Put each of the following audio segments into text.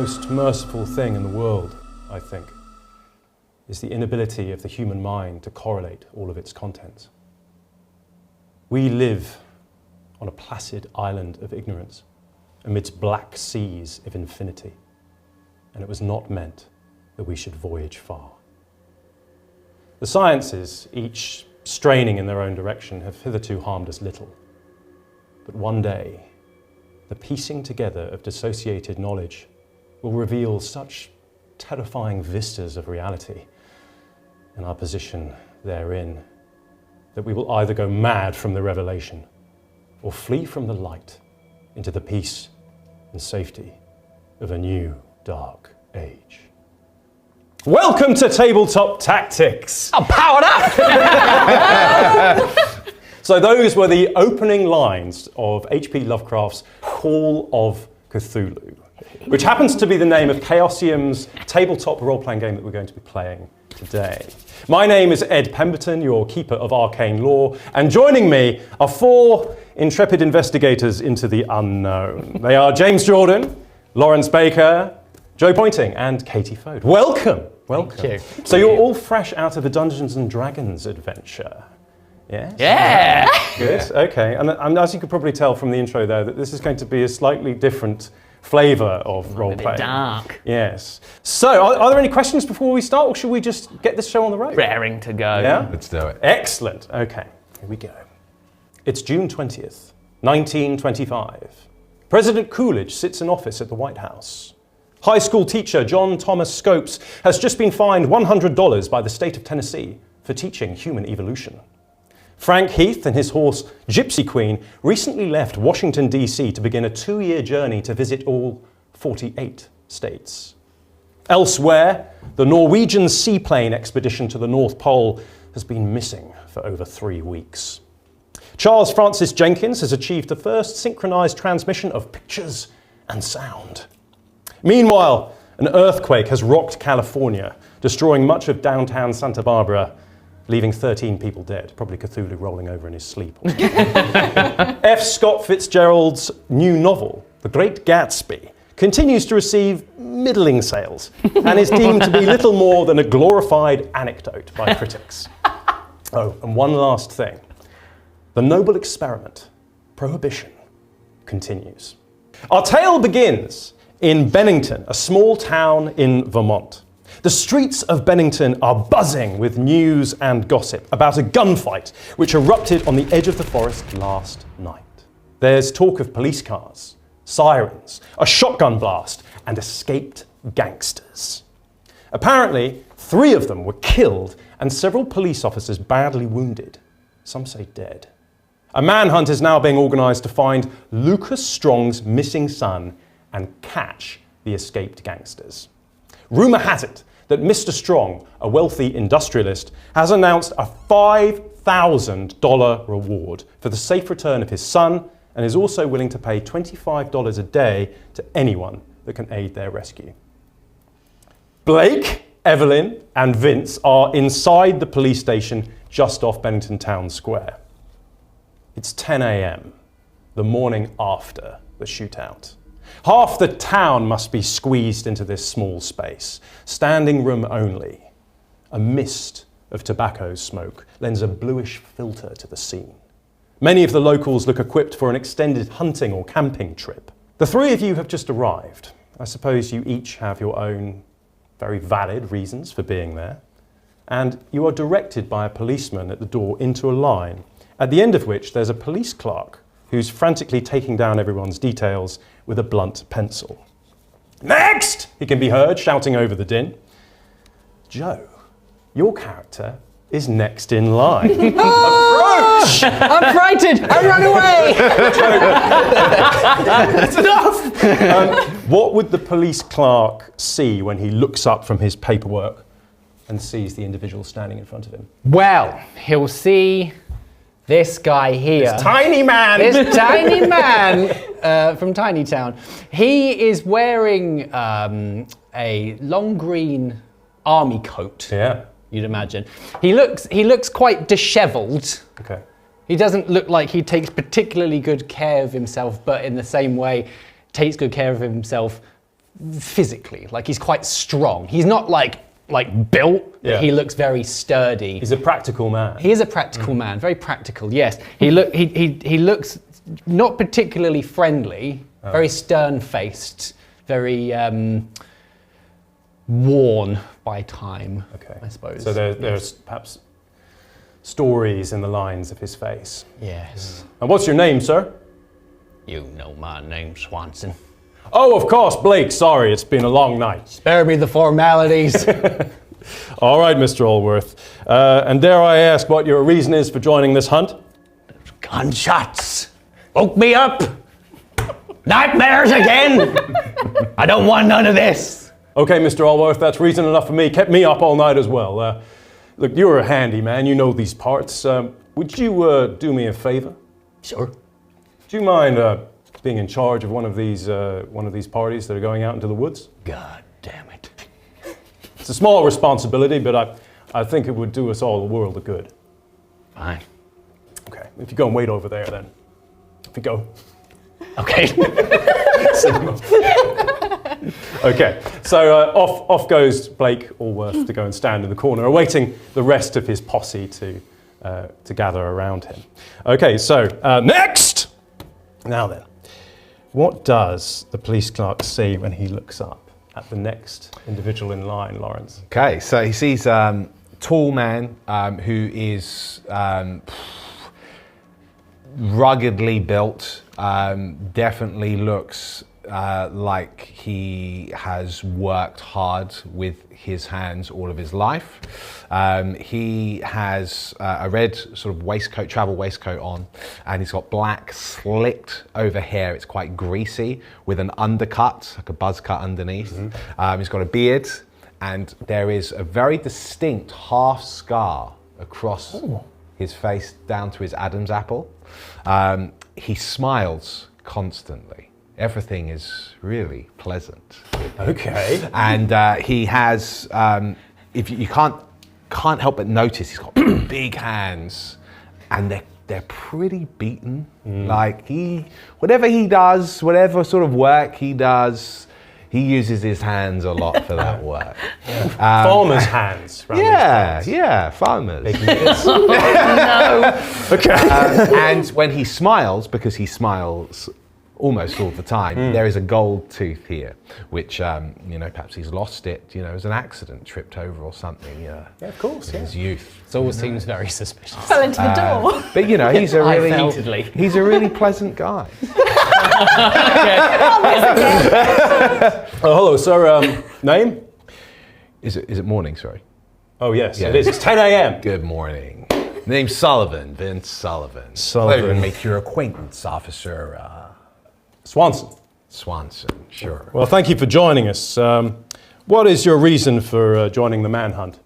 most merciful thing in the world, I think, is the inability of the human mind to correlate all of its contents. We live on a placid island of ignorance amidst black seas of infinity, and it was not meant that we should voyage far. The sciences, each straining in their own direction, have hitherto harmed us little. But one day, the piecing together of dissociated knowledge will reveal such terrifying vistas of reality and our position therein that we will either go mad from the revelation or flee from the light into the peace and safety of a new dark age. Welcome to Tabletop Tactics! I'm powered up! So those were the opening lines of H.P. Lovecraft's Call of Cthulhu, which happens to be the name of Chaosium's tabletop role-playing game that we're going to be playing today. My name is Ed Pemberton, your keeper of arcane lore, and joining me are four intrepid investigators into the unknown. They are James Jordan, Lawrence Baker, Joe Pointing, and Katie Fode. Welcome. Welcome. Thank you. So you're all fresh out of a Dungeons and Dragons adventure. Yes? Yeah! Good, okay. And as you could probably tell from the intro there, that this is going to be a slightly different flavour of role-playing. A bit dark. Yes. So, are there any questions before we start, or should we just get this show on the road? Raring to go. Yeah? Let's do it. Excellent. Okay, here we go. It's June 20th, 1925. President Coolidge sits in office at the White House. High school teacher John Thomas Scopes has just been fined $100 by the state of Tennessee for teaching human evolution. Frank Heath and his horse Gypsy Queen recently left Washington, D.C. to begin a 2-year journey to visit all 48 states. Elsewhere, the Norwegian seaplane expedition to the North Pole has been missing for over 3 weeks. Charles Francis Jenkins has achieved the first synchronized transmission of pictures and sound. Meanwhile, an earthquake has rocked California, destroying much of downtown Santa Barbara, leaving 13 people dead, probably Cthulhu rolling over in his sleep. F. Scott Fitzgerald's new novel, The Great Gatsby, continues to receive middling sales and is deemed to be little more than a glorified anecdote by critics. Oh, and one last thing. The noble experiment, prohibition, continues. Our tale begins in Bennington, a small town in Vermont. The streets of Bennington are buzzing with news and gossip about a gunfight which erupted on the edge of the forest last night. There's talk of police cars, sirens, a shotgun blast, and escaped gangsters. Apparently, 3 of them were killed and several police officers badly wounded, some say dead. A manhunt is now being organised to find Lucas Strong's missing son and catch the escaped gangsters. Rumour has it that Mr. Strong, a wealthy industrialist, has announced a $5,000 reward for the safe return of his son and is also willing to pay $25 a day to anyone that can aid their rescue. Blake, Evelyn, and Vince are inside the police station just off Bennington Town Square. It's 10 a.m, the morning after the shootout. Half the town must be squeezed into this small space, standing room only. A mist of tobacco smoke lends a bluish filter to the scene. Many of the locals look equipped for an extended hunting or camping trip. The 3 of you have just arrived. I suppose you each have your own very valid reasons for being there. And you are directed by a policeman at the door into a line, at the end of which there's a police clerk who's frantically taking down everyone's details with a blunt pencil. Next! He can be heard shouting over the din. Joe, your character is next in line. Approach! I'm frightened! I run away! That's enough! What would the police clerk see when he looks up from his paperwork and sees the individual standing in front of him? Well, he'll see this guy here. This tiny man! This tiny man from Tiny Town. He is wearing a long green army coat. Yeah. You'd imagine. He looks quite dishevelled. Okay. He doesn't look like he takes particularly good care of himself, but in the same way, takes good care of himself physically. Like he's quite strong. He's not like built. Yeah. He looks very sturdy. He's a practical man. He is a practical man, very practical. Yes, he looks not particularly friendly. Very stern-faced. Very worn by time. Okay. I suppose. So there's perhaps stories in the lines of his face. Yes. And what's your name, sir? You know my name, Swanson. Oh, of course, Blake. Sorry, it's been a long night. Spare me the formalities. All right, Mr. Allworth. And dare I ask what your reason is for joining this hunt? Gunshots woke me up. Nightmares again. I don't want none of this. Okay, Mr. Allworth, that's reason enough for me. Kept me up all night as well. Look, you're a handy man. You know these parts. Would you do me a favor? Sure. Do you mind being in charge of one of these parties that are going out into the woods? God damn it. It's a small responsibility, but I think it would do us all a world of good. Fine. Okay, if you go and wait over there, then. If you go. Okay. Okay, so off goes Blake Allworth to go and stand in the corner, awaiting the rest of his posse to gather around him. Okay, so next! Now then, what does the police clerk see when he looks up at the next individual in line, Lawrence? Okay, so he sees a tall man who is ruggedly built, definitely looks like he has worked hard with his hands all of his life. He has a red sort of waistcoat, travel waistcoat on, and he's got black slicked over hair. It's quite greasy with an undercut, like a buzz cut underneath. He's got a beard, and there is a very distinct half scar across his face down to his Adam's apple. He smiles constantly. Everything is really pleasant. Okay. And he has, if you can't help but notice, he's got big hands, and they're pretty beaten. Like whatever he does, whatever sort of work he does, he uses his hands a lot for that work. Farmers' hands. Yeah, farmers. Okay. And when he smiles, because he smiles almost all the time, there is a gold tooth here, which, perhaps he's lost it, as an accident, tripped over or something. Yeah, of course. In his youth. It always seems very suspicious. Fell into the door. But he's a really, Undoubtedly. he's a really pleasant guy. Hello, sir. Name? Is it morning? Sorry. Oh, yes, Yeah. it is. It's 10 a.m. Good morning. Name's Sullivan, Vince Sullivan. Sullivan. Pleasure to make your acquaintance, Officer Swanson. Swanson. Sure. Well, thank you for joining us. What is your reason for joining the manhunt?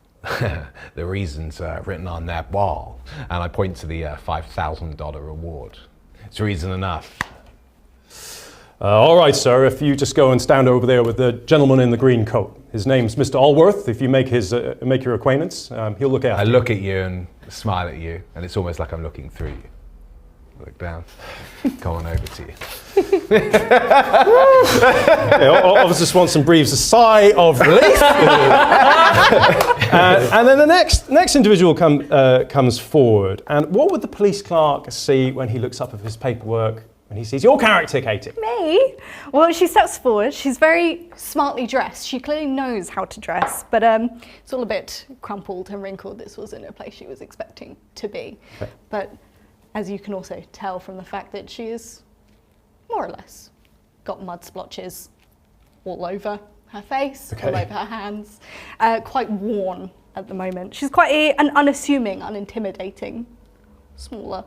The reason's written on that wall, and I point to the $5,000 reward. It's reason enough. All right, sir, if you just go and stand over there with the gentleman in the green coat. His name's Mr. Allworth. If you make your acquaintance, he'll look after I you. look at you and smile at you, and it's almost like I'm looking through you. Look down, come on over to you. Officer Swanson breathes a sigh of relief. And then the next individual comes forward. And what would the police clerk see when he looks up at his paperwork, when he sees your character, Katie? Me? Well, she steps forward. She's very smartly dressed. She clearly knows how to dress, but it's all a bit crumpled and wrinkled. This wasn't a place she was expecting to be. Okay. But as you can also tell from the fact that she is more or less got mud splotches all over her face, all over her hands, quite worn at the moment. She's quite an unassuming, unintimidating, smaller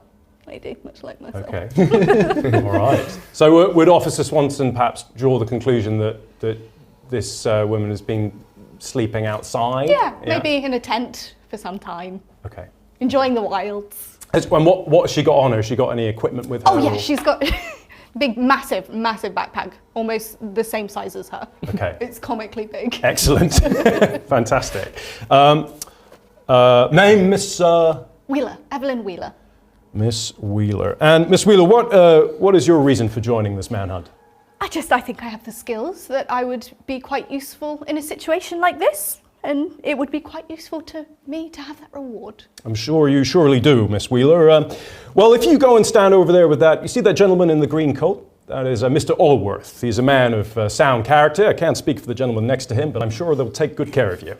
lady, much like myself. Okay. All right. So would Officer Swanson perhaps draw the conclusion that this woman has been sleeping outside? Yeah, maybe in a tent for some time. Okay. Enjoying the wilds. And what has she got on her? Has she got any equipment with her? Oh yeah, or- she's got big, massive backpack, almost the same size as her. Okay. It's comically big. Excellent. Fantastic. Name, Miss... Wheeler, Evelyn Wheeler. Miss Wheeler. And Miss Wheeler, what is your reason for joining this manhunt? I think I have the skills that I would be quite useful in a situation like this. And it would be quite useful to me to have that reward. I'm sure you surely do, Miss Wheeler. Well, if you go and stand over there with that, you see that gentleman in the green coat? That is Mr. Allworth. He's a man of sound character. I can't speak for the gentleman next to him, but I'm sure they'll take good care of you.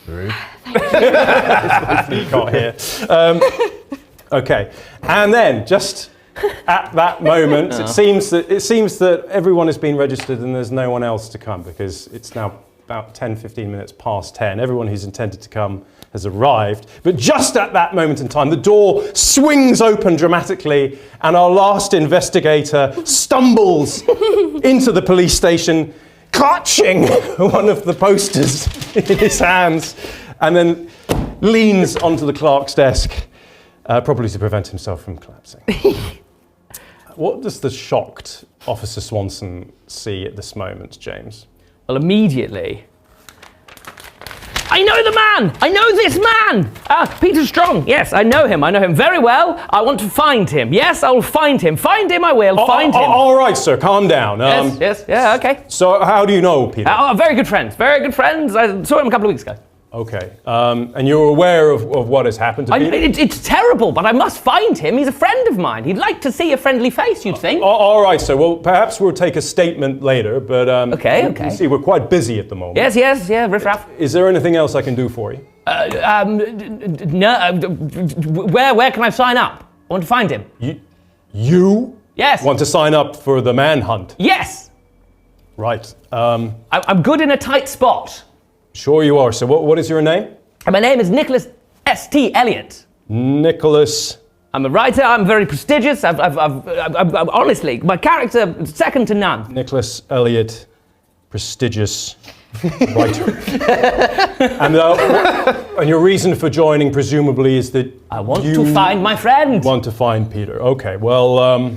Rude. You can't hear. Okay, and then just at that moment, it seems that everyone has been registered and there's no one else to come because it's now about 10, 15 minutes past 10. Everyone who's intended to come has arrived. But just at that moment in time, the door swings open dramatically and our last investigator stumbles into the police station, clutching one of the posters in his hands, and then leans onto the clerk's desk, probably to prevent himself from collapsing. What does the shocked Officer Swanson see at this moment, James? Well, immediately, I know the man! I know this man! Peter Strong, yes, I know him very well. I want to find him. Yes, I will find him. Find him, I will. Find him. All right, sir, calm down. Yes, yeah, okay. So how do you know Peter? Very good friends, I saw him a couple of weeks ago. Okay, and you're aware of what has happened to Peter? It's terrible, but I must find him. He's a friend of mine. He'd like to see a friendly face, you'd think. All right, sir. Well, perhaps we'll take a statement later, but Okay. you see, we're quite busy at the moment. Yes, yeah, riff-raff. Is there anything else I can do for you? No, where can I sign up? I want to find him. You? Yes. Want to sign up for the manhunt? Yes. Right. I'm good in a tight spot. Sure you are. So what is your name? My name is Nicholas S.T. Elliott. Nicholas. I'm a writer. I'm very prestigious. I've honestly, my character is second to none. Nicholas Elliott, prestigious writer. And your reason for joining, presumably, is that I want to find my friend. Want to find Peter. Okay. Well,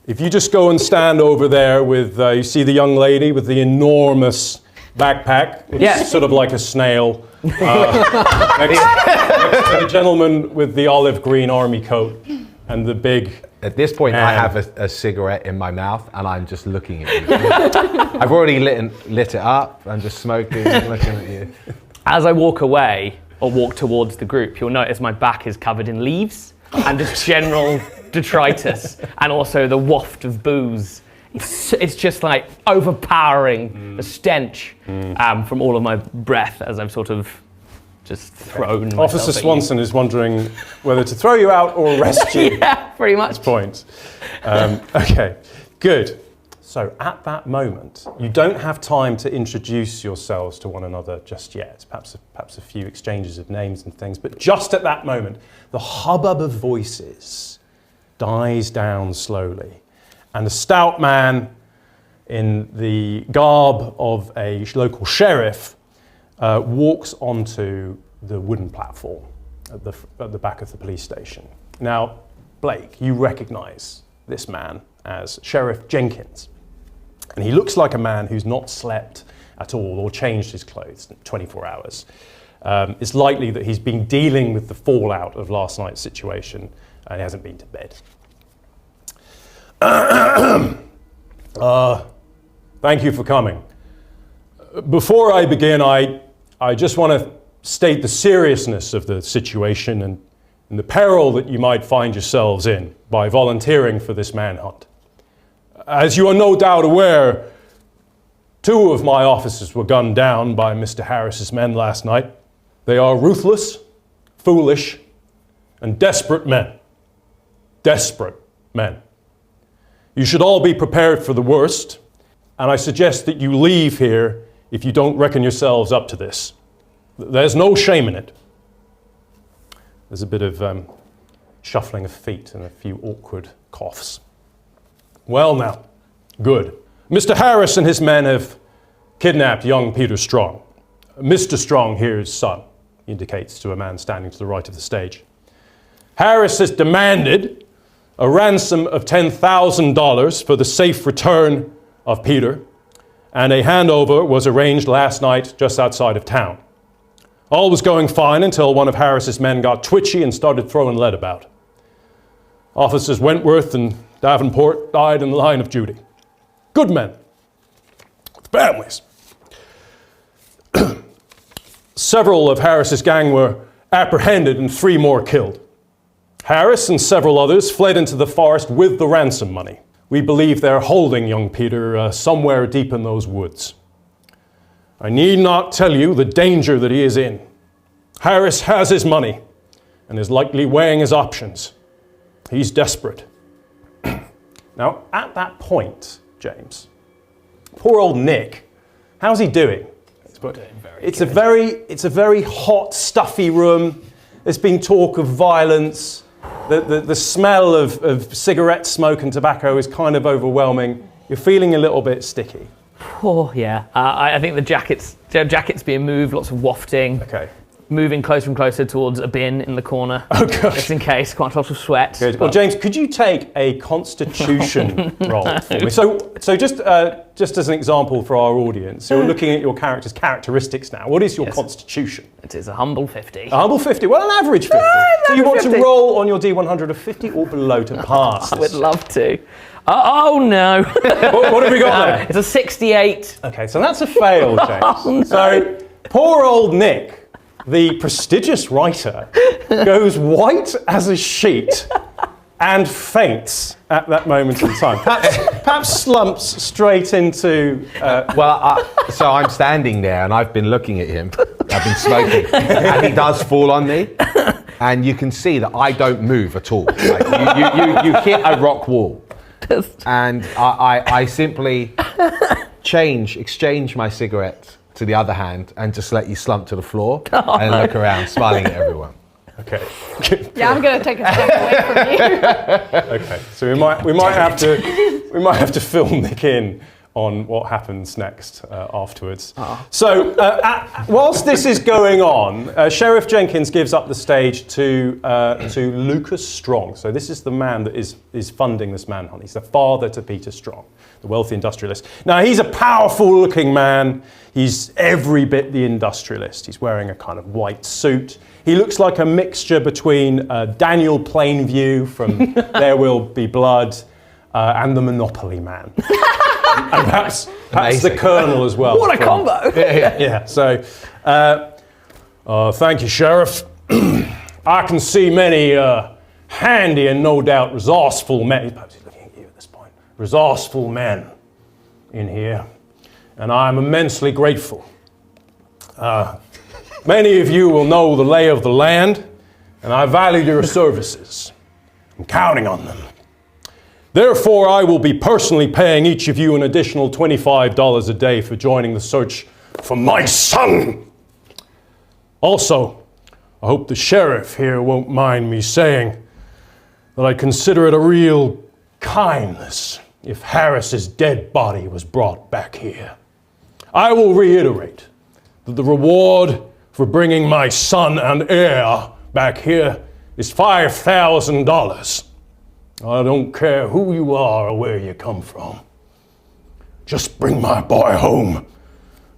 if you just go and stand over there with, you see the young lady with the enormous backpack, which is sort of like a snail. Next to the gentleman with the olive green army coat and the big. At this point, I have a cigarette in my mouth and I'm just looking at you. I've already lit it up. I'm just smoking and looking at you. As I walk away or walk towards the group, you'll notice my back is covered in leaves and just general detritus and also the waft of booze. It's just like overpowering the stench from all of my breath as I've sort of just thrown myself Officer at Swanson is wondering whether to throw you out or arrest you. Yeah, pretty much. At this point. Okay, good. So at that moment, you don't have time to introduce yourselves to one another just yet. Perhaps a few exchanges of names and things, but just at that moment, the hubbub of voices dies down slowly. And a stout man in the garb of a local sheriff walks onto the wooden platform at the back of the police station. Now, Blake, you recognise this man as Sheriff Jenkins. And he looks like a man who's not slept at all or changed his clothes in 24 hours. It's likely that he's been dealing with the fallout of last night's situation and he hasn't been to bed. Thank you for coming. Before I begin, I just want to state the seriousness of the situation and the peril that you might find yourselves in by volunteering for this manhunt. As you are no doubt aware, 2 of my officers were gunned down by Mr. Harris's men last night. They are ruthless, foolish, and desperate men. Desperate men. You should all be prepared for the worst, and I suggest that you leave here if you don't reckon yourselves up to this. There's no shame in it. There's a bit of shuffling of feet and a few awkward coughs. Well now, good. Mr. Harris and his men have kidnapped young Peter Strong. Mr. Strong here is son, he indicates to a man standing to the right of the stage. Harris has demanded a ransom of $10,000 for the safe return of Peter, and a handover was arranged last night just outside of town. All was going fine until one of Harris's men got twitchy and started throwing lead about. Officers Wentworth and Davenport died in the line of duty. Good men, with families. Several of Harris's gang were apprehended and 3 more killed. Harris and several others fled into the forest with the ransom money. We believe they're holding young Peter somewhere deep in those woods. I need not tell you the danger that he is in. Harris has his money and is likely weighing his options. He's desperate. Now, at that point, James, poor old Nick, how's he doing? It's a very hot, stuffy room. There's been talk of violence. The smell of cigarette smoke and tobacco is kind of overwhelming. You're feeling a little bit sticky. Oh, yeah. I think the jacket's being moved, lots of wafting. Okay. Moving closer and closer towards a bin in the corner. Oh, gosh. Just in case, quite a lot of sweat. Good. Well, James, could you take a constitution roll for me? So just as an example for our audience, you're looking at your character's characteristics now. What is your constitution? It is a humble 50. A humble 50. Well, an average 50. So you want 50. to roll on your D100 of 50 or below to pass. I would love to. Oh, no. What have we got there? It's a 68. Okay, so that's a fail, James. Oh, no. So poor old Nick, the prestigious writer, goes white as a sheet and faints at that moment in time. Perhaps slumps straight into... So I'm standing there and I've been looking at him. I've been smoking. And he does fall on me. And you can see that I don't move at all. Like you hit a rock wall. And I simply exchange my cigarette to the other hand and just let you slump to the floor and look around, smiling at everyone. Okay. Yeah, I'm going to take a step away from you. Okay, so we might have to fill Nick in on what happens next afterwards. So whilst this is going on, Sheriff Jenkins gives up the stage to Lucas Strong. So this is the man that is funding this manhunt. He's the father to Peter Strong, the wealthy industrialist. Now, he's a powerful-looking man. He's every bit the industrialist. He's wearing a kind of white suit. He looks like a mixture between Daniel Plainview from There Will Be Blood and the Monopoly Man. And perhaps the Colonel as well. What a combo! Yeah. So, thank you, Sheriff. I can see many handy and no doubt resourceful men. Perhaps he's looking at you at this point. Resourceful men in here, and I'm immensely grateful. Many of you will know the lay of the land, and I value your services. I'm counting on them. Therefore, I will be personally paying each of you an additional $25 a day for joining the search for my son. Also, I hope the sheriff here won't mind me saying that I consider it a real kindness if Harris's dead body was brought back here. I will reiterate that the reward for bringing my son and heir back here is $5,000. I don't care who you are or where you come from. Just bring my boy home,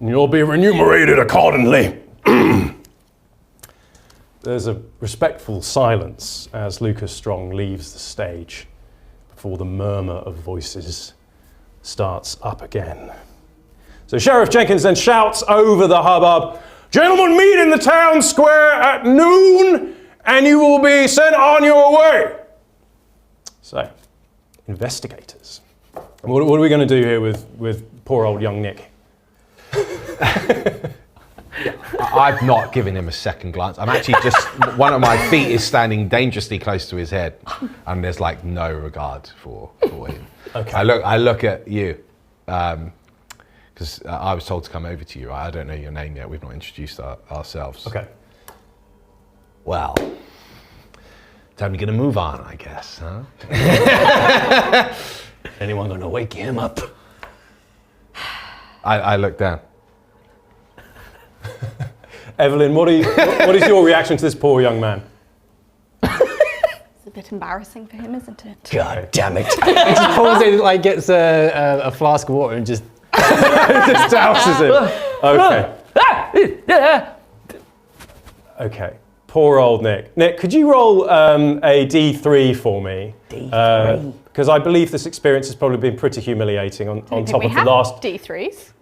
and you'll be remunerated accordingly. There's a respectful silence as Lucas Strong leaves the stage before the murmur of voices starts up again. So Sheriff Jenkins then shouts over the hubbub, "Gentlemen, meet in the town square at noon, and you will be sent on your way." So, investigators. What are we going to do here with poor old young Nick? I've not given him a second glance. I'm actually just, one of my feet is standing dangerously close to his head, and there's like no regard for him. Okay. I look at you, because I was told to come over to you. I don't know your name yet. We've not introduced ourselves. Okay. Well, time to get a move on, I guess, huh? Anyone going to wake him up? I look down. Evelyn, what is your reaction to this poor young man? It's a bit embarrassing for him, isn't it? God damn it. He just pulls in, like, gets a flask of water and just just douses him. Okay. Okay. Poor old Nick. Nick, could you roll a D3 for me? D3? Because I believe this experience has probably been pretty humiliating on top of the last... D3s.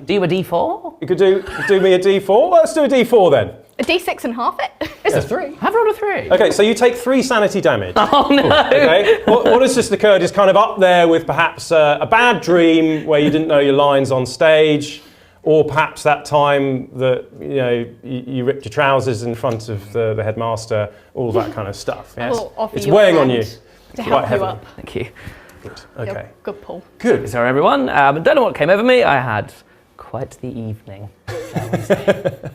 Do you a D4? You could do me a D4? Well, let's do a D4 then. A D6 and half it. It's a 3. I've rolled a 3. Okay, so you take 3 sanity damage. Oh no! Okay, what has just occurred is kind of up there with perhaps a bad dream where you didn't know your lines on stage, or perhaps that time that you ripped your trousers in front of the headmaster, all that kind of stuff. Yes? We'll offer It's you weighing a on you. hand to help you heavily. up. Thank you. Good. Okay. Good pull. Good. Sorry everyone. Don't know what came over me. I had quite the evening, shall we say.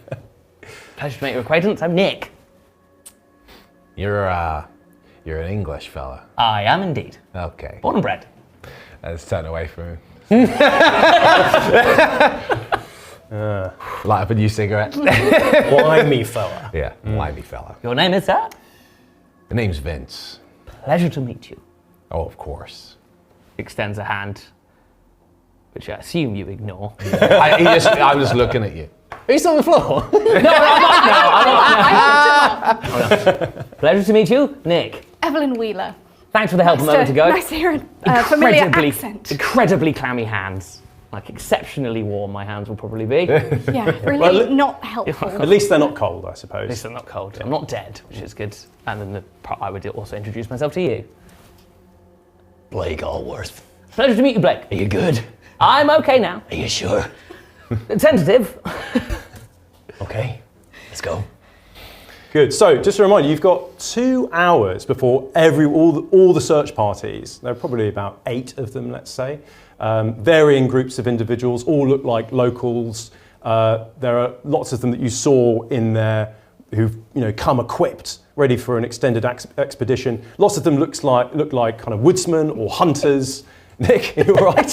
Pleasure to make your acquaintance. I'm Nick. You're an English fella. I am indeed. Okay. Born and bred. Let's turn away from him. Light up a new cigarette. Wimey fella. Yeah, lively fella. Your name is sir? The name's Vince. Pleasure to meet you. Oh, of course. Extends a hand, which I assume you ignore. I'm just looking at you. Are you still on the floor? Pleasure to meet you, Nick. Evelyn Wheeler. Thanks for the help a moment ago. Nice to hear a familiar accent. Incredibly clammy hands. Like exceptionally warm, my hands will probably be. At Yeah, really not helpful. At least they're not cold, I least suppose. I'm not cold. I'm not dead, which is good. And then I would also introduce myself to you. Blake Allworth. Pleasure to meet you, Blake. Are you good? I'm okay now. Are you sure? Tentative. Okay, let's go. Good. So, just a reminder, you've got 2 hours before all the search parties. There are probably about 8 of them, let's say. Varying groups of individuals, all look like locals. There are lots of them that you saw in there who've come equipped, ready for an extended expedition. Lots of them look like kind of woodsmen or hunters. Nick, are you all right?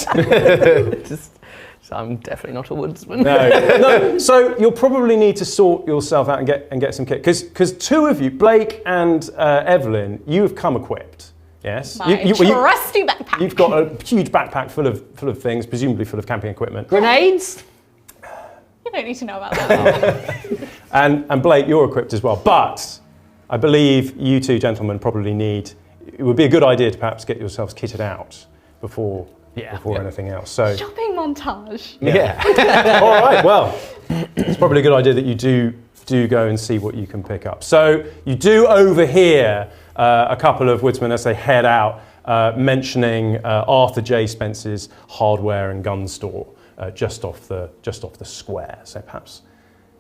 So I'm definitely not a woodsman. No. So you'll probably need to sort yourself out and get some kit, because 2 of you, Blake and Evelyn, you have come equipped. Yes. My trusty backpack. You've got a huge backpack full of things, presumably full of camping equipment. Grenades? You don't need to know about that. And Blake, you're equipped as well. But I believe you 2 gentlemen probably need. It would be a good idea to perhaps get yourselves kitted out before anything else. So. Shopping montage. Yeah. All right. Well, it's probably a good idea that you do go and see what you can pick up. So you do overhear a couple of woodsmen as they head out, mentioning Arthur J. Spence's hardware and gun store just off the square. So perhaps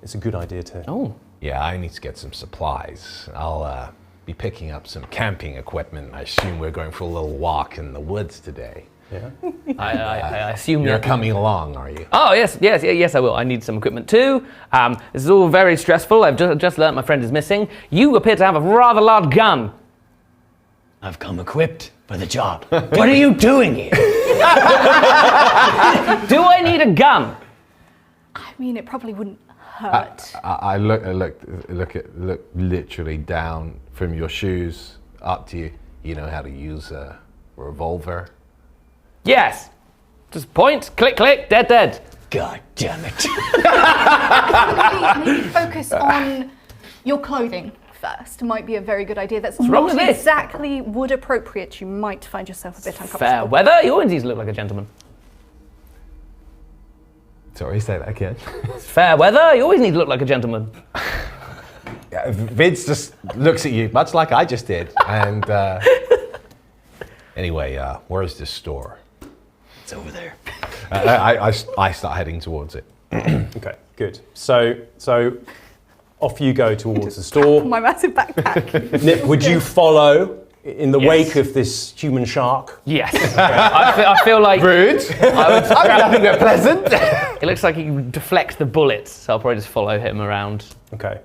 it's a good idea to. Oh. Yeah, I need to get some supplies. I'll be picking up some camping equipment. I assume we're going for a little walk in the woods today. Yeah. I assume You're you're coming along, are you? Oh, yes, I will. I need some equipment too. This is all very stressful. I've just learnt my friend is missing. You appear to have a rather large gun. I've come equipped for the job. What are you doing here? Do I need a gun? I mean, it probably wouldn't hurt. I look literally down from your shoes up to you. You know how to use a revolver? Yes. Just point, click, click, dead. God damn it. Maybe focus on your clothing first. Might be a very good idea. That's wrong with not this? exactly wood appropriate. You might find yourself a bit uncomfortable. Fair weather. You always need to look like a gentleman. Sorry, say that again. Fair weather. You always need to look like a gentleman. Yeah, Vince just looks at you, much like I just did. And anyway, where's this store? It's over there. I start heading towards it. Okay. Good. So off you go towards the store. My massive backpack. Nick, would you follow in the wake of this human shark? Yes. I feel like Rude. Nothing but pleasant. it looks like he can deflect the bullets, so I'll probably just follow him around. Okay.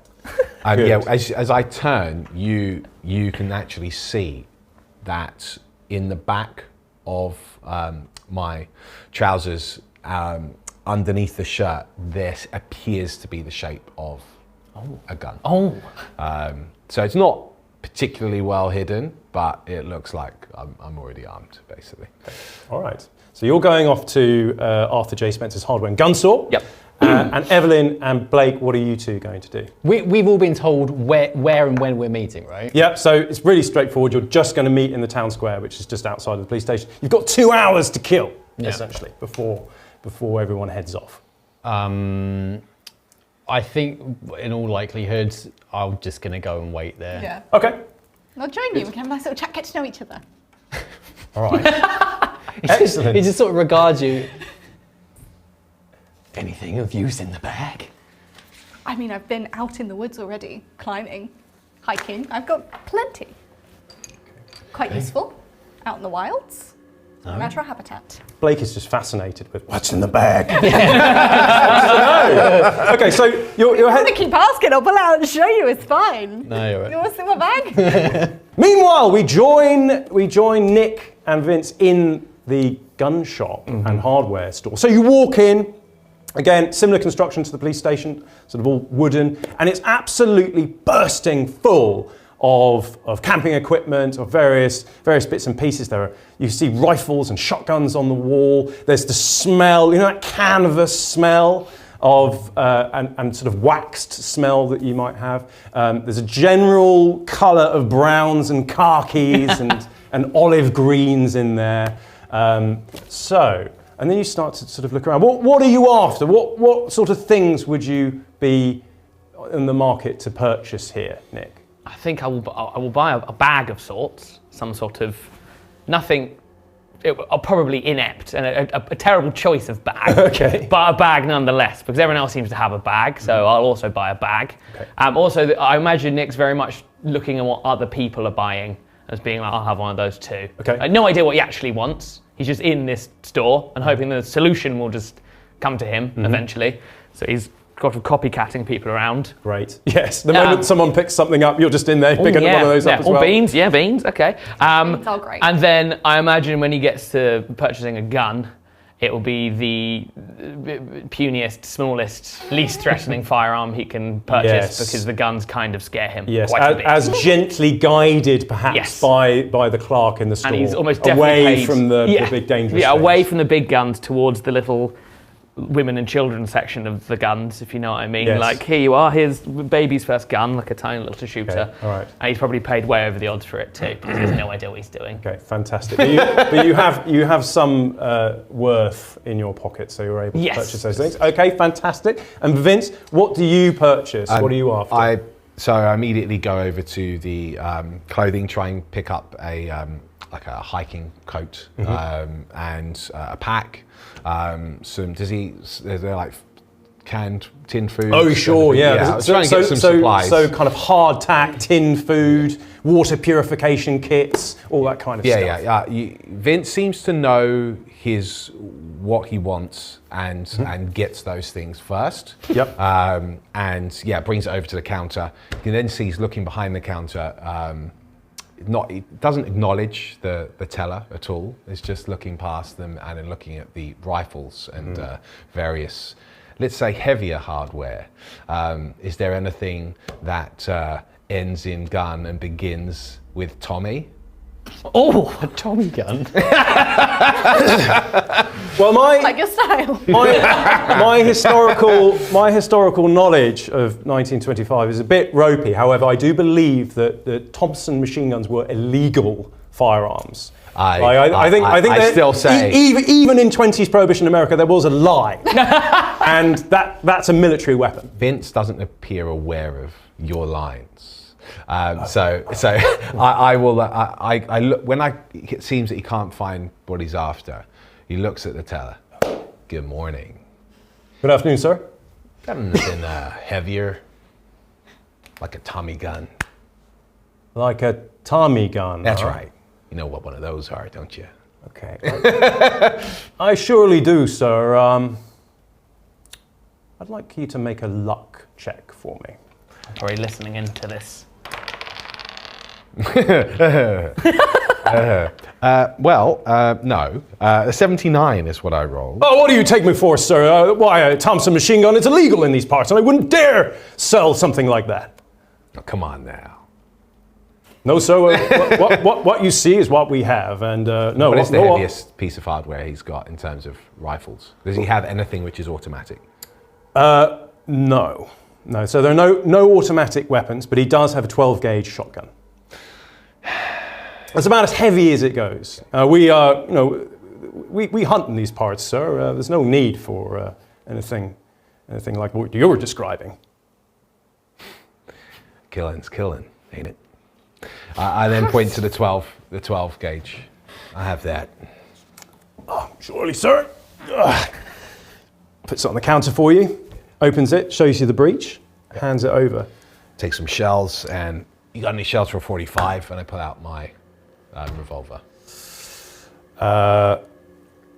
And yeah, as I turn, you can actually see that in the back of my trousers, underneath the shirt, this appears to be the shape of a gun. Oh. So it's not particularly well hidden, but it looks like I'm already armed, basically. All right. So you're going off to Arthur J. Spence's hardware and gun store. Yep. And Evelyn and Blake, what are you two going to do? We've all been told where and when we're meeting, right? Yeah, so it's really straightforward. You're just going to meet in the town square, which is just outside of the police station. You've got 2 hours to kill, essentially, before everyone heads off. I think, in all likelihood, I'm just going to go and wait there. Yeah. Okay. I'll join you. We can have a nice little chat, get to know each other. All right. Excellent. He just sort of regards you. Anything of use in the bag? I mean, I've been out in the woods already, climbing, hiking. I've got plenty. Quite useful. Out in the wilds. Natural habitat. Blake is just fascinated with what's in the bag. Okay, so you're I'm going to keep asking. I'll pull out and show you. It's fine. No, you're right. You want to see my bag? Meanwhile, we join Nick and Vince in the gun shop and hardware store. So you walk in, again, similar construction to the police station, sort of all wooden, and it's absolutely bursting full of camping equipment, of various bits and pieces. You see rifles and shotguns on the wall. There's the smell, that canvas smell of and sort of waxed smell that you might have. There's a general colour of browns and khakis and olive greens in there. And then you start to sort of look around. What are you after? What sort of things would you be in the market to purchase here, Nick? I think I will buy a bag of sorts, some sort of nothing. Probably inept and a terrible choice of bag. Okay. But a bag nonetheless, because everyone else seems to have a bag, so I'll also buy a bag. Okay. Also, I imagine Nick's very much looking at what other people are buying as being like, I'll have one of those too. Okay. No idea what he actually wants. He's just in this store and hoping the solution will just come to him eventually. So he's got copycatting people around. Great. Yes. The moment someone picks something up, you're just in there picking one of those up as well. Or beans. Yeah, beans. Okay. Beans are great. And then I imagine when he gets to purchasing a gun, it will be the puniest, smallest, least threatening firearm he can purchase because the guns kind of scare him quite a bit. As gently guided perhaps by the clerk in the store. And he's almost definitely away paid, from the big dangerous things. Away from the big guns towards the little women and children section of the guns, if you know what I mean. Yes. Like, here you are, here's baby's first gun, like a tiny little shooter. Okay, all right. And he's probably paid way over the odds for it too, because he has no idea what he's doing. Okay, fantastic. But you have some worth in your pocket, so you're able to purchase those things. Okay, fantastic. And Vince, what do you purchase? What are you after? So I immediately go over to the clothing, try and pick up a hiking coat and a pack. They're like canned tin food. Oh, sure, yeah. I was trying to get some supplies. So kind of hard tack, tin food, water purification kits, all that kind of stuff. Vince seems to know what he wants and gets those things first. Yep. Brings it over to the counter. You then see he's looking behind the counter. He doesn't acknowledge the teller at all. It's just looking past them and then looking at the rifles and various, let's say, heavier hardware. Is there anything that ends in gun and begins with Tommy? Oh, a Tommy gun. Well, like your style. my historical knowledge of 1925 is a bit ropey. However, I do believe that the Thompson machine guns were illegal firearms. I still say even in 20s Prohibition America, there was a lie, and that's a military weapon. Vince doesn't appear aware of your lines. So I will. I look when it seems that he can't find what he's after. He looks at the teller. Good morning. Good afternoon, sir. Got anything heavier, like a Tommy gun? Like a Tommy gun. That's right. You know what one of those are, don't you? Okay. I surely do, sir. I'd like you to make a luck check for me. I'm probably listening into this. No. 79 is what I rolled. Oh, what do you take me for, sir? Why, a Thompson machine gun? It's illegal in these parts, and I wouldn't dare sell something like that. Oh, come on now. No, sir. What you see is what we have, and no. What is the heaviest piece of hardware he's got in terms of rifles? Does he have anything which is automatic? No. So there are no automatic weapons, but he does have a 12-gauge shotgun. It's about as heavy as it goes. We hunt in these parts, sir. There's no need for anything like what you were describing. Killing's killing, ain't it? I then point to the 12 gauge. I have that. Oh, surely, sir. Puts it on the counter for you, opens it, shows you the breech, hands it over. Take some shells, and you got any shells for a 45? And I pull out my revolver.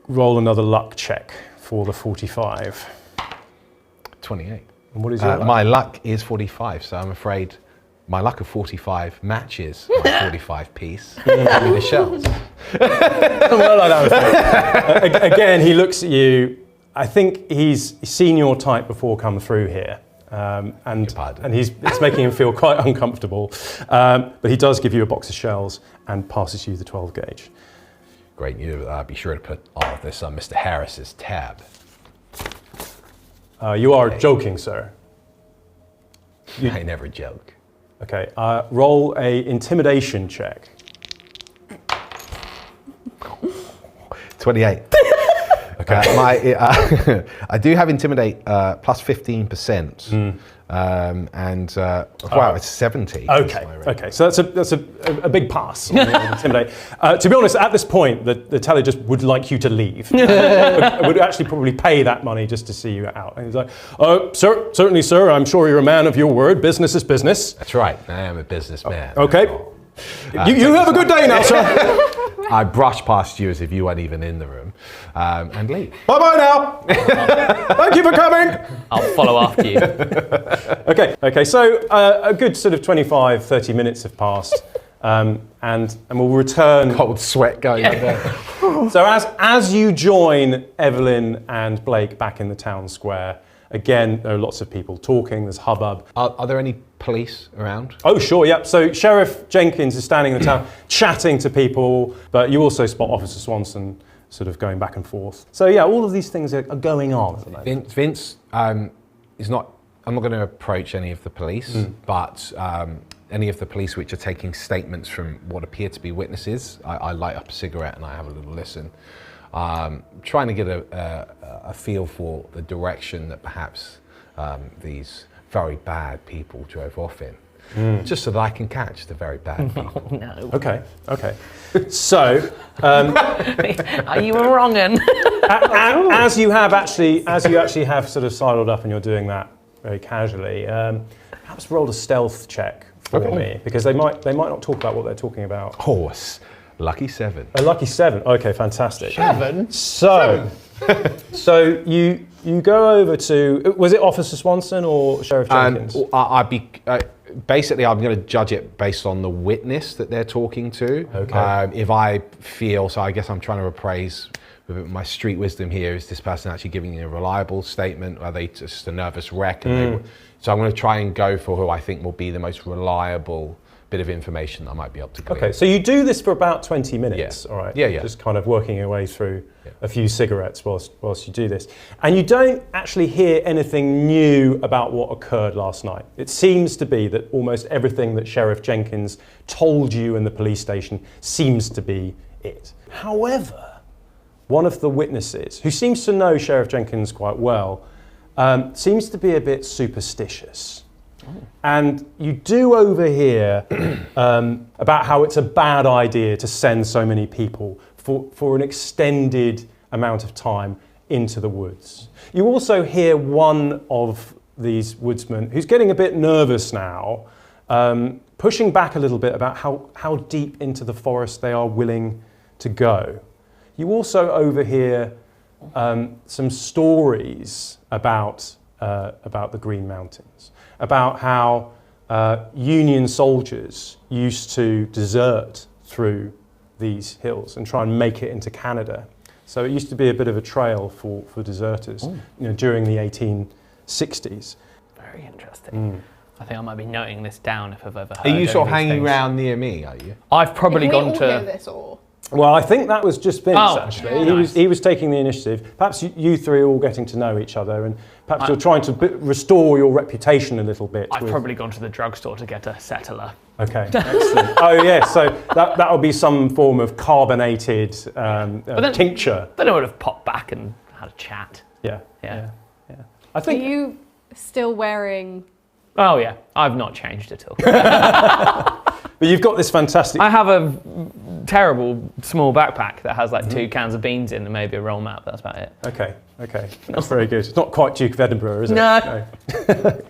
Roll another luck check for the 45. 28. And what is your luck? My luck is 45, so I'm afraid my luck of 45 matches my 45 piece with the shells. Again, he looks at you. I think he's seen your type before come through here. And it's making him feel quite uncomfortable. But he does give you a box of shells and passes you the 12 gauge. Great. You be sure to put all of this on Mr. Harris's tab. You are joking, sir. I never joke. Okay, roll a intimidation check. 28. Okay. I do have intimidate plus 15%, wow, it's 70. Okay. So that's a big pass on the intimidate. To be honest, at this point, the teller just would like you to leave. would actually probably pay that money just to see you out. And he's like, sir, certainly, sir. I'm sure you're a man of your word. Business is business. That's right. I am a businessman. Okay. You have a good day now, sir. I brush past you as if you weren't even in the room and leave. Bye-bye now. Thank you for coming. I'll follow after you. Okay. So a good sort of 25, 30 minutes have passed, and we'll return. Cold sweat going on there. So as you join Evelyn and Blake back in the town square, again, there are lots of people talking, there's hubbub. Are there any police around? Oh, sure, yep. So Sheriff Jenkins is standing in the town chatting to people, but you also spot Officer Swanson sort of going back and forth. So yeah, all of these things are going on at the moment. Vince is not, I'm not going to approach any of the police, but any of the police which are taking statements from what appear to be witnesses, I light up a cigarette and I have a little listen. Trying to get a feel for the direction that perhaps these very bad people drove off in, just so that I can catch the very bad people. Oh, no. Okay. So, are you a wrong un? as you actually have sort of sidled up and you're doing that very casually, perhaps roll a stealth check for me, because they might not talk about what they're talking about. Horse. Lucky 7. A lucky 7. Okay, fantastic. 7. So you go over to, was it Officer Swanson or Sheriff Jenkins? Basically, I'm going to judge it based on the witness that they're talking to. Okay. If I feel, so I guess I'm trying to appraise with my street wisdom here, is this person actually giving you a reliable statement? Or are they just a nervous wreck? So I'm going to try and go for who I think will be the most reliable bit of information that I might be able to glean. Okay, so you do this for about 20 minutes, all right? Yeah. Just kind of working your way through a few cigarettes whilst you do this. And you don't actually hear anything new about what occurred last night. It seems to be that almost everything that Sheriff Jenkins told you in the police station seems to be it. However, one of the witnesses, who seems to know Sheriff Jenkins quite well, seems to be a bit superstitious. And you do overhear about how it's a bad idea to send so many people for an extended amount of time into the woods. You also hear one of these woodsmen, who's getting a bit nervous now, pushing back a little bit about how deep into the forest they are willing to go. You also overhear some stories about the Green Mountains, about how Union soldiers used to desert through these hills and try and make it into Canada. So it used to be a bit of a trail for deserters during the 1860s. Very interesting. I think I might be noting this down if I've ever heard. Are you sort of hanging things. around near me, are you? I've probably Can gone we all hear to. this, or? Well, I think that was just Vince, Oh, actually. yeah. He was taking the initiative. Perhaps you three are all getting to know each other, and perhaps you're trying to restore your reputation a little bit. I've probably gone to the drugstore to get a settler. Okay, excellent. Oh, yes, so that'll be some form of carbonated tincture. Then I would have popped back and had a chat. Yeah. Yeah. I Are think... you still wearing... Oh yeah, I've not changed at all. But you've got this fantastic... I have a terrible small backpack that has like 2 cans of beans in and maybe a roll map. That's about it. Okay. That's very good. It's not quite Duke of Edinburgh, is it? No.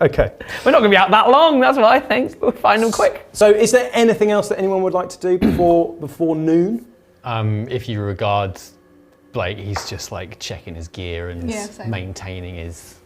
Okay. We're not going to be out that long. That's what I think. We'll find them quick. So is there anything else that anyone would like to do before noon? If you regard Blake, he's just like checking his gear and Yeah, same. maintaining his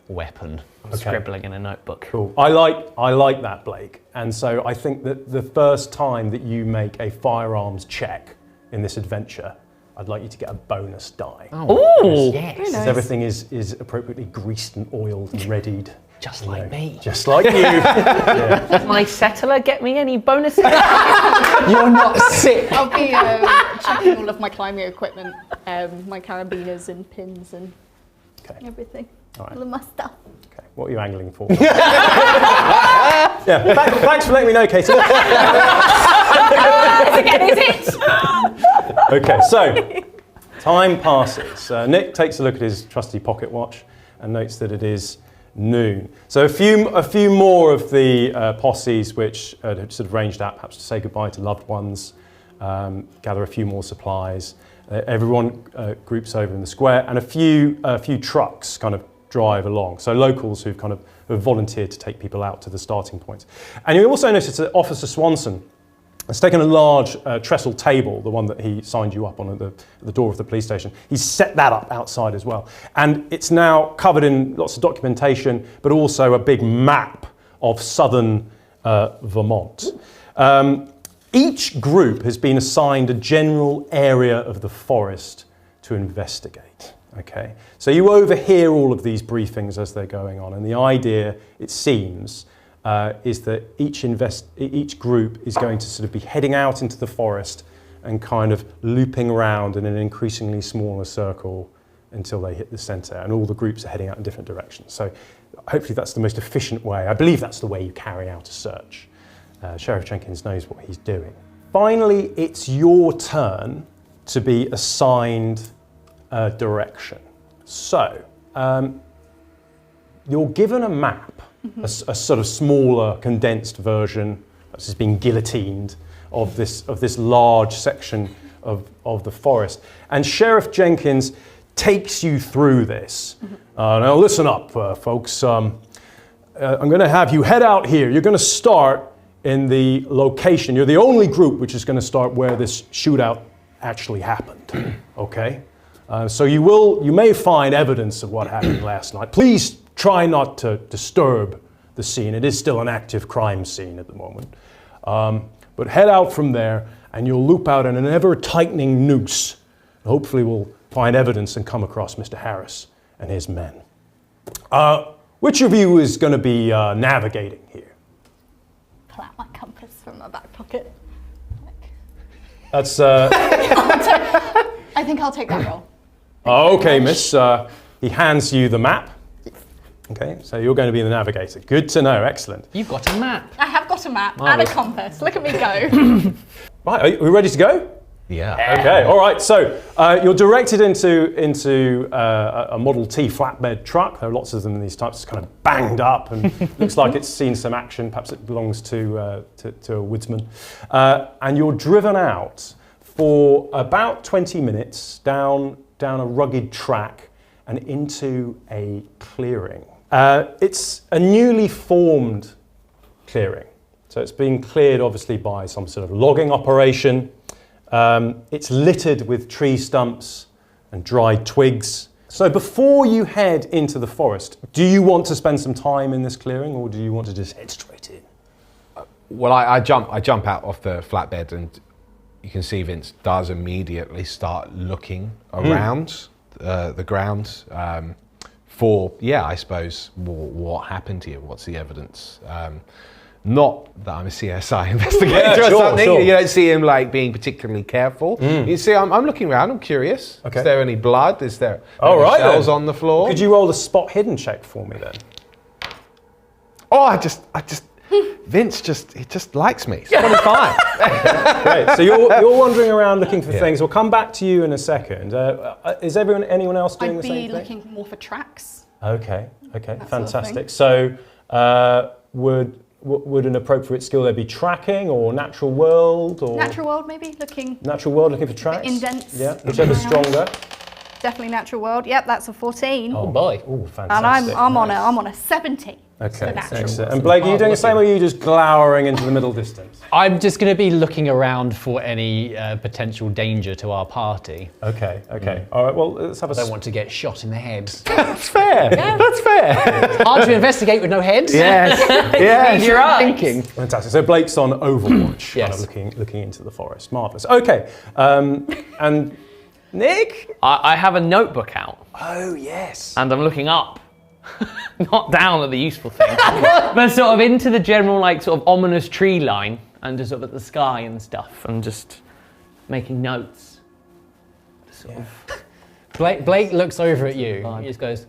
weapon. Scribbling in a notebook. Cool. I like that, Blake. And so I think that the first time that you make a firearms check in this adventure, I'd like you to get a bonus die. Ooh. Yes. Very nice. Because everything is appropriately greased and oiled and readied. Just like me. Just like you. Yeah. Does my settler get me any bonuses? You're not sick. I'll be checking all of my climbing equipment, my carabiners and pins and everything. All right. All of my stuff. Okay. What are you angling for? Thanks for letting me know, Katie. Okay, so time passes. Nick takes a look at his trusty pocket watch and notes that it is noon. So a few more of the posses which had sort of ranged out, perhaps to say goodbye to loved ones, gather a few more supplies. Everyone groups over in the square, and a few trucks kind of drive along. So locals who've kind of have volunteered to take people out to the starting point. And you also notice that Officer Swanson has taken a large trestle table, the one that he signed you up on at the door of the police station. He's set that up outside as well. And it's now covered in lots of documentation, but also a big map of southern Vermont. Each group has been assigned a general area of the forest to investigate. Okay, so you overhear all of these briefings as they're going on, and the idea, it seems, is that each group is going to sort of be heading out into the forest and kind of looping around in an increasingly smaller circle until they hit the centre, and all the groups are heading out in different directions. So hopefully that's the most efficient way. I believe that's the way you carry out a search. Sheriff Jenkins knows what he's doing. Finally, it's your turn to be assigned a direction. So you're given a map, a sort of smaller, condensed version that's just been guillotined of this large section of the forest. And Sheriff Jenkins takes you through this. Now listen up, folks. I'm going to have you head out here. You're going to start in the location. You're the only group which is going to start where this shootout actually happened. Okay? So you may find evidence of what happened last night. Please try not to disturb the scene. It is still an active crime scene at the moment. But head out from there and you'll loop out in an ever-tightening noose. Hopefully we'll find evidence and come across Mr. Harris and his men. Which of you is going to be navigating here? Pull out my compass from my back pocket. That's... I think I'll take that role. Okay, miss. He hands you the map. Okay, so you're going to be the navigator. Good to know, excellent. You've got a map. I have got a map and a compass. Look at me go. Right, are we ready to go? Yeah. Okay, all right. So you're directed into a Model T flatbed truck. There are lots of them in these types. It's kind of banged up and looks like it's seen some action. Perhaps it belongs to a woodsman. And you're driven out for about 20 minutes down a rugged track and into a clearing. It's a newly formed clearing. So it's been cleared obviously by some sort of logging operation. It's littered with tree stumps and dried twigs. So before you head into the forest, do you want to spend some time in this clearing or do you want to just head straight in? Well, I jump out off the flatbed and you can see Vince does immediately start looking around the ground for, I suppose, what happened here, what's the evidence. Not that I'm a CSI investigator Yeah, or sure, something. sure. You don't see him like being particularly careful. You see, I'm looking around. I'm curious. Okay. Is there any blood? Is there All any right, shells then. on the floor? Could you roll a spot hidden check for me then? Oh, I just. Vince he just likes me. It's 25. Great. So you're wandering around looking for things. We'll come back to you in a second. Is anyone else doing I'd the same be thing? looking more for tracks. Okay, sort of fantastic. So would an appropriate skill there be tracking or natural world or Natural world, maybe looking. natural world looking for tracks? indents. Yeah, whichever's stronger. Definitely natural world. Yep, that's a 14. Oh boy. Oh, fantastic. and I'm Nice. on a 70. Okay, for natural excellent. world. And Blake, are you doing the same, or are you just glowering into the middle distance? I'm just going to be looking around for any potential danger to our party. Okay. All right. Well, let's have a. I don't want to get shot in the head. That's fair. That's fair. Hard to investigate with no head. Yes. Yes. You're thinking. Fantastic. So Blake's on Overwatch, Yes. kind of looking into the forest. Marvelous. Okay. And Nick. I have a notebook out, Oh yes. and I'm looking up, not down at the useful thing, but sort of into the general, like, sort of ominous tree line, and just sort of at the sky and stuff, and just making notes. Sort of. Blake looks over at you. He just goes,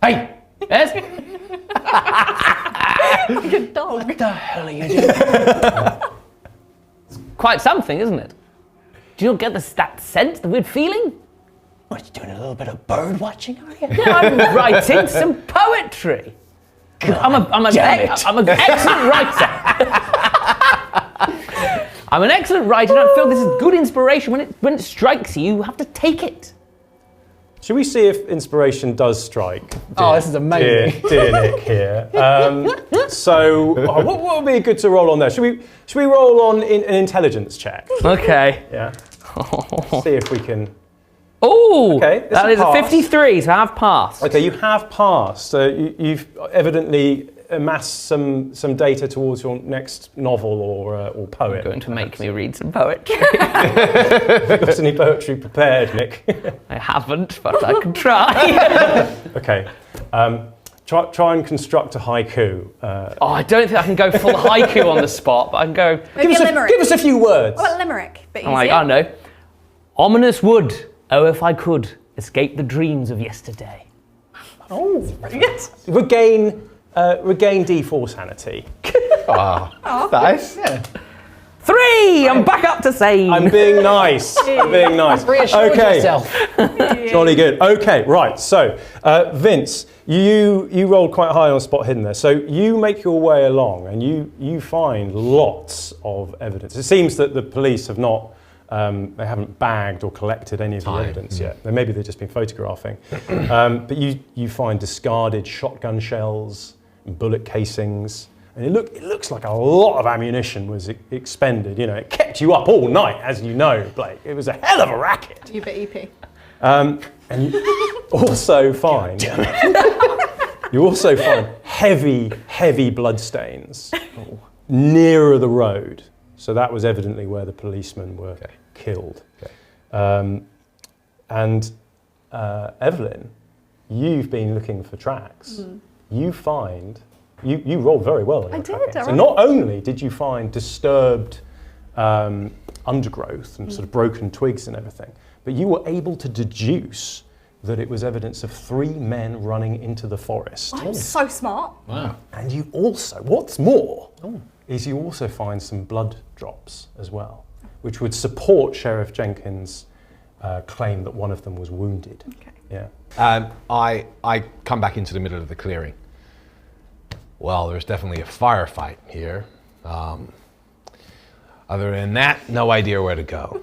"Hey, Yes? Like a dog. what the hell are you doing?" Quite something, isn't it? Do you not get that sense, the weird feeling? What, you doing a little bit of bird watching, are you? Yeah, I'm writing some poetry. I'm an excellent writer. I'm an excellent writer, and I feel this is good inspiration. When it strikes you, you have to take it. Should we see if inspiration does strike? Oh, this is amazing. Dear Nick here. What would be good to roll on there? Should we roll on an intelligence check? Okay. Yeah. See if we can. Oh, Okay, that this is a pass. 53, so I've passed. Okay, you have passed. You've evidently amassed some data towards your next novel or poem. You're going to make me read some poetry. Have you got any poetry prepared, Nick? I haven't, but I can try. Okay. Try and construct a haiku. Oh, I don't think I can go full haiku on the spot, but I can go. Maybe a limerick. Give us a few words. What about limerick? Bit I'm like, easier. I don't know. Ominous wood. Oh, if I could escape the dreams of yesterday. Oh, regain D4 sanity. Nice. 3! I'm back up to sane. I'm being nice. Reassure yourself. Jolly good. Okay, right. So, Vince, you rolled quite high on spot hidden there. So you make your way along, and you find lots of evidence. It seems that the police have not. They haven't bagged or collected any of the evidence yet. Maybe they've just been photographing. But you find discarded shotgun shells and bullet casings. And it looks like a lot of ammunition was expended. You know, it kept you up all night, as you know, Blake. It was a hell of a racket. You bit EP. And you also find heavy bloodstains nearer the road. So that was evidently where the policemen were killed. And Evelyn, you've been looking for tracks. You find, you rolled very well. I did, tracking. So alright. not only did you find disturbed undergrowth and sort of broken twigs and everything, but you were able to deduce that it was evidence of 3 men running into the forest. I'm so smart. Wow. And you also, what's more, is you also find some blood drops as well, which would support Sheriff Jenkins' claim that one of them was wounded. Okay. Yeah. I come back into the middle of the clearing. Well, there's definitely a firefight here. Other than that, no idea where to go.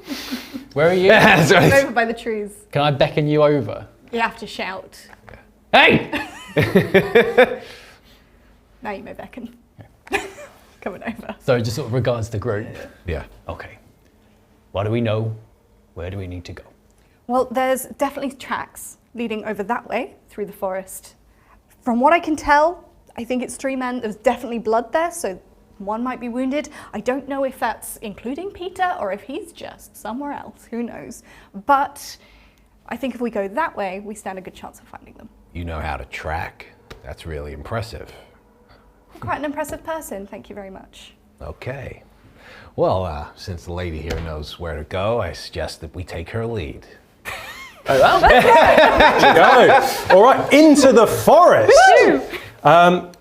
Where are you? That's right. Over by the trees. Can I beckon you over? You have to shout. Hey! Now you may beckon. Coming over. So just sort of regards the group. Yeah. Okay. What do we know? Where do we need to go? Well, there's definitely tracks leading over that way through the forest. From what I can tell, I think it's 3 men. There's definitely blood there, so one might be wounded. I don't know if that's including Peter or if he's just somewhere else. Who knows? But I think if we go that way, we stand a good chance of finding them. You know how to track. That's really impressive. quite an impressive person. Thank you very much. Okay. Well, since the lady here knows where to go, I suggest that we take her lead. Go. All right, into the forest.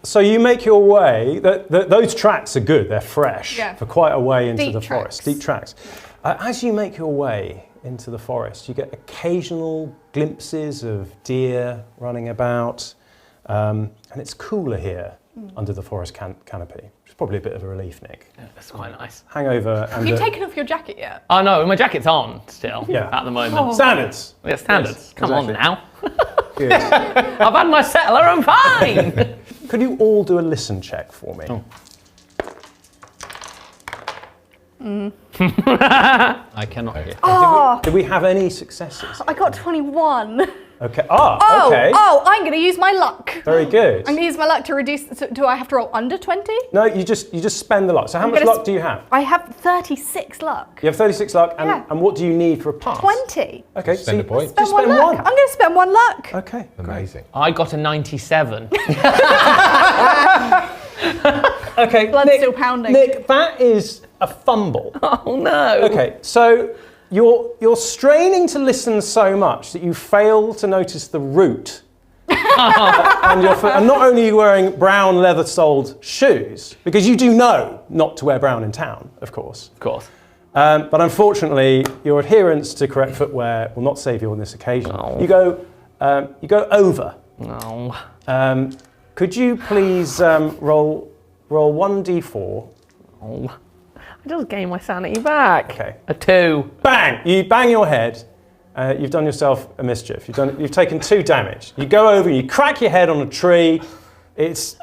So you make your way. Those tracks are good. They're fresh for quite a way into the forest. Deep tracks. As you make your way into the forest, you get occasional glimpses of deer running about, and it's cooler here under the forest canopy, which is probably a bit of a relief, Nick. Yeah, that's quite nice. Hangover. Have you taken off your jacket yet? Oh no, my jacket's on still at the moment. Standards. Yeah, standards. Yes, Come exactly. on now. Good. I've had my settler, I'm fine. Could you all do a listen check for me? I cannot hear. Did we have any successes? I got 21. Okay. Okay. Oh, I'm going to use my luck. Very good. I'm going to use my luck to reduce. So do I have to roll under 20? No, you just spend the luck. So how much luck do you have? I have 36 luck. You have 36 luck, and what do you need for a pass? 20. Okay, Spend a point. Just spend luck. one. I'm going to spend 1 luck. Okay. Amazing. I got a 97. Okay. Blood's still pounding. Nick, that is a fumble. Oh no. Okay, so you're straining to listen so much that you fail to notice the route on your foot. And not only are you wearing brown leather-soled shoes, because you do know not to wear brown in town, of course. Of course. But unfortunately, your adherence to correct footwear will not save you on this occasion. No. You go over. No. Could you please roll 1d4? Oh. I just gained my sanity back. Okay. A 2. Bang! You bang your head. You've done yourself a mischief. You've taken 2 damage. You go over and you crack your head on a tree. It's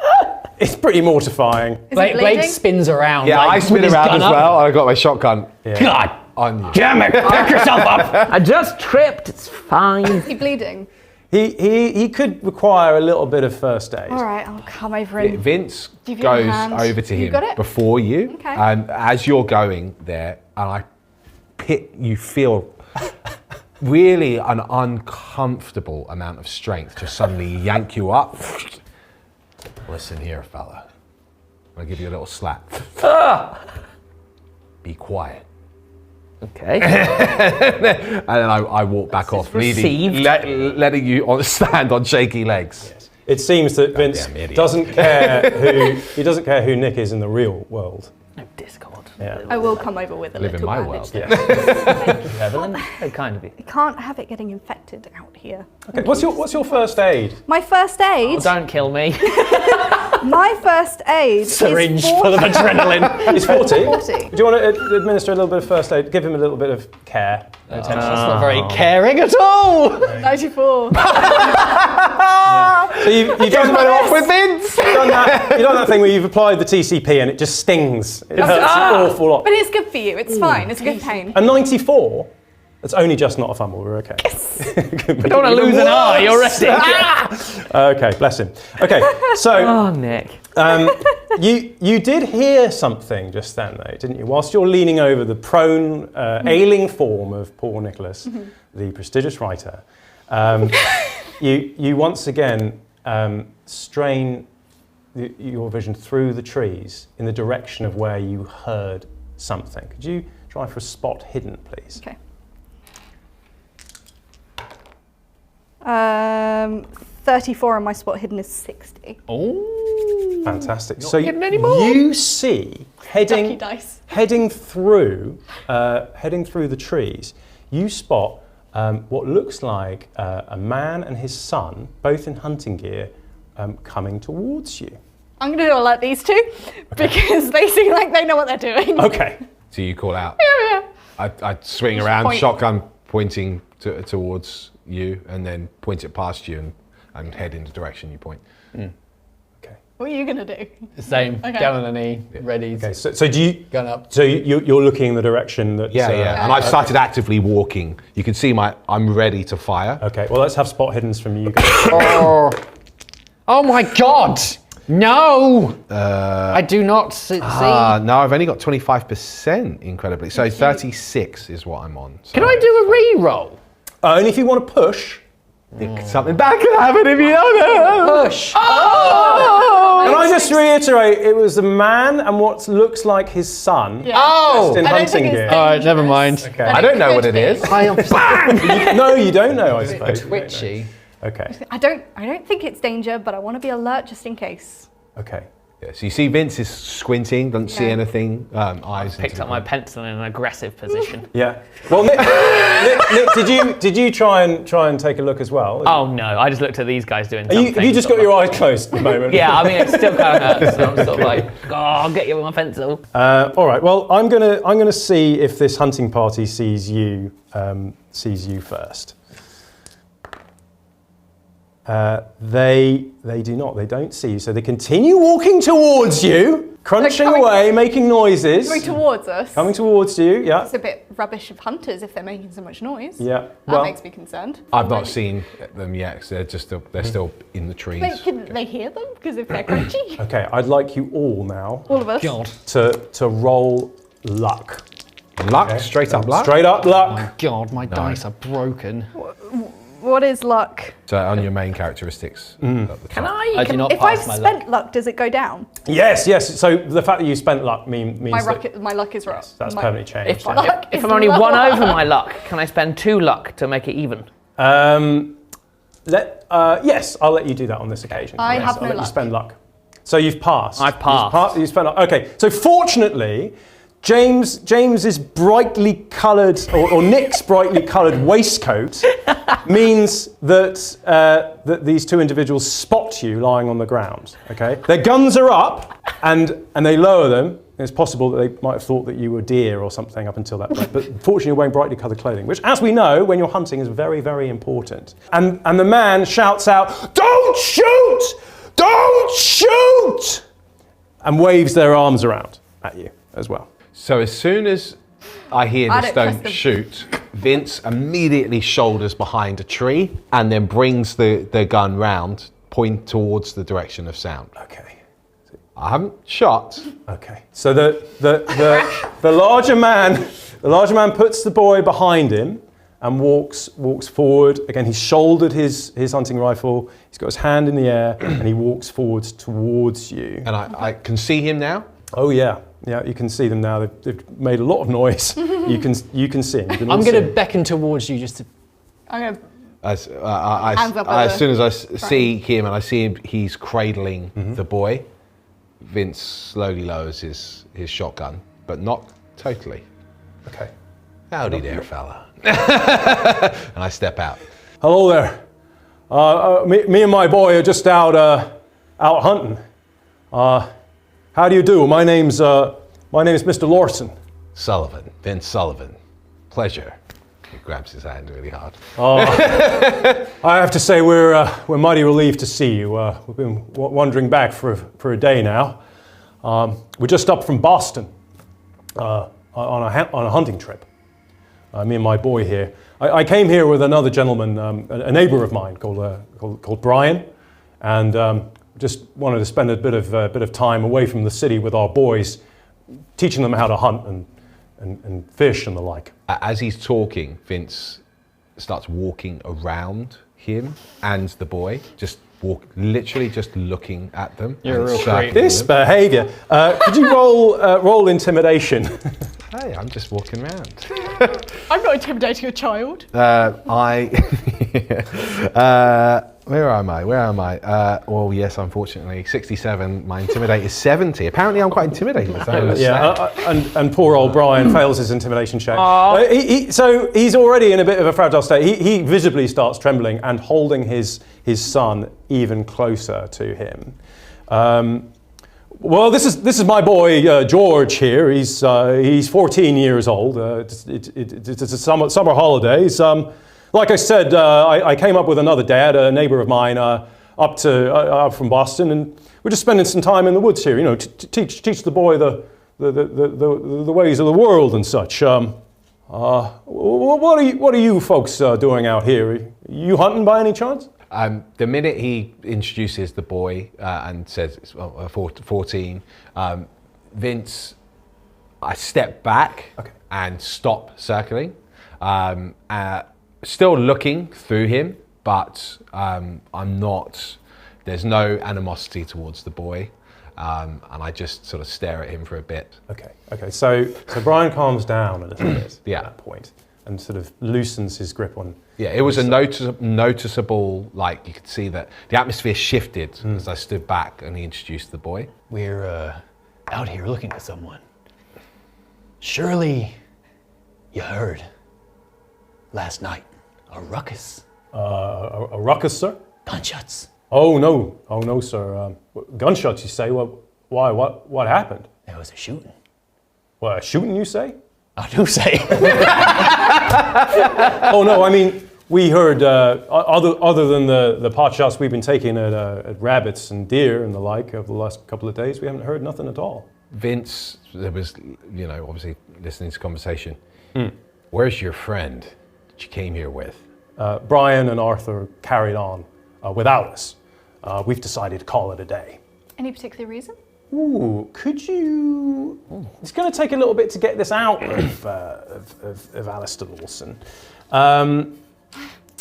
pretty mortifying. Is it Blade bleeding? spins around. Yeah, like, I spin with his around gun as up. well, and I got my shotgun God on you. damn it! Pick yourself up. I just tripped. It's fine. Is he bleeding? He could require a little bit of first aid. All right, I'll come over and Vince give you a goes hand. over to You him got it? before you, Okay. and as you're going there, and you feel really an uncomfortable amount of strength just suddenly yank you up. Listen here, fella. I'm gonna give you a little slap. Be quiet. Okay. And then I walk back off, received. letting you stand on shaky legs. It seems that Vince Goddamn idiot. doesn't care who Nick is in the real world. No Discord. Yeah. I will come over with a Live in little my bandage. world. Thank you, Evelyn. Very kind of you. You can't have it getting infected out here. Okay. What's your first aid? My first aid. Oh, don't kill me. My first aid Syringe is full of adrenaline. It's 40. 40. Do you want to administer a little bit of first aid? Give him a little bit of care and attention. That's not very caring at all. 94. So you've done off with Vince. You've done that thing where you've applied the TCP and it just stings. It hurts an awful lot. But it's good for you. It's fine. It's a good pain. A 94. That's only just not a fumble. We're okay. I don't want to lose an eye already. Okay, bless him. Okay, so Oh, Nick. you did hear something just then, though, didn't you? Whilst you're leaning over the prone, ailing form of poor Nicholas, the prestigious writer, you once again strain your vision through the trees in the direction of where you heard something. Could you try for a spot hidden, please? Okay. 34 and my spot hidden is 60. Oh. Fantastic. Not So hidden anymore. you see Lucky dice. heading through the trees, you spot what looks like a man and his son, both in hunting gear, coming towards you. I'm going to do like these two because they seem like they know what they're doing. Okay. So you call out. Yeah. I swing Just around, point. shotgun pointing towards you, and then point it past you and head in the direction you point. Okay. What are you going to do? Same. Okay. Down on a knee, ready. Okay. So do you? Gun up. So you're looking in the direction that. Yeah. And I've started actively walking. You can see I'm ready to fire. Okay. Well, let's have spot hiddens from you guys. Oh my God! No! I do not see. No, I've only got 25%, incredibly. So 36 is what I'm on. So Can I do a re-roll? Only if you want to push. something bad could happen if you don't know. Push. Oh Can I just reiterate, it was a man and what looks like his son. Yeah. Oh! In I don't hunting think it's gear. All right, never mind. dangerous, Okay. but I don't know could what it be. is. No, you don't know, I suppose. Twitchy. Okay. I don't think it's danger, but I want to be alert just in case. Okay. Yeah, so you see Vince is squinting, doesn't see Yeah. anything. Eyes. Picked into up the my ground. pencil in an aggressive position. Yeah. Well, Nick, did you try and take a look as well? Oh no, I just looked at these guys doing Have something. you just got your eyes closed at the moment? Yeah, I mean, it still kind of hurts. So I'm sort of like, oh, I'll get you with my pencil. All right. Well, I'm gonna see if this hunting party sees you first. They do not. They don't see you, so they continue walking towards you, crunching coming- away, making noises, Coming towards us. coming towards you. Yeah. It's a bit rubbish of hunters if they're making so much noise. Yeah. That makes me concerned. I've not seen them yet, 'cause they're still in the trees. Can they hear them? Because if they're crunchy, Okay. I'd like you all now all of us. God. to roll luck. Luck, straight up luck. Straight up luck. God, my dice are broken. What is luck? So on your main characteristics. At the Can top. I? do not If I've pass my spent luck, does it go down? Yes. So the fact that you spent luck means My that luck is right. that's permanently changed. If, Luck if is I'm only luck. one over my luck, can I spend 2 luck to make it even? Yes, I'll let you do that on this occasion. I Yes, have I'll no let you luck. spend luck. So you've passed. I've passed. You've spent luck. Okay. So fortunately, James's brightly coloured or Nick's brightly coloured waistcoat means that that these two individuals spot you lying on the ground. Okay. Their guns are up and they lower them. It's possible that they might have thought that you were deer or something up until that point. But fortunately, you're wearing brightly coloured clothing, which, as we know, when you're hunting, is very, very important. And the man shouts out, "Don't shoot! Don't shoot!" and waves their arms around at you as well. So as soon as I hear I this don't don't trust shoot, Vince immediately shoulders behind a tree and then brings the gun round, point towards the direction of sound. Okay. I haven't shot. Okay. So the larger man puts the boy behind him and walks forward. Again, he's shouldered his hunting rifle. He's got his hand in the air and he walks forwards towards you. And I can see him now. Oh yeah, you can see them now. They've made a lot of noise. You can see them. You can all I'm see going to them. beckon towards you just to. I'm gonna. As Hands up as over soon as I front. see him and I see him, he's cradling the boy. Vince slowly lowers his shotgun, but not totally. Okay. Howdy there, fella. And I step out. Hello there. Me and my boy are just out hunting. How do you do? My name's Mr. Lawson. Sullivan, Vince Sullivan. Pleasure. He grabs his hand really hard. I have to say we're mighty relieved to see you. We've been wandering back for a day now. We're just up from Boston on a hunting trip. Me and my boy here. I came here with another gentleman, a neighbour of mine called Brian, and just wanted to spend a bit of time away from the city with our boys, teaching them how to hunt and fish and the like. As he's talking, Vince starts walking around him and the boy, literally just looking at them. You're a and real circling creep. This them. behaviour. Could you roll intimidation? Hey, I'm just walking around. I'm not intimidating a child. Where am I? Well, yes, unfortunately, 67. My intimidate is 70. Apparently, I'm quite intimidating. And poor old Brian fails his intimidation check. So he's already in a bit of a fragile state. He visibly starts trembling and holding his son even closer to him. Well, this is my boy George here. He's 14 years old. It's summer holidays. Like I said, I came up with another dad, a neighbour of mine, up from Boston, and we're just spending some time in the woods here. You know, to teach the boy the ways of the world and such. What are you folks doing out here? Are you hunting by any chance? The minute he introduces the boy and says it's 14, Vince, I step back and stop circling. Still looking through him, but I'm not There's no animosity towards the boy, and I just sort of stare at him for a bit. Okay. So Brian calms down a little bit Yeah. at that point and sort of loosens his grip on. Yeah, it was a noticeable, like you could see that the atmosphere shifted as I stood back and he introduced the boy. We're out here looking for someone. Surely you heard last night a ruckus. A ruckus, sir? Gunshots. Oh no, sir. Gunshots, you say? Well, why? What happened? There was a shooting. What, a shooting, you say? I do say. Oh no, I mean, we heard, other than the pot shots we've been taking at rabbits and deer and the like over the last couple of days, we haven't heard nothing at all. Vince, there was, obviously listening to conversation. Where's your friend that you came here with? Brian and Arthur carried on without us. We've decided to call it a day. Any particular reason? Ooh, could you... It's going to take a little bit to get this out of Alistair Lawson.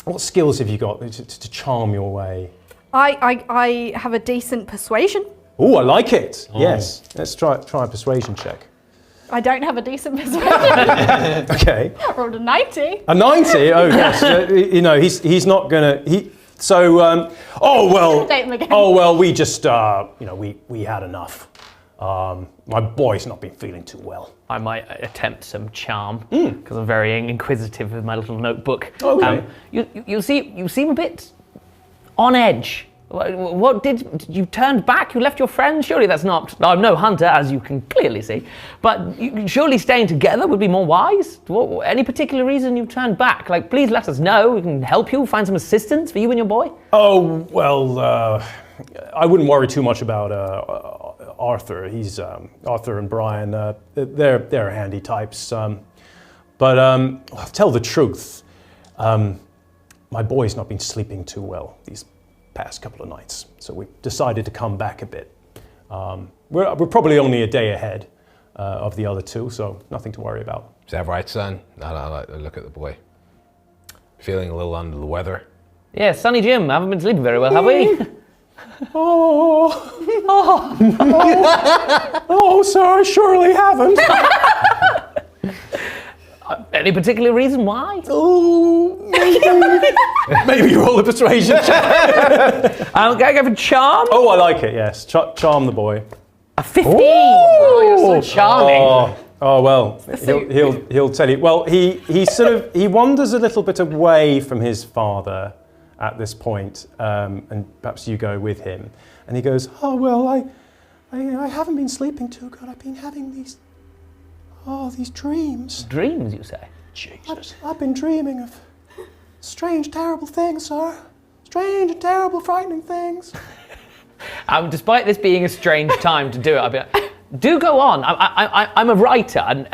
What skills have you got to charm your way? I have a decent persuasion. Oh, I like it. Yes. Let's try a persuasion check. I don't have a decent persuasion. Okay. I rolled a 90. A 90? Oh, yes. He's not going to... Date him again. Oh, well, we just, we had enough. My boy's not been feeling too well. I might attempt some charm because I'm very inquisitive with my little notebook. Okay. You seem a bit on edge. What did you turned back? You left your friends? Surely that's not. I'm no hunter, as you can clearly see. But surely staying together would be more wise. Any particular reason you turned back? Like, please let us know. We can help you find some assistance for you and your boy. Oh, well, I wouldn't worry too much about Arthur. He's Arthur and Brian. They're handy types. But I'll tell the truth. My boy's not been sleeping too well these past couple of nights, so we decided to come back a bit. We're probably only a day ahead of the other two, so nothing to worry about. Is that right, son? I look at the boy. Feeling a little under the weather. Yeah, Sonny Jim, haven't been sleeping very well, have we? Oh, sir, I surely haven't. Any particular reason why? Oh, maybe roll a persuasion check. I'm going to go for charm. Oh, I like it. Yes, charm the boy. A 15. Oh, you're so charming. Oh well, he'll tell you. Well, he wanders a little bit away from his father at this point, and perhaps you go with him. And he goes, oh well, I haven't been sleeping too good. I've been having these dreams. Dreams, you say? Jesus. I've been dreaming of strange, terrible things, sir. Strange and terrible, frightening things. Despite this being a strange time to do it, I'll be like, do go on. I'm a writer, and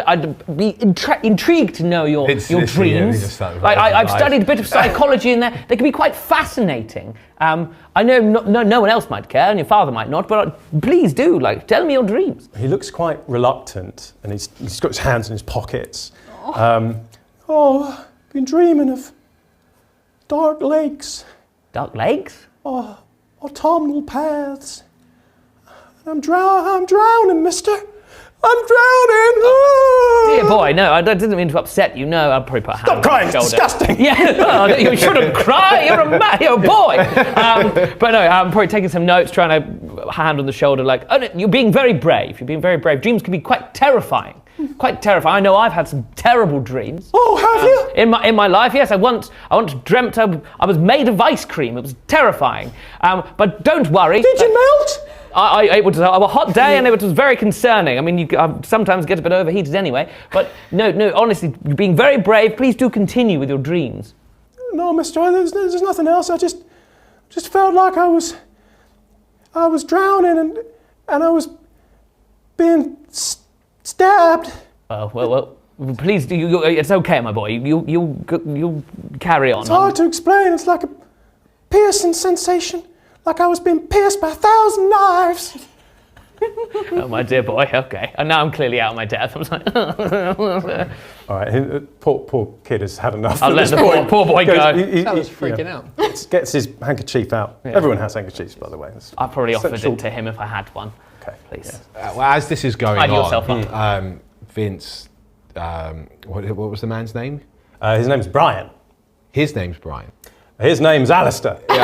I'd be intrigued to know your dreams. I've studied a bit of psychology in there. They can be quite fascinating. I know no one else might care, and your father might not, but please do, tell me your dreams. He looks quite reluctant, and he's got his hands in his pockets. Been dreaming of dark lakes. Dark lakes? Autumnal paths. I'm drowning, mister. I'm drowning. Dear boy, no, I didn't mean to upset you. No, I'll probably put a hand Stop crying, on your it's shoulder. disgusting. Yeah, you shouldn't cry. You're a boy. But no, I'm probably taking some notes, trying to hand on the shoulder, you're being very brave. You're being very brave. Dreams can be quite terrifying. Quite terrifying. I know I've had some terrible dreams. Oh, have you? In my life, yes. I once dreamt I was made of ice cream. It was terrifying. But don't worry. Did you melt? It was a hot day, and it was very concerning. I mean, I sometimes get a bit overheated anyway. But no, honestly, you're being very brave. Please do continue with your dreams. No, mister, there's nothing else. I just felt like I was drowning and I was being stabbed. Well, please do. It's okay, my boy. You carry on. It's hard to explain. It's like a piercing sensation, like I was being pierced by 1,000 knives. Oh, my dear boy, okay. And now I'm clearly out of my depth. I'm like, All right, poor kid has had enough. I'll let the poor boy go. I was freaking out. Gets his handkerchief out. Yeah. Everyone has handkerchiefs, by the way. That's I probably offered essential. it to him if I had one. Okay. Please. Well, as this is going Hide on, yourself up. Vince, what was the man's name? His name's Brian. His name's Brian. His name's Alistair. Good.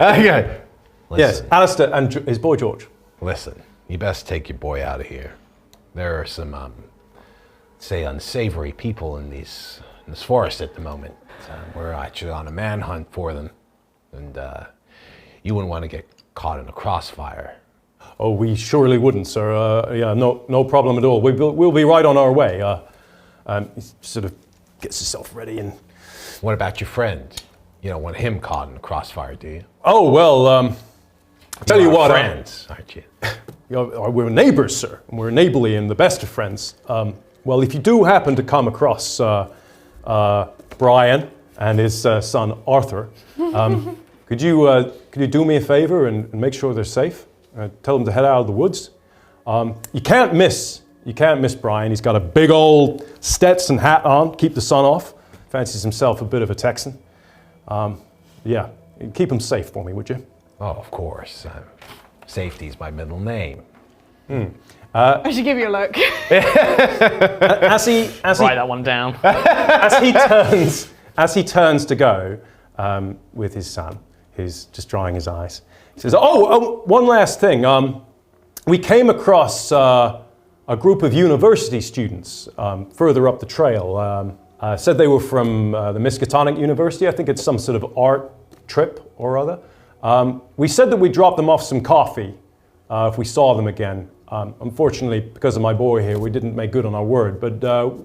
Okay. Yes, Listen, Alistair and his boy George. listen, you best take your boy out of here. There are some, say, unsavory people in this forest at the moment. We're actually on a manhunt for them, and you wouldn't want to get caught in a crossfire. Oh, we surely wouldn't, sir. Yeah, no problem at all. We'll be right on our way. He sort of gets himself ready and... What about your friend? You don't want him caught in a crossfire, do you? Oh, well, I'll tell you what. Friends, aren't you? We're neighbors, sir. And we're neighborly and the best of friends. Well, if you do happen to come across Brian and his son Arthur, could you do me a favor and make sure they're safe? Tell them to head out of the woods. You can't miss Brian. He's got a big old Stetson hat on, keep the sun off. Fancies himself a bit of a Texan. Yeah, keep him safe for me, would you? Oh, of course. Safety's my middle name. I should give you a look. As he Write that one down. as he turns to go with his son, who's just drying his eyes, he says, "Oh, one last thing. We came across a group of university students further up the trail. Said they were from the Miskatonic University. I think it's some sort of art trip or other. We said that we'd drop them off some coffee if we saw them again. Unfortunately, because of my boy here, we didn't make good on our word. But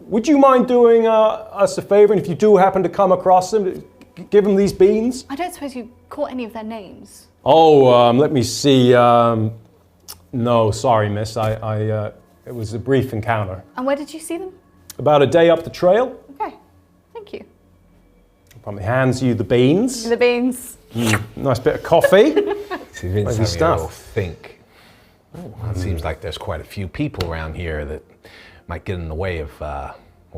would you mind doing us a favor? And if you do happen to come across them, give them these beans?" I don't suppose you caught any of their names. Oh, let me see. No, sorry, miss. It was a brief encounter. And where did you see them? About a day up the trail. Okay, thank you. Probably hands you the beans. The beans. Nice bit of coffee. See, Vince Maybe having stuff. a little think. It seems like there's quite a few people around here that might get in the way of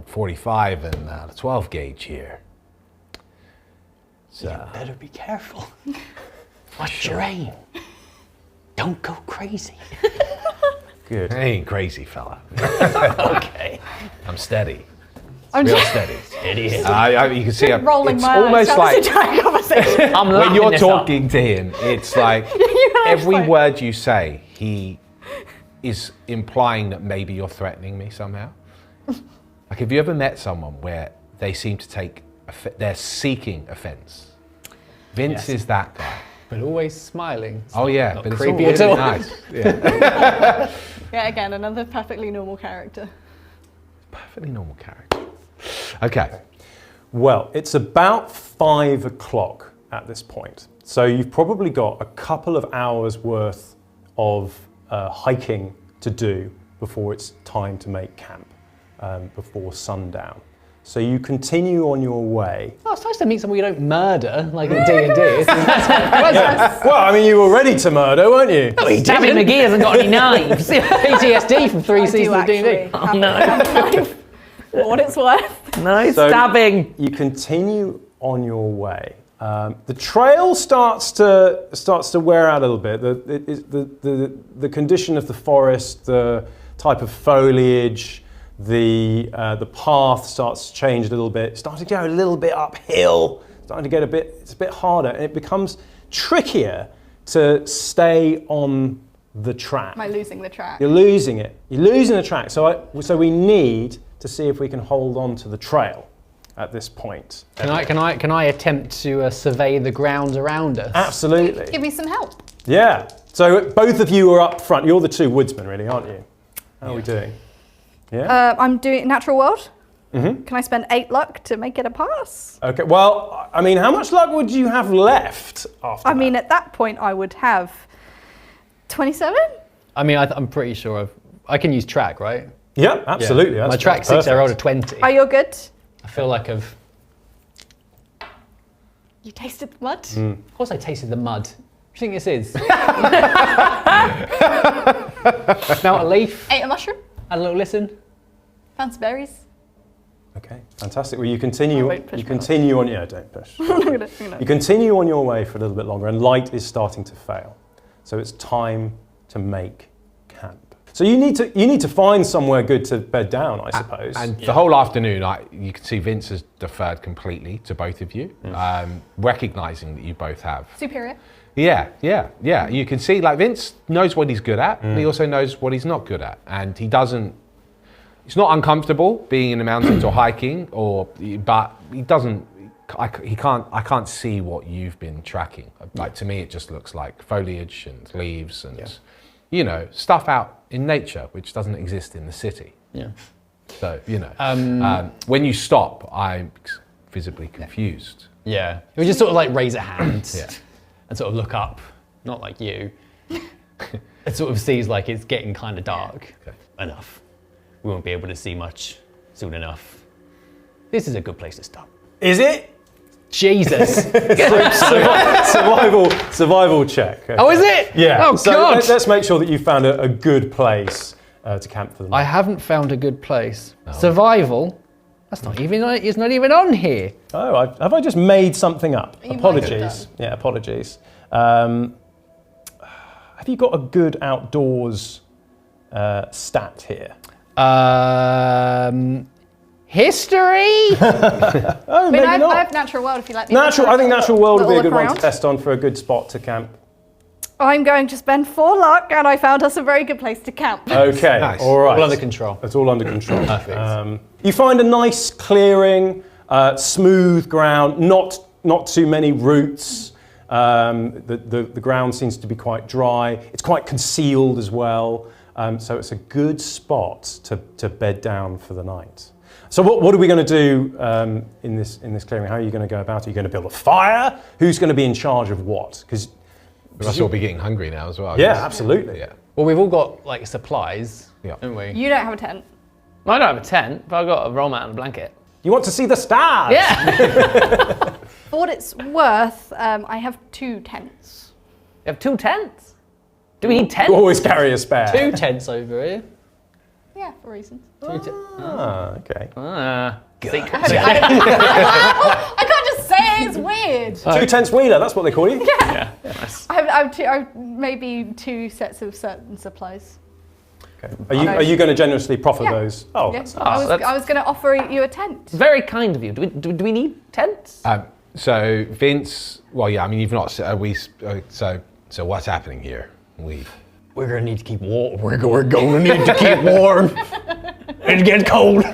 45 and the 12 gauge here. So, Better be careful. Watch your aim. Don't go crazy. Good. I ain't crazy, fella. Okay. I'm steady. I'm Real just steady. It is. You can see rolling it's my almost eyes. like Like conversation. I'm when lapping you're this up. talking to him, it's like You're every fine. word you say, he is implying that maybe you're threatening me somehow. Like, have you ever met someone where they seem to take, they're seeking offense? Vince is that guy. But always smiling. Oh yeah, Not but it's creepy all at really all. nice. Yeah. Yeah, again, another perfectly normal character. Perfectly normal character. Okay. Well, it's about 5 o'clock at this point. So you've probably got a couple of hours worth of hiking to do before it's time to make camp, before sundown. So you continue on your way. Oh, it's nice to meet someone you don't murder, like in D&D. Well, I mean, you were ready to murder, weren't you? Tabby McGee hasn't got any knives. PTSD from 3 I do seasons of D&D. actually have a knife. For what it's worth. No So stabbing. You continue on your way. The trail starts to wear out a little bit. The condition of the forest, the type of foliage, the path starts to change a little bit. Starting to go a little bit uphill. Starting to get it's a bit harder, and it becomes trickier to stay on the track. Am I losing the track? You're losing it. You're losing the track. So we need to see if we can hold on to the trail at this point. Can I attempt to survey the ground around us? Absolutely. Give me some help. Yeah. So both of you are up front. You're the two woodsmen, really, aren't you? How are we doing? Yeah. I'm doing natural world. Mm-hmm. Can I spend 8 luck to make it a pass? Okay. Well, I mean, how much luck would you have left after I mean, at that point, I would have 27. I mean, I'm pretty sure I can use track, right? Yeah, absolutely. Yeah. That's My track 6, I perfect. rolled a 20. Are you good? I feel like You tasted the mud? Of course I tasted the mud. do you think this is? Smelt a leaf, Ate a mushroom, had a little listen. found some berries. Okay, fantastic. Well, you continue. I won't push You my continue on. Yeah, don't push. You continue on your way for a little bit longer, and light is starting to fail. So it's time to make camp. So you need to find somewhere good to bed down, I suppose. And the whole afternoon, you can see Vince has deferred completely to both of you, recognizing that you both have. Superior. Yeah. You can see, like, Vince knows what he's good at, and he also knows what he's not good at. And he's not uncomfortable being in the mountains or hiking, but he doesn't, I can't see what you've been tracking. Like, to me, it just looks like foliage and leaves and, stuff out in nature, which doesn't exist in the city. Yeah. So, when you stop, I'm visibly confused. Yeah. We just sort of like raise a hand and sort of look up, not like you. It sort of sees like it's getting kind of dark. Okay. Enough. We won't be able to see much soon enough. This is a good place to stop. Is it? Jesus. Survival check. Okay. Oh, is it? Yeah. Oh, so God. let's make sure that you found a good place to camp for the night. I haven't found a good place. Survival? It's not even on here. Oh, have I just made something up? You might have Apologies. done. Yeah, apologies. Have you got a good outdoors stat here? History? Oh, maybe I not. have natural world if you like. I think natural world would be a good one to around. test on for a good spot to camp. I'm going to spend 4 luck, and I found us a very good place to camp. Okay, Nice. all right. All under control. It's all under control. Perfect. You find a nice clearing, smooth ground, not too many roots. The ground seems to be quite dry. It's quite concealed as well. So it's a good spot to bed down for the night. So what are we going to do in this clearing? How are you going to go about it? Are you going to build a fire? Who's going to be in charge of what? Because We must all be getting hungry now as well. I yeah, guess. absolutely. Yeah. Well, we've all got like supplies, Yeah. haven't we? You don't have a tent. I don't have a tent, but I've got a roll mat and a blanket. You want to see the stars? Yeah. For what it's worth, I have 2 tents. You have 2 tents? Do we need tents? You always carry a spare. 2 tents over here. Yeah, for reasons. Ah, okay. Secret. I can't just say it, it's weird. 2 tents wheeler, that's what they call you? Yeah. Nice. I have maybe 2 sets of certain supplies. Okay. Are you going to generously proffer Yeah. those? Oh, Yeah. that's I nice. was going to offer you a tent. Very kind of you. Do we need tents? So Vince, well, yeah, I mean, you've not. So what's happening here? We're gonna need to keep warm. We're gonna need to keep warm. It's getting cold.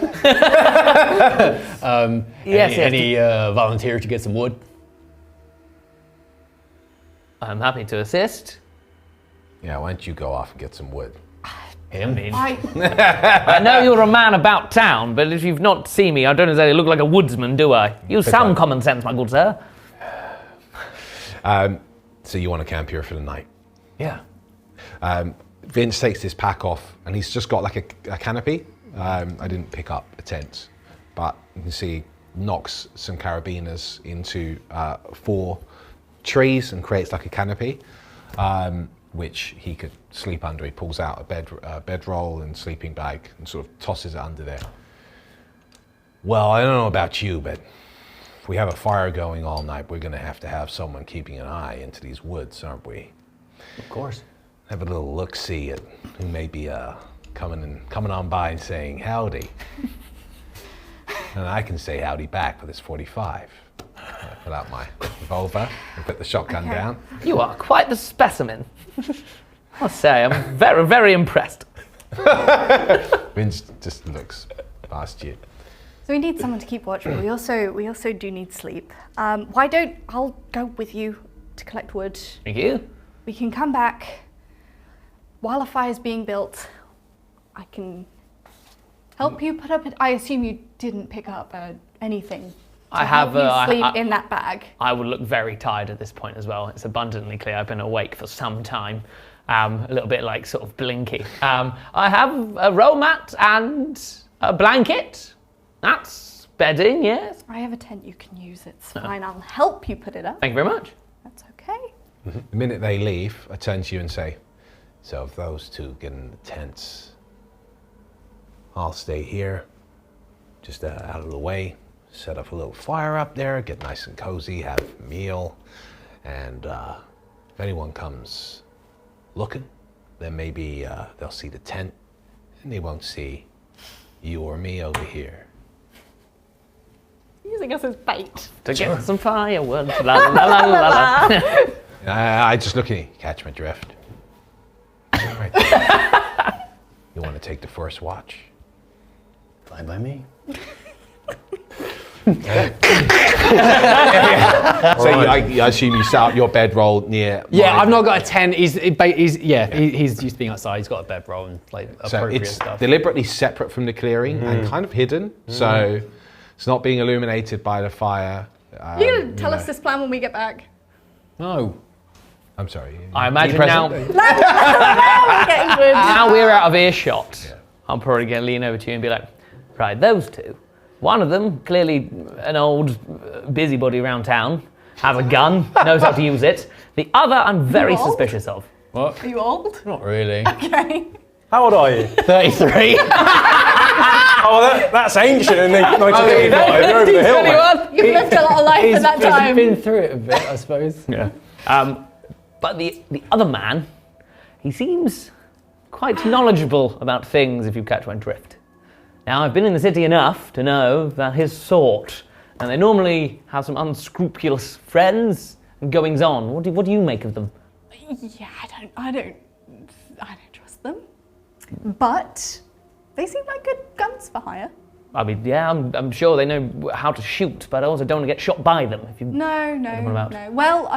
Yes. Any volunteers to get some wood? I'm happy to assist. Yeah, why don't you go off and get some wood? I mean, I I know you're a man about town, but if you've not seen me, I don't exactly look like a woodsman, do I? Use some common sense, my good sir. So you want to camp here for the night? Yeah. Vince takes his pack off, and he's just got like a canopy. I didn't pick up a tent, but you can see he knocks some carabiners into 4 trees and creates like a canopy, which he could sleep under. He pulls out a bedroll and sleeping bag and sort of tosses it under there. Well, I don't know about you, but if we have a fire going all night, we're going to have someone keeping an eye into these woods, aren't we? Of course. Have a little look-see at who may be coming on by and saying howdy. And I can say howdy back with this 45. I pull out my revolver and put the shotgun down. You are quite the specimen. I'll say, I'm very, very impressed. Vince just looks past you. So we need someone to keep watch, but we also do need sleep. Why don't I'll go with you to collect wood. Thank you. We can come back while a fire's being built. I can help you put up. I assume you didn't pick up anything. I have. You sleep in that bag. I would look very tired at this point as well. It's abundantly clear I've been awake for some time. A little bit like sort of blinky. I have a roll mat and a blanket. That's bedding, yes. I have a tent you can use. It's fine. I'll help you put it up. Thank you very much. That's okay. The minute they leave, I turn to you and say, so if those two get in the tents, I'll stay here, just out of the way, set up a little fire up there, get nice and cozy, have a meal, and if anyone comes looking, then maybe they'll see the tent, and they won't see you or me over here. Using us as bait. To get some firewood. La la la la la. I just look at you, catch my drift. All right. You want to take the first watch? Fine by me. So I assume you set up your bedroll near. Yeah, mine. I've not got a tent. He's used to being outside. He's got a bedroll and like So appropriate it's stuff. deliberately separate from the clearing and kind of hidden. So it's not being illuminated by the fire. You're going to tell us this plan when we get back? No. I'm sorry. I imagine now, We're getting good. now we're out of earshot. I'm probably going to lean over to you and be like, right, those two. One of them, clearly an old busybody around town, has a gun, knows how to use it. The other, I'm very old? suspicious of. What? Are you old? Not really. Okay. How old are you? 33. Oh, that's ancient in 1985. You're over the hill, mate. You've lived a lot of life in that time. He's been through it a bit, I suppose. Yeah. But the other man, he seems quite knowledgeable about things, if you catch my drift. Now, I've been in the city enough to know that his sort, and they normally have some unscrupulous friends and goings on. What do you make of them? Yeah, I don't trust them. But they seem like good guns for hire. I mean, yeah, I'm sure they know how to shoot, but I also don't want to get shot by them. If you No. about? Well,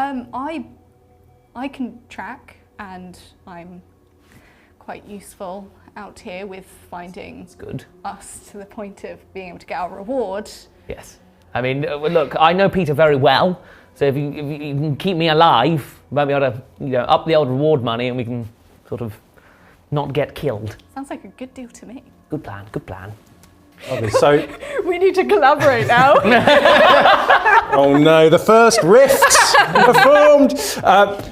I can track, and I'm quite useful out here with finding good. us to the point of being able to get our reward. Yes. I mean, look, I know Peter very well, so if you can keep me alive, we might be able to up the old reward money and we can sort of not get killed. Sounds like a good deal to me. Good plan, good plan. Lovely. So, We need to collaborate now. oh no, the first rifts are formed.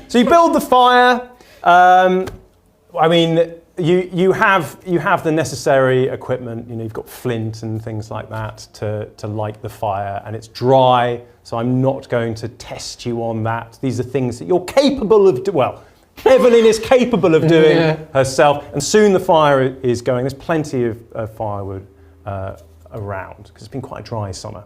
So you build the fire. I mean, you have the necessary equipment. You've got flint and things like that to light the fire, and it's dry. So I'm not going to test you on that. These are things that you're capable of. Well, Evelyn is capable of doing herself, and soon the fire is going. There's plenty of firewood around because it's been quite a dry summer.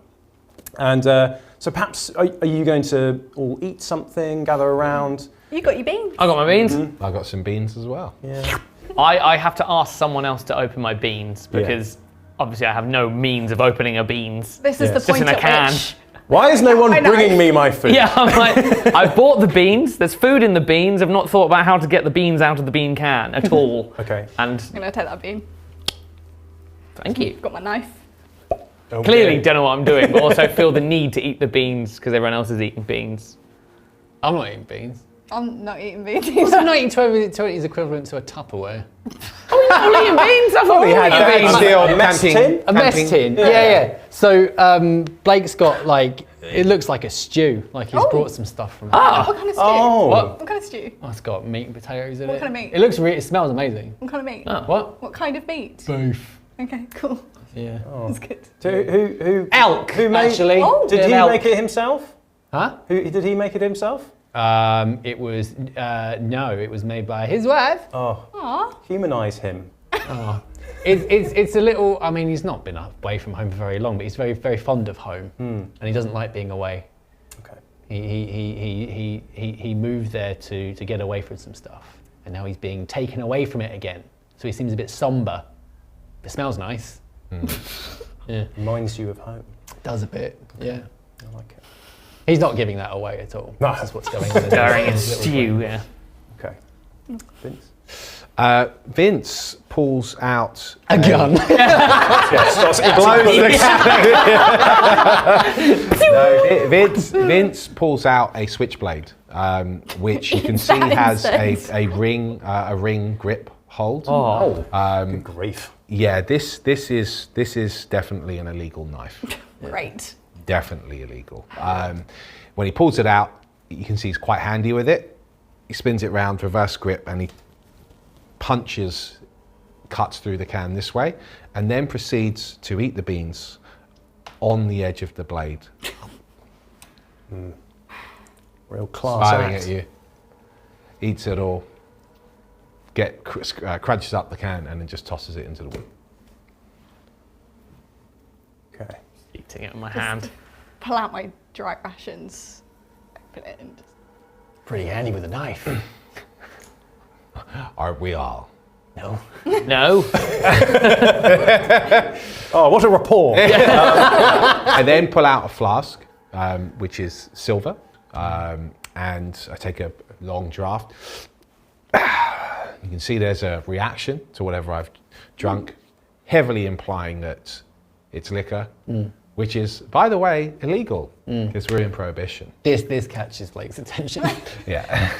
And so perhaps are you going to all eat something, gather around? You got your beans. I got my beans. I got some beans as well. Yeah. I have to ask someone else to open my beans because obviously I have no means of opening a beans. This is the Just in point a at can. which Why is no one I know. bringing me my food? Yeah, I'm like, I've bought the beans, there's food in the beans, I've not thought about how to get the beans out of the bean can at all. Okay. And I'm gonna take that bean. thank you. Got my knife. Okay. Clearly don't know what I'm doing, but also feel the need to eat the beans because everyone else is eating beans. I'm not eating beans. I'm not eating beans. I'm not eating 20 is equivalent to a Tupperware. I'm eating beans, I've We had that the old mess tin? A mess tin. Yeah. So Blake's got it looks like a stew. Like he's brought some stuff from. What kind of stew? Oh. What kind of stew? Oh, it's got meat and potatoes in What it. kind of meat? It smells amazing. What kind of meat? What? What kind of meat? Beef. Okay, cool. Yeah. That's good. So who Elk. Who made? Actually. Oh. Did he Elk. make it himself? Huh? Did he make it himself? It was no. It was made by his wife. Oh, Aw. humanize him. It's a little. I mean, he's not been away from home for very long, but he's very very fond of home, and he doesn't like being away. Okay. He moved there to get away from some stuff, and now he's being taken away from it again. So he seems a bit somber. It smells nice. Yeah, Reminds you of home. does a bit. Yeah, I like it. he's not giving that away at all. No. That's what's going on. During a stew, yeah. Okay. Vince. Vince pulls out A gun. Vince pulls out a switchblade, which you can see that has instance. a ring grip hold. Oh, Good grief. Yeah, this is definitely an illegal knife. Great. Definitely illegal. When he pulls it out, you can see he's quite handy with it. he spins it round, reverse grip, and he cuts through the can this way, and then proceeds to eat the beans on the edge of the blade. Real class Smiling act. at you. Eats it all. Crunches up the can and then just tosses it into the wood. Okay. Eating it with my hand. Pull out my dry rations, open it, and just. Pretty handy with a knife. Aren't we all? No. No. Oh, what a rapport. I then pull out a flask, which is silver, and I take a long draught. You can see there's a reaction to whatever I've drunk, heavily implying that it's liquor, which is, by the way, illegal because we're in Prohibition. This catches Blake's attention. Yeah.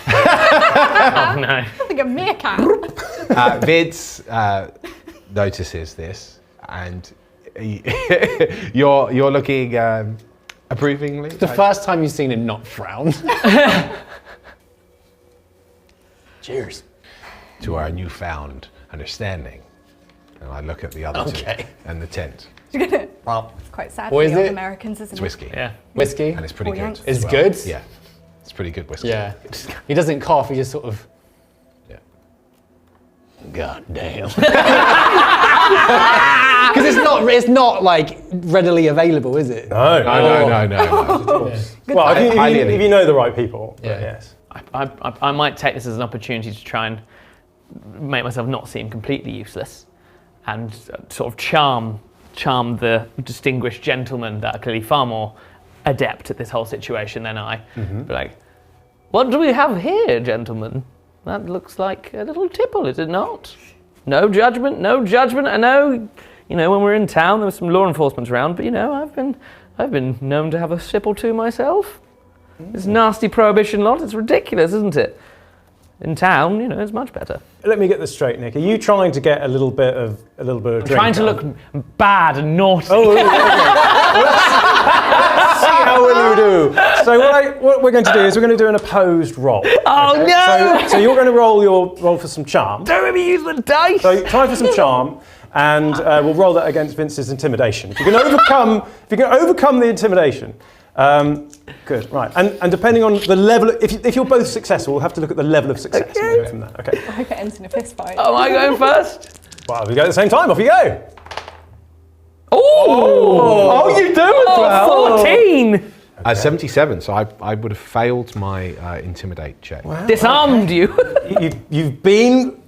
Oh no. Like a meerkat. Vince notices this, and you're looking approvingly. The first time you've seen him not frown. Cheers. To our newfound understanding. And I look at the other two and the tent. Well, It's quite sad What for is the old it? Americans, isn't It's it? whiskey. Yeah. Whiskey. And it's pretty Or good. Yanks. It's as well. good? Yeah. It's pretty good whiskey. Yeah. He doesn't cough, he just sort of... Yeah. god damn. Because it's not like readily available, is it? No. No. Well, if you know the right people, Yeah. yes. I might take this as an opportunity to try and make myself not seem completely useless, and sort of charm the distinguished gentlemen that are clearly far more adept at this whole situation than I. Be like, what do we have here, gentlemen? That looks like a little tipple, is it not? No judgment, no judgment. I know, when we're in town, there was some law enforcement around, but I've been known to have a sip or two myself. This nasty prohibition lot, it's ridiculous, isn't it? In town, it's much better. Let me get this straight, Nick. Are you trying to get a little bit of drink? Trying to look bad and naughty. Oh, okay. Let's see how well you do. So what we're going to do is we're going to do an opposed roll. Oh, okay? no! So you're going to roll for some charm. Don't let me use the dice! So try for some charm, and we'll roll that against Vince's intimidation. If you can overcome the intimidation. Good, right. And depending on the level, if you're both successful, we'll have to look at the level of success and go from there. Okay. I hope it ends in a fist fight. Oh, am I going first? Well, we go at the same time. Off you go. Oh, you do as well. 14! 77, so I would have failed my intimidate check. Disarmed you. You've been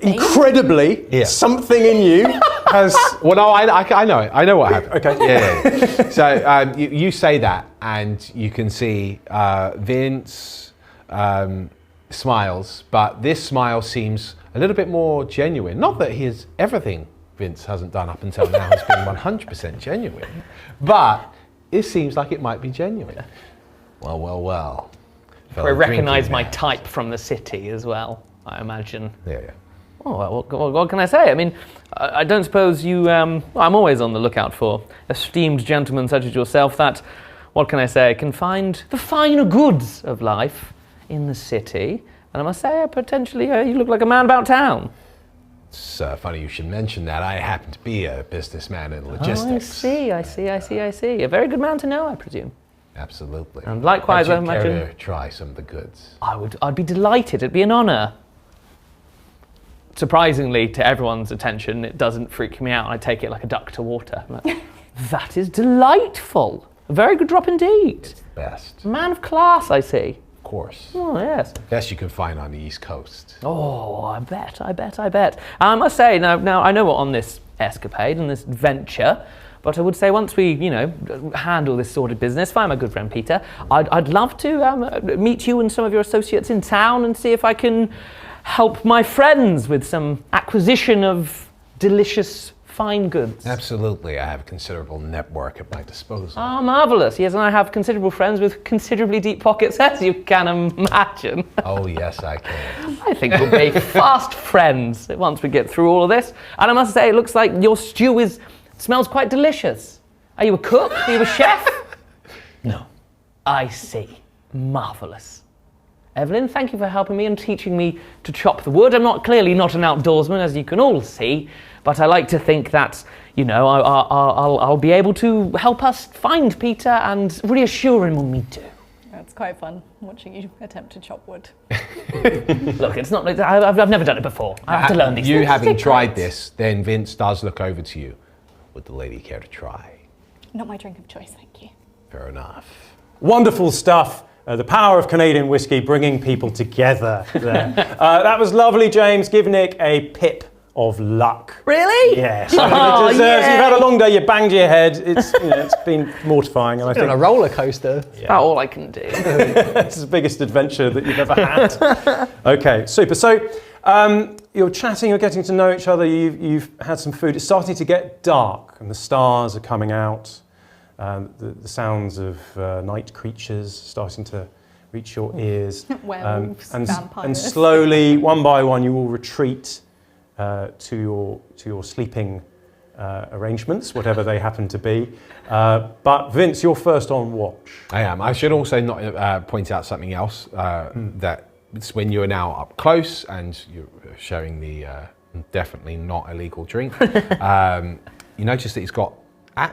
incredibly something in you has. Well, no, I know it. I know what happened. Okay. Yeah. So you say that, and you can see Vince smiles, but this smile seems a little bit more genuine. Not that everything Vince hasn't done up until now has been 100% genuine, but it seems like it might be genuine. Well. I recognise my type from the city as well, I imagine. Yeah. Oh, well, what can I say? I mean, I don't suppose you... I'm always on the lookout for esteemed gentlemen such as yourself that, what can I say, can find the finer goods of life in the city. And I must say, potentially, you look like a man about town. It's funny you should mention that. I happen to be a businessman in logistics. I see. A very good man to know, I presume. Absolutely. And likewise, I Would you care imagine... to try some of the goods? I'd be delighted. It'd be an honour. Surprisingly, to everyone's attention, it doesn't freak me out. I take it like a duck to water. I'm like, that is delightful. A very good drop indeed. Best. Man of class, I see. Of course. Oh, yes. Best you can find on the East Coast. Oh, I bet. I must say, now I know we're on this escapade and this venture, but I would say once we, handle this sort of business, find my good friend Peter, I'd love to meet you and some of your associates in town and see if I can help my friends with some acquisition of delicious fine goods. Absolutely. I have a considerable network at my disposal. Ah, marvellous. Yes, and I have considerable friends with considerably deep pockets, as you can imagine. Oh, yes, I can. I think we'll be fast friends once we get through all of this. And I must say, it looks like your stew smells quite delicious. Are you a cook? Are you a chef? No. I see. marvellous. Evelyn, thank you for helping me and teaching me to chop the wood. I'm clearly not an outdoorsman, as you can all see, but I like to think that, you know, I'll be able to help us find Peter and reassure him when we do. It's quite fun watching you attempt to chop wood. Look, it's not. I've never done it before. I have to learn these You things. having tried this, then Vince does look over to you. Would the lady care to try? Not my drink of choice, thank you. Fair enough. Wonderful stuff. The power of Canadian whiskey bringing people together there. That was lovely, James. Give Nick a pip of luck. Really? Yes. I mean, you've had a long day, you banged your head. It's been mortifying. And I Been on a think roller coaster. About all I can do. it's the biggest adventure that you've ever had. Okay, super. So you're chatting, you're getting to know each other, you've had some food. It's starting to get dark and the stars are coming out. The sounds of night creatures starting to reach your ears. Werewolves, vampires. And slowly, one by one, you will retreat to your sleeping arrangements, whatever they happen to be. But Vince, you're first on watch. I am. I should also not point out something else, that it's when you're now up close and you're showing the definitely not illegal drink, you notice that he's got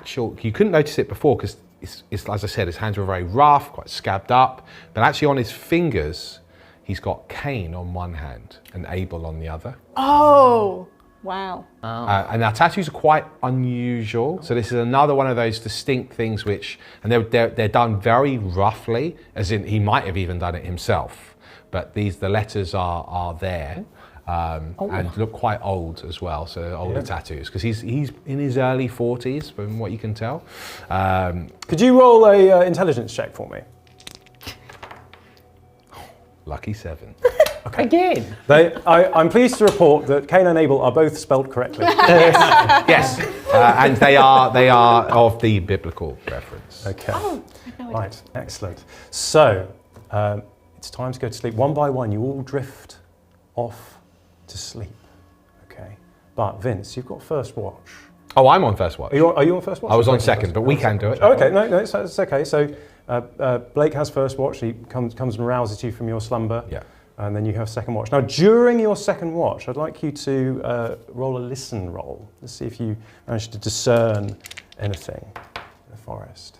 you couldn't notice it before because it's, as I said, his hands were very rough, quite scabbed up, but actually on his fingers, he's got Cain on one hand and Abel on the other. Oh, wow. And our tattoos are quite unusual. So this is another one of those distinct things and they're done very roughly, as in he might have even done it himself. But the letters are there. And look quite old as well, so older tattoos, because he's in his early 40s, from what you can tell. Could you roll a intelligence check for me? Lucky 7. Okay. Again. I'm pleased to report that Cain and Abel are both spelt correctly. Yes, and they are of the biblical reference. Okay. Oh, no, Right, excellent. So, it's time to go to sleep. One by one, you all drift off to sleep. Okay. But Vince, you've got first watch. Oh, I'm on first watch. Are you on first watch? I was on second, but we can do it. Oh, okay, no, it's okay. So Blake has first watch. He comes and rouses you from your slumber. Yeah. And then you have second watch. Now, during your second watch, I'd like you to roll a listen roll. Let's see if you manage to discern anything in the forest.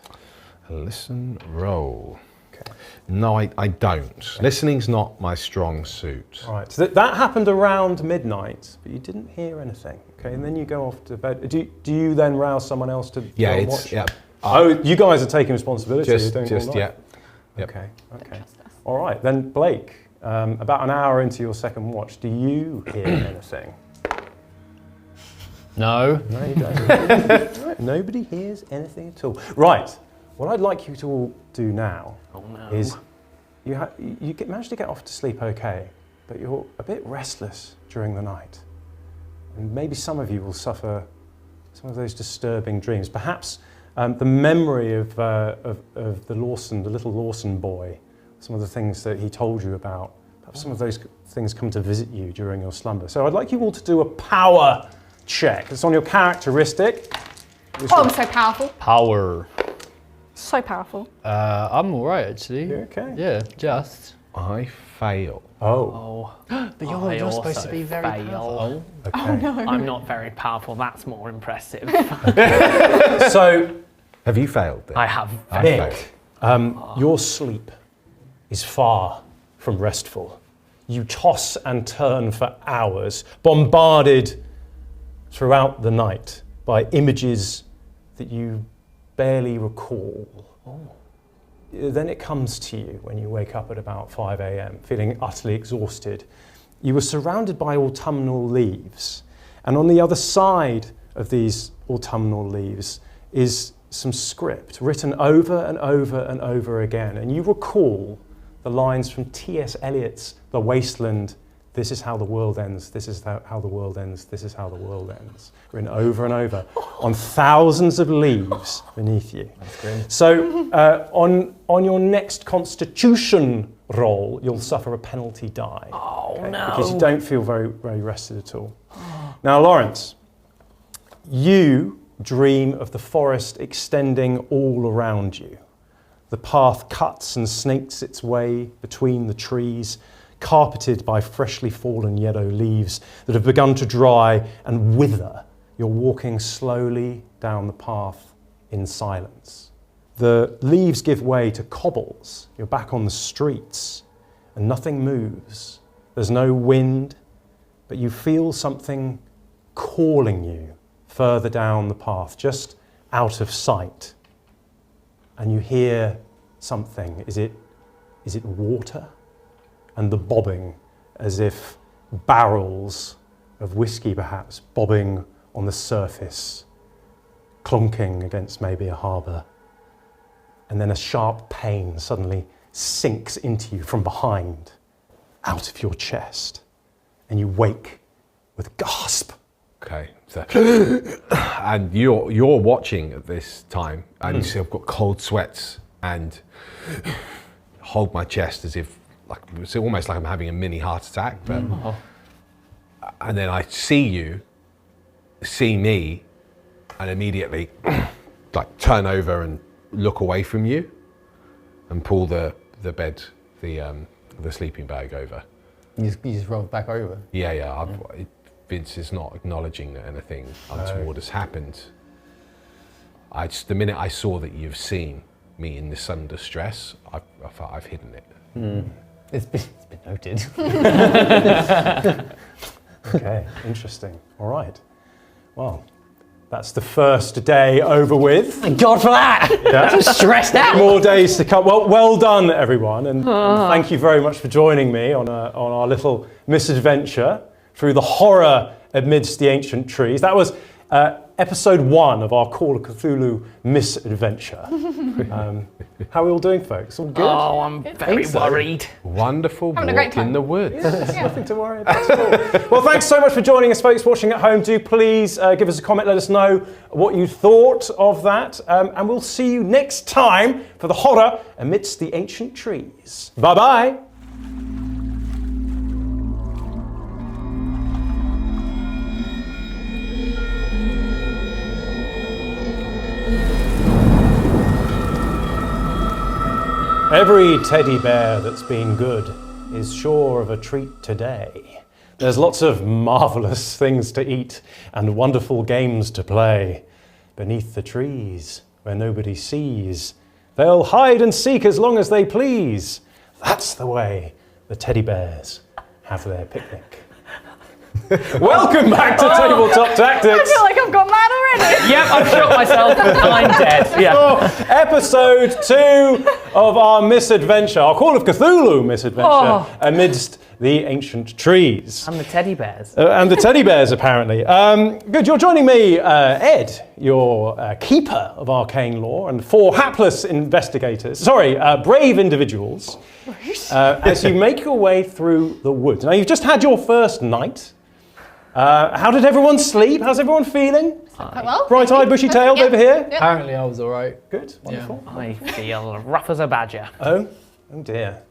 A listen roll. Okay. No, I don't. Listening's not my strong suit. All right. So that happened around midnight, but you didn't hear anything. Okay. And then you go off to bed. Do you then rouse someone else to go and watch? Yeah. Oh, you guys are taking responsibility. You're doing all night. Yep. Okay. All right. Then Blake, about an hour into your second watch, do you hear anything? No. No, you don't. Right, nobody hears anything at all. Right. What I'd like you to all do now is you manage to get off to sleep okay, but you're a bit restless during the night. And maybe some of you will suffer some of those disturbing dreams. Perhaps the memory of the little Lawson boy, some of the things that he told you about, perhaps some of those things come to visit you during your slumber. So I'd like you all to do a power check. It's on your characteristic. Oh, I'm so powerful. Power. So powerful. I'm all right, actually. You okay? Yeah, just. I fail. Oh. But you're supposed to be very powerful. Okay. Oh no. I'm not very powerful. That's more impressive. So, Have you failed then? I have. I Nick, failed. your sleep is far from restful. You toss and turn for hours, bombarded throughout the night by images that you barely recall. Then it comes to you when you wake up at about 5 a.m., feeling utterly exhausted. You were surrounded by autumnal leaves, and on the other side of these autumnal leaves is some script written over and over and over again, and you recall the lines from T.S. Eliot's The Wasteland, "This is how the world ends, this is how the world ends, this is how the world ends," written over and over on thousands of leaves beneath you. That's grim. So on your next Constitution roll, you'll suffer a penalty die. Oh no. Because you don't feel very, very rested at all. Now, Lawrence, you dream of the forest extending all around you. The path cuts and snakes its way between the trees, carpeted by freshly fallen yellow leaves that have begun to dry and wither. You're walking slowly down the path in silence. The leaves give way to cobbles. You're back on the streets and nothing moves. There's no wind, but you feel something calling you further down the path, just out of sight. And you hear something. Is it water? And the bobbing, as if barrels of whiskey perhaps bobbing on the surface, clonking against maybe a harbour. And then a sharp pain suddenly sinks into you from behind, out of your chest, and you wake with a gasp. Okay, so and you're watching at this time, and you see I've got cold sweats and hold my chest as if it's almost like I'm having a mini heart attack. But and then I see me, and immediately like turn over and look away from you, and pull the sleeping bag over. You just roll back over. Yeah. Vince is not acknowledging that anything untoward has happened. The minute I saw that you've seen me in this sudden distress, I've hidden it. It's been noted. Okay, interesting. All right. Well, that's the first day over with. Thank God for that. Yeah. I'm stressed out. More days to come. Well done, everyone, and thank you very much for joining me on our little misadventure through the horror amidst the ancient trees. That was episode 1 of our Call of Cthulhu misadventure. How are we all doing, folks? All good? Oh, I'm very worried. Wonderful Having a great walk time. in the woods. Nothing to worry about at all. Well, thanks so much for joining us, folks watching at home. Do please give us a comment, let us know what you thought of that, and we'll see you next time for the horror amidst the ancient trees. Bye-bye. Every teddy bear that's been good is sure of a treat today. There's lots of marvellous things to eat and wonderful games to play. Beneath the trees, where nobody sees, they'll hide and seek as long as they please. That's the way the teddy bears have their picnic. Welcome back to Tabletop Tactics. I feel like I've got mad already. Yep, I've shot myself. I'm dead. Yeah. Episode 2 of our misadventure, our Call of Cthulhu misadventure, amidst the ancient trees. And the teddy bears. And the teddy bears, apparently. Good, you're joining me, Ed, your keeper of arcane lore, and 4 hapless investigators, brave individuals, as you make your way through the woods. Now, you've just had your first night. How did everyone sleep? How's everyone feeling? Quite well. Bright-eyed, bushy-tailed over here? Yep. Apparently I was all right. Good, wonderful. I feel rough as a badger. Oh dear.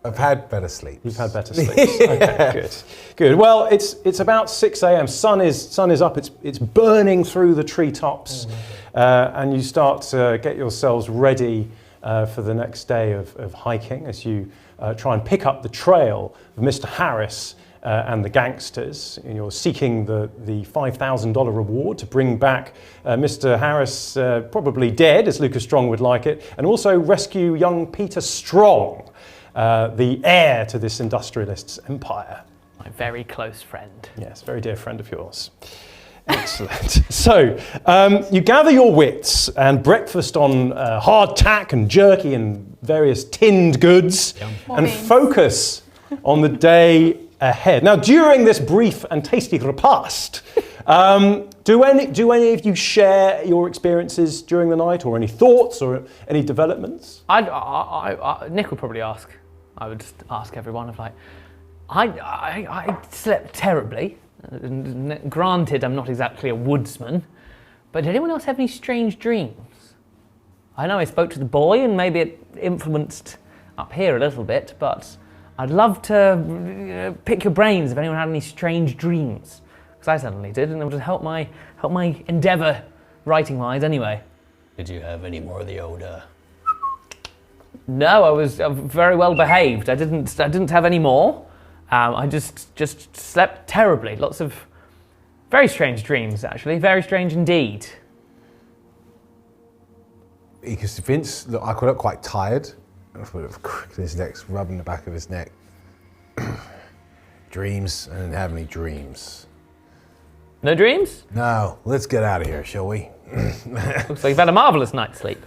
I've had better sleep. You've had better sleep. Okay, good. Well, it's about 6 a.m. Sun is up. It's burning through the treetops, and you start to get yourselves ready for the next day of hiking as you try and pick up the trail of Mr. Harris and the gangsters. You're seeking the $5,000 reward to bring back Mr. Harris, probably dead, as Lucas Strong would like it, and also rescue young Peter Strong, the heir to this industrialist's empire. My very close friend. Yes, very dear friend of yours. Excellent. So, you gather your wits and breakfast on hardtack and jerky and various tinned goods, and focus on the day ahead. Now, during this brief and tasty repast, do any of you share your experiences during the night, or any thoughts or any developments? Nick would probably ask. I would just ask everyone of I slept terribly. Granted, I'm not exactly a woodsman, but did anyone else have any strange dreams? I know I spoke to the boy, and maybe it influenced up here a little bit, but I'd love to pick your brains if anyone had any strange dreams, because I certainly did, and it would help my endeavour writing-wise anyway. Did you have any more of the old No, I was very well behaved. I didn't have any more. I just slept terribly. Lots of very strange dreams, actually. Very strange indeed. Because Vince, I could look quite tired. His neck's rubbing the back of his neck. Dreams? I didn't have any dreams. No dreams? No, let's get out of here, shall we? Looks like you've had a marvellous night's sleep.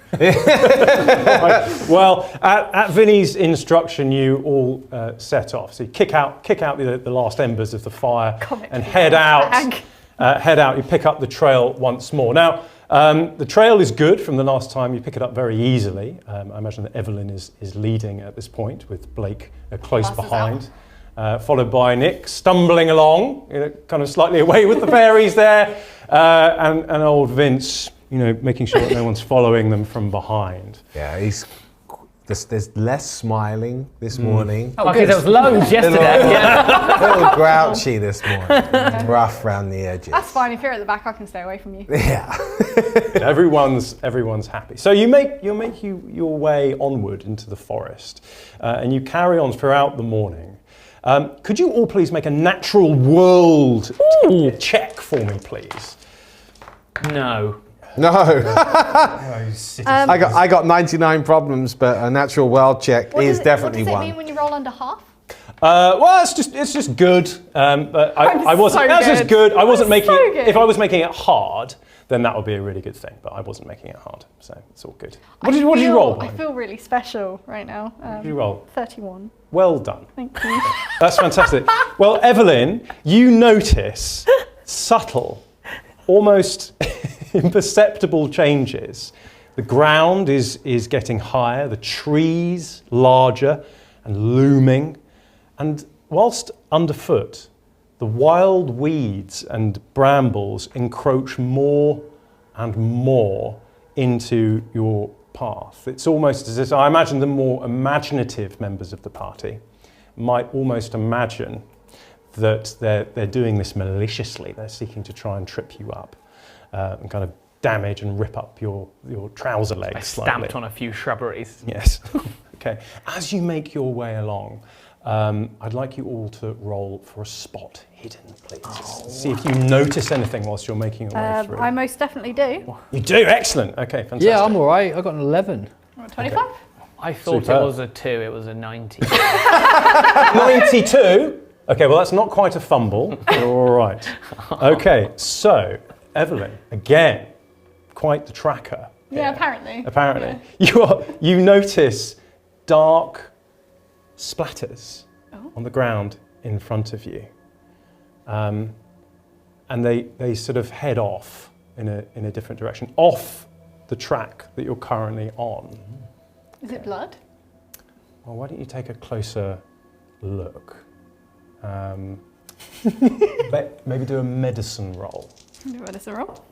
Well, at Vinny's instruction, you all set off. So you kick out the last embers of the fire and head out. Head out. You pick up the trail once more. Now, the trail is good from the last time. You pick it up very easily. I imagine that Evelyn is leading at this point, with Blake close behind. Followed by Nick stumbling along, kind of slightly away with the fairies there, and old Vince, making sure that no one's following them from behind. Yeah, there's less smiling this morning. Oh, because there was loads yesterday. A little grouchy this morning. Rough around the edges. That's fine. If you're at the back, I can stay away from you. Yeah. Everyone's happy. So you make your way onward into the forest, and you carry on throughout the morning. Could you all please make a natural world check for me, please? No. I got 99 problems, but a natural world check is definitely one. What does it mean when you roll under half? Well, it's just good. But I wasn't. That's just good. I wasn't making it. If I was making it hard, then that would be a really good thing. But I wasn't making it hard, so it's all good. What did you roll? I feel really special right now. What did you roll? 31. Well done. Thank you. That's fantastic. Well, Evelyn, you notice subtle, almost imperceptible changes. The ground is getting higher, the trees larger and looming, and whilst underfoot, the wild weeds and brambles encroach more and more into your path. It's almost as if, I imagine the more imaginative members of the party might almost imagine that they're doing this maliciously. They're seeking to try and trip you up and kind of damage and rip up your trouser legs I slightly. stamped on a few shrubberies. Yes. Okay. As you make your way along, I'd like you all to roll for a spot hidden, please. See if you notice anything whilst you're making your way through. I most definitely do. You do? Excellent. Okay, fantastic. Yeah, I'm all right. I got an 11. 25? I thought Superb. it was a 2, it was a 90. 92? Okay, well, that's not quite a fumble. You're all right. Okay, so, Evelyn, again, quite the tracker. Yeah, here. apparently. You notice dark splatters on the ground in front of you. And they sort of head off in a different direction, off the track that you're currently on. Is it blood? Well, why don't you take a closer look? Maybe do a medicine roll. What is the roll?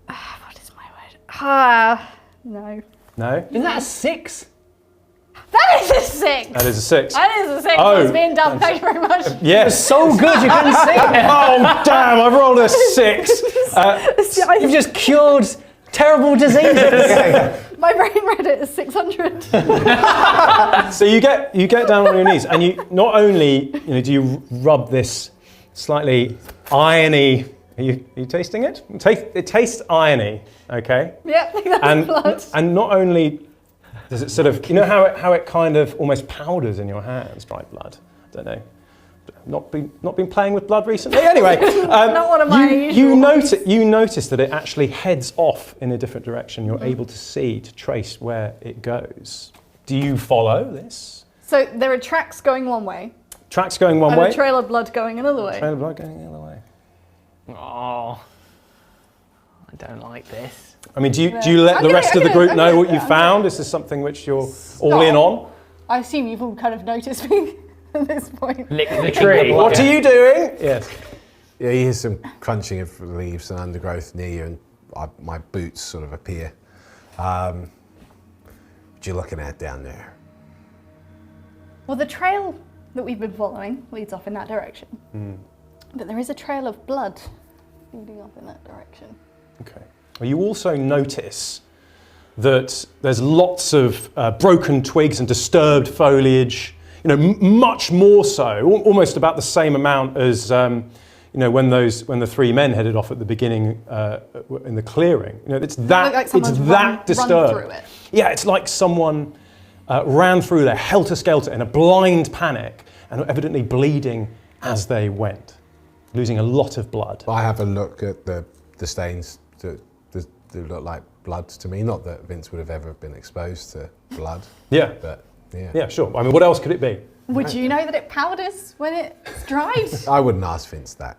What is my word? No. No? Isn't that a 6? That is a 6! That is a 6. That is a 6. Oh, It's been done. Thank you very much. Yes. So good you couldn't see it. Oh, damn, I rolled a 6. You've just cured terrible diseases. My brain read it as 600. So you get down on your knees, and you not only do you rub this slightly irony. Are you tasting it? It tastes irony, okay? Yep, that's blood. And not only does it sort of, how it kind of almost powders in your hands, dried blood. I don't know. Not been playing with blood recently. Anyway, Not one of my you notice that it actually heads off in a different direction. You're able to trace where it goes. Do you follow this? So there are tracks going one way. Tracks going one and way. a trail of blood going another way. Trail of blood going the other way. Oh, I don't like this. I mean, do you let the rest of the group know what you found? Is this something which you're all in on? I assume you've all kind of noticed me at this point. Lick the tree. What are you doing? Yes. Yeah, you hear some crunching of leaves and undergrowth near you, and my boots sort of appear. What you looking at down there? Well, the trail that we've been following leads off in that direction. But there is a trail of blood leading off in that direction. Okay. Well, you also notice that there's lots of broken twigs and disturbed foliage. Much more so, almost about the same amount as when the three men headed off at the beginning in the clearing. It's that disturbed. Run through it. Yeah, it's like someone ran through there helter-skelter in a blind panic and evidently bleeding as they went, losing a lot of blood. I have a look at the stains that look like blood to me. Not that Vince would have ever been exposed to blood. Yeah. But yeah. Yeah, sure. I mean, what else could it be? Would you know that it powders when it's dried? I wouldn't ask Vince that.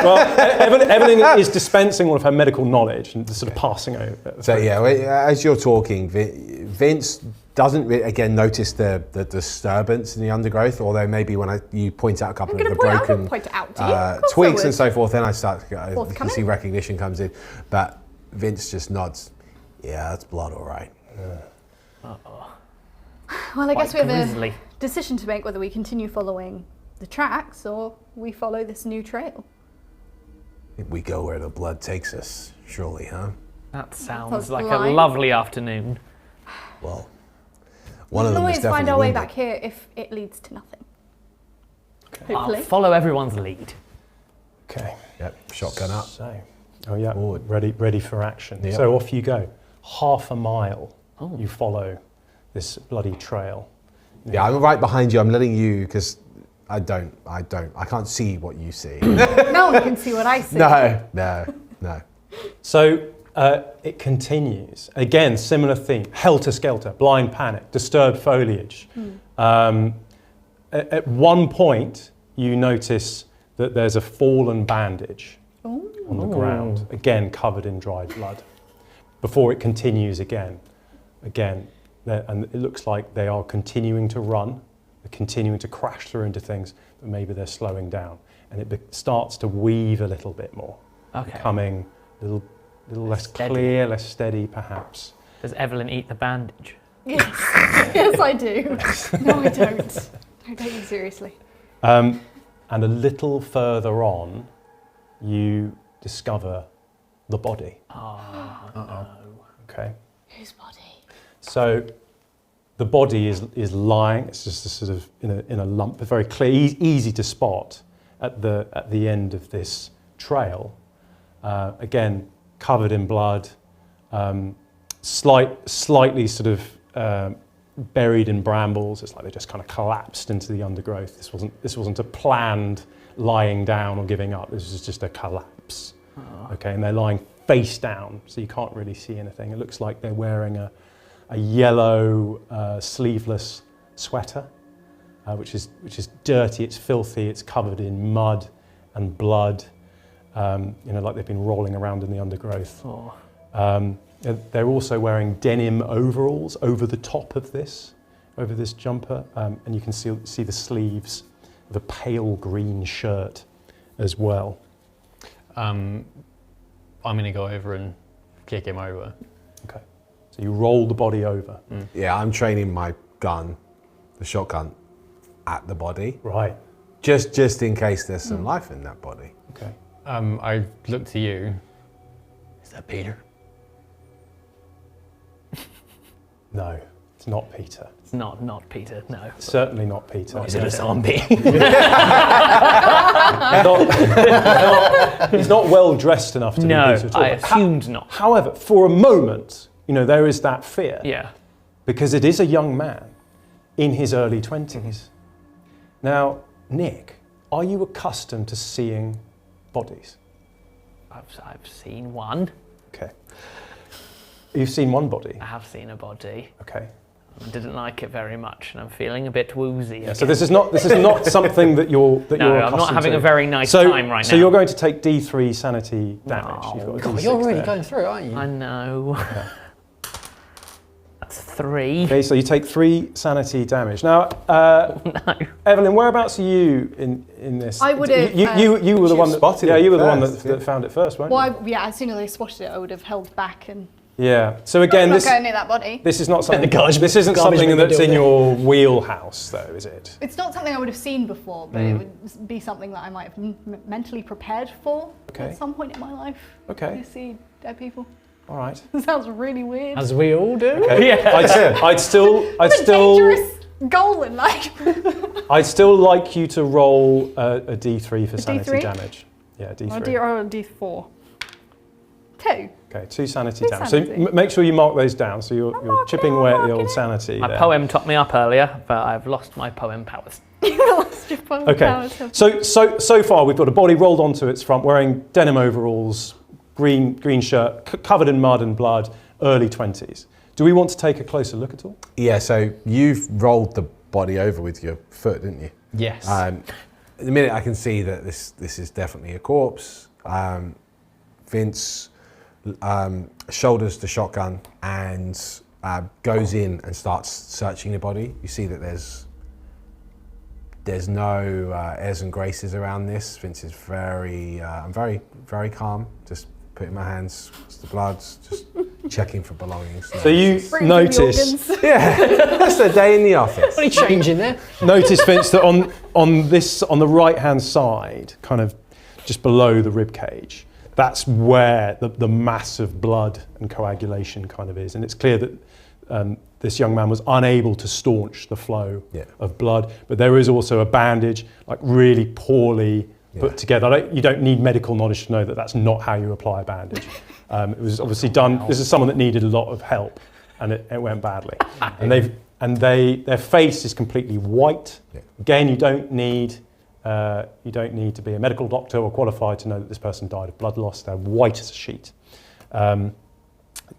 Well, Evelyn is dispensing all of her medical knowledge and sort of passing over. So yeah, as you're talking, Vince doesn't really, again, notice the disturbance in the undergrowth, although maybe when you point out a couple of the broken point it out to you. Of course twigs I and so forth, then I start, you Forthcoming. can see recognition comes in. But Vince just nods. Yeah, that's blood, all right. Well, I guess we have grisly. a decision to make whether we continue following the tracks or we follow this new trail. We go where the blood takes us, surely, huh? That sounds That's like lying. a lovely afternoon. Well, We one of can them is always definitely find our way wounded. back here if it leads to nothing. I'll Hopefully. follow everyone's lead. Okay. Yep, shotgun up. So, oh yeah, Forward. ready for action. Yep. So off you go. Half a mile you follow this bloody trail. Yeah, I'm right behind you. I'm letting you, because I can't see what you see. No one can see what I see. No. So it continues. Again, similar theme. Helter-skelter, blind panic, disturbed foliage. At one point, you notice that there's a fallen bandage on the ground, again covered in dried blood, before it continues again. And it looks like they are continuing to run, they're continuing to crash through into things, but maybe they're slowing down. And it starts to weave a little bit more, becoming a little less Steady. clear, less steady perhaps. Does Evelyn eat the bandage? Yes, yes I do. No, I don't. I take you seriously. And a little further on, you discover the body. Okay. Whose body? So the body is lying. It's just a sort of in a lump, very clear, easy to spot at the end of this trail. Again, covered in blood, slightly sort of buried in brambles. It's like they just kind of collapsed into the undergrowth. This wasn't a planned lying down or giving up. This was just a collapse. Okay, and they're lying face down, so you can't really see anything. It looks like they're wearing a yellow sleeveless sweater, which is dirty. It's filthy. It's covered in mud and blood. Like they've been rolling around in the undergrowth. They're also wearing denim overalls over the top of this jumper, and you can see the sleeves of a pale green shirt as well. I'm going to go over and kick him over. Okay, so you roll the body over. Yeah, I'm training my gun, the shotgun, at the body. Right. Just in case there's some life in that body. Okay. I look to you. Is that Peter? No, it's not Peter. It's not Peter, no. Certainly not Peter. Is it a zombie? He's not well dressed enough to No, be Peter at all. I assumed not. However, for a moment, there is that fear. Yeah. Because it is a young man in his early 20s. Now, Nick, are you accustomed to seeing bodies? I've seen one. Okay. You've seen one body? I have seen a body. Okay. I didn't like it very much, and I'm feeling a bit woozy. Yeah, so this is not something that you're No, accustomed I'm not having to. a very nice time right So now. you're going to take D3 sanity damage. No. You've got a God, D6 you're really there. going through, aren't you? I know. That's 3. Okay, so you take 3 sanity damage. Now, No. Evelyn, whereabouts are you in this? I would have, You were the one that spotted Yeah, it you were the one first, that found it first, weren't you? Well, as soon as I spotted it, I would have held back and Yeah. So again, I'm not this going near that body. this is not something. garbage- This isn't garbage something men that's do in it. your wheelhouse, though, is it? It's not something I would have seen before, but it would be something that I might have mentally prepared for Okay. at some point in my life. Okay. You see dead people. All right. Sounds really weird. As we all do. Okay. Yeah. I'd still Dangerous goal in life. I'd still like you to roll a d3 for sanity D3? damage. Yeah, d3. Or D4. 2. Okay, 2 sanity Two damage. sanity. So make sure you mark those down. So you're marking chipping it, away at the marking old it. sanity. My there. poem topped me up earlier, but I've lost my poem powers. You lost your phone Okay. powers. So far we've got a body rolled onto its front, wearing denim overalls, green shirt, covered in mud and blood, early 20s. Do we want to take a closer look at all? Yeah, so you've rolled the body over with your foot, didn't you? Yes. The minute I can see that this is definitely a corpse, Vince shoulders the shotgun and goes in and starts searching the body. You see that there's no airs and graces around this. Vince is very calm, just putting my hands to the blood, just checking for belongings. So you Bring notice, the organs. Yeah, that's the day in the office. Any change in there? notice Vince, that on the right hand side, kind of just below the rib cage, that's where the mass of blood and coagulation kind of is, and it's clear that this young man was unable to staunch the flow of blood. But there is also a bandage, like really poorly put together. You don't need medical knowledge to know that that's not how you apply a bandage. It was obviously done. This is someone that needed a lot of help, and it went badly. And their face is completely white. Yeah. Again, you don't need to be a medical doctor or qualified to know that this person died of blood loss. They're white as a sheet.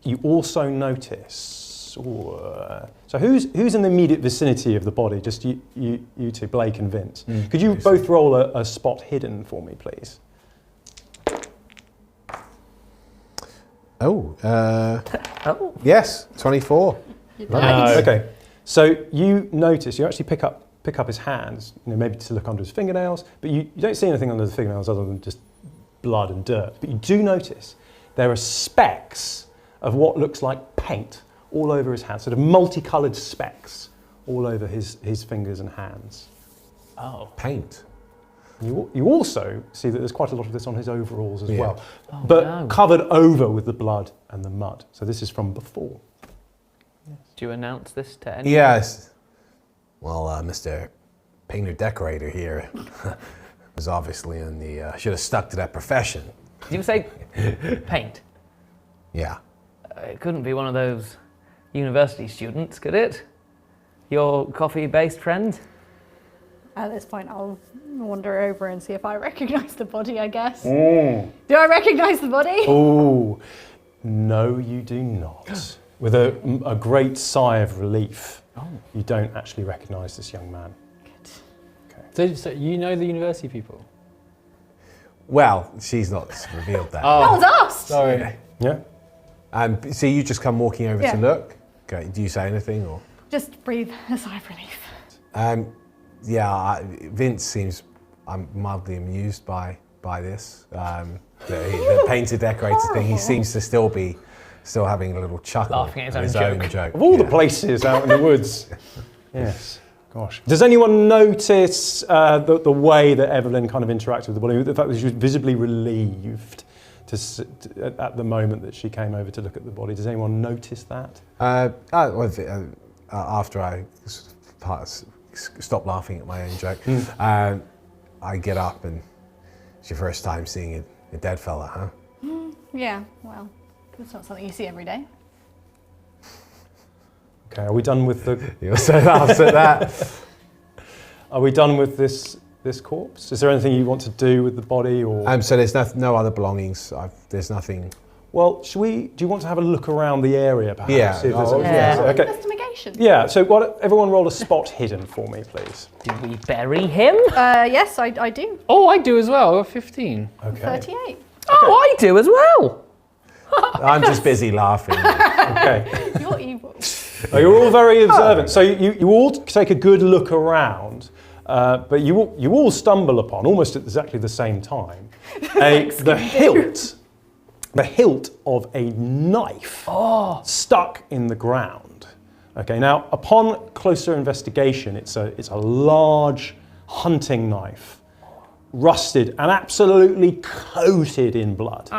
You also notice. So who's in the immediate vicinity of the body? Just you two, Blake and Vince. Could you both roll a spot hidden for me, please? Yes, 24. Nice. Okay. So you notice, you actually pick up his hands, maybe to look under his fingernails, but you don't see anything under the fingernails other than just blood and dirt. But you do notice there are specks of what looks like paint all over his hands, sort of multicoloured specks all over his fingers and hands. Oh. Paint. You also see that there's quite a lot of this on his overalls as Yeah. well, but covered over with the blood and the mud. So this is from before. Do you announce this to anyone? Yes. Well, Mr. Painter Decorator here was obviously in the, should have stuck to that profession. Did you say paint? Yeah. It couldn't be one of those university students, could it? Your coffee-based friend? At this point, I'll wander over and see if I recognise the body, I guess. Do I recognise the body? Oh, no, you do not. With a great sigh of relief, you don't actually recognise this young man. So you know the university people? Well, she's not revealed that. That was us! Sorry. Yeah? So you just come walking over Yeah. to look? Okay, do you say anything or? Just breathe a sigh of relief. Vince seems mildly amused by this. The painter decorator thing, he seems to still having a little chuckle. Laughing at his own joke. Of all the places out in the woods. Yes. Gosh. Does anyone notice the way that Evelyn kind of interacted with the body? The fact that she was visibly relieved at the moment that she came over to look at the body. Does anyone notice that? After I stop laughing at my own joke, I get up and it's your first time seeing a dead fella, huh? Yeah, well, it's not something you see every day. Okay, are we done with the... You also laughs at that. Are we done with this corpse? Is there anything you want to do with the body or... So there's no other belongings. There's nothing. Well, do you want to have a look around the area perhaps? Yeah. See if there's Oh, anything yeah. else? Okay. Investigation. Yeah, so everyone roll a spot hidden for me, please. Did we bury him? Yes, I do. Oh, I do as well. I got 15. Okay. 38. Oh, I do as well. I'm just busy laughing. Okay. You're evil. Oh, you're all very observant. So you all take a good look around, but you all stumble upon, almost at exactly the same time, the hilt of a knife stuck in the ground. Okay, now upon closer investigation, it's a large hunting knife rusted and absolutely coated in blood.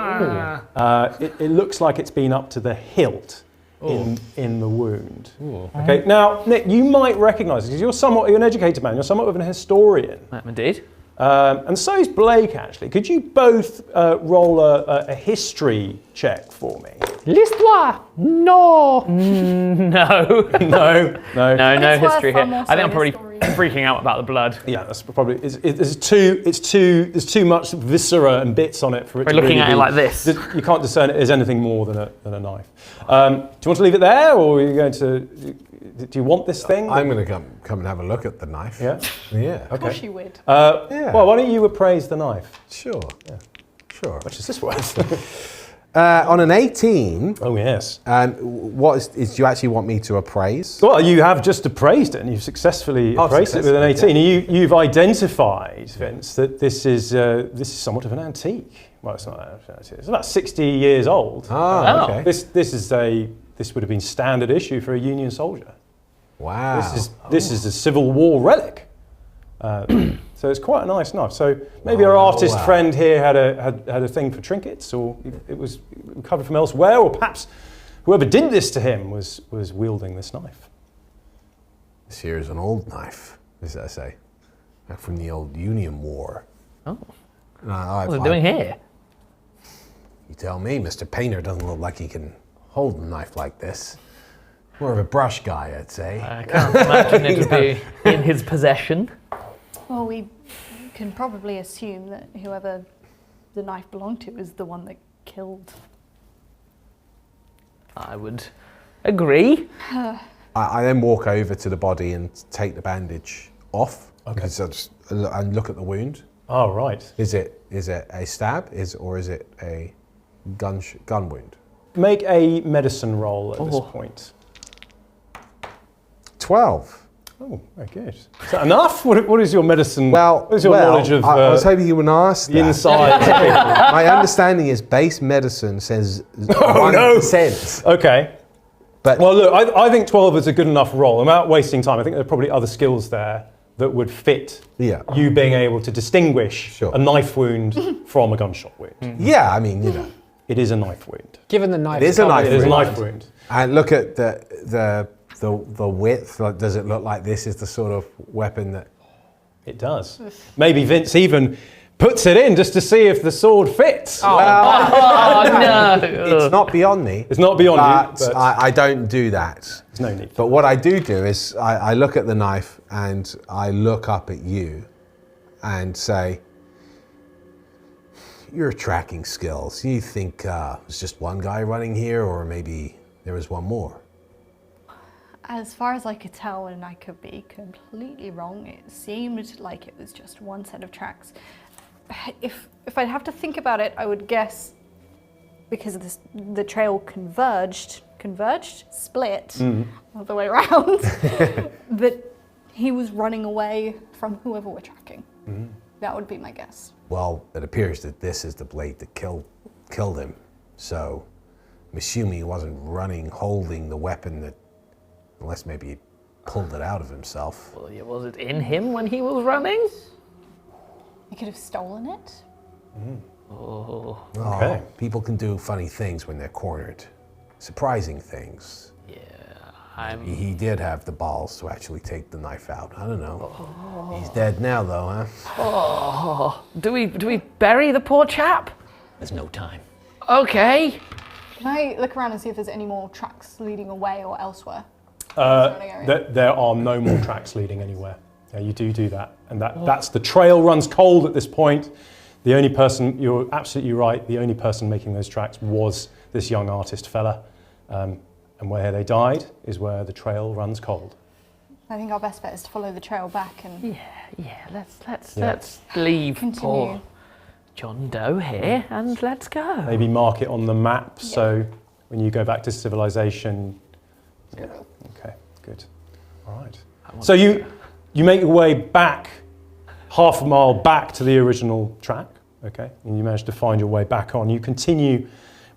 It looks like it's been up to the hilt in the wound. Okay, now Nick, you might recognise because you're an educated man. You're somewhat of an historian. Indeed. And so is Blake, actually. Could you both roll a history check for me? L'histoire! No! No. No history here. I think I'm probably freaking out about the blood. Yeah, that's probably. There's too much viscera and bits on it for it. We're to looking really at it like this. You can't discern it as anything more than a knife. Do you want to leave it there, or are you going to? Do you want this thing? I'm going to come and have a look at the knife. Yeah. Yeah. Of course you would. Yeah. Well, why don't you appraise the knife? Sure. Yeah. Sure. Which is this worth? On an 18. Oh yes. What is? Do you actually want me to appraise? Well, you have just appraised it, and you've successfully appraised it with an 18. Yeah. You've identified, Vince, that this is somewhat of an antique. Well, it's not an antique. It's about 60 years old. Oh, okay. This would have been standard issue for a Union soldier. Wow. This is a Civil War relic. So it's quite a nice knife. So maybe our artist friend here had a thing for trinkets, or it was recovered from elsewhere, or perhaps whoever did this to him was wielding this knife. This here is an old knife, as I say, back from the old Union War. Oh. What What's it doing here? You tell me, Mr. Painter doesn't look like he can hold a knife like this. More of a brush guy, I'd say. I can't imagine it to be in his possession. Well, we can probably assume that whoever the knife belonged to is the one that killed. I would agree. I then walk over to the body and take the bandage off. Okay. And look at the wound. Oh, right. Is it a stab? Or is it a gun wound? Make a medicine roll at this point. 12. Oh, very good. Is that enough? What is your medicine? What is your well, knowledge of I was hoping you would ask the that. inside? My understanding is base medicine says 1%. Okay. But Well, look, I think 12 is a good enough roll. Without wasting time, I think there are probably other skills there that would fit you being able to distinguish a knife wound from a gunshot wound. yeah, I mean, you know. It is a knife wound. Given the knife. It is a knife It is a wound. knife wound. And look at the width. Like, does it look like this is the sort of weapon that? It does. Maybe Vince even puts it in just to see if the sword fits. Oh no! It's not beyond me. It's not beyond you, but I don't do that. there's no need. But what I do is I look at the knife and I look up at you and say, your tracking skills, you think it was just one guy running here, or maybe there was one more? As far as I could tell, and I could be completely wrong, it seemed like it was just one set of tracks. If I'd have to think about it, I would guess because the trail split all the way around, that he was running away from whoever we're tracking. That would be my guess. Well, it appears that this is the blade that killed him. So I'm assuming he wasn't running holding the weapon that, unless maybe he pulled it out of himself. Well, yeah, was it in him when he was running? He could have stolen it. Oh. Okay. Oh, people can do funny things when they're cornered. Surprising things. He did have the balls to actually take the knife out. I don't know. He's dead now, though, huh? Oh. Do we bury the poor chap? There's no time. Okay. Can I look around and see if there's any more tracks leading away or elsewhere? There are no more tracks leading anywhere. Yeah, you do that. And that's the trail runs cold at this point. The only person, you're absolutely right, the only person making those tracks was this young artist fella. And where they died is where the trail runs cold. I think our best bet is to follow the trail back and Let's leave continue. poor John Doe here and let's go. Maybe mark it on the map so when you go back to civilization. Yeah. Okay, good. All right. So you make your way back, half a mile back to the original track, okay? And you manage to find your way back on. You continue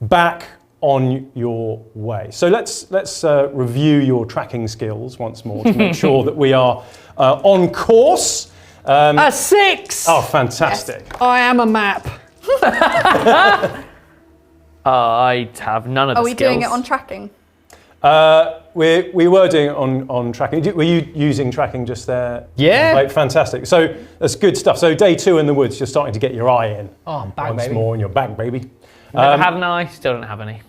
back on your way. So let's review your tracking skills once more to make sure that we are on course. A 6! Oh, fantastic. I am a map. I have none of the Are we skills. doing it on tracking? We were doing it on tracking. Were you using tracking just there? Yeah. Like, fantastic. So that's good stuff. So day 2 in the woods, you're starting to get your eye in. Oh, I'm back, Once baby. more, and you're back, baby. Never had an eye, still don't have any.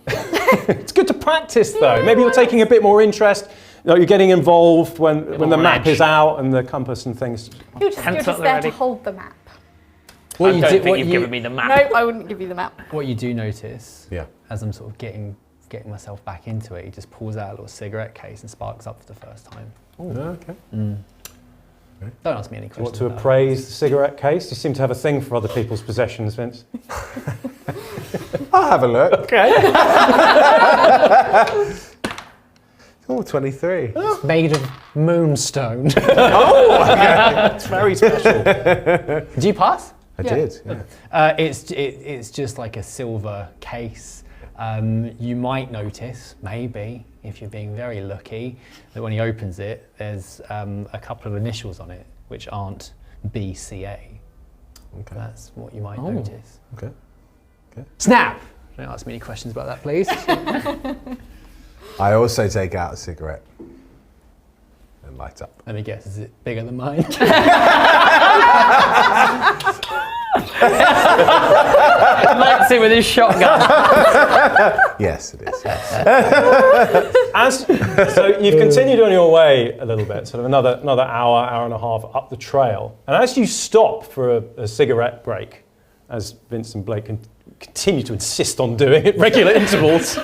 It's good to practice, though. Maybe you're taking a bit more interest. You're getting involved when the more map edge. is out and the compass and things. You're just Pencil there already. to hold the map. What I you don't do- think what you've you- given me the map. No, I wouldn't give you the map. What you do notice, Yeah. as I'm sort of getting myself back into it, he just pulls out a little cigarette case and sparks up for the first time. Okay. Don't ask me any Do you want questions. to about appraise the cigarette case? You seem to have a thing for other people's possessions, Vince. I'll have a look. Okay. Oh, 23. that. It's made of moonstone. It's very special. Did you pass? I did. Yeah. It's just like a silver case. You might notice, maybe, if you're being very lucky, that when he opens it, there's a couple of initials on it, which aren't BCA. Okay. That's what you might notice. Okay. Snap! Don't ask me any questions about that, please. I also take out a cigarette and light up. Let me guess, is it bigger than mine? Lights it with his shotgun. Yes, it is. Yes. So you've continued on your way a little bit, sort of another hour and a half up the trail. And as you stop for a cigarette break, as Vince and Blake continue to insist on doing at regular intervals,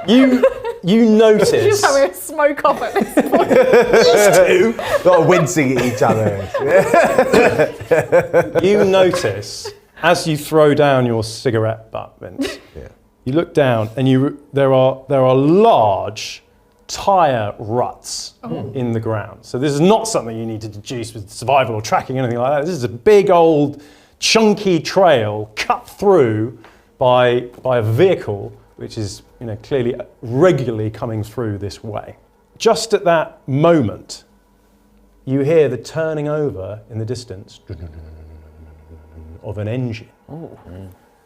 you notice. Just having a smoke off at this point. Got wincing at each other. You notice as you throw down your cigarette butt, Vince. Yeah. You look down, and there are large tire ruts in the ground. So this is not something you need to deduce with survival or tracking or anything like that. This is a big old chunky trail cut through by a vehicle which is clearly regularly coming through this way. Just at that moment, you hear the turning over in the distance of an engine.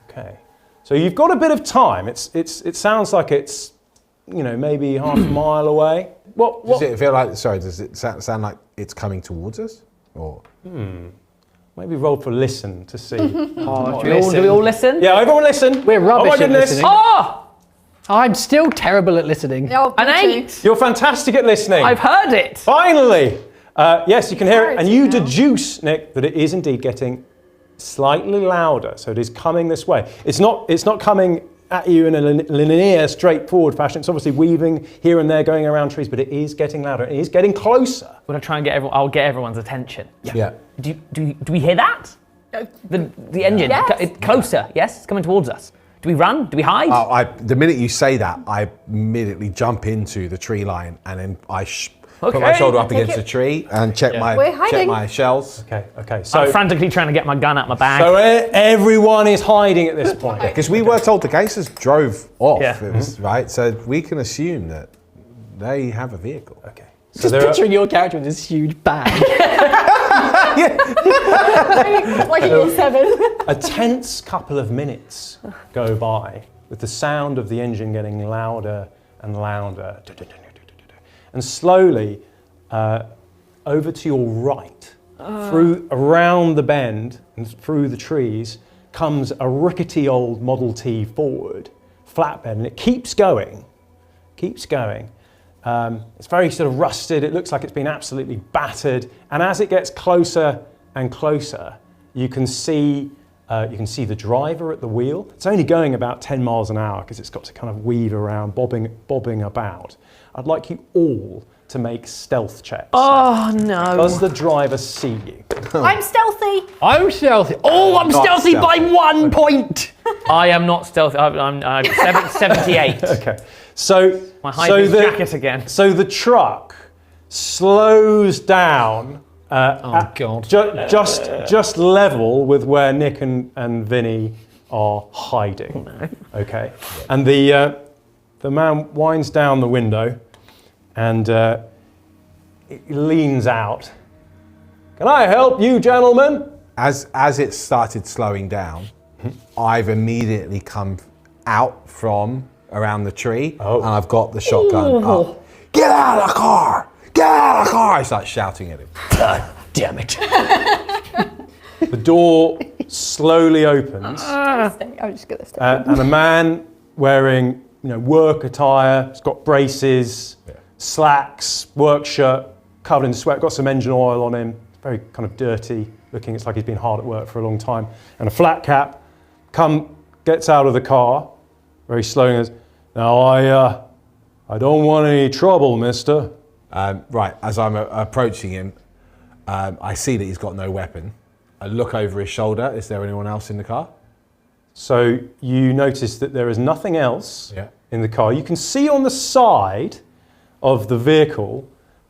Okay. So you've got a bit of time. It sounds like it's maybe half a mile away. What? Does it feel like? Sorry, does it sound like it's coming towards us? Or Maybe roll for listen to see. Do we all listen? Yeah, everyone listen. We're rubbish Oh my at goodness. listening. Oh! I'm still terrible at listening. Oh, An me too. 8! You're fantastic at listening. I've heard it! Finally. Yes, you can hear it, and you Clarity now. deduce, Nick, that it is indeed getting slightly louder. So it is coming this way. It's not coming at you in a linear, straightforward fashion. It's obviously weaving here and there, going around trees, but it is getting louder. It is getting closer. Would I try and I'll get everyone's attention. yeah. Do we hear that? The engine? Yes. It's closer, yes? It's coming towards us. Do we run? Do we hide? The minute you say that, I immediately jump into the tree line and then I put my Okay. shoulder up Take against it. the tree and check We're hiding. my shells. Okay. I'm So frantically trying to get my gun out my bag. everyone is hiding at this point. Because we were told the gangsters drove off, Yeah. it was, right? So we can assume that they have a vehicle. Okay. So Just there are, picturing your character with this huge bag. Like in year 7. a tense couple of minutes go by with the sound of the engine getting louder and louder. And slowly, over to your right, around the bend and through the trees, comes a rickety old Model T Ford flatbed, and it keeps going. It's very sort of rusted. It looks like it's been absolutely battered. And as it gets closer and closer, you can see the driver at the wheel. It's only going about 10 miles an hour because it's got to kind of weave around, bobbing about. I'd like you all to make stealth checks. Oh no. Does the driver see you? I'm stealthy. I'm stealthy. Oh, I'm Not stealthy by stealthy. 1 point. I am not stealthy. I'm 78. Okay. So, My high-vis the jacket again. So the truck slows down. Oh, God. Just level with where Nick and Vinny are hiding. Okay. And the man winds down the window and it leans out Can I help you, gentlemen? As it started slowing down, I've immediately come out from around the tree, and I've got the shotgun up. Get out of the car! Get out of the car! I start shouting at him. God damn it. The door slowly opens, I'm just gonna stay. and a man wearing work attire, he's got braces, slacks, work shirt, covered in sweat, got some engine oil on him, very kind of dirty looking, it's like he's been hard at work for a long time, and a flat cap, gets out of the car, very slowly, and goes, now I don't want any trouble, mister. Right, as I'm approaching him, I see that he's got no weapon. I look over his shoulder. Is there anyone else in the car? So you notice that there is nothing else in the car. You can see on the side of the vehicle,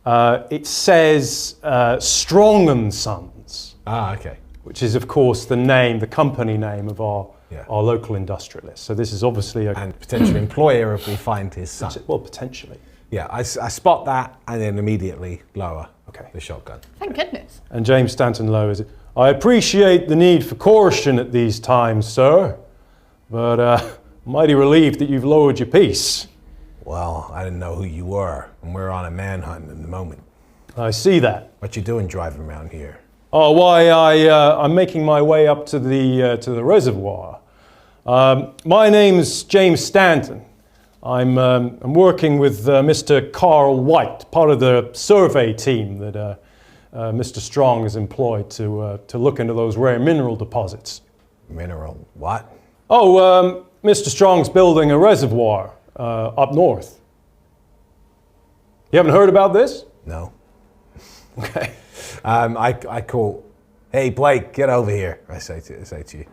it says Strong & Sons. Ah, okay. Which is, of course, the company name of our local industrialist. So this is obviously and potential employer if we find his son. Well, potentially. Yeah, I spot that and then immediately lower the shotgun. Thank goodness. And James Stanton lowers it. I appreciate the need for caution at these times, sir, but I'm mighty relieved that you've lowered your piece. Well, I didn't know who you were, and we're on a manhunt at the moment. I see that. What you doing driving around here? Oh, why, I'm making my way up to the reservoir. My name's James Stanton. I'm working with Mr. Carl White, part of the survey team that Mr. Strong is employed to look into those rare mineral deposits. Mineral what? Oh, Mr. Strong's building a reservoir up north. You haven't heard about this? No. Okay. I call, hey Blake, get over here. I say to you.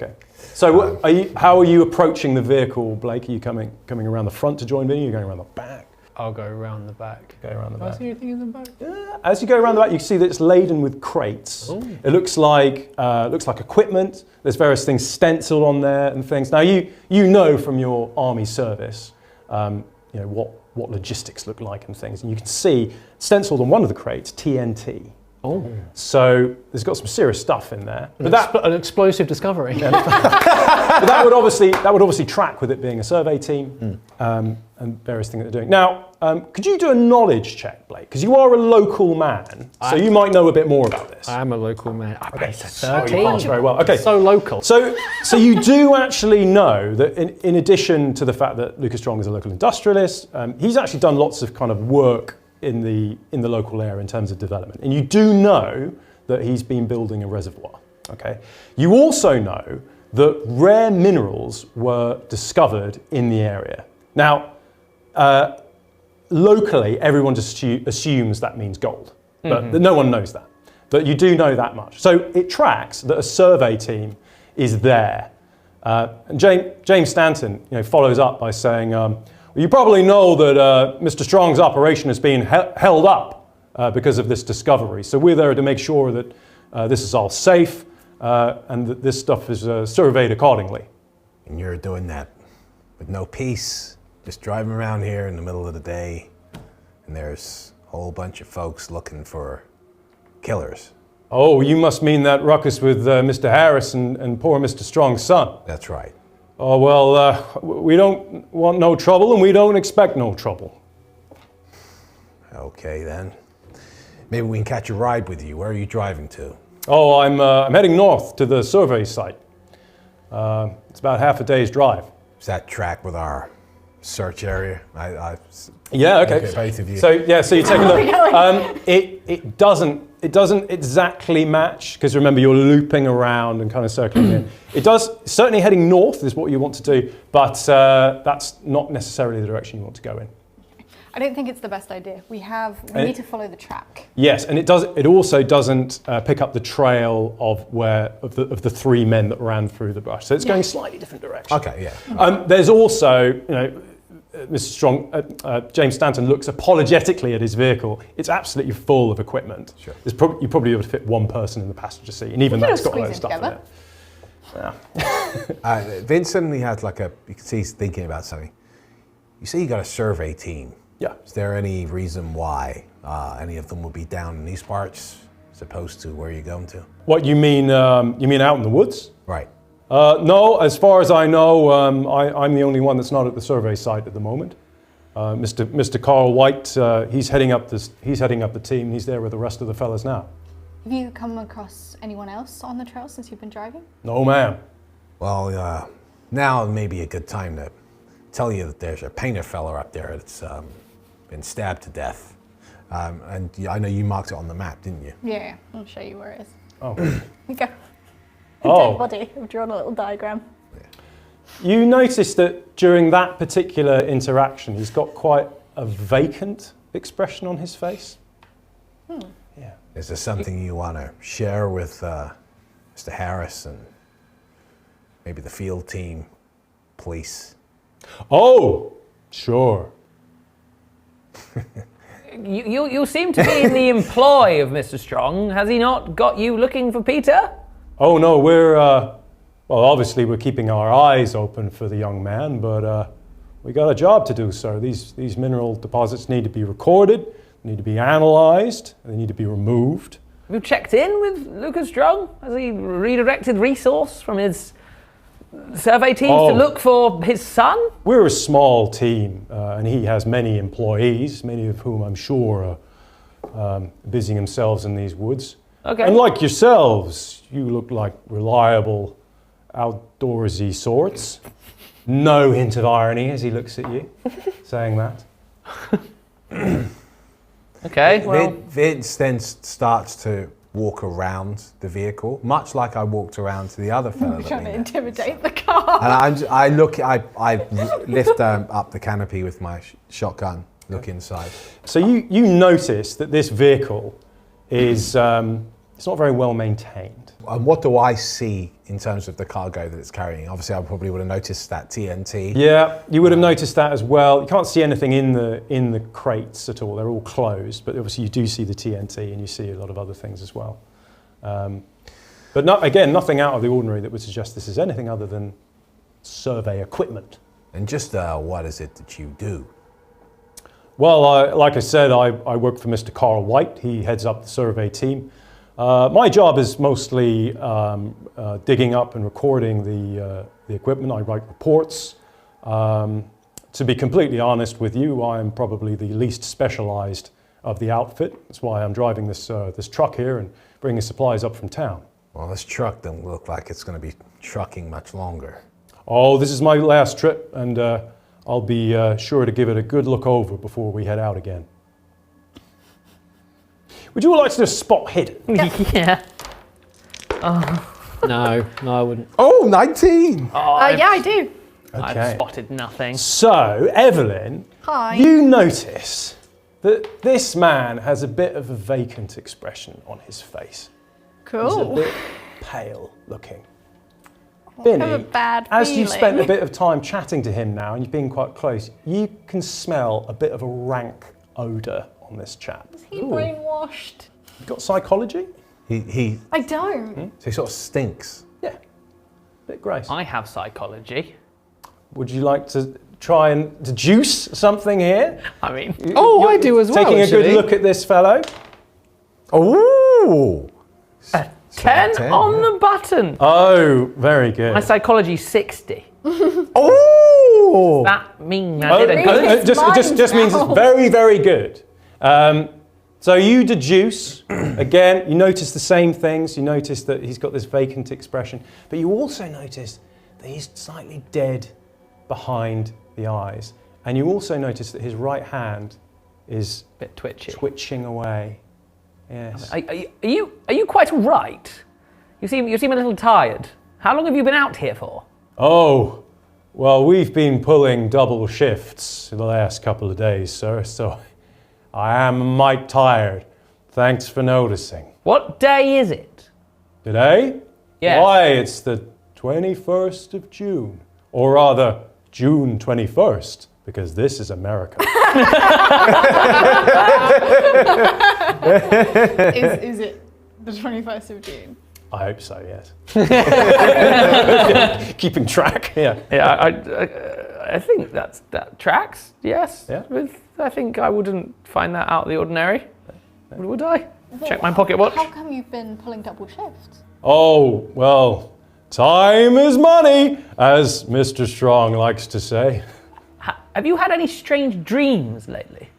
Okay. So how are you approaching the vehicle, Blake? Are you coming around the front to join Vinny? Are you going around the back? I'll go around the back. Go around the back. I see anything in the back? Yeah. As you go around the back, you can see that it's laden with crates. Ooh. It looks like equipment. There's various things stenciled on there and things. Now you know from your army service, what logistics look like and things, and you can see stenciled on one of the crates TNT. Oh. So there's got some serious stuff in there. But an explosive discovery. Yeah, but that would obviously track with it being a survey team and various things they're doing. Now, could you do a knowledge check, Blake? Because you are a local man, so you might know a bit more about this. I am a local man. Okay. So you passed very well. Okay. So local. So you do actually know that in addition to the fact that Lucas Strong is a local industrialist, he's actually done lots of kind of work in the local area in terms of development. And you do know that he's been building a reservoir. Okay. You also know that rare minerals were discovered in the area. Now, locally, everyone just assumes that means gold, but no one knows that. But you do know that much. So it tracks that a survey team is there. And James Stanton follows up by saying, you probably know that Mr. Strong's operation has been held up because of this discovery. So we're there to make sure that this is all safe and that this stuff is surveyed accordingly. And you're doing that with no peace, just driving around here in the middle of the day, and there's a whole bunch of folks looking for killers. Oh, you must mean that ruckus with Mr. Harris and poor Mr. Strong's son. That's right. Oh, well, we don't want no trouble, and we don't expect no trouble. Okay, then. Maybe we can catch a ride with you. Where are you driving to? Oh, I'm heading north to the survey site. It's about half a day's drive. Does that track with our search area? Yeah, okay. Both of you. So you take a look. It doesn't exactly match, because remember you're looping around and kind of circling in. It does, certainly heading north is what you want to do, but that's not necessarily the direction you want to go in. I don't think it's the best idea. We need to follow the track. Yes, and it also doesn't pick up the trail of the three men that ran through the brush. So it's going slightly different direction. Okay, yeah. There's also, Mr. Strong, James Stanton looks apologetically at his vehicle. It's absolutely full of equipment. Sure. You probably able to fit one person in the passenger seat, and even that's got a load of stuff in it. Yeah. Vince suddenly had you can see he's thinking about something. You say you got a survey team. Yeah. Is there any reason why any of them would be down in these parts? as opposed to where you're going to? What you mean? You mean out in the woods? Right. No, as far as I know, I'm the only one that's not at the survey site at the moment. Mr. Carl White, he's heading up the team. He's there with the rest of the fellas now. Have you come across anyone else on the trail since you've been driving? No, ma'am. Well, now may be a good time to tell you that there's a painter fella up there that's been stabbed to death. And I know you marked it on the map, didn't you? Yeah, I'll show you where it is. Oh. Go. Oh. Dead body. I've drawn a little diagram. You notice that during that particular interaction, he's got quite a vacant expression on his face. Yeah. Is there something you want to share with Mr. Harris and maybe the field team, police? Oh, sure. You seem to be in the employ of Mr. Strong. Has he not got you looking for Peter? Oh no, well, obviously we're keeping our eyes open for the young man, but we got a job to do, sir. These mineral deposits need to be recorded, need to be analysed, and they need to be removed. Have you checked in with Lucas Strong? Has he redirected resource from his survey teams to look for his son? We're a small team, and he has many employees, many of whom I'm sure are busying themselves in these woods. Okay. And like yourselves, you look like reliable, outdoorsy sorts. No hint of irony as he looks at you, saying that. Okay, well... Vince then starts to walk around the vehicle, much like I walked around to the other fellow that we Trying to met. intimidate the car. And I lift up the canopy with my shotgun, look inside. So you notice that this vehicle is it's not very well maintained. And what do I see in terms of the cargo that it's carrying? Obviously, I probably would have noticed that TNT. Yeah, you would have noticed that as well. You can't see anything in the crates at all. They're all closed, but obviously you do see the TNT and you see a lot of other things as well. But nothing out of the ordinary that would suggest this is anything other than survey equipment. And just what is it that you do? Well, like I said, I work for Mr. Carl White. He heads up the survey team. My job is mostly digging up and recording the equipment. I write reports. To be completely honest with you, I'm probably the least specialized of the outfit. That's why I'm driving this truck here and bringing supplies up from town. Well, this truck doesn't look like it's going to be trucking much longer. Oh, this is my last trip, and I'll be sure to give it a good look over before we head out again. Would you all like to do a spot hidden? Yeah. No, I wouldn't. Oh, 19! Yeah, I do. I've spotted nothing. So, Evelyn, Hi. you notice that this man has a bit of a vacant expression on his face. He's a Cool. bit pale looking. I have a Vinny, bad as you've spent a feeling. bit of time chatting to him now and you've been quite close, you can smell a bit of a rank odour on this chap. Is he brainwashed? You got psychology? He I don't. so he sort of stinks. Yeah. Bit gross. I have psychology. Would you like to try and deduce something here? I mean, Oh, I do as well, Taking a actually. good look at this fellow. Oh! 10 on the button. Oh, very good. My psychology's 60. Oh! That means I did a good... It's It just means mine it's very, very good. So you deduce, again, you notice the same things. You notice that he's got this vacant expression, but you also notice that he's slightly dead behind the eyes. And you also notice that his right hand is bit twitchy. twitching away. Yes. Are you quite all right? You seem a little tired. How long have you been out here for? Oh, well, we've been pulling double shifts the last couple of days, sir, so I am a mite tired. Thanks for noticing. What day is it? Today? Yes. Why, it's the 21st of June. Or rather, June 21st, because this is America. Is it the 21st of June? I hope so, yes. Keeping track, yeah. Yeah, I think that tracks. Yes. Yeah. I think I wouldn't find that out of the ordinary. Would I? Check my pocket watch. How come you've been pulling double shifts? Oh, well, time is money, as Mr. Strong likes to say. Have you had any strange dreams lately?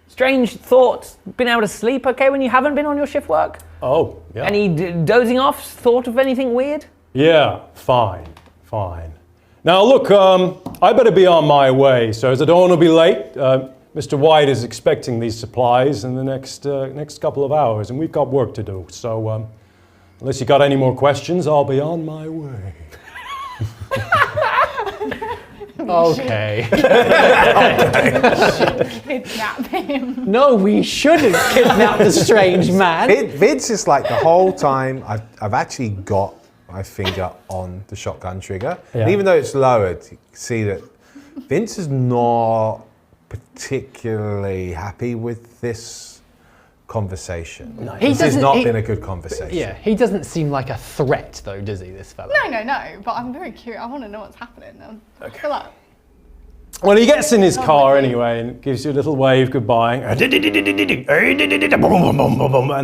Strange thoughts? Been able to sleep okay when you haven't been on your shift work? Oh, yeah. Any dozing offs? Thought of anything weird? Yeah, fine. Now look, I better be on my way, so as I don't want to be late, Mr. White is expecting these supplies in the next couple of hours, and we've got work to do. So, unless you got any more questions, I'll be on my way. Okay. Kidnap him. No, we shouldn't kidnap the strange man. Vince is like the whole time I've actually got my finger on the shotgun trigger. Yeah. And even though it's lowered, you can see that Vince is not particularly happy with this conversation. No, this has not been a good conversation. Yeah, he doesn't seem like a threat though, does he, this fella? No, but I'm very curious. I want to know what's happening. I feel like Well, he gets in his car anyway and gives you a little wave goodbye. And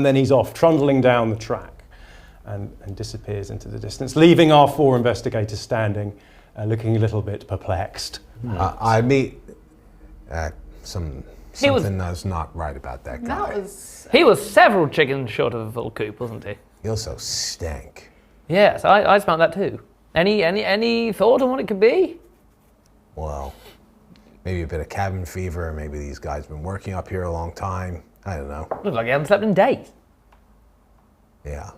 then he's off, trundling down the track and disappears into the distance, leaving our 4 investigators standing, looking a little bit perplexed. I meet something that's not right about that guy. He was several chickens short of a full coop, wasn't he? He also stank. Yes, I smelled that too. Any thought on what it could be? Well, maybe a bit of cabin fever, maybe these guys have been working up here a long time. I don't know. Looks like he hadn't slept in days. Yeah.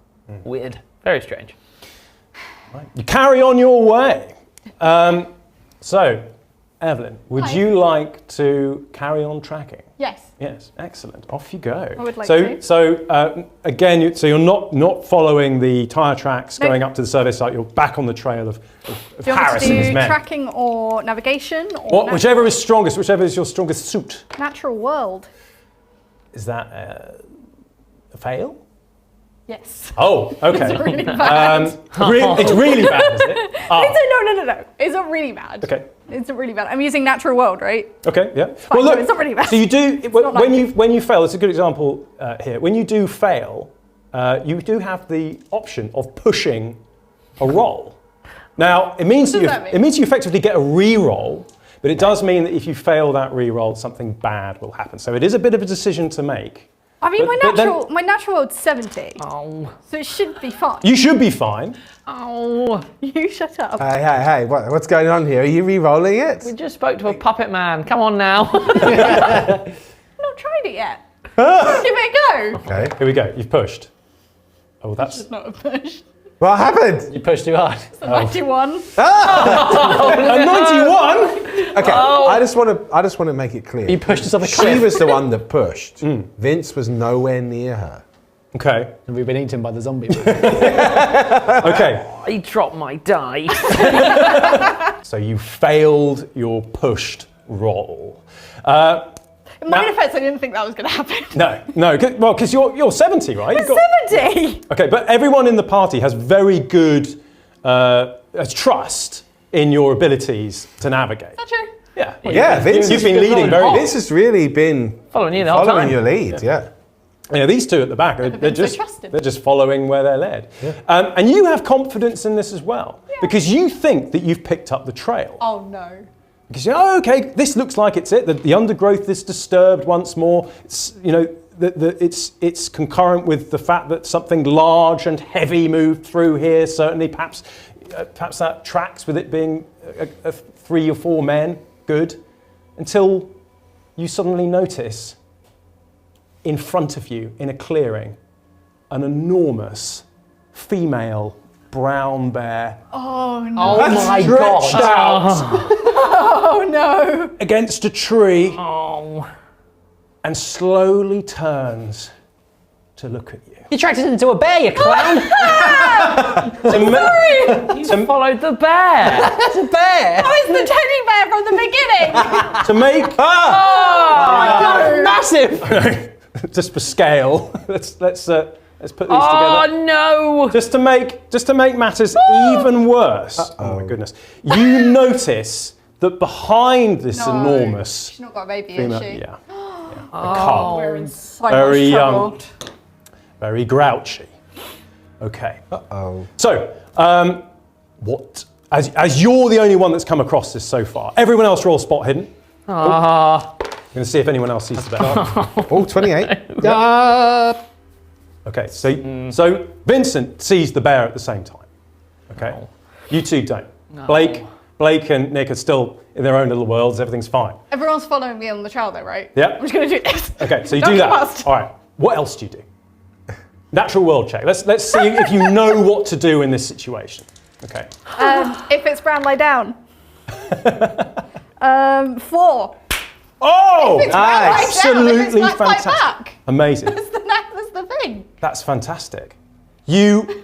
Weird. Very strange. Right. You carry on your way. So, Evelyn, would you like to carry on tracking? yes. Yes, excellent. Off you go. I would like to. to. So again, you're not following the tyre tracks No. going up to the service site. You're back on the trail of Do you want me Harris to and his do men. tracking or navigation or Whichever is strongest, whichever is your strongest suit. natural world? Is that a fail? Yes. Oh, okay. It's really bad. It's really bad, is it? Ah, No. It's not really bad. okay. It's not really bad. I'm using natural world, right? Okay, yeah. Fine, no, it's not really bad. So you do not like when you fail. It's a good example here. When you do fail, you do have the option of pushing a roll. Now it means What does that mean? it means you effectively get a re-roll, but it does mean that if you fail that re-roll, something bad will happen. So it is a bit of a decision to make. I mean, But then- my natural world's 70, Oh. so it should be fine. You should be fine. Oh. You shut up. Hey, what's going on here? Are you re-rolling it? We just spoke to a puppet man. Come on now. I've not tried it yet. Give it a go. Okay. Here we go. You've pushed. Oh, that's It's not a push. What happened? You pushed too hard. It's a 91. a 91. Okay, I just want to make it clear. You pushed us off a She cliff. was the one that pushed. Vince was nowhere near her. Okay. And we've been eaten by the zombie man. Okay. I dropped my dice. So you failed your pushed roll. In my defense, I didn't think that was going to happen. No, because you're 70, right? You've got- 70! Okay, but everyone in the party has very good trust in your abilities to navigate. Is that true? Yeah. Yeah, Vince You've has been leading very. Vince has really been Following you the whole following time. your lead. Yeah. Yeah, these two at the back, they're been so just trusted. they're just following where they're led. And you have confidence in this as well, because you think that you've picked up the trail. Oh no. Because you know, oh, okay, this looks like it's it. The undergrowth is disturbed once more. It's, you know, it's concurrent with the fact that something large and heavy moved through here. Certainly, perhaps that tracks with it being 3 or 4 men. Good, until you suddenly notice in front of you in a clearing an enormous female brown bear. Oh no. Oh my stretched god. out Oh no. against a tree Oh. and slowly turns to look at you. You tracked it into a bear, you clown. You followed the bear. That's a bear. Oh, it's the teddy bear from the beginning. To make Massive. just for scale, let's put these Oh together. no. Just to make matters even worse. Oh my goodness! You notice that behind this enormous She's not got a baby, female, is she? yeah, a cub, We're in so very much young, trouble. very grouchy. Okay. Uh-oh. So, what? As you're the only one that's come across this so far, everyone else roll spot hidden. Ah. Going to see if anyone else sees the bear. Oh, 28. Okay, so Vincent sees the bear at the same time. Okay, you two don't. Blake and Nick are still in their own little worlds. Everything's fine. Everyone's following me on the trail though, right? Yeah. I'm just going to do this. Okay, so you Don't do that. fast. All right. What else do you do? Natural world check. Let's see if you know what to do in this situation. Okay. If it's brown, lie down. 4. Oh, If it's brown, lie down. If it's absolutely like, fight fantastic! back. Amazing. That's the thing. That's fantastic. You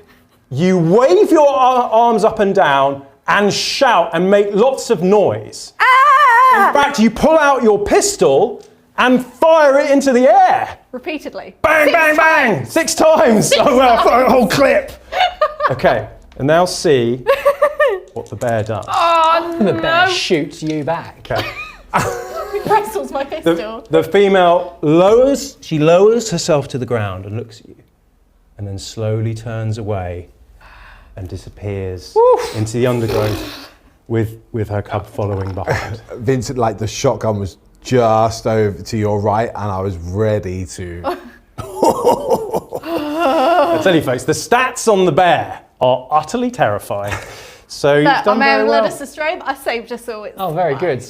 wave your arms up and down and shout and make lots of noise. Ah! In fact, you pull out your pistol and fire it into the air. Repeatedly. Bang, 6 bang, bang! times. 6 times! Oh, well, for a whole clip. Okay, and now see what the bear does. The bear shoots you back. Okay. Wrestles my pistol. The female lowers herself to the ground and looks at you, and then slowly turns away and disappears into the undergrowth with her cub following behind. Vincent, like the shotgun was just over to your right, and I was ready to. I tell you folks, the stats on the bear are utterly terrifying. So you've I done may very have well. led us astray, but I saved us all. It's Oh, very good.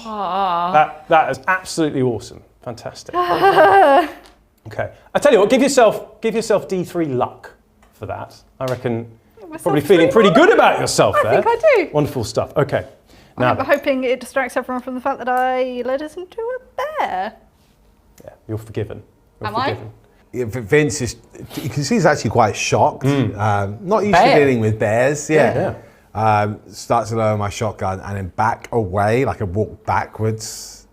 That is absolutely awesome. Fantastic. Okay. I tell you what, give yourself D3 luck for that. I reckon you're probably feeling pretty good about yourself there. I think I do. Wonderful stuff. Okay. Now, I'm hoping it distracts everyone from the fact that I led us into a bear. yeah, you're forgiven. You're Am I? forgiven. Yeah, Vince is. You can see he's actually quite shocked. Not used to Bear? dealing with bears. Yeah. Yeah. Start to lower my shotgun and then back away, like I walk backwards.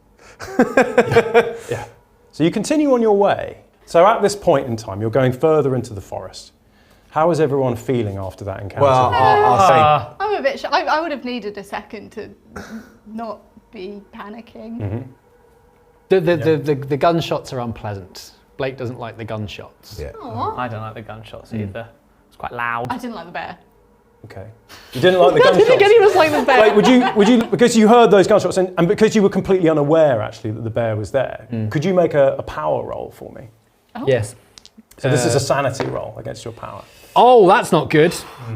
Yeah. So you continue on your way. So at this point in time, you're going further into the forest. How is everyone feeling after that encounter? Well, I'll say I'm a bit. I would have needed a second to not be panicking. The gunshots are unpleasant. Blake doesn't like the gunshots. yeah. Aw. I don't like the gunshots either. It's quite loud. I didn't like the bear. Okay. You didn't like the gunshots? He was like the bear. Like, would you, because you heard those gunshots and because you were completely unaware actually that the bear was there, could you make a power roll for me? Yes. So this is a sanity roll against your power. Oh, that's not good.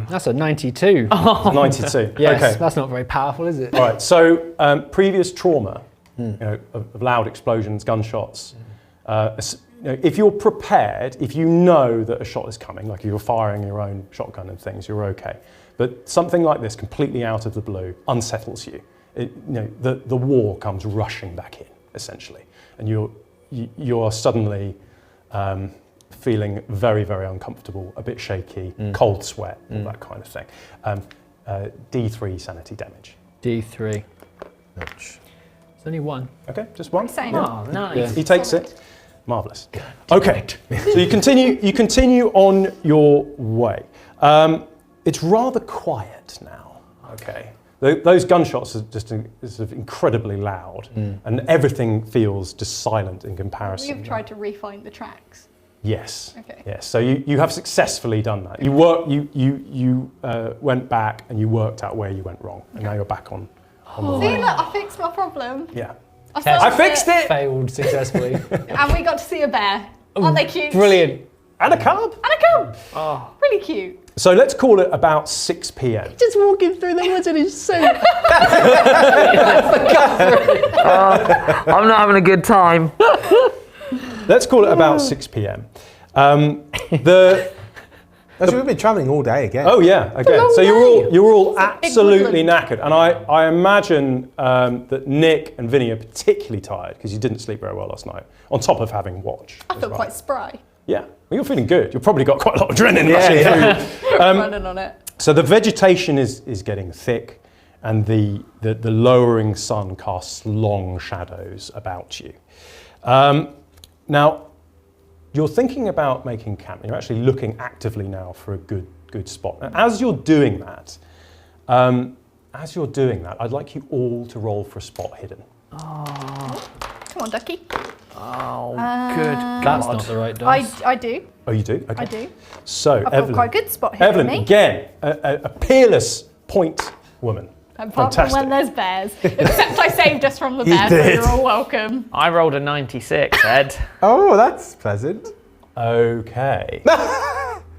That's a 92. 92. Yes, Okay. that's not very powerful, is it? All right. So previous trauma, you know, of loud explosions, gunshots. You know, if you're prepared, if you know that a shot is coming, like if you're firing your own shotgun and things, you're okay. But something like this, completely out of the blue, unsettles you. You know, the war comes rushing back in, essentially, and you're suddenly feeling very, very uncomfortable, a bit shaky, cold sweat, all that kind of thing. D3 sanity damage. D3. Ouch. It's only one. Okay, just one. Same. Oh, nice. Yeah. He takes it. Marvellous. Okay, so you continue on your way. It's rather quiet now, okay? Those gunshots are just sort of incredibly loud, and everything feels just silent in comparison. You've tried to refine the tracks. Yes. Okay. Yes. So you have successfully done that. You went back and you worked out where you went wrong, and now you're back on the See, way. look, I fixed my problem. Yeah. I fixed it. Failed successfully. And we got to see a bear. Aren't they cute? Brilliant. And a cub. And a cub. Really cute. So let's call it about 6 p.m. Just walking through the woods in his suit. I'm not having a good time. Let's call it about 6 p.m. Actually, we've been travelling all day again. Oh yeah, again. So you're all absolutely woodland. knackered, and I imagine that Nick and Vinny are particularly tired because you didn't sleep very well last night. On top of having watch. I as feel well. quite spry. Yeah, well, you're feeling good. You've probably got quite a lot of adrenaline rushing through. Running on it. So the vegetation is getting thick, and the lowering sun casts long shadows about you. Now, you're thinking about making camp. You're actually looking actively now for a good spot. And as you're doing that, I'd like you all to roll for a spot hidden. Come on, ducky. Oh, good That's God. not the right dice. I do. Oh, you do? Okay. I do. So, I've got Evelyn. quite a good spot here. Evelyn, me. again, a peerless point woman. Apart Fantastic. from when there's bears. Except I saved us from the You bears, so did. you're all welcome. I rolled a 96, Ed. Oh, that's pleasant. Okay.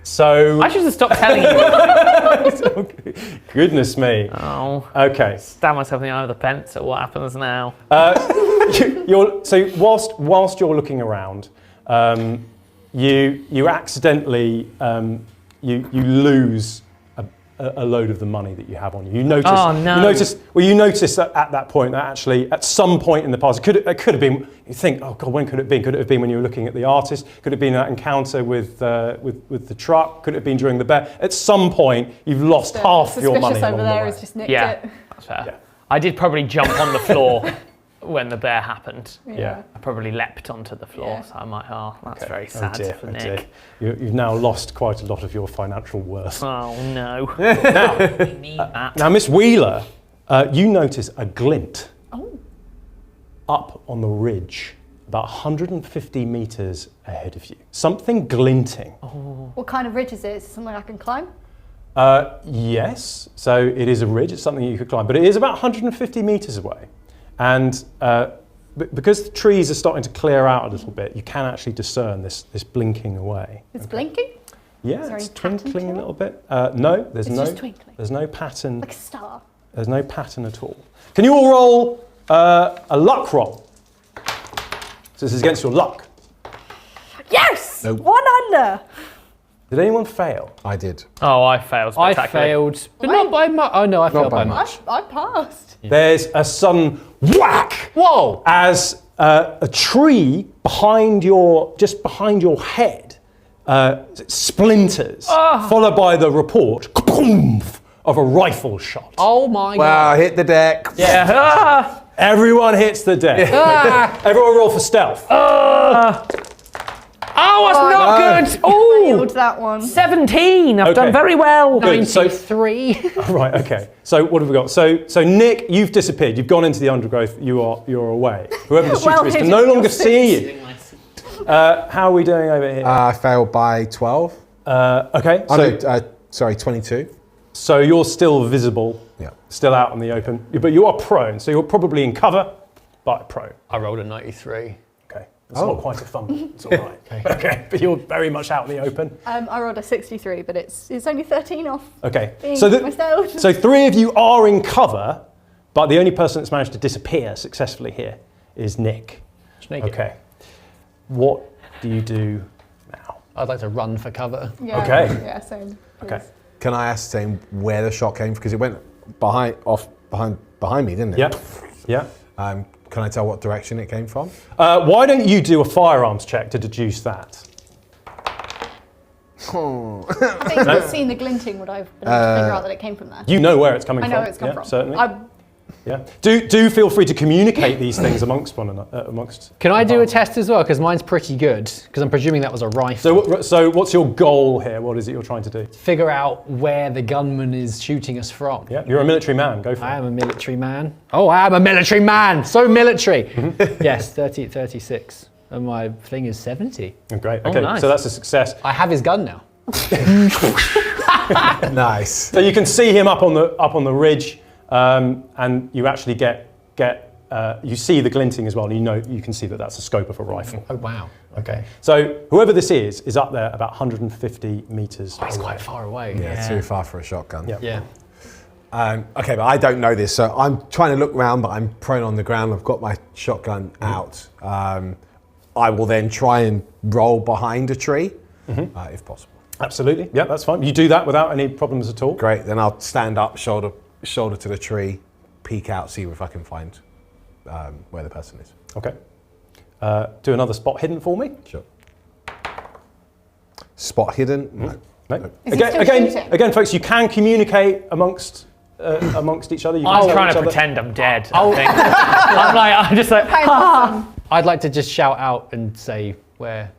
So, I should have stopped telling you. goodness me. Oh, Okay. stab myself in the eye with a pencil. What happens now? So whilst you're looking around, you accidentally you lose a load of the money that you have on you. You notice. Oh, no. You notice that at that point that actually at some point in the past it could have been. You think, oh God, when could it have been? Could it have been when you were looking at the artist? Could it have been that encounter with the truck? Could it have been during the bear? At some point, you've lost half your money Suspicious along over the there way. has just nicked Yeah, it. that's fair. Yeah. I did probably jump on the floor when the bear happened. Yeah. I probably leapt onto the floor, Yeah. so I might. Oh, that's Okay. very sad dear, for oh Nick. dear. You've now lost quite a lot of your financial worth. Oh no. I need that. Now, Miss Wheeler, you notice a glint up on the ridge, about 150 metres ahead of you. Something glinting. What kind of ridge is it? Is it something I can climb? Yes, so it is a ridge. It's something you could climb, but it is about 150 metres away. And because the trees are starting to clear out a little bit, you can actually discern this blinking away. It's blinking? Yeah, Is there it's any pattern twinkling to a it? little bit. No, there's It's no. just twinkling. There's no pattern. Like a star. There's no pattern at all. Can you all roll a luck roll? So this is against your luck. Yes! Nope. 1 under. Did anyone fail? I did. Oh, I failed I spectacularly. failed, but not by much. Oh no, I failed by by much. I passed. There's a sudden whack Whoa! as a tree just behind your head splinters, followed by the report of a rifle shot. Oh my Wow, god! hit the deck. Yeah. Ah! Everyone hits the deck. Everyone roll for stealth. Oh, that's not good. Oh, Failed that one. 17. I've Okay. done very well. Good, so- 93. Right, okay. So what have we got? So Nick, you've disappeared. You've gone into the undergrowth. You're away. Whoever the shooter Well is can hidden no in longer your see you. How are we doing over here? I failed by 12. Okay, Oh, so, no, sorry, 22. so you're still visible, Yeah. still out in the open, but you are prone. So you're probably in cover, but prone. I rolled a 93. Okay, that's not quite a fumble. It's all right. Okay, but you're very much out in the open. I rolled a 63, but it's only 13 off. Okay, Being so myself. so 3 of you are in cover, but the only person that's managed to disappear successfully here is Nick. Snake it. Okay, what do you do now? I'd like to run for cover. Yeah, Okay. Yeah, same. Okay. Can I ascertain where the shot came from? Because it went behind me, didn't it? Yeah. Can I tell what direction it came from? Why don't you do a firearms check to deduce that? I think if I'd seen the glinting, would I have been able to figure out that it came from there? You know where it's coming I from. know where it's come Yeah, from. Certainly. I, Yeah. Do feel free to communicate these things amongst one another. Can I do a test as well? Because mine's pretty good. Because I'm presuming that was a rifle. So what's your goal here? What is it you're trying to do? Figure out where the gunman is shooting us from. Yeah. You're a military man. Go for I it. am a military man. Oh, I am a military man. So military. Mm-hmm. Yes, 36. And my thing is 70. Oh, great. Okay. nice. So that's a success. I have his gun now. Nice. So you can see him up on the ridge, and you actually you see the glinting as well. And you can see that that's the scope of a rifle. Oh, wow. Okay. So whoever this is up there about 150 meters. It's away. quite far away. Yeah, too far for a shotgun. Yeah. Yeah. Okay, but I don't know this, so I'm trying to look around, but I'm prone on the ground. I've got my shotgun out. I will then try and roll behind a tree, if possible. Absolutely. Yeah, that's fine. You do that without any problems at all. Great. Then I'll stand up, shoulder to the tree, peek out, see if I can find where the person is. Okay. Do another spot hidden for me. Sure. Spot hidden? No. No. Is he still shooting? Again, folks, you can communicate amongst each other. You can I'm tell trying each to other. pretend I'm dead. I think. I'm just like. kind of fun. I'd like to just shout out and say where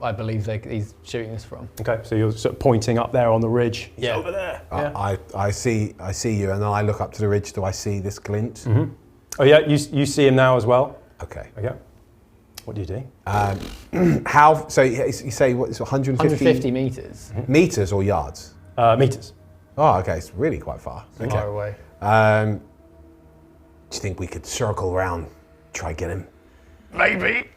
I believe he's shooting us from. Okay, so you're sort of pointing up there on the ridge. He's Yeah. over there. Yeah. I see you, and then I look up to the ridge. Do I see this glint? Oh yeah, you see him now as well. Okay. Okay. What do you do? How? So you say what? It's 150 meters. meters or yards? Meters. Oh, okay. It's really quite far. Okay. Far away. Do you think we could circle around, try get him? Maybe.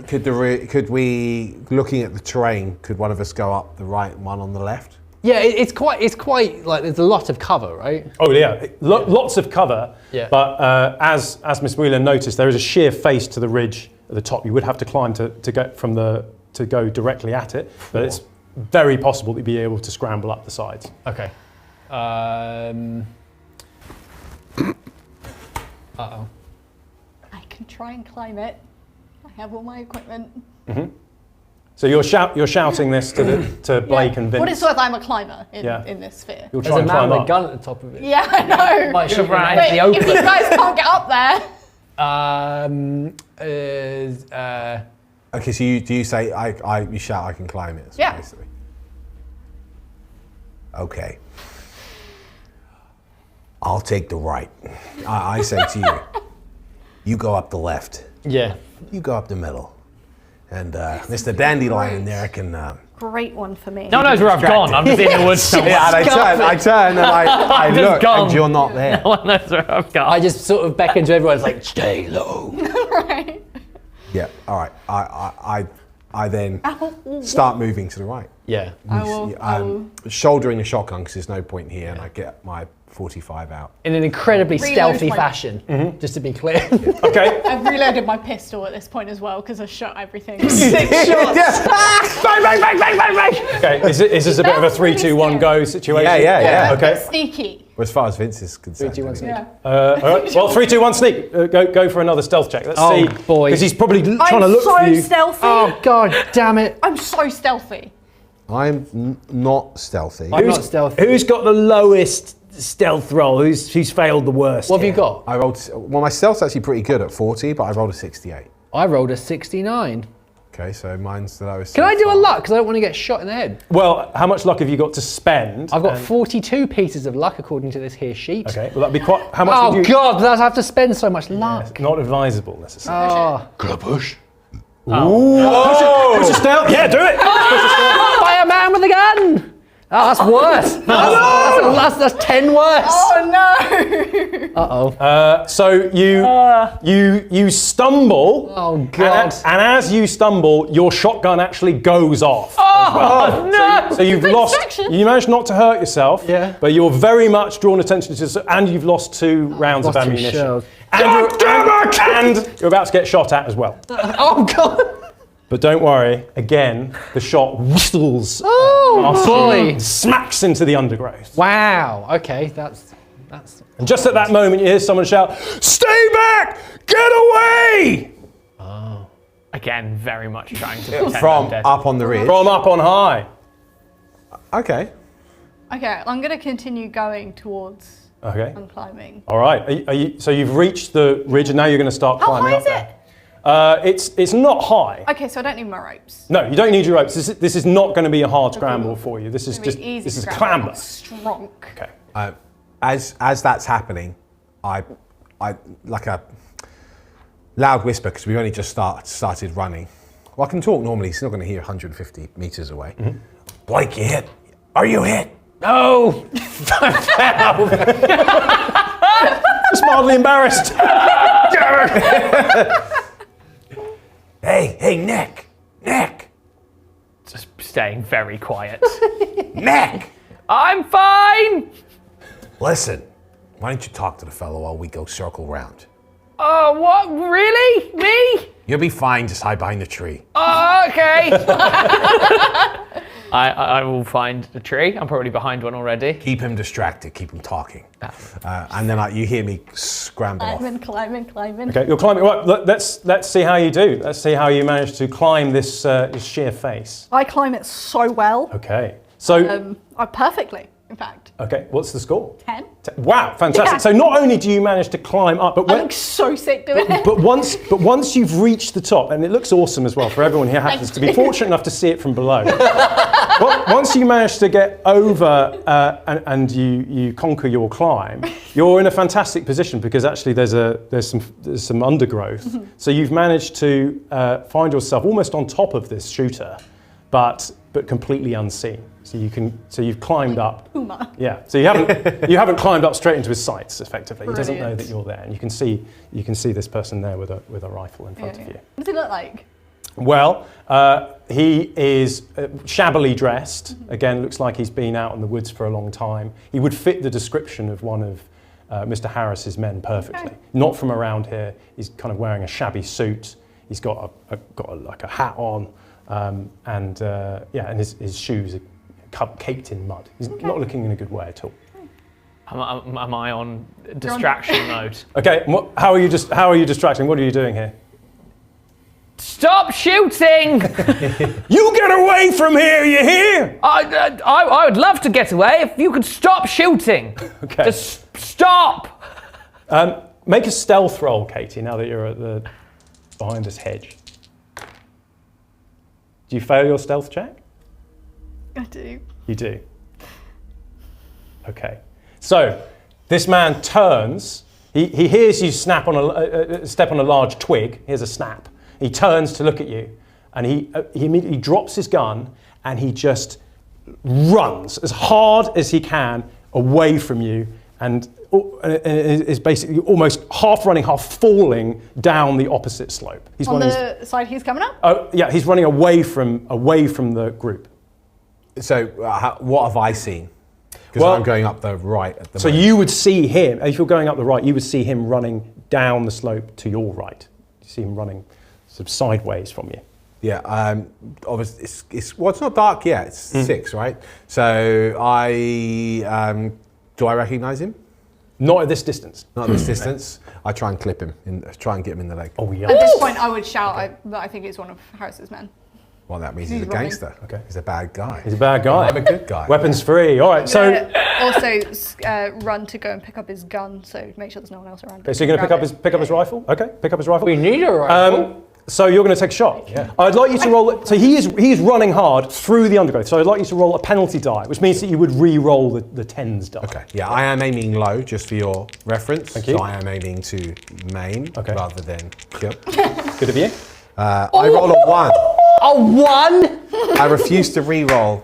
Could we, looking at the terrain, could one of us go up the right and one on the left? Yeah, it's quite like there's a lot of cover, right? Oh yeah, lots of cover. Yeah. But as Miss Wheeler noticed, there is a sheer face to the ridge at the top. You would have to climb to go directly at it, but it's very possible that you'd be able to scramble up the sides. Okay. Uh-oh. I can try and climb it. I have all my equipment. So you're shouting this to Blake and Vince. What it's worth, I'm a climber in Yeah. this sphere. You'll There's try a and man climb with a up. gun at the top of it. Yeah, I know. Might shoot Right. right in the But if you open. guys can't get up there, Okay, so you say you shout I can climb it. Yeah. Basically. Okay. I'll take the right. I say to you, you go up the left. Yeah. You go up the middle. And Mr. Dandelion there can... great one for me. No one knows where I've gone. I'm just in the woods somewhere. yeah, and I turn and I just look gone. and you're not there. No one knows where I've gone. I just sort of beckon to everyone. It's like, stay low. Right. Yeah, all right. I then start moving to the right. Yeah. I will Shouldering a shotgun because there's no point here, and I get my 45 out. In an incredibly Reload stealthy my- fashion, just to be clear. Okay. I've reloaded my pistol at this point as well because I shot everything. 6 shots. Bang, bang, bang, bang, bang, bang. Okay. Is this a bit of a That's pretty 3, 2, 1 go situation? Yeah. Okay. Sneaky. Well, as far as Vince is concerned. 3, 2, 1, sneak. Yeah. All right. Well, 3, 2, 1 sneak. Go for another stealth check. Let's Oh, see. boy. Because he's probably trying to I'm look so for you. stealthy. Oh, God damn it. I'm so stealthy. I'm not stealthy. I'm not stealthy. Who's got the lowest stealth roll? Who's failed the worst? What have you here? got? I rolled. Well, my stealth's actually pretty good at 40, but I rolled a 68. I rolled a 69. Okay, so mine's the lowest. Can so I do a far. luck? Because I don't want to get shot in the head. Well, how much luck have you got to spend? I've got And- 42 pieces of luck according to this here sheet. Okay. Well, that'd be quite. How much Oh would you? God, I have to spend so much luck. Not advisable necessarily. Oh. Can I push? Push a stealth. Yeah, do it. By a man with a gun! Oh, that's worse. That's 10 worse. Oh no! Uh-oh. So you stumble. Oh, God. And as you stumble, your shotgun actually goes off. Oh, no. So you've lost. distraction. You managed not to hurt yourself. Yeah. But you're very much drawn attention to, and you've lost 2 rounds of Lost 2 ammunition. shells. And you're about to get shot at as well. Oh, God. But don't worry. Again, the shot whistles. Oh, boy. Smacks into the undergrowth. Wow. Okay, that's... And just at that moment, you hear someone shout, "Stay back! Get away!" Again, very much trying to pretend From I'm dead. up on the ridge. From up on high. Okay. Okay, I'm gonna continue going towards Okay. and climbing. All right. So you've reached the ridge, and now you're going to start How climbing high up is there. It's not high. Okay, so I don't need my ropes. No, you don't need your ropes. This is not going to be a hard scramble for you. This is It's gonna just be easy this is scramble. clamber. I'm strong. Okay. As that's happening, I like a loud whisper because we've only just started running. Well, I can talk normally. He's not going to hear 150 meters away. Blake, you hit? Are you hit? No! Just mildly embarrassed. Hey, Nick, Just staying very quiet. Nick! I'm fine. Listen, why don't you talk to the fellow while we go circle round? Oh, what? Really? Me? You'll be fine. Just hide behind the tree. Oh, okay. I will find the tree. I'm probably behind one already. Keep him distracted. Keep him talking. And then you hear me scramble off. Climbing. Okay, you're climbing. Right, let's see how you do. Let's see how you manage to climb this sheer face. I climb it so well. Okay. So Perfectly. in fact. Okay, what's the score? 10. Wow, fantastic. Yeah. So not only do you manage to climb up, but I look so sick doing it. But once you've reached the top, and it looks awesome as well for everyone here happens to be fortunate enough to see it from below. Once you manage to get over and you conquer your climb, you're in a fantastic position because actually there's some undergrowth. So you've managed to find yourself almost on top of this shooter, but completely unseen. So you've climbed up. Puma. Yeah. So you haven't climbed up straight into his sights effectively. He doesn't know Brilliant. that you're there, and you can see this person there with a rifle in front of you. What does he look like? Well, he is shabbily dressed. Again, looks like he's been out in the woods for a long time. He would fit the description of one of Mr. Harris's men perfectly. Okay. Not from around here. He's kind of wearing a shabby suit. He's got like a hat on, and his shoes are caked in mud. He's not looking in a good way at all. Am I on distraction mode? Okay, how are you distracting? What are you doing here? Stop shooting! You get away from here, you hear? I would love to get away if you could stop shooting. Okay. Just stop! Make a stealth roll, Katie, now that you're behind this hedge. Do you fail your stealth check? I do. You do. Okay. So, this man turns. He hears you snap on step on a large twig. Here's a snap. He turns to look at you, and he immediately drops his gun, and he just runs as hard as he can away from you, and is basically almost half running, half falling down the opposite slope. He's On the side he's coming up? Oh yeah, he's running away from the group. So what have I seen? Because I'm going up the right at the So moment. you would see him, if you're going up the right, you would see him running down the slope to your right. You see him running sort of sideways from you. Yeah, obviously it's not dark yet. It's 6, right? So do I recognise him? Not at this distance. Not at this distance. I try and clip him, try and get him in the leg. Oh yeah. At this point, I would shout that I think it's one of Harris's men. Well, that means he's a He's running. gangster. Okay. He's a bad guy. He's a bad guy. I'm a good guy. Weapons free. All right. So, Also, run to go and pick up his gun, so make sure there's no one else around. okay, so you're going to pick up his rifle. Okay. Pick up his rifle. We need a rifle. So you're going to take a shot. Yeah. I'd like you to roll it. So he is running hard through the undergrowth. So I'd like you to roll a penalty die, which means that you would re-roll the tens die. Okay. Yeah, I am aiming low, just for your reference. Thank you. So I am aiming to maim rather than kill. Good of you. I roll a 1. A 1? I refuse to re-roll.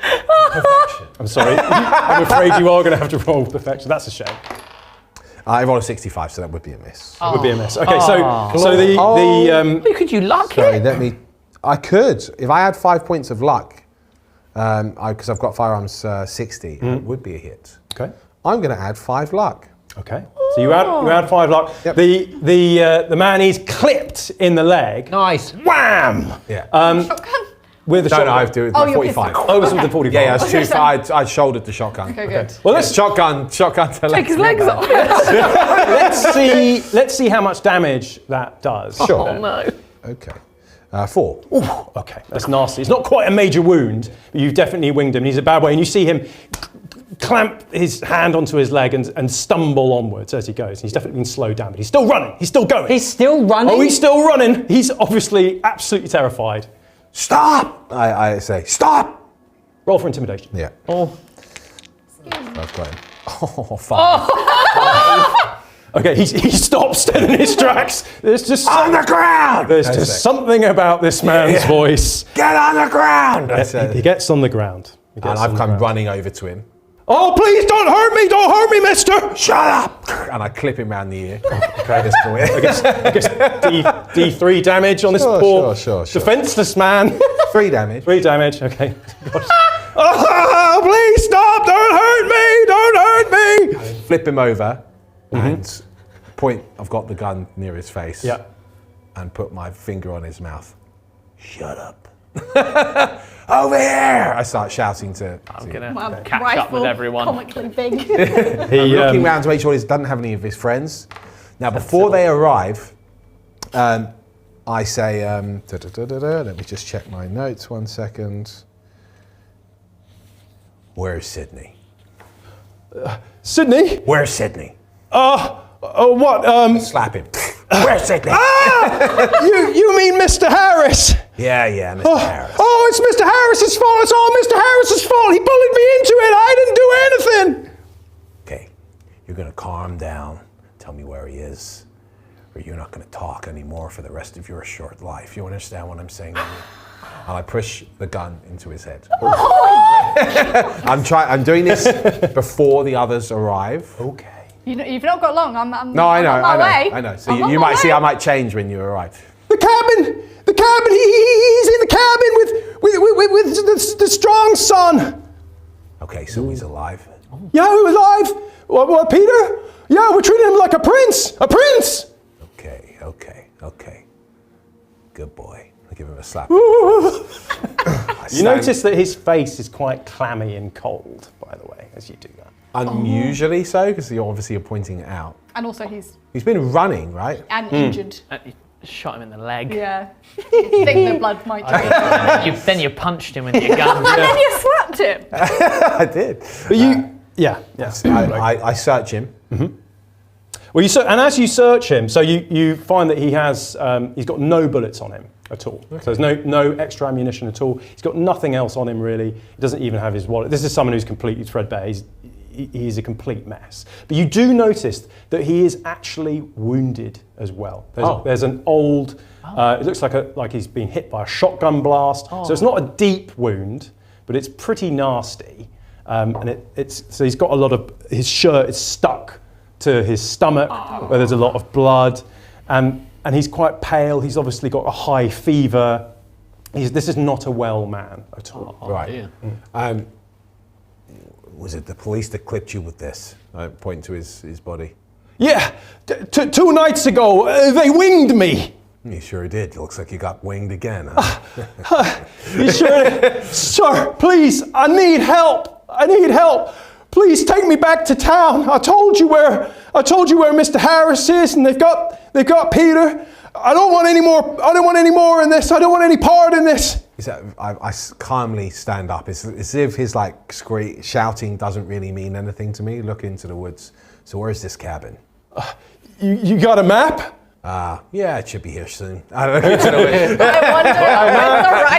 I'm sorry. I'm afraid you are going to have to roll perfection. That's a shame. I roll a 65, so that would be a miss. It would be a miss. Okay. So Who could you luck Sorry, it? I could. If I had 5 points of luck, because I've got firearms 60, it would be a hit. Okay. I'm going to add 5 luck. Okay. So you add 5 luck. Yep. The man is clipped in the leg. Nice. Wham! Yeah. Shotgun? With a no, shotgun. I have to do it with Oh, my your 45. pistol. Oh, it was with the 45. Yeah, I was I shouldered the shotgun. Okay, good. Well, let's Shotgun to Take his legs off. let's see how much damage that does. Sure. Oh no. Okay. 4. Ooh, okay, that's nasty. It's not quite a major wound, but you've definitely winged him. He's a bad way, and you see him clamp his hand onto his leg and stumble onwards as he goes. He's definitely been slowed down, but he's still running. He's still going. He's still running? Oh, he's still running. He's obviously absolutely terrified. Stop! I say, stop! Roll for intimidation. Yeah. Oh. I've got him. Oh, 5. Okay, he stops dead in his tracks. There's just On the ground! There's just something about this man's voice. Get on the ground! I said. He gets on the ground. And I've come running over to him. Oh, please don't hurt me! Don't hurt me, mister! Shut up! And I clip him round the ear. Okay, I guess D3 damage on this poor sure. defenseless man. 3 damage. 3 damage, okay. Oh, please stop! Don't hurt me! Don't hurt me! Flip him over and point. I've got the gun near his face. Yeah. And put my finger on his mouth. Shut up. Over here! I start shouting to. I'm gonna Wow, catch rifle, up with everyone. comically big. I'm looking around to make sure he doesn't have any of his friends. Now, before they arrive, I say, let me just check my notes 1 second. Where's Sydney? Sydney? Where's Sydney? What? Slap him. Where's Sydney? You mean Mr. Harris? Yeah, Mr. Harris. Oh, it's Mr. Harris's fault. It's all Mr. Harris's fault. He bullied me into it. I didn't do anything. Okay, you're gonna calm down. Tell me where he is, or you're not gonna talk anymore for the rest of your short life. You understand what I'm saying? And I push the gun into his head. I'm doing this before the others arrive. Okay. You've not got long. I'm No, I know, on my way. I know. So I'm on you my might see way. I might change when you arrive. The cabin. He's in the cabin with the strong son. Okay, so he's alive. Yeah, he was alive. What, Peter? Yeah, we're treating him like a prince. A prince. Okay. Good boy. I give him a slap. You notice that his face is quite clammy and cold, by the way, as you do that. Unusually so, because you're obviously pointing it out. And also he's He's been running, right? injured. You shot him in the leg. Yeah. I think the blood might drain. Then you punched him with your gun. And then you slapped him. I did. But yeah. I search him. Well, and as you search him, so you find that he's got no bullets on him at all. Okay. So there's no extra ammunition at all. He's got nothing else on him really. He doesn't even have his wallet. This is someone who's completely threadbare. He's a complete mess. But you do notice that he is actually wounded as well. There's an old. It looks like he's been hit by a shotgun blast. So it's not a deep wound, but it's pretty nasty. And so he's got a lot of his shirt is stuck to his stomach where there's a lot of blood, and he's quite pale. He's obviously got a high fever. This is not a well man at all. Right. Was it the police that clipped you with this? I point to his body. Yeah, 2 nights ago they winged me. You sure did. Looks like you got winged again. Huh? You sure? Sir, please, I need help. Please take me back to town. I told you where Mr. Harris is, and they've got Peter. I don't want any more in this. I don't want any part in this. I calmly stand up. It's as if his shouting doesn't really mean anything to me. Look into the woods. So where's this cabin? You got a map? Yeah, it should be here soon. I don't know. Into the woods. I wonder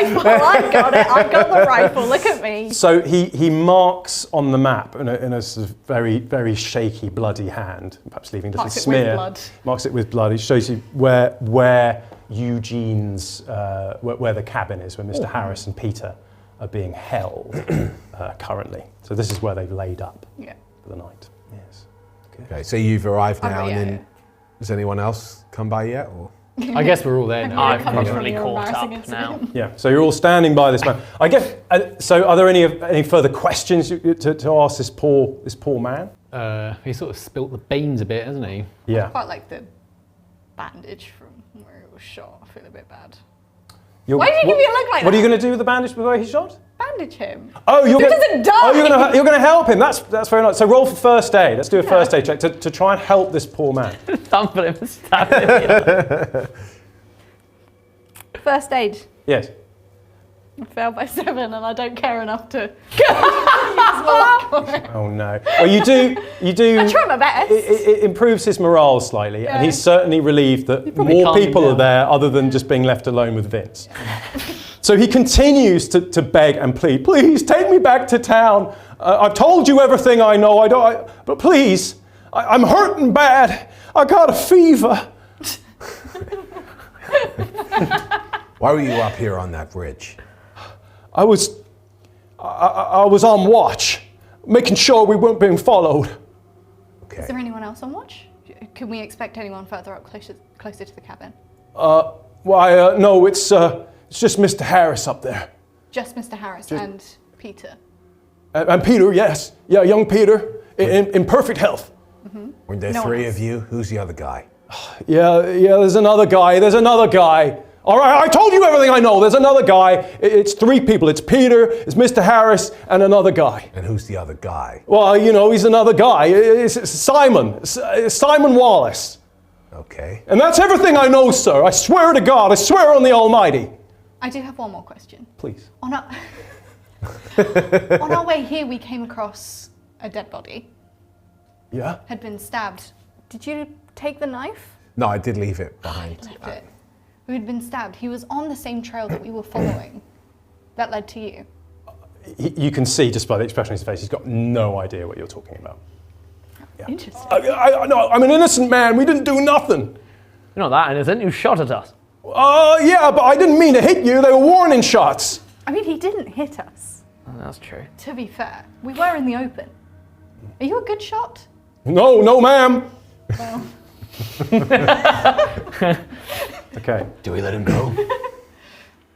with the rifle. I got it. I got the rifle. Look at me. So he marks on the map in a sort of very, very shaky, bloody hand, perhaps leaving just a smear. Marks it with blood. He shows you where Eugene's, where the cabin is, where Mr. Harris and Peter are being held currently. So this is where they've laid up for the night. Yes. Okay, so you've arrived now, yeah, and then has anyone else come by yet? Or? I guess we're all there now. I'm Coming probably from your caught up embarrassing now. incident. Yeah. So you're all standing by this man. I guess. So are there any further questions to ask this poor man? He sort of spilt the beans a bit, hasn't he? Yeah. Quite like the bandage from where it was shot. I feel a bit bad. Why did you give me a look like What that? are you going to do with the bandage where he shot? Bandage him. Oh, He doesn't die. Oh, you're going to help him. That's very nice. So roll for first aid. Let's do a first aid check to try and help this poor man. Thump him and stab him. First aid. Yes. I failed by 7 and I don't care enough to use my luck for it. Oh no. Well, you do. I try my best. It improves his morale slightly, and he's certainly relieved that probably more calmed him people are down. there other than just being left alone with Vince. So he continues to beg and plead. Please take me back to town. I've told you everything I know. But please, I'm hurting bad. I got a fever. Why were you up here on that bridge? I was on watch, making sure we weren't being followed. Okay. Is there anyone else on watch? Can we expect anyone further up, closer to the cabin? No, it's just Mr. Harris up there. Just Mr. Harris and Peter. And Peter, yes. Yeah, young Peter, in perfect health. Were there No one three else. of you? Who's the other guy? Yeah, there's another guy. All right, I told you everything I know. There's another guy. It's 3 people. It's Peter, it's Mr. Harris, and another guy. And who's the other guy? Well, he's another guy. It's Simon. Simon Wallace. Okay. And that's everything I know, sir. I swear to God. I swear on the Almighty. I do have one more question. Please. On our way here, we came across a dead body. Yeah? had been stabbed. Did you take the knife? No, I did leave it behind. Left it. Who had been stabbed. He was on the same trail that we were following. That led to you. You can see just by the expression on his face, he's got no idea what you're talking about. Interesting. No, I'm an innocent man. We didn't do nothing. You're not that innocent. You shot at us. Yeah, but I didn't mean to hit you. They were warning shots. I mean, he didn't hit us. Oh, that's true. To be fair, we were in the open. Are you a good shot? No, ma'am. Well, Okay. Do we let him go?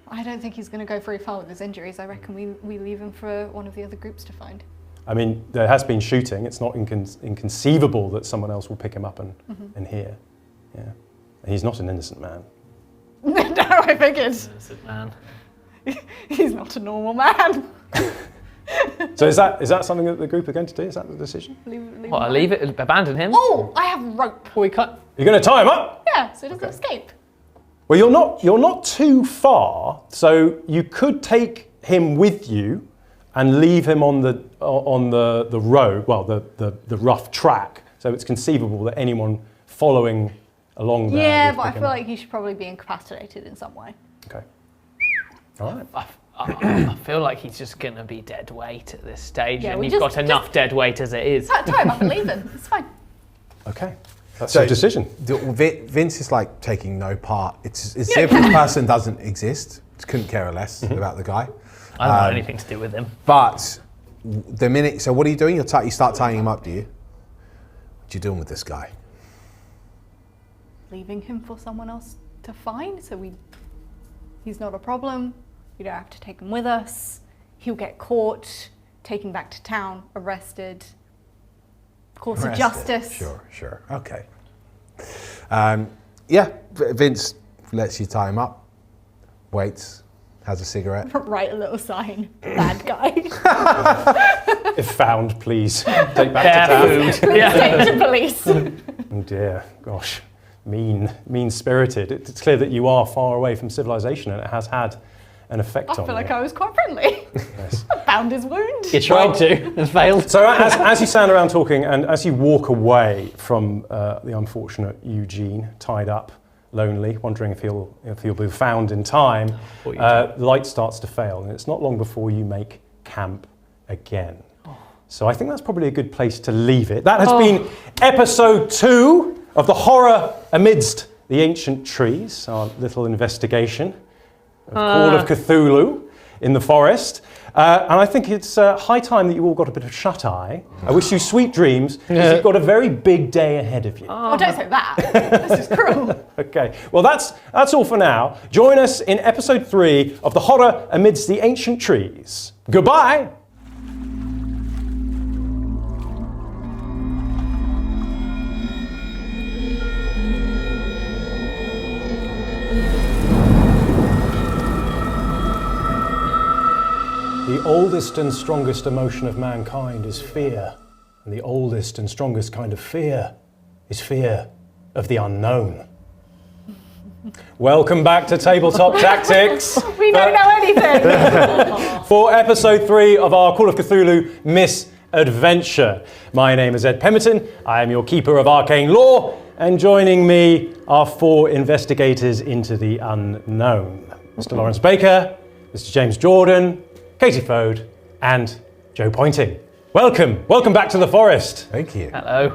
I don't think he's going to go very far with his injuries. I reckon we leave him for one of the other groups to find. I mean, there has been shooting. It's not inconceivable that someone else will pick him up and hear. Yeah. And he's not an innocent man. No, I figured. Innocent man. He's not a normal man. So is that something that the group are going to do? Is that the decision? Leave What, him leave it, abandon him? Oh, I have rope. We can't. You're going to tie him up? Yeah, so he doesn't escape. Well, you're not too far, so you could take him with you and leave him on the road, well, the rough track. So it's conceivable that anyone following along there. Yeah, would but I pick him feel up. like he should probably be incapacitated in some way. Okay. All right. I feel like he's just going to be dead weight at this stage, Yeah, and we you've just- got enough dead weight as it is. Tie him up and leave him. It's fine. Okay. That's So- your decision. Vince is like taking no part. It's as if this person doesn't exist. Couldn't care less about the guy. I don't want anything to do with him. But the minute, so what are you doing? You start tying him up, do you? What are you doing with this guy? Leaving him for someone else to find, so he's not a problem. We don't have to take him with us. He'll get caught, taken back to town, arrested. Course of justice. Sure. Okay. Vince lets you tie him up, waits, has a cigarette. Write a little sign. Bad guy. If found, please take back to town. Food. Yeah. Take to police. Oh dear, gosh, mean-spirited. It's clear that you are far away from civilization, and it has had an effect I on feel like you. I was quite friendly. Yes. I found his wound. You tried to and failed. So as you stand around talking, and as you walk away from the unfortunate Eugene, tied up, lonely, wondering if he'll be found in time, the light starts to fail, and it's not long before you make camp again. So I think that's probably a good place to leave it. That has been episode 2 of the horror amidst the ancient trees, our little investigation of Call of Cthulhu in the forest. And I think it's high time that you all got a bit of shut-eye. I wish you sweet dreams, because you've got a very big day ahead of you. Oh, don't say that. This is cruel. Okay, well that's all for now. Join us in episode 3 of the horror amidst the ancient trees. Goodbye! The oldest and strongest emotion of mankind is fear. And the oldest and strongest kind of fear is fear of the unknown. Welcome back to Tabletop Tactics. We don't know anything. For episode 3 of our Call of Cthulhu Misadventure. My name is Ed Pemberton. I am your keeper of arcane lore. And joining me are 4 investigators into the unknown. Mr. Lawrence Baker, Mr. James Jordan, Katie Fode, and Joe Pointing. Welcome back to the forest. Thank you. Hello.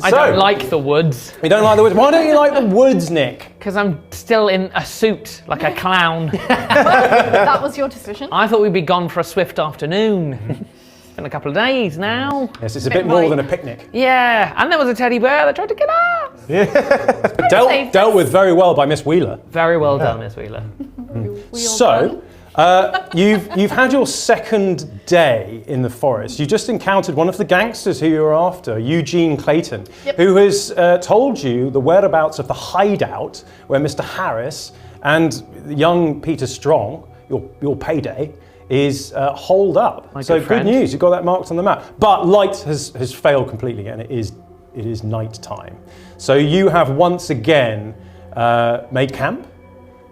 I So- don't like the woods, You don't like the woods? Why don't you like the woods, Nick? because I'm still in a suit, like a clown. That was your decision. I thought we'd be gone for a swift afternoon. It's been a couple of days now. Yes, it's a Bit bit more light. than a picnic. Yeah, and there was a teddy bear that tried to get us. Dealt with very well by Miss Wheeler. Very well done, Miss Wheeler. So, you've had your second day in the forest. You just encountered one of the gangsters who you were after, Eugene Clayton, who has told you the whereabouts of the hideout where Mr. Harris and young Peter Strong, your payday, is holed up. My So good friend. news, you've got that marked on the map. But light has failed completely, and it is night time. So you have once again made camp.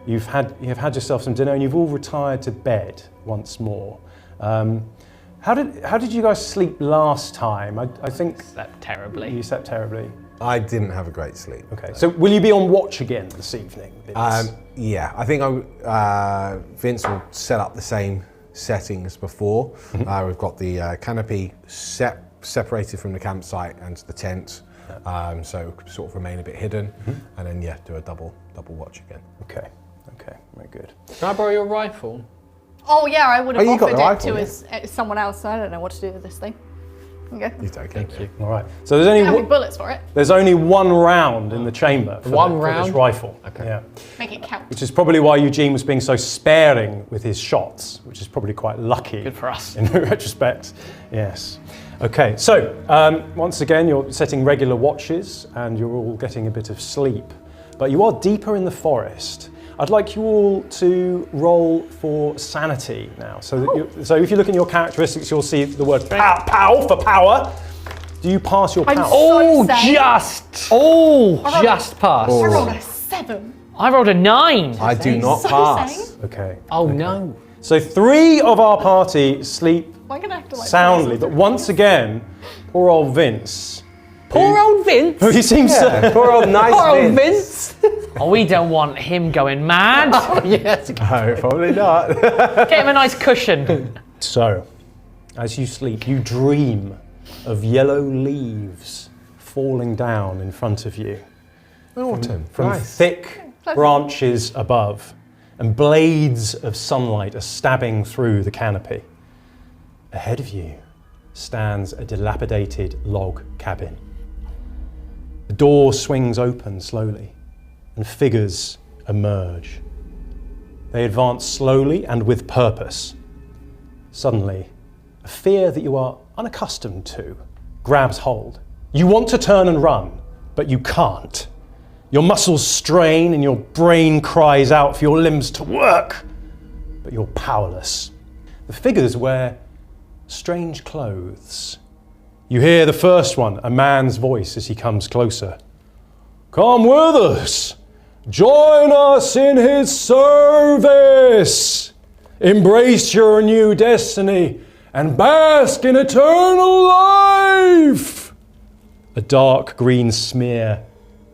You've had yourself some dinner, and you've all retired to bed once more. How did you guys sleep last time? I think Slept terribly. you slept terribly. I didn't have a great sleep. Okay, so will you be on watch again this evening, Vince? Yeah, I think Vince will set up the same settings before. We've got the canopy separated from the campsite and the tent, so it could sort of remain a bit hidden, and then do a double watch again. Okay, very good. Can I borrow your rifle? Oh yeah, I would have you got offered the it rifle, to yeah. someone else. I don't know what to do with this thing. Okay. You take it. Thank you. All right. So there's I have only any bullets for it. there's only one round in the chamber for, One for this round? rifle. Okay. Yeah. Make it count. Which is probably why Eugene was being so sparing with his shots, which is probably quite lucky. Good for us. In retrospect, yes. Okay, so once again, you're setting regular watches and you're all getting a bit of sleep, but you are deeper in the forest. I'd like you all to roll for sanity now. So, so if you look in your characteristics, you'll see the word pow for power. Do you pass your power? so sane. Just passed. I rolled a 7. I rolled a 9. I do not So pass. sane. Okay. Oh no. So 3 of our party sleep Am I gonna have to like soundly, but once again, poor old Vince. Poor old Vince. He seems to. Poor old nice Poor old Vince. Vince. Oh, we don't want him going mad. Yes. No, probably not. Get him a nice cushion. So, as you sleep, you dream of yellow leaves falling down in front of you Autumn. from thick branches above, and blades of sunlight are stabbing through the canopy. Ahead of you stands a dilapidated log cabin. The door swings open slowly, and figures emerge. They advance slowly and with purpose. Suddenly, a fear that you are unaccustomed to grabs hold. You want to turn and run, but you can't. Your muscles strain and your brain cries out for your limbs to work, but you're powerless. The figures wear strange clothes. You hear the first one, a man's voice as he comes closer. Come with us. Join us in his service. Embrace your new destiny and bask in eternal life. A dark green smear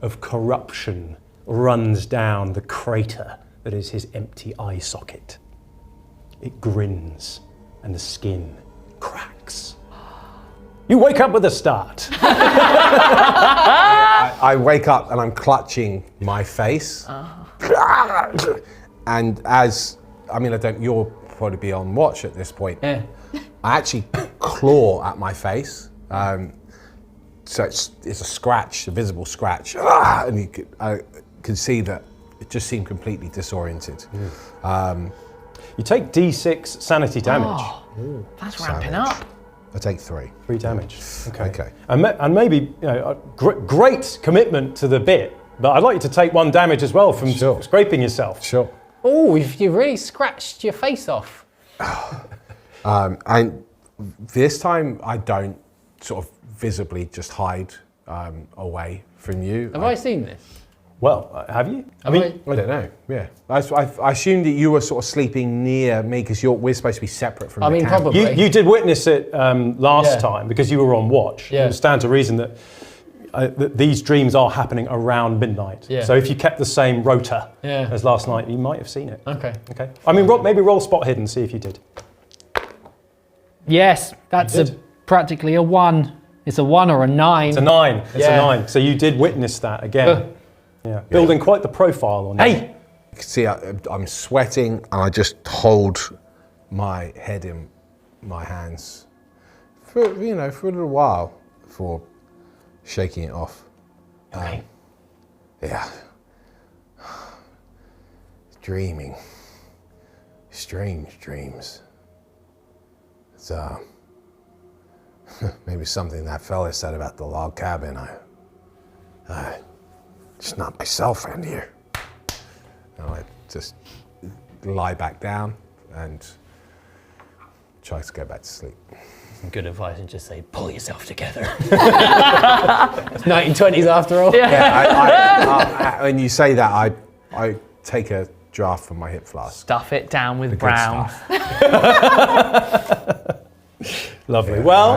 of corruption runs down the crater that is his empty eye socket. It grins and the skin cracks. You wake up with a start. I wake up and I'm clutching my face. And you'll probably be on watch at this point. Yeah. I actually claw at my face. So it's a scratch, a visible scratch. And I could see that it just seemed completely disoriented. You take D6 sanity damage. That's ramping up. I take 3. 3 damage. Okay. And maybe a great commitment to the bit, but I'd like you to take 1 damage as well from Sure. scraping yourself. Sure. Oh, you really scratched your face off. And this time I don't sort of visibly just hide away from you. Have I seen this? Well, have you? I don't know. Yeah, I assumed that you were sort of sleeping near me because we're supposed to be separate from. I mean, camp. probably. You did witness it last Yeah. time because you were on watch. Yeah. It stands to reason that these dreams are happening around midnight. Yeah. So if you kept the same rota Yeah. as last night, you might have seen it. Okay. Okay. I mean, maybe roll spot hidden, see if you did. Yes, that's You did. practically a 1. It's a 1 or a 9. It's a 9. It's Yeah. a 9. So you did witness that again. Yeah. Building quite the profile on you. You can see I'm sweating and I just hold my head in my hands for a little while before shaking it off. Okay. Yeah. Dreaming. Strange dreams. It's maybe something that fella said about the log cabin. I just not myself in here. And I just lie back down and try to go back to sleep. Good advice and just say, pull yourself together. It's 1920s after all. Yeah, when you say that, I take a draft from my hip flask. Stuff it down with The good brown. stuff. Lovely. Well,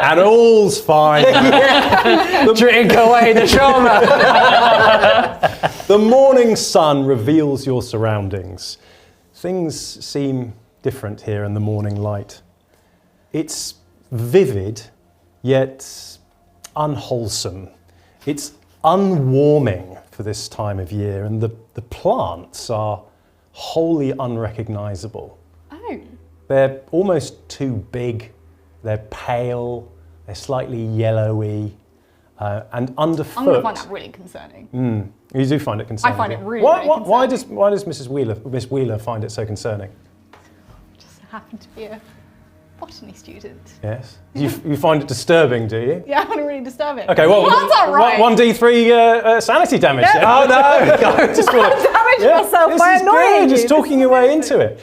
and all's fine. Drink away the trauma. The morning sun reveals your surroundings. Things seem different here in the morning light. It's vivid, yet unwholesome. It's unwarming for this time of year, and the plants are wholly unrecognisable. Oh. They're almost too big, they're pale, they're slightly yellowy, and underfoot. I'm going to find that really concerning. You do find it concerning. I find it really, why, really why concerning. why does Miss Wheeler find it so concerning? Just happen to be a botany student. Yes. You find it disturbing, do you? Yeah, I find it really disturbing. Okay, well, That's all right. 1d3 sanity damage. No. then. Oh no! Just wanna- Damage myself this by is annoying good. you. Just talking your way into it.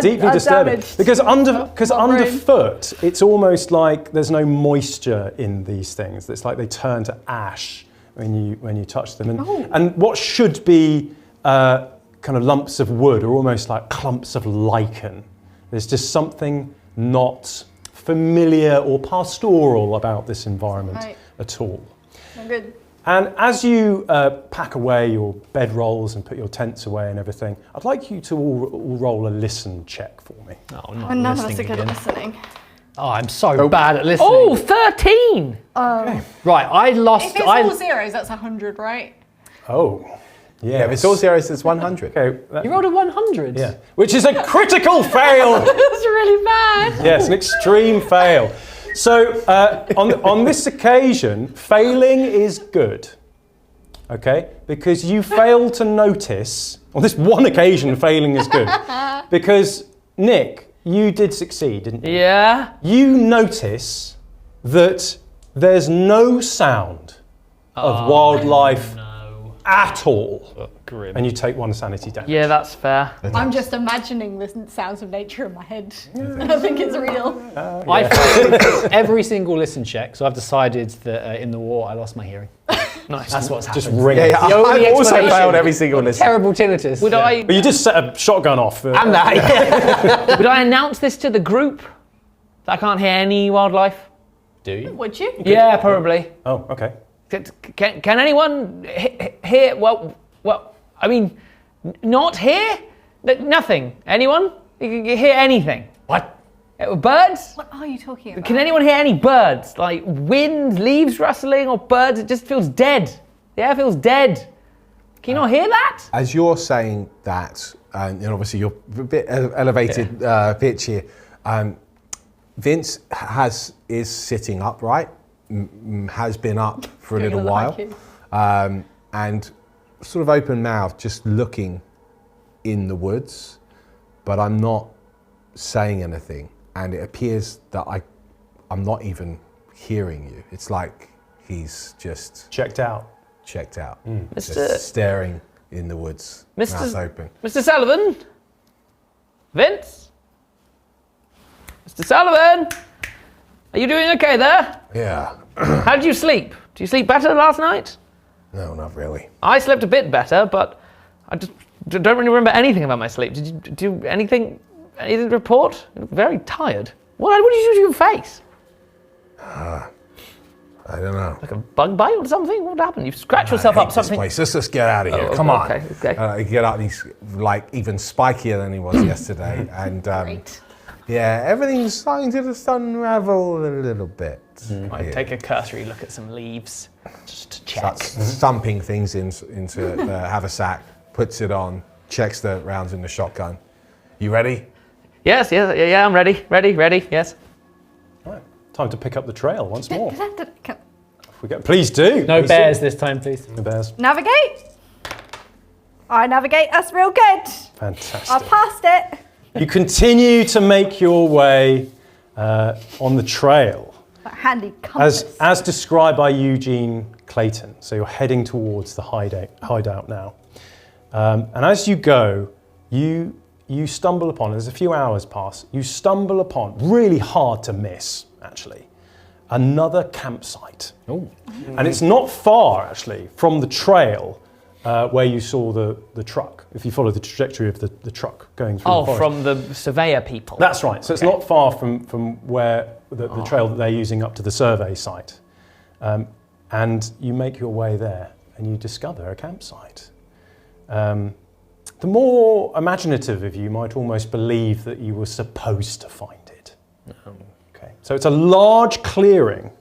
Deeply disturbing. damaged Because my brain. underfoot, it's almost like there's no moisture in these things. It's like they turn to ash when you touch them. And what should be kind of lumps of wood are almost like clumps of lichen. There's just something not familiar or pastoral about this environment at all. I'm good. And as you pack away your bedrolls and put your tents away and everything, I'd like you to all roll a listen check for me. Oh, not And none of us are listening good again. at listening. Oh, I'm so bad at listening. Oh, 13! Right, I lost. If it's all zeros, that's 100, right? Oh, Yeah, if it's all zeros, it's 100. Okay, You rolled a 100. yeah, which is a critical fail. That's really bad. Yes, an extreme fail. So on this occasion, failing is good, okay? Because you fail to notice, on this one occasion, failing is good. Because, Nick, you did succeed, didn't you? Yeah? You notice that there's no sound of wildlife at all. Grim. And you take 1 sanity damage. Yeah, that's fair. I'm just imagining the sounds of nature in my head. I think it's real. I failed every single listen check, so I've decided that in the war I lost my hearing. Nice. That's what's happened. Just ring it. The only I've also explanation- failed every single listen. Terrible tinnitus. Would I But you just set a shotgun off. And that, yeah. would I announce this to the group? That I can't hear any wildlife? Do you? Would you? Yeah, probably. Oh, okay. Can anyone hear? Well, I mean, not hear? Nothing. Anyone? You can hear anything? What? Birds? What are you talking about? Can anyone hear any birds? Like wind, leaves rustling, or birds? It just feels dead. The air feels dead. Can you not hear that? As you're saying that, and obviously you're a bit elevated pitch here, Vince is sitting upright, has been up for a Doing little a while, haiku. and sort of open mouth, just looking in the woods, but I'm not saying anything, and it appears that I'm not even hearing you. It's like he's just Checked out. checked out, Mr. just staring in the woods, mouth open. Mr. Sullivan? Vince? Mr. Sullivan? Are you doing okay there? Yeah, How did you sleep? Did you sleep better last night? no, not really. I slept a bit better, but I just don't really remember anything about my sleep. Did you do anything to report? You look very tired. What did you do to your face? I don't know. Like a bug bite or something? What happened? You scratched yourself I hate up this something? place. Let's just get out of here. Oh, Come on. okay. Get up. He's like even spikier than he was yesterday, and Great. yeah, everything's starting to just unravel a little bit. I here. take a cursory look at some leaves just to check. Starts thumping things into the haversack, puts it on, checks the rounds in the shotgun. You ready? Yes, yeah, I'm ready, yes. Right. Time to pick up the trail once more. Can- If we go, please do. No Please bears do. this time, please. No bears. Navigate. I navigate us real good. Fantastic. I passed it. You continue to make your way on the trail. That handy compass. As described by Eugene Clayton. So you're heading towards the hideout now. And as you go, you stumble upon, there's a few hours pass, you stumble upon, really hard to miss actually, another campsite. Oh. And it's not far actually from the trail where you saw the truck, if you follow the trajectory of the truck going through the forest. From the surveyor people. That's right. So it's not far from where the trail that they're using up to the survey site. And you make your way there and you discover a campsite. The more imaginative of you might almost believe that you were supposed to find it. Okay. So it's a large clearing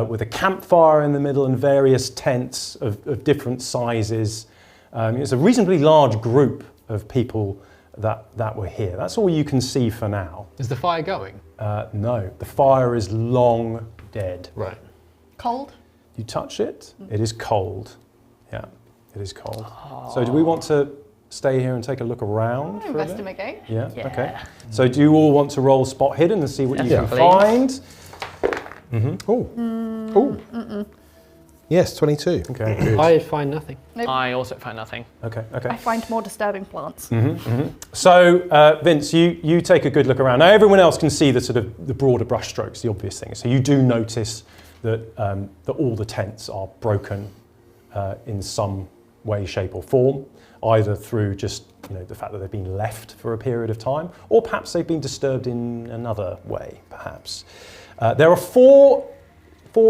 with a campfire in the middle and various tents of different sizes. It's a reasonably large group of people that were here. That's all you can see for now. Is the fire going? No, the fire is long dead. Right. Cold? You touch it, it is cold. Yeah, it is cold. So do we want to stay here and take a look around for a bit? Investigate. Yeah, okay. So do you all want to roll spot hidden and see what you can find? Yes, 22. Okay, good. I find nothing. Nope. I also found nothing. Okay. I find more disturbing plants. So, Vince, you take a good look around. Now, everyone else can see the sort of the broader brushstrokes, the obvious things. So you do notice that that all the tents are broken in some way, shape, or form, either through just the fact that they've been left for a period of time, or perhaps they've been disturbed in another way. Perhaps there are four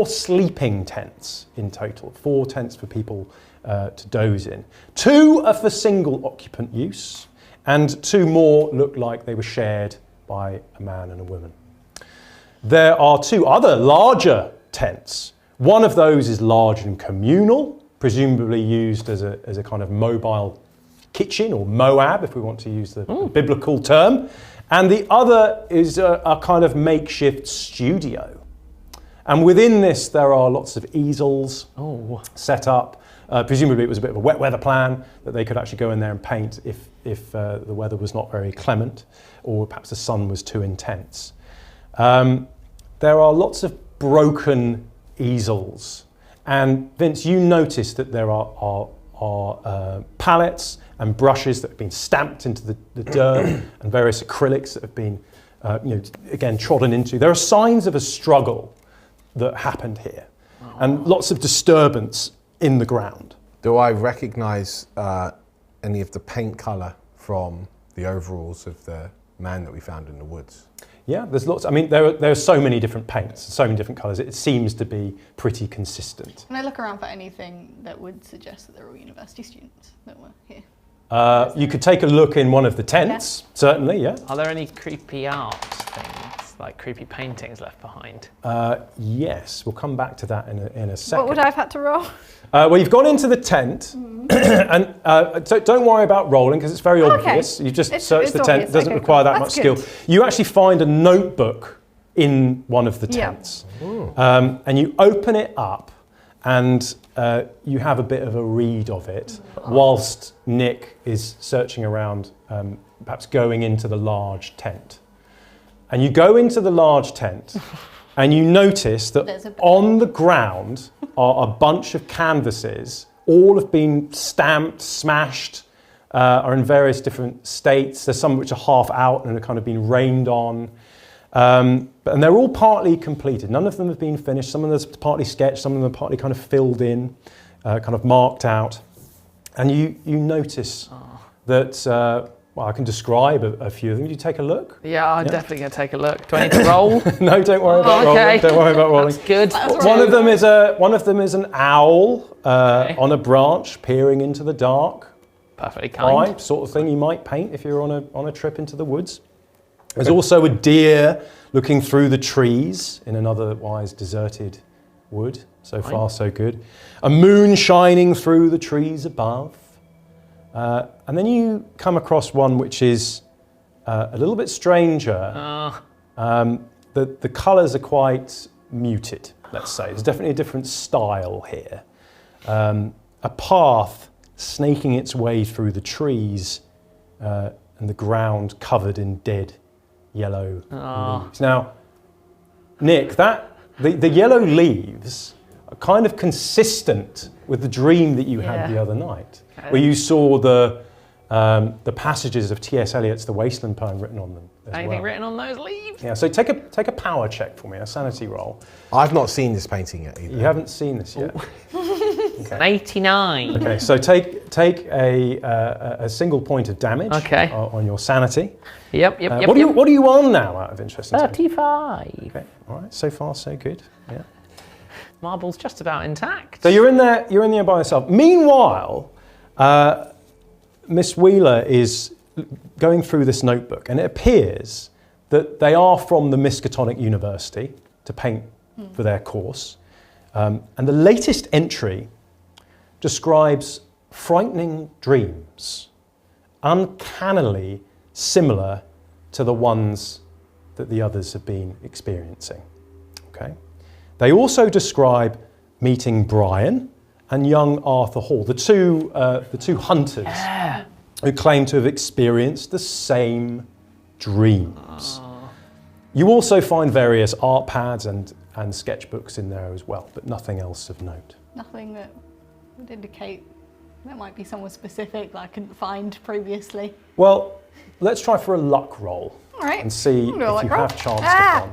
sleeping tents in total. 4 tents for people to doze in. 2 are for single occupant use, and 2 more look like they were shared by a man and a woman. There are 2 other larger tents. One of those is large and communal, presumably used as a kind of mobile kitchen, or Moab, if we want to use the biblical term. And the other is a kind of makeshift studio. And within this, there are lots of easels set up. Presumably, it was a bit of a wet weather plan that they could actually go in there and paint if the weather was not very clement, or perhaps the sun was too intense. There are lots of broken easels, and Vince, you notice that there are pallets and brushes that have been stamped into the dirt, and various acrylics that have been, again, trodden into. There are signs of a struggle that happened here, and lots of disturbance in the ground. Do I recognise any of the paint colour from the overalls of the man that we found in the woods? Yeah, there's lots. I mean, there are so many different paints, so many different colours. It seems to be pretty consistent. Can I look around for anything that would suggest that they're all university students that were here? You could take a look in one of the tents, certainly, yeah. Are there any creepy art things, like creepy paintings left behind? Yes, we'll come back to that in a second. What would I have had to roll? Well, you've gone into the tent, and so don't worry about rolling because it's very obvious. You've just searched the tent, obvious. it doesn't Okay, require cool. that That's much good. skill. You actually find a notebook in one of the tents, and you open it up, and you have a bit of a read of it, whilst Nick is searching around, perhaps going into the large tent. And you go into the large tent, and you notice that on the ground are a bunch of canvases. All have been stamped, smashed, are in various different states. There's some which are half out and are kind of been rained on. And they're all partly completed. None of them have been finished. Some of them are partly sketched, some of them are partly kind of filled in, kind of marked out. And you notice that, well, I can describe a few of them. You take a look? Yeah, I'm definitely going to take a look. Do I need to roll? No, don't worry about rolling. Don't worry about rolling. That's good. One of them is an owl on a branch peering into the dark. Perfectly kind. Eye, sort of thing you might paint if you're on a trip into the woods. There's also a deer looking through the trees in an otherwise deserted wood. So far, so good. A moon shining through the trees above. And then you come across one which is a little bit stranger. The colours are quite muted, let's say. There's definitely a different style here. A path snaking its way through the trees and the ground covered in dead yellow leaves. Now, Nick, the yellow leaves are kind of consistent with the dream that you had the other night, where you saw the passages of T.S. Eliot's The Wasteland poem written on them. Anything written on those leaves? Yeah, so take a power check for me, a sanity roll. I've not seen this painting yet either. You haven't seen this yet. An 89. Okay, so take a single point of damage Okay. on your sanity. Yep. What are you on now, out of interest? 35. Okay, all right. So far, so good. Yeah. Marble's just about intact. So you're in there. You're in there by yourself. Meanwhile, Miss Wheeler is going through this notebook, and it appears that they are from the Miskatonic University to paint for their course. And the latest entry describes frightening dreams, uncannily similar to the ones that the others have been experiencing. Okay. They also describe meeting Brian and young Arthur Hall, the two hunters who claim to have experienced the same dreams. You also find various art pads and sketchbooks in there as well, but nothing else of note. Nothing that would indicate there might be someone specific that I couldn't find previously. Well, let's try for a luck roll. All right. And see I'll if do a luck you roll. have chance to find.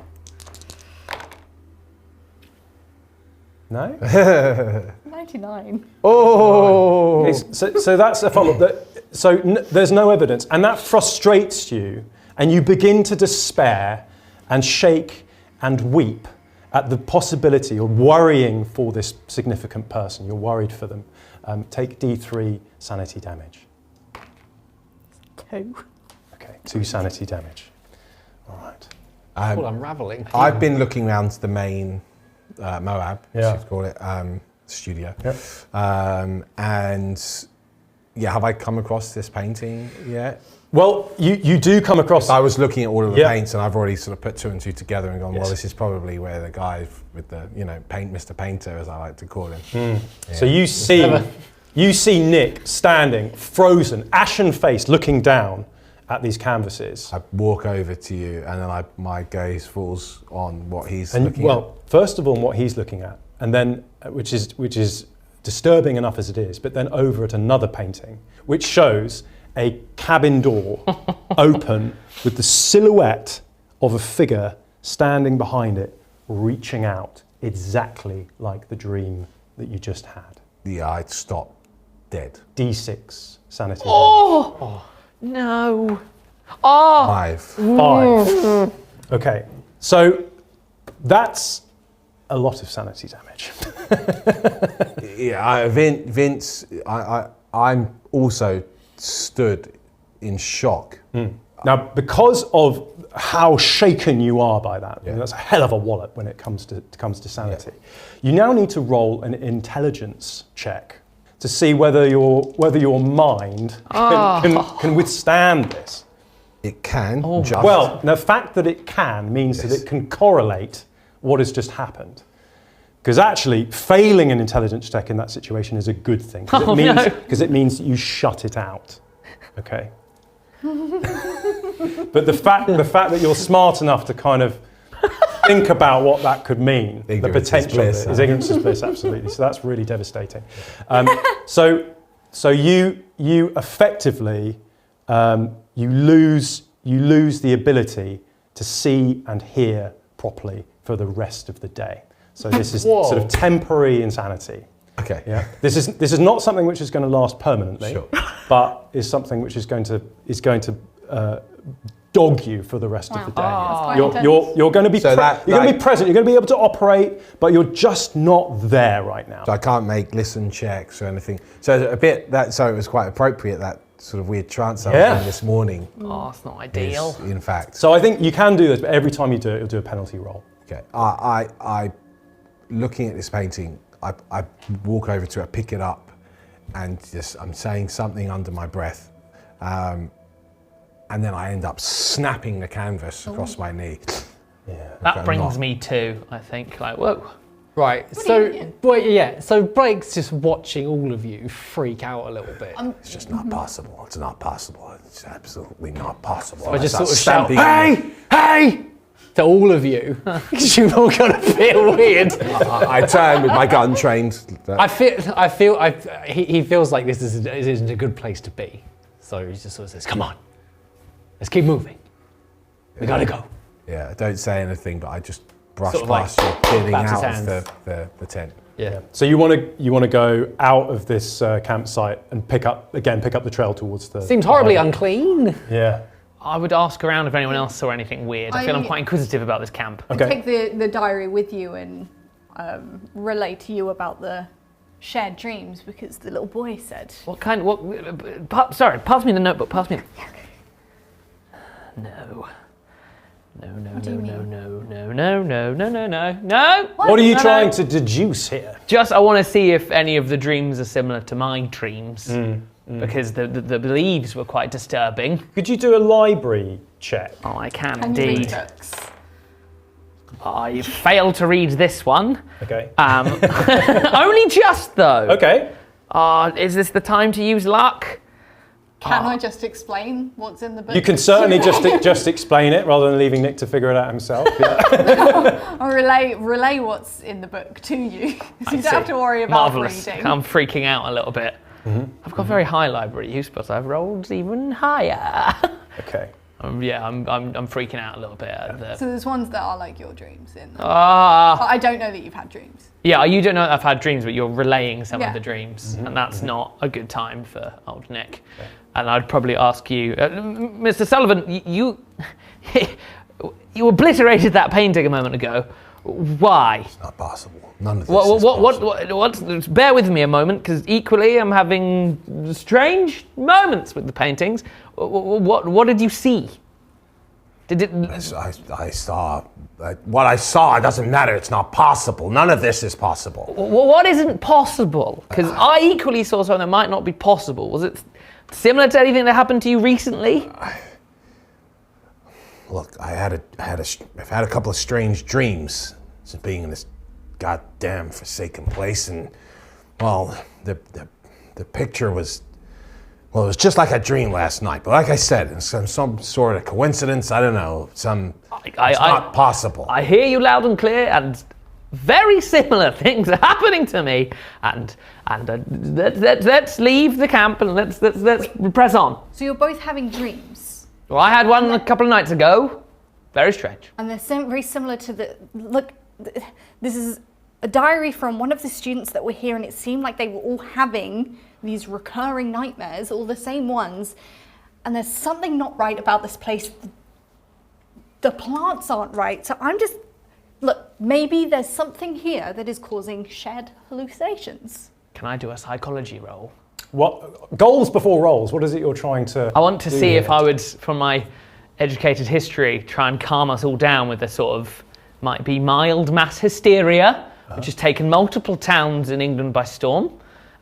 No? 99. Oh! Okay, so that's a follow-up. So there's no evidence, and that frustrates you, and you begin to despair and shake and weep at the possibility, or worrying for this significant person. You're worried for them. Take D3 sanity damage. 2. Okay, 2 sanity damage. All right. It's all unravelling. I've been looking around the main Moab, Yeah. as you call it, studio. Yep. And yeah, have I come across this painting yet? Well, you do come across. I was looking at all of the Yeah. paints, and I've already sort of put 2 and 2 together and gone, Yes. well, this is probably where the guy with the, Mr. Painter, as I like to call him. So you see Nick standing, frozen, ashen-faced, looking down at these canvases. I walk over to you, and then my gaze falls on what he's And looking well, first of all, what he's looking at, and then which is disturbing enough as it is, but then over at another painting, which shows a cabin door open with the silhouette of a figure standing behind it, reaching out exactly like the dream that you just had. at. Yeah, I'd stop dead. D6 sanity. Oh, no. Oh, 5. 5. Okay, so that's a lot of sanity damage. Yeah, Vince, I'm also stood in shock. Now, because of how shaken you are by that, Yeah. that's a hell of a wallop when it comes to sanity. You now need to roll an intelligence check to see whether your mind can withstand this. It can. Well, the fact that it can means that it can correlate what has just happened. Because actually, failing an intelligence check in that situation is a good thing. Because it means that you shut it out. Okay. But the fact that you're smart enough to kind of think about what that could mean, Ignorance the potential is bliss, of it, is ignorance is bliss, absolutely. So that's really devastating. So you effectively you lose the ability to see and hear properly for the rest of the day. So this is sort of temporary insanity. Okay. Yeah. This is not something which is going to last permanently, Sure. but is something which is going to dog you for the rest of the day. quite You're going to be So you're going to be present. You're going to be able to operate, but you're just not there right now. So I can't make listen checks or anything. So it was quite appropriate, that sort of weird trance I was in this morning. Oh, it's not ideal. In fact. So I think you can do this, but every time you do it, you'll do a penalty roll. Okay. I looking at this painting, I walk over to it, pick it up, and I'm saying something under my breath. And then I end up snapping the canvas across my knee. Yeah. That brings me to, I think, like, whoa. Right, so Blake's just watching all of you freak out a little bit. It's just not possible. It's not possible. It's absolutely not possible. I just start sort of shout, stamping. hey, to all of you, because you've all got a bit weird. I turn with my gun trained. He feels like this isn't a good place to be. So he just sort of says, come on, let's keep moving. We gotta go. Yeah, I don't say anything, but I just brush Sort of like past you, getting claps his out hands. of the tent. Yeah. So you want to go out of this campsite and pick up the trail towards the. Seems horribly highway. unclean. Yeah. I would ask around if anyone else saw anything weird. I feel I'm quite inquisitive about this camp. Okay. Take the diary with you and relay to you about the shared dreams because the little boy said. Sorry, pass me the notebook. Pass me. No. What do you mean? No. What are you trying to deduce here? Just, I want to see if any of the dreams are similar to my dreams. Because the leaves were quite disturbing. Could you do a library check? Oh, I can Can you read indeed. books? I failed to read this one. Okay. Only just though. Okay. Is this the time to use luck? Can I just explain what's in the book? You can certainly just explain it rather than leaving Nick to figure it out himself. Yeah. I'll relay what's in the book to you. So you don't have to worry about Marvellous. reading. I'm freaking out a little bit. I've got very high library use, but I've rolled even higher. Okay. I'm freaking out a little bit. So there's ones that are like your dreams in them. But Ah. I don't know that you've had dreams. Yeah, you don't know that I've had dreams, but you're relaying some Yeah. of the dreams, and that's not a good time for old Nick. And I'd probably ask you, Mr. Sullivan, you obliterated that painting a moment ago. Why? It's not possible. None of this is possible. What? Bear with me a moment, because equally I'm having strange moments with the paintings. What did you see? Did it? I saw. What I saw doesn't matter. It's not possible. None of this is possible. What isn't possible? Because I equally saw something that might not be possible. Was it similar to anything that happened to you recently? Look, I've had a couple of strange dreams since being in this goddamn forsaken place, and well, the picture was. Well, it was just like a dream last night, but like I said, it's some sort of coincidence. I don't know. It's not possible. I hear you loud and clear, and very similar things are happening to me. And let's leave the camp and let's press on. So you're both having dreams. Well, I had one a couple of nights ago. Very strange. And they're very similar to the... Look, this is a diary from one of the students that were here, and it seemed like they were all having these recurring nightmares, all the same ones. And there's something not right about this place. The plants aren't right. So I'm just... Look, maybe there's something here that is causing shared hallucinations. Can I do a psychology roll? What goals before rolls? What is it you're trying to? I want to do see here? if I would, from my educated history, try and calm us all down with a sort of, might be mild mass hysteria, which has taken multiple towns in England by storm.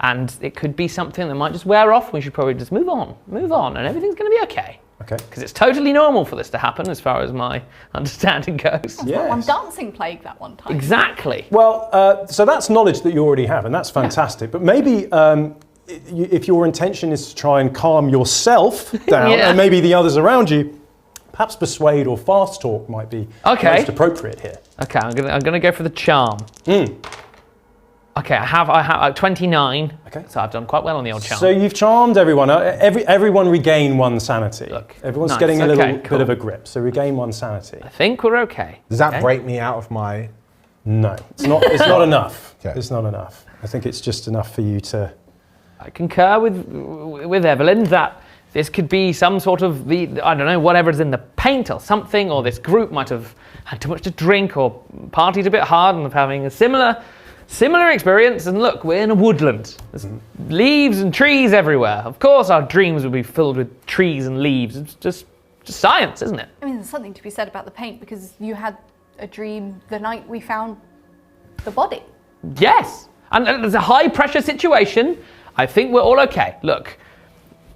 And it could be something that might just wear off. We should probably just move on, and everything's going to be okay. Okay. Because it's totally normal for this to happen, as far as my understanding goes. That one dancing plague that one time. Exactly. Well, so that's knowledge that you already have, and that's fantastic. But maybe if your intention is to try and calm yourself down, Yeah. and maybe the others around you, perhaps persuade or fast talk might be most appropriate here. Okay, I'm gonna go for the charm. Okay, I have 29. Okay. So I've done quite well on the old charm. So you've charmed everyone. Everyone regain one sanity. Look, everyone's nice. getting a little Okay, cool. bit of a grip. So regain one sanity. I think we're okay. Does that Okay. break me out of my... No, it's not. It's not enough. Okay. It's not enough. I think it's just enough for you to. I concur with Evelyn that this could be some sort of I don't know, whatever is in the paint or something, or this group might have had too much to drink or partied a bit hard and of having a similar experience. And look, we're in a woodland. There's leaves and trees everywhere. Of course our dreams will be filled with trees and leaves. It's just science, isn't it? I mean, there's something to be said about the paint because you had a dream the night we found the body. Yes, and there's a high pressure situation. I think we're all okay. Look,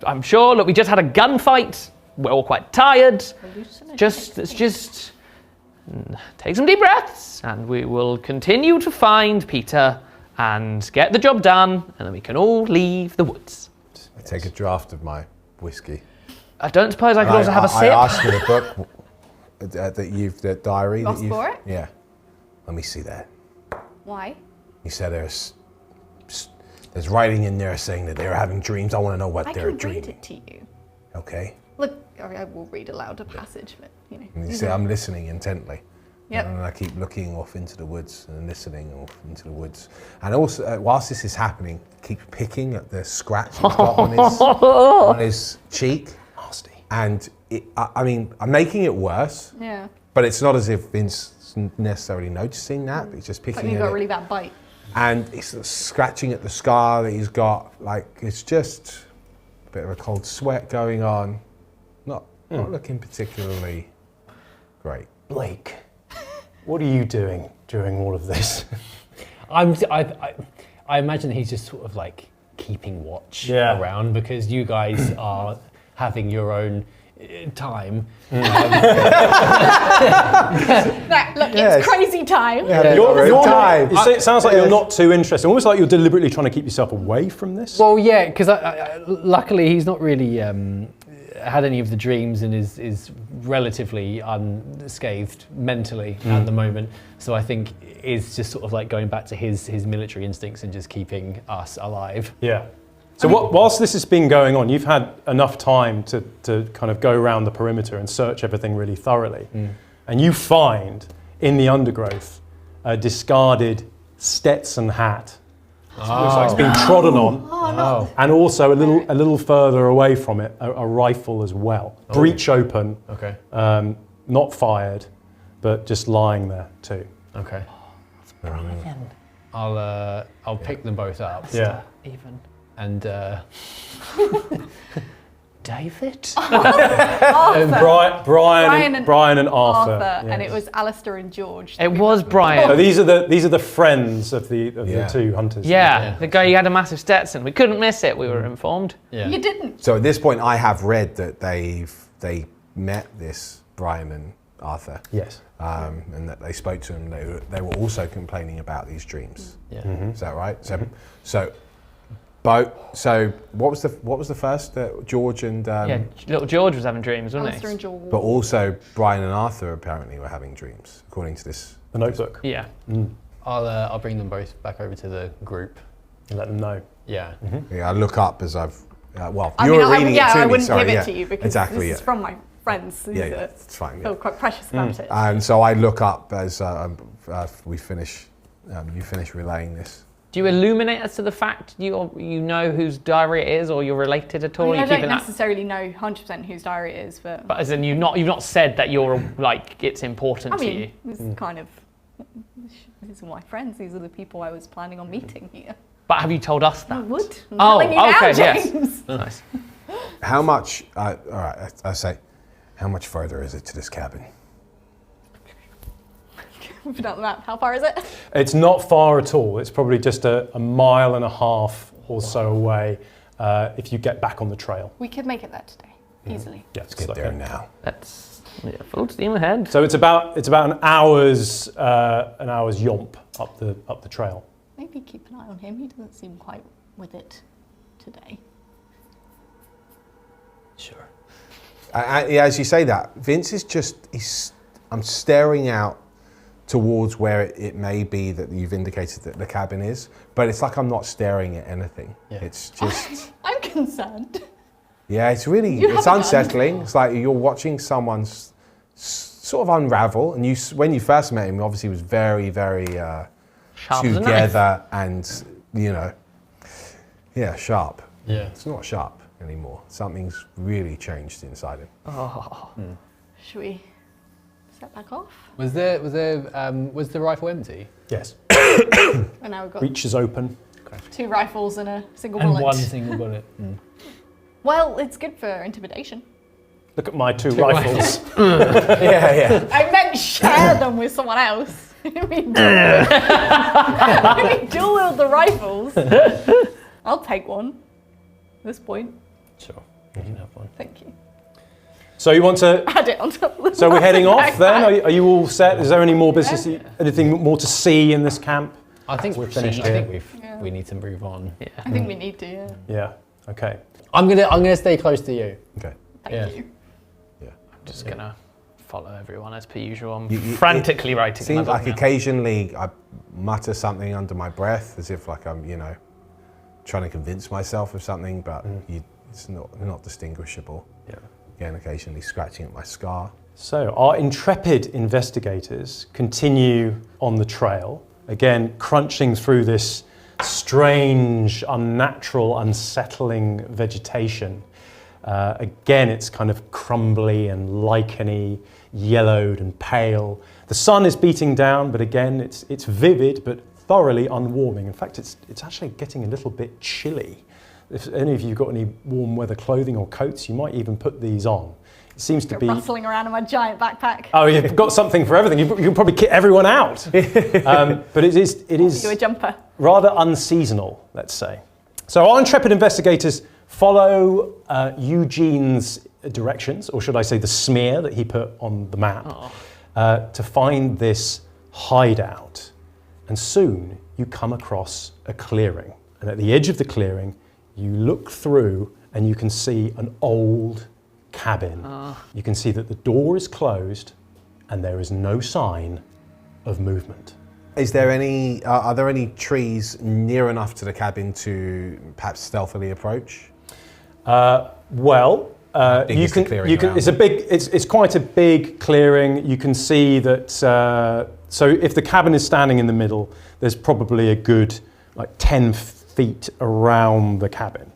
I'm sure, we just had a gunfight. We're all quite tired. Let's just take some deep breaths and we will continue to find Peter and get the job done, and then we can all leave the woods. I take a draft of my whiskey. I don't suppose I could also have a sip? I asked for the book, the diary. You asked for it? Yeah. Let me see that. Why? He said there's writing in there saying that they're having dreams. I want to know what I they're can dreaming. read it to you. Okay. Look, I will read aloud a passage, but you know. And you say I'm listening intently. Yep. And I keep looking off into the woods and listening off into the woods. And also, whilst this is happening, keep picking at the scratch he's got on his cheek. Nasty. And I mean, I'm making it worse. Yeah. But it's not as if Vince is necessarily noticing that. But he's just Like picking you've at got a it. really bad bite. And he's sort of scratching at the scar that he's got. Like, it's just a bit of a cold sweat going on. Not looking particularly great. Blake, what are you doing during all of this? I imagine he's just sort of like keeping watch Yeah. around because you guys are having your own time. Look, Yes. it's crazy time. It sounds like you're not too interested. Almost like you're deliberately trying to keep yourself away from this. Well, yeah, because luckily he's not really had any of the dreams and is relatively unscathed mentally at the moment. So I think is just sort of like going back to his military instincts and just keeping us alive. Yeah. So whilst this has been going on, you've had enough time to kind of go around the perimeter and search everything really thoroughly. And you find in the undergrowth a discarded Stetson hat. It looks like it's been trodden on. And also a little further away from it, a rifle as well. Breech open, Okay. not fired, but just lying there too. Okay. I'll pick them both up. Yeah. Even. And David? Brian and Arthur. And it yes. was Alistair and George. It was Brian. So these are the friends of the two hunters. Yeah, the guy, he had a massive Stetson. We couldn't miss it, we were informed. yeah. You didn't. So at this point, I have read that they met this Brian and Arthur. Yes. And that they spoke to him. They were also complaining about these dreams. Yeah. Is that right? So what was the first? George and Yeah, little George was having dreams, wasn't Alistair he? and George. but also Brian and Arthur apparently were having dreams, according to this. The notebook. Yeah. I'll bring them both back over to the group. And let them know. Yeah. Yeah, I look up as I've. I You're mean, reading I it to me. wouldn't Sorry, give it yeah. to you because exactly, this yeah. is from my friends. These Yeah, are- it's fine. feel Yeah. quite precious about it. And so I look up as we finish. You finish relaying this. Do you illuminate us to the fact you know whose diary it is, or you're related at all? I mean, You're I don't keeping that- necessarily know 100% whose diary it is, but But as in, you've not said that you're like it's important I to you. mean, this is kind of, these are my friends. These are the people I was planning on meeting here. But have you told us I that? would. I'm Oh, telling you now, okay, yes. James. Nice. How much? All right, I say, how much further is it to this cabin? Put out the map. How far is it? It's not far at all. It's probably just a mile and a half or so away if you get back on the trail. We could make it there today, easily. Yeah, Let's get there now. That's full steam ahead. So it's about an hour's yomp up the trail. Maybe keep an eye on him. He doesn't seem quite with it today. Sure. As you say that, Vince is I'm staring out towards where it may be that you've indicated that the cabin is, but it's like I'm not staring at anything. Yeah. It's just, I'm concerned. yeah, it's really, You it's have a gun. unsettling. It's like you're watching someone's sort of unravel, and when you first met him, obviously he was very, very Sharp as a knife. together and, sharp. Yeah. It's not sharp anymore. Something's really changed inside him. Should we step back off? Was the rifle empty? Yes. And now we've got Breech is open. 2 rifles and a single And bullet. one single bullet. Well, it's good for intimidation. Look at my 2 rifles. Yeah. I meant share them with someone else. I mean, dual wield the rifles. I'll take one. At this point, Sure. You can have one. thank you. So you want to? Add it on top of the So we're heading off backpack. then. Are you all set? Is there any more business? Anything more to see in this camp? I think we're finished I think Yeah. we need to move on. I think we need to, yeah. Yeah. Okay. I'm gonna stay close to you. Okay. Thank Yeah. you. Just gonna follow everyone as per usual. I'm You- frantically writing. It seems my like book now. occasionally I mutter something under my breath, as if like I'm, trying to convince myself of something, but it's not distinguishable. Yeah. Again, occasionally scratching at my scar. So our intrepid investigators continue on the trail, again crunching through this strange, unnatural, unsettling vegetation. Again, it's kind of crumbly and licheny, yellowed and pale. The sun is beating down, but again, it's vivid but thoroughly unwarming. In fact, it's actually getting a little bit chilly. If any of you got any warm weather clothing or coats, you might even put these on. It seems to be rustling around in my giant backpack. Oh, you've got something for everything. You can probably kit everyone out. But it is Do a jumper. rather unseasonal, let's say. So our intrepid investigators follow Eugene's directions, or should I say the smear that he put on the map, to find this hideout. And soon you come across a clearing. And at the edge of the clearing, you look through and you can see an old cabin. You can see that the door is closed and there is no sign of movement. Is there any? Are there any trees near enough to the cabin to perhaps stealthily approach? You can. It's a big. It's quite a big clearing. You can see that. So if the cabin is standing in the middle, there's probably a good 10 feet around the cabin.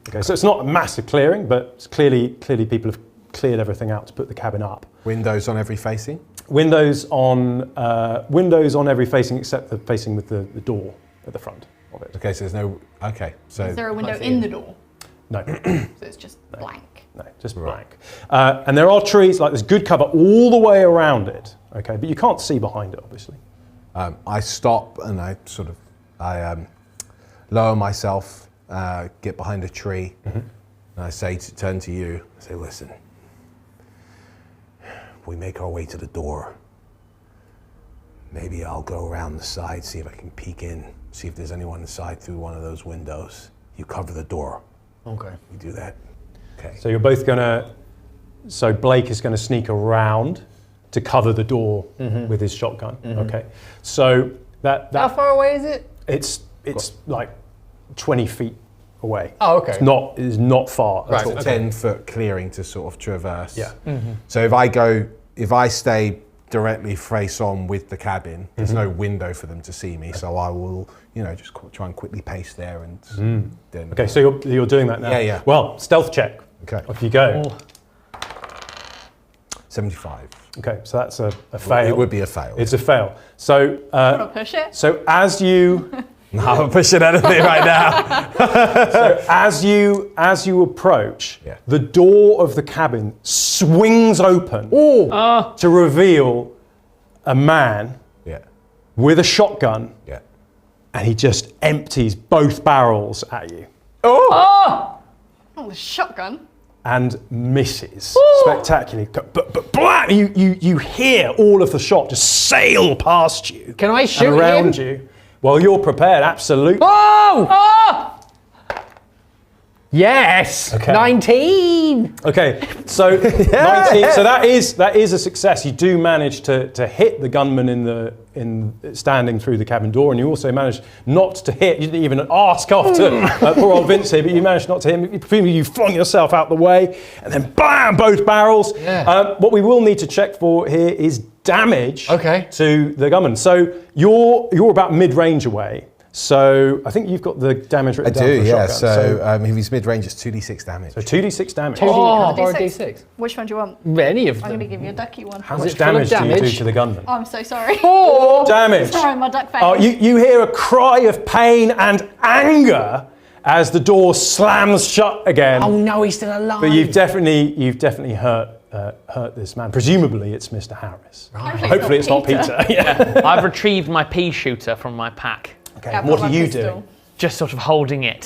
Okay, so it's not a massive clearing, but it's clearly people have cleared everything out to put the cabin up. Windows on every facing? Windows on every facing except the facing with the door at the front of it. Okay, so there's no. Okay, so Is there a window in the door? No. So it's just blank. No, just blank. And there are trees, there's good cover all the way around it. Okay, but you can't see behind it, obviously. I stop and I lower myself, get behind a tree, and I say, turn to you, I say, listen, we make our way to the door. Maybe I'll go around the side, see if I can peek in, see if there's anyone inside through one of those windows. You cover the door. Okay. You do that. Okay. So you're both so Blake is gonna sneak around to cover the door with his shotgun. Okay. So that How far away is it? it's like 20 feet away. Oh, okay. It's not far Right, at all. 10-foot clearing to sort of traverse. Yeah. So if I stay directly face on with the cabin, there's no window for them to see me, so I will, just try and quickly pace there and then. Okay, so you're doing that now. Yeah. Well, stealth check. Okay. Off you go. 75. Okay, so that's a fail. It would be a fail. It's a fail. So Wanna push it? so as you No, I'm pushing anything right now. as you approach, Yeah. the door of the cabin swings open to reveal a man Yeah. with a shotgun, Yeah. and he just empties both barrels at you Oh, the shotgun. and misses spectacularly. But blah, you hear all of the shot just sail past you. Can I shoot and around him? you. Well, you're prepared, absolutely. Oh! Yes. Okay. 19. Okay, so 19. So that is a success. You do manage to hit the gunman in standing through the cabin door, and you also manage not to hit. You didn't even ask after poor old Vince here, but you managed not to hit him. Presumably you flung yourself out the way, and then bam, both barrels. Yeah. What we will need to check for here is damage Okay. to the gunman. So you're about mid-range away. So I think you've got the damage written I down do, for a yeah. shotgun. So if he's mid-range, it's 2d6 damage. So 2d6 damage. Oh, Can I or a do D6. Which one do you want? Any of I'm going to them. give you a ducky one. How Is much it full of damage do you do damage? to the gunman? Oh, I'm so sorry. Damage. Sorry, my duck face. Oh, you hear a cry of pain and anger as the door slams shut again. Oh no, he's still alive. But you've definitely hurt this man. Presumably it's Mr. Harris. Hopefully it's not Peter. Yeah. I've retrieved my pea shooter from my pack. Okay. Yeah, I've What got are my you pistol. doing? Just sort of holding it.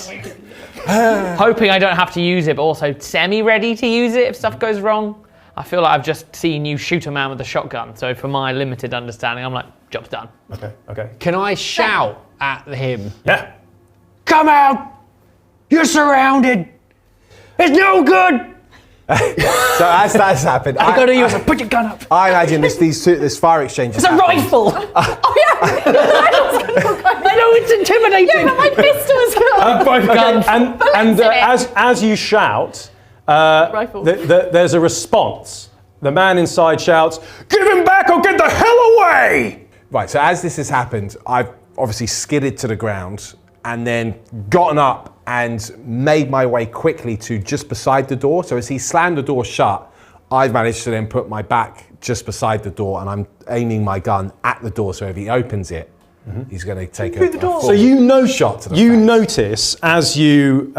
Hoping I don't have to use it, but also semi-ready to use it if stuff goes wrong. I feel like I've just seen you shoot a man with a shotgun, so for my limited understanding, I'm like, job's done. Okay. Can I shout at him? Yeah. Come out! You're surrounded! It's no good! So as that's happened, I gotta use it. Put your gun up. I imagine this fire exchange. It's a rifle! I know it's intimidating! Yeah, but my pistol is good. Both guns. And in it. as you shout, Rifle. there's a response The man inside shouts, "Give him back or get the hell away!" Right, so as this has happened, I've obviously skidded to the ground and then gotten up and made my way quickly to just beside the door. So as he slammed the door shut, I've managed to then put my back just beside the door and I'm aiming my gun at the door. So if he opens it, he's going to take a full So you know, shot to the you face. notice as you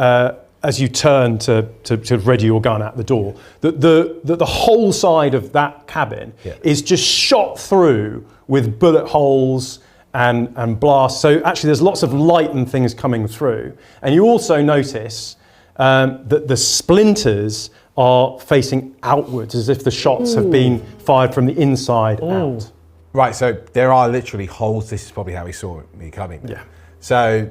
turn to ready your gun at the door that the whole side of that cabin is just shot through with bullet holes and blasts. So actually, there's lots of light and things coming through, and you also notice that the splinters are facing outwards, as if the shots have been fired from the inside out. Right, so there are literally holes. This is probably how he saw me coming. Yeah. So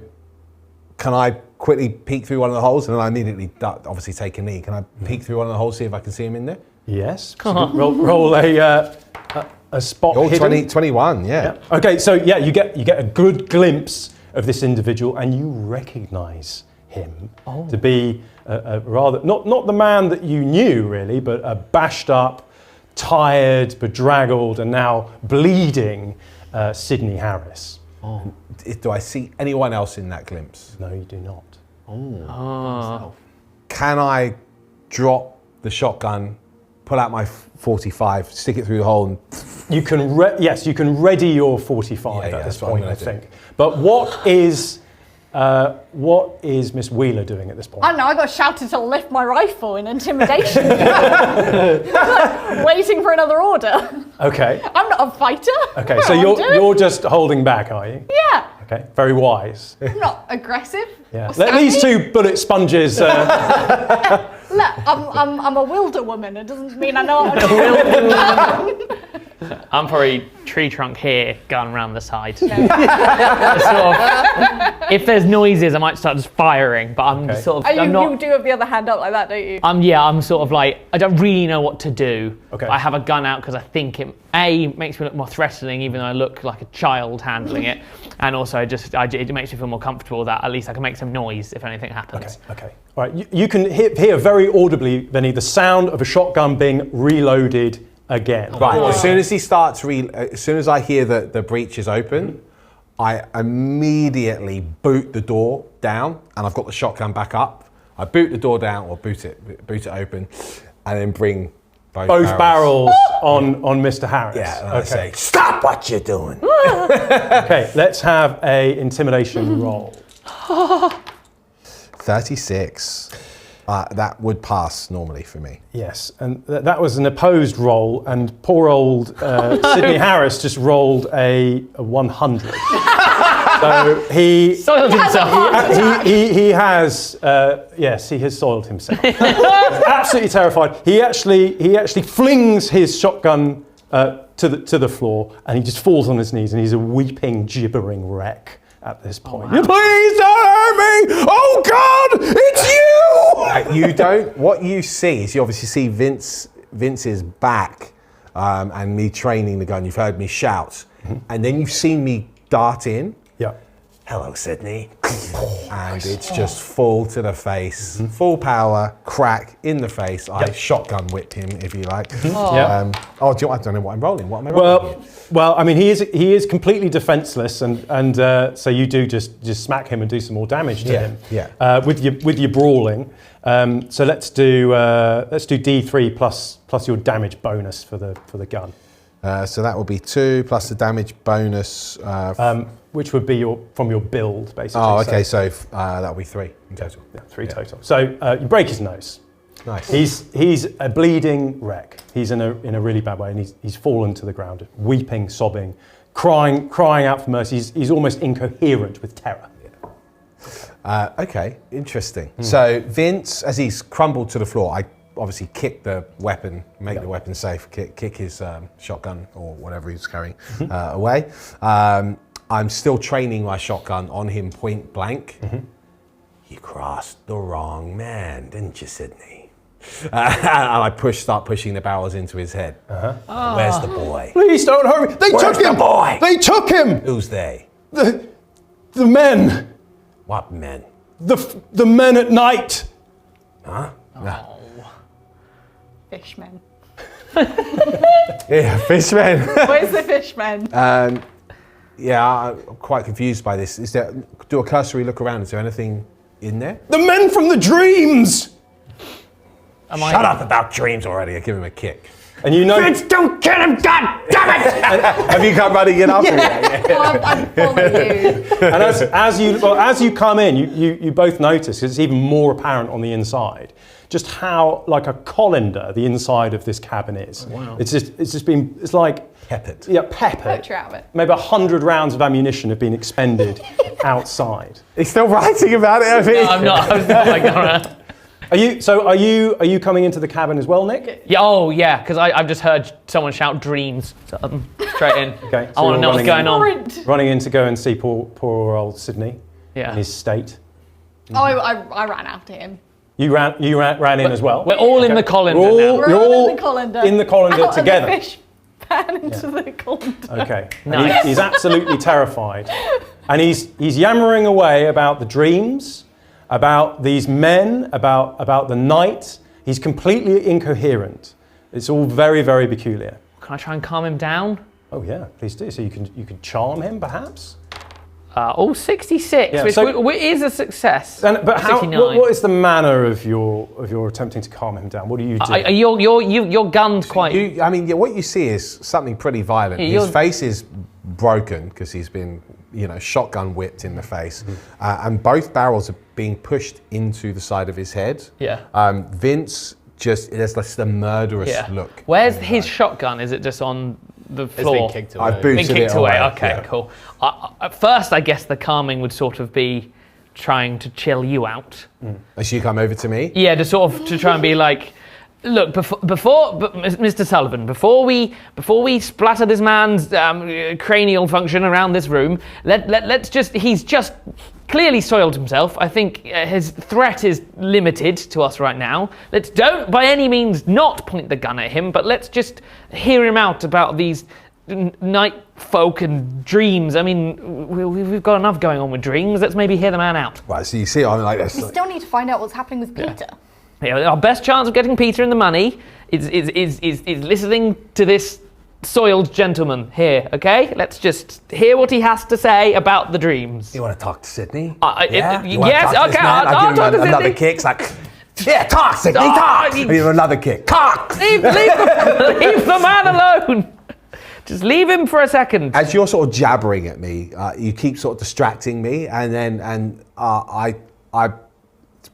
can I quickly peek through one of the holes? And then I immediately obviously take a knee. Can I peek through one of the holes, see if I can see him in there? Yes. So roll a spot Oh, hidden. 21, yeah. Okay, so yeah, you get a good glimpse of this individual, and you recognise him to be a rather not the man that you knew really, but a bashed up, tired, bedraggled, and now bleeding Sidney Harris. Do I see anyone else in that glimpse? No, you do not. Can I drop the shotgun, pull out my 45, stick it through the hole, and You can yes, you can ready your 45 at this that's what I'm point, I gonna do. think. But what is Miss Wheeler doing at this point? I don't know, I got shouted to lift my rifle in intimidation. Waiting for another order. Okay. I'm not a fighter. Okay, I so don't know what I'm doing. you're just holding back, are you? Yeah, Okay, very wise. I'm not aggressive. Yeah. or Let these snappy. two bullet sponges. Look, I'm a wilder woman. It doesn't mean I know what I'm doing. I'm probably tree trunk here, gun around the side. Sort of, if there's noises, I might start just firing, but I'm Okay. sort of. You, I'm not. you do have the other hand up like that, don't you? I'm sort of like, I don't really know what to do. Okay. I have a gun out because I think it makes me look more threatening, even though I look like a child handling it, and also it makes me feel more comfortable that at least I can make some noise if anything happens. Okay. All right. You can hear very audibly, Vinny, the sound of a shotgun being reloaded again. Right, as soon as he starts, as soon as I hear that the breach is open, I immediately boot the door down, and I've got the shotgun back up. I boot the door down, or boot it open, and then bring both barrels on Mr. Harris. Yeah, and I say, stop what you're doing. Okay, let's have a intimidation roll. 36. That would pass normally for me. Yes, and that was an opposed roll, and poor old Sidney Harris just rolled a 100. So he Soiled himself. he has yes, he has soiled himself. Absolutely terrified. He actually flings his shotgun to the floor, and he just falls on his knees, and he's a weeping, gibbering wreck at this point. Please don't hurt me! Oh God, it's you! You don't. What you see is you obviously see Vince's back, and me training the gun. You've heard me shout, and then you've seen me dart in. Yeah. Hello, Sydney. And it's just full to the face, full power, crack in the face. I shotgun whipped him, if you like. Yeah. I don't know what I'm rolling. What am I rolling? Well, I mean, he is completely defenseless, and so you do just smack him and do some more damage to him. Yeah. With your brawling. So let's do D3 plus your damage bonus for the gun. So that will be 2 plus the damage bonus. Which would be from your build, basically. Oh, okay. So that'll be 3 in total. Yeah, 3 total. So you break his nose. Nice. He's a bleeding wreck. He's in a really bad way, and he's fallen to the ground, weeping, sobbing, crying out for mercy. He's almost incoherent with terror. Okay, interesting. So Vince, as he's crumbled to the floor, I obviously kick the weapon, make the weapon safe, kick his shotgun or whatever he's carrying away. I'm still training my shotgun on him point blank. You crossed the wrong man, didn't you, Sydney? And I start pushing the barrels into his head. Where's the boy? Please don't hurt me. They Where's took him. the boy? They took him. Who's they? The men. What men? The men at night. Huh? Fishmen. Yeah, fishmen. Where's the fishmen? Yeah, I'm quite confused by this. Do a cursory look around. Is there anything in there? The men from the dreams! Shut up about dreams already. I give him a kick. And you know... Vince, don't kill him, god damn it! Have you come running in after me? I'm following you. And as you come in, you both notice, 'cause it's even more apparent on the inside, just how like a colander the inside of this cabin is. Wow. It's like Peppered. Yeah, peppered. Poked you out of it. Maybe 100 rounds of ammunition have been expended outside. He's still writing about it, I think. No, I'm not. I was not like, alright. Are you coming into the cabin as well, Nick? Yeah, oh yeah, because I've just heard someone shout dreams. So straight in. Okay. I want to know what's going on. Running in to go and see poor old Sydney. Yeah. In his state. Oh, I ran after him. You ran in as well. We're all in the colander now. We're all in the colander. in the colander Out of together. the fish pan into the colander. Okay. And Nice. he's absolutely terrified. And he's yammering away about the dreams, about these men, about the night. He's completely incoherent. It's all very, very peculiar. Can I try and calm him down? Oh yeah, please do. So you can charm him, perhaps. 66, Yeah, which so- is a success. But how? 69. What is the manner of your attempting to calm him down? What do you do? You're gunned quite. What you see is something pretty violent. Yeah, His face is broken because he's been, shotgun whipped in the face, and both barrels are being pushed into the side of his head. Yeah. Vince there's just a murderous look. Where's his shotgun? Is it just on the floor? It's been kicked away. I've booted Been kicked it away. Okay, yeah. cool. At first, I guess the calming would sort of be trying to chill you out. As you come over to me, Yeah, to try and be like, look, Mr. Sullivan, before we splatter this man's cranial function around this room, he's just clearly soiled himself. I think his threat is limited to us right now. Don't by any means not point the gun at him, but let's just hear him out about these night folk and dreams. I mean, we've got enough going on with dreams. Let's maybe hear the man out. right? So you see, I'm like this. We still need to find out what's happening with Peter. Yeah, our best chance of getting Peter and the money is listening to this soiled gentleman here, okay? Let's just hear what he has to say about the dreams. You want to talk to Sydney? Yes, okay, I'll talk to another Sydney. kick. It's like, yeah, talk, Sydney, talk. he- I mean, another kick. Cock. Leave the man alone. Just leave him for a second. As you're sort of jabbering at me, you keep sort of distracting me, and I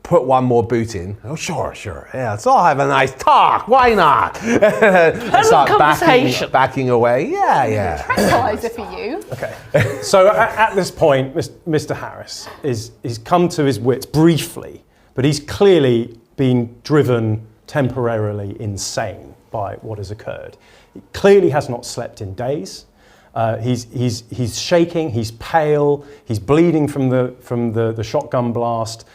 put one more boot in. Oh, sure. Yeah, let's all have a nice talk. Why not? And start conversation. backing away. Yeah. Tranquilizer for you. Okay. So at this point, Mr. Harris is come to his wits briefly, but he's clearly been driven temporarily insane by what has occurred. He clearly has not slept in days. He's shaking. He's pale. He's bleeding from the shotgun blast.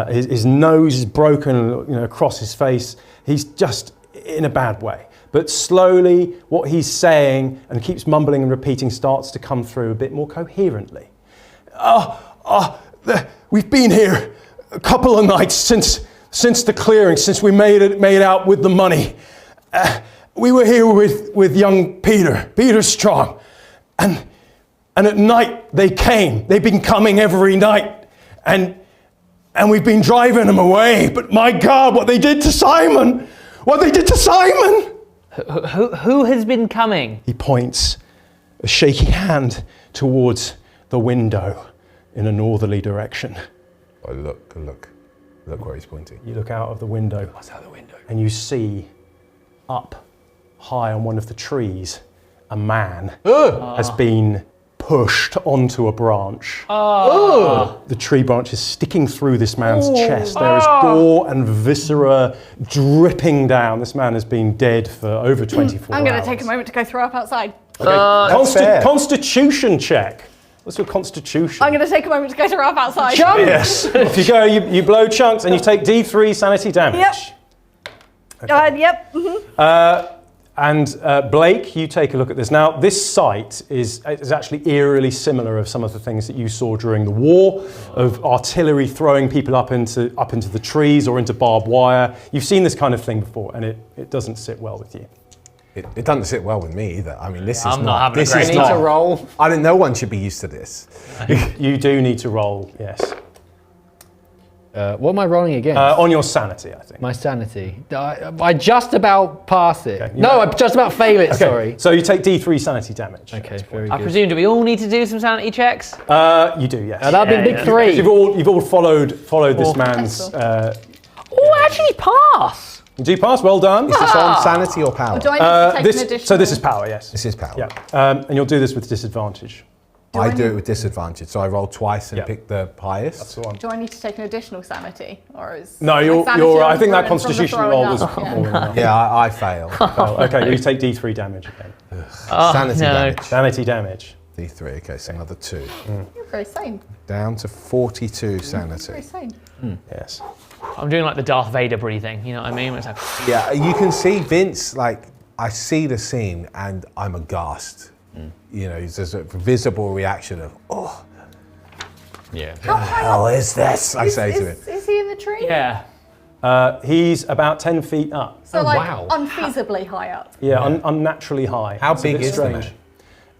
His nose is broken, across his face. He's just in a bad way. But slowly, what he's saying and keeps mumbling and repeating starts to come through a bit more coherently. We've been here a couple of nights since the clearing, since we made out with the money. We were here with young Peter Strong, and at night they came. They've been coming every night, and we've been driving them away. But my God, what they did to Simon! What they did to Simon! Who has been coming? He points a shaky hand towards the window in a northerly direction. Oh, look where he's pointing. You look out of the window. What's out the window? And you see up high on one of the trees, a man has been pushed onto a branch. The tree branch is sticking through this man's chest. There is gore and viscera dripping down. This man has been dead for over 24 hours. I'm going to take a moment to go throw up outside. Okay. Constitution check. What's your constitution? I'm going to take a moment to go throw up outside. Yes. If you go, you blow chunks and you take D3 sanity damage. Yep. Yep. Mm-hmm. And Blake, you take a look at this. Now, this site is actually eerily similar of some of the things that you saw during the war, of artillery throwing people up into the trees or into barbed wire. You've seen this kind of thing before, and it doesn't sit well with you. It doesn't sit well with me either. I mean, this is I'm not having a this great is time. not. Need to roll. I think no one should be used to this. You do need to roll, yes. What am I rolling against? On your sanity, I think. My sanity. I just about pass it. Okay, you No, might- I just about fail it, sorry. So you take D3 sanity damage. Okay, very I good. presume, do we all need to do some sanity checks? You do, yes. That'd be a big yeah. 3. You've all followed this man's. Oh, I actually pass. You do pass. Well done. Is this on sanity or power? Or do I need to take an additional? So this is power, yes. This is power. Yeah, and you'll do this with disadvantage. I do it with disadvantage, so I roll twice and Yeah. pick the highest. That's the one. Do I need to take an additional sanity, or is No, my you're. sanity I think that ruined from the constitution throwing roll up? was Yeah. more than enough. Yeah, I fail. Oh, okay, you take D3 damage again. Sanity no. damage. Sanity damage. D3, okay, so another 2. You're very sane. Down to 42 sanity. Very sane. Yes. I'm doing like the Darth Vader breathing, you know what I mean? It's like, Yeah, you can see Vince, like, I see the scene and I'm aghast. You know, there's a visible reaction of, oh, Yeah. How high hell is this? I say to him. Is he in the tree? yeah. He's about 10 feet up. So like wow. unfeasibly high up. Yeah, unnaturally high. How It's a big bit is the strange.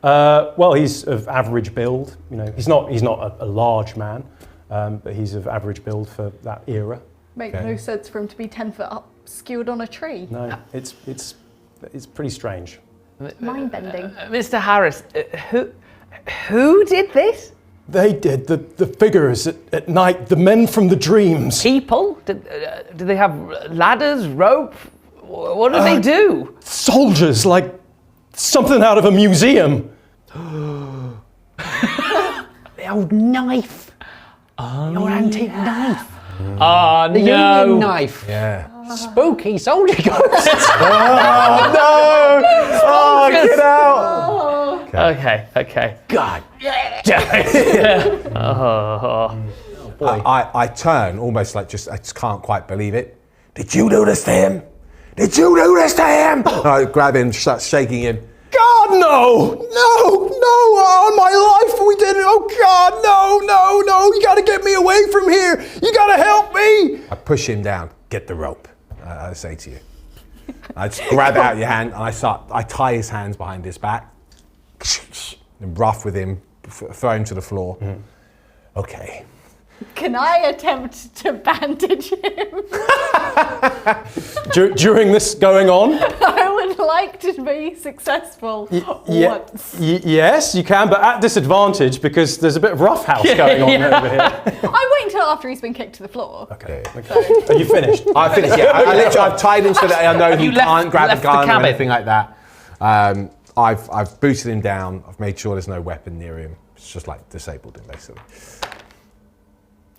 Well, he's of average build. You know, he's not a large man, but he's of average build for that era. Make Okay. no sense for him to be 10 foot up, skewered on a tree. No, it's pretty strange. Mind bending. Mr. Harris, who did this? They did the figures at night. The men from the dreams. People? Do they have ladders, rope? What do they do? Soldiers, like something out of a museum. The old knife. Your antique knife. Oh, The no. Union knife. Yeah. Spooky soldier ghost. Oh, get out! Okay. God. I turn almost like I just can't quite believe it. Did you do this to him? Did you do this to him? I grab him, start shaking him. God, no! On my life, we did it! Oh God, no! You gotta get me away from here! You gotta help me! I push him down. Get the rope. I say to you. I just grab it out of your hand and I tie his hands behind his back. And rough with him, throw him to the floor. Okay. Can I attempt to bandage him? During this going on? I would like to be successful once. Yes, you can, but at disadvantage because there's a bit of roughhouse going on over here. I wait until after he's been kicked to the floor. Okay. Are you finished? I finished, yeah. I've tied him so that I know he You left- can't grab a left the gun or cabin. anything like that. I've booted him down. I've made sure there's no weapon near him. It's just like disabled him, basically.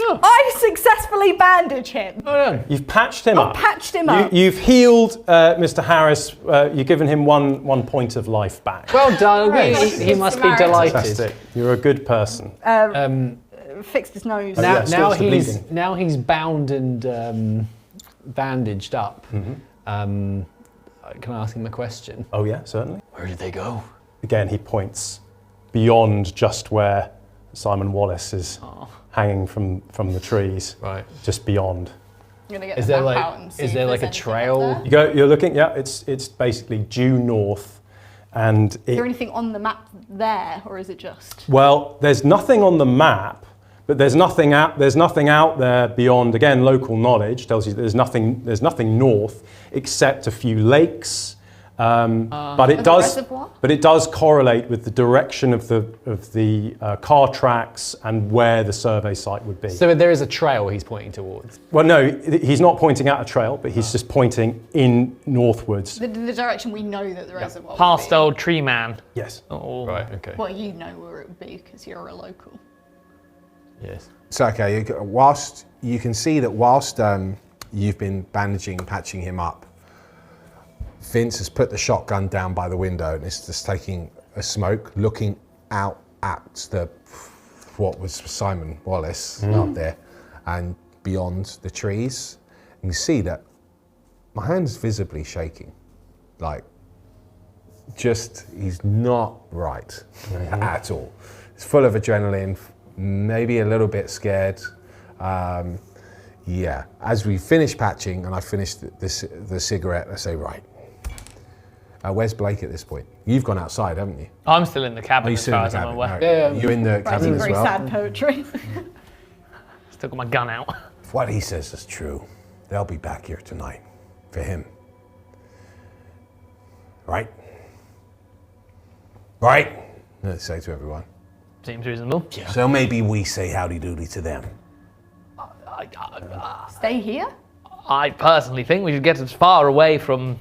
I successfully bandage him. You've patched him up. Patched him up. You've healed Mr. Harris. You've given him one point of life back. Well done. Right. He must be Samaritan. delighted. Fantastic. You're a good person. Fixed his nose. Oh, yeah, still bleeding. Now he's bound and bandaged up. Can I ask him a question? Oh yeah, certainly. Where did they go? Again, he points beyond just where Simon Wallace is hanging from the trees. Right. Just beyond. I'm gonna get Is the there map like- out and see is if there there's like a anything trail? up there. You're looking. Yeah, it's basically due north, and Is there anything on the map there, or is it just? well, there's nothing on the map, but there's nothing out there beyond. Again, local knowledge tells you there's nothing north except a few lakes. But it a does. reservoir? But it does correlate with the direction of the car tracks and where the survey site would be. So there is a trail he's pointing towards. Well, no, he's not pointing out a trail, but he's just pointing in northwards. The direction we know that the reservoir. Past would old tree man. Yes. Oh. Right. Okay. be. Well, you know where it would be because you're a local. Yes. So, okay, whilst you can see that whilst you've been bandaging, patching him up, Vince has put the shotgun down by the window and is just taking a smoke, looking out at what was Simon Wallace out there and beyond the trees. And you see that my hand's visibly shaking. Like, he's not right at all. It's full of adrenaline, maybe a little bit scared. Yeah, as we finish patching and I finish the cigarette, I say, right, Where's Blake at this point? You've gone outside, haven't you? I'm still in the cabin Are you as still far in as the I'm cabin? aware. Right. Yeah. You in the cabin Writing as very well? sad poetry. Still got my gun out. If what he says is true, they'll be back here tonight for him. Right? Right? Let's say to everyone. Seems reasonable. So maybe we say howdy doody to them. Stay here? I personally think we should get as far away from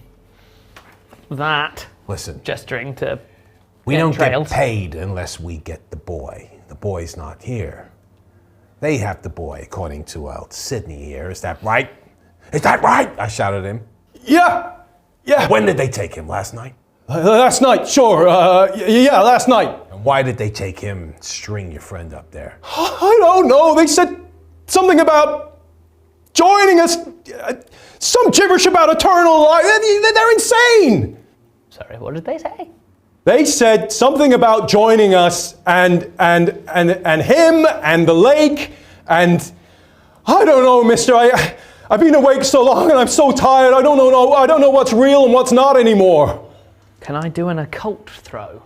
that Listen, gesturing to we don't trails. get paid unless we get the boy. The boy's not here. They have the boy, according to Sydney here. Is that right? Is that right? I shouted at him. Yeah. When did they take him? Last night? Last night, sure. Yeah, last night. And why did they take him and string your friend up there? I don't know. They said something about joining us. Some gibberish about eternal life. They're insane. Sorry, what did they say? They said something about joining us and him and the lake and I don't know, mister. I've been awake so long and I'm so tired. I don't know what's real and what's not anymore. Can I do an occult throw?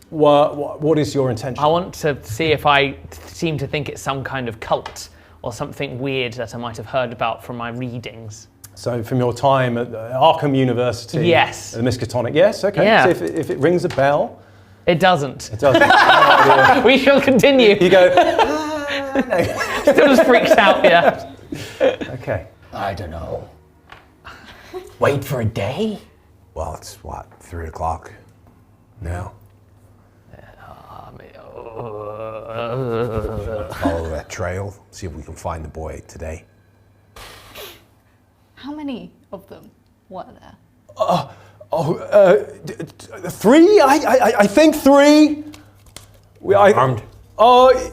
What is your intention? I want to see if I seem to think it's some kind of cult or something weird that I might have heard about from my readings. So from your time at Arkham University, Yes. the Miskatonic, yes, okay. Yeah. So if it rings a bell, It doesn't. it doesn't. We shall continue. You go. Still just freaks out, yeah. Okay. I don't know. Wait for a day? Well, it's what, 3 o'clock now? Follow that trail, see if we can find the boy today. How many of them were there? Three? I think three. Armed?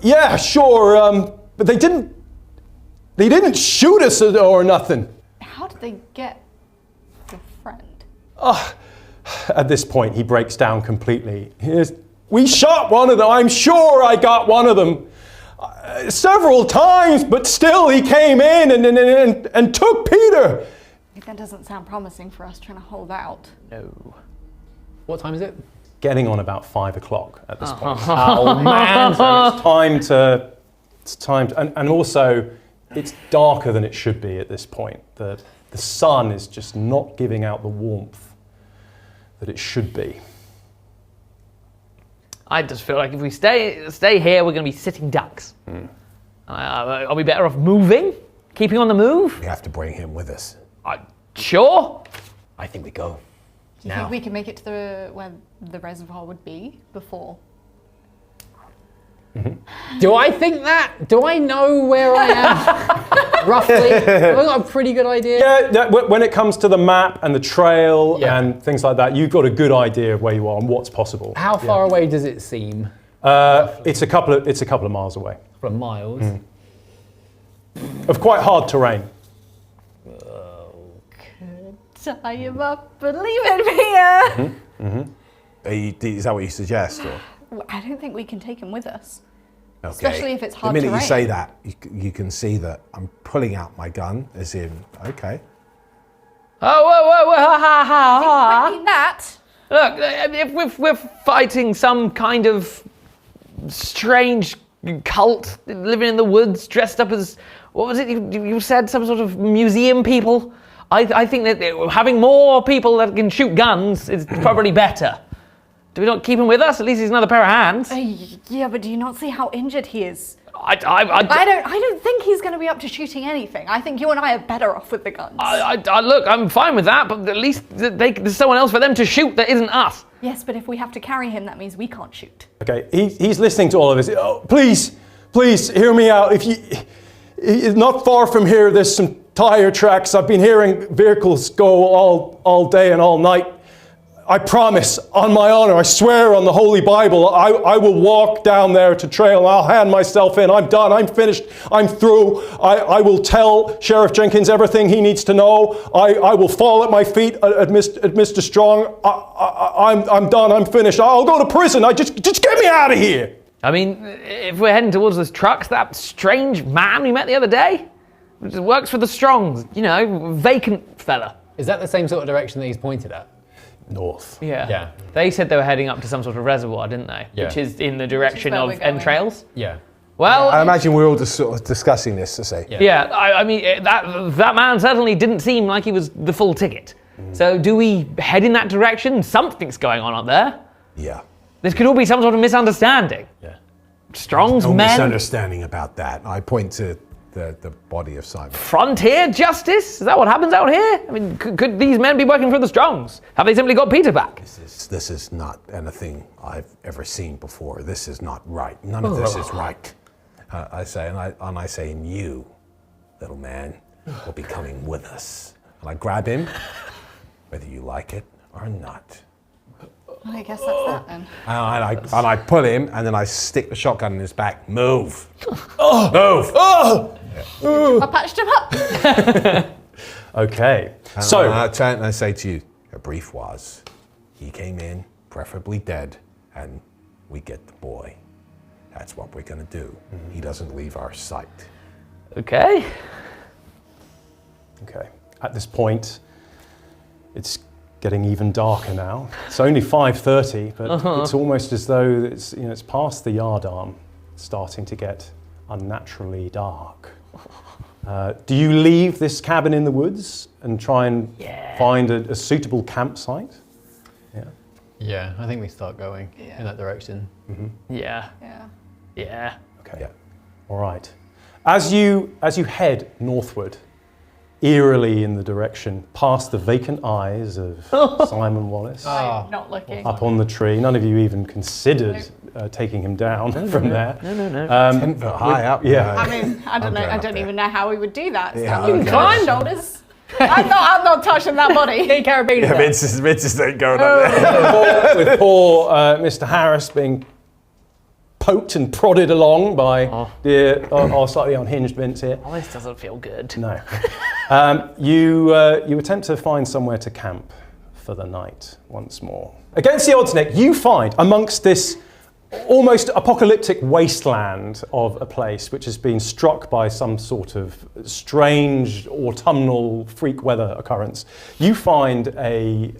Yeah, sure. But they didn't shoot us or nothing. How did they get your friend? At this point, he breaks down completely. We shot one of them. I'm sure I got one of them several times, but still he came in and took Peter. That doesn't sound promising for us trying to hold out. No. What time is it? Getting on about 5 o'clock at this point. Oh man! So it's time to, and also it's darker than it should be at this point. The sun is just not giving out the warmth that it should be. I just feel like if we stay here, we're going to be sitting ducks. Are we better off moving? Keeping on the move? We have to bring him with us. Sure. I think we go. Do you think we can make it to where the reservoir would be before? Do I think that? Do I know where I am? Roughly? Have I got a pretty good idea? Yeah, when it comes to the map and the trail Yeah. and things like that, you've got a good idea of where you are and what's possible. How far away does it seem? It's a couple of miles away. A couple of miles. Of quite hard terrain. Tie him up and leave it here. Is that what you suggest? Or? Well, I don't think we can take him with us. Okay. Especially if it's hard The minute terrain. you say that, you can see that I'm pulling out my gun, as in, okay. Whoa, ha. Wait, that? Look, if we're fighting some kind of strange cult living in the woods, dressed up as, what was it you said, some sort of museum people? I think that having more people that can shoot guns is probably better. Do we not keep him with us? At least he's another pair of hands. Yeah, but do you not see how injured he is? I don't think he's going to be up to shooting anything. I think you and I are better off with the guns. Look, I'm fine with that, but at least there's someone else for them to shoot that isn't us. Yes, but if we have to carry him, that means we can't shoot. Okay, he's listening to all of this. Oh, please, hear me out. Not far from here, there's some tire tracks. I've been hearing vehicles go all day and all night. I promise, on my honor, I swear on the Holy Bible, I will walk down there to trail. I'll hand myself in. I'm done. I'm finished. I'm through. I will tell Sheriff Jenkins everything he needs to know. I will fall at my feet at Mr. Strong. I'm done. I'm finished. I'll go to prison. Just get me out of here. I mean, if we're heading towards those trucks, that strange man we met the other day, which works for the Strongs, vacant fella. Is that the same sort of direction that he's pointed at? North. Yeah. They said they were heading up to some sort of reservoir, didn't they? Yeah. Which is in the direction where of we're going. entrails. Yeah. Well, I imagine we're all just sort of discussing this to say. yeah. I mean, that man certainly didn't seem like he was the full ticket. So do we head in that direction? Something's going on up there. Yeah. This could all be some sort of misunderstanding. Yeah. Strong's No men. misunderstanding about that. I point to the body of Simon. Frontier justice? Is that what happens out here? I mean, could these men be working for the Strongs? Have they simply got Peter back? This is not anything I've ever seen before. This is not right. None of this is right. I say, and I say, and you, little man, will be coming with us. And I grab him, whether you like it or not. I guess that's that then. And I pull him, and then I stick the shotgun in his back. Move. Move. I patched him up. Okay. And So, I turn and I say to you, a brief was. He came in, preferably dead, and we get the boy. That's what we're going to do. He doesn't leave our sight. Okay. okay. At this point, it's getting even darker now. It's only 5:30, but it's almost as though it's past the yardarm, starting to get unnaturally dark. Do you leave this cabin in the woods and try and find a suitable campsite? Yeah, I think we start going in that direction. Yeah. Yeah. Yeah. Okay. All right. As you head northward, eerily in the direction past the vacant eyes of Simon Wallace, I'm not looking. up on the tree. None of you even considered taking him down from there. No. 10 foot high up. Yeah. I mean, I don't know. going I up don't there. even know how we would do that. Yeah, Standing okay. climb shoulders. I'm not touching that body. Carabiner. Yeah, Vince is going up there. With poor Mr. Harris being poked and prodded along by our slightly unhinged Vince here. Oh, this doesn't feel good. No. You attempt to find somewhere to camp for the night once more. Against the odds, Nick, you find amongst this almost apocalyptic wasteland of a place which has been struck by some sort of strange autumnal freak weather occurrence, you find a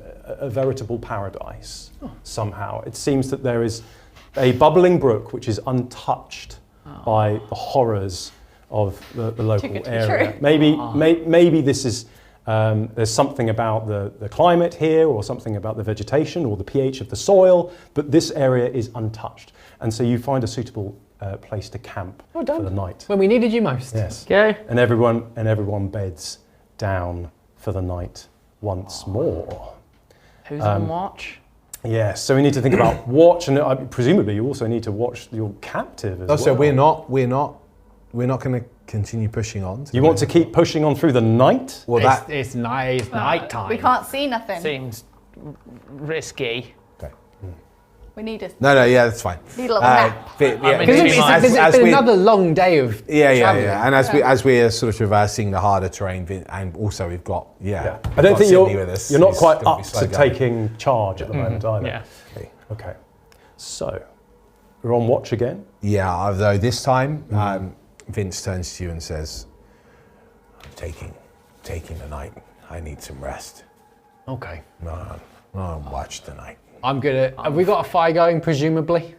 veritable paradise somehow. It seems that there is a bubbling brook which is untouched by the horrors of the local good to be area. true. Maybe this is there's something about the climate here, or something about the vegetation, or the pH of the soil, but this area is untouched, and so you find a suitable place to camp for the night. When we needed you most. Yes. Okay. And everyone beds down for the night once more. Who's on watch? Yes. So we need to think about watch, and presumably you also need to watch your captive as Also, well. we're not going to continue pushing on. You want to keep pushing on through the night? Well, It's night time. We can't see nothing. Seems risky. Okay. We need a No, yeah, that's fine. need a little nap. There's another long day of travelling. And as we are sort of traversing the harder terrain, and also we've got I don't think you're not quite up to taking charge at the moment either. Yeah. Okay. So we're on watch again. Yeah, although this time Vince turns to you and says, "I'm taking the night. I need some rest. Okay. No, watch tonight." I'm gonna. Have we got a fire going? Presumably.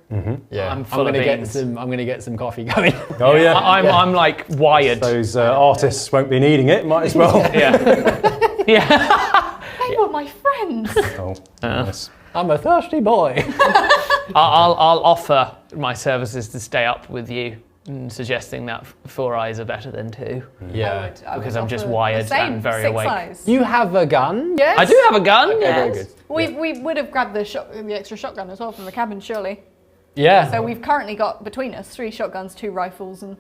Yeah. I'm full of beans. I'm gonna get some coffee going. Oh yeah. I'm like wired. Those artists won't be needing it. Might as well. Yeah. Yeah. They were my friends. Oh, yes. I'm a thirsty boy. I'll offer my services to stay up with you, suggesting that 4 eyes are better than 2. Yeah. I would Because I'm just offer wired the same, and very 6 awake. eyes. You have a gun? Yes. I do have a gun. Okay, Yes. very good. We would have grabbed the extra shotgun as well from the cabin, surely. Yeah. So we've currently got between us 3 shotguns, 2 rifles, and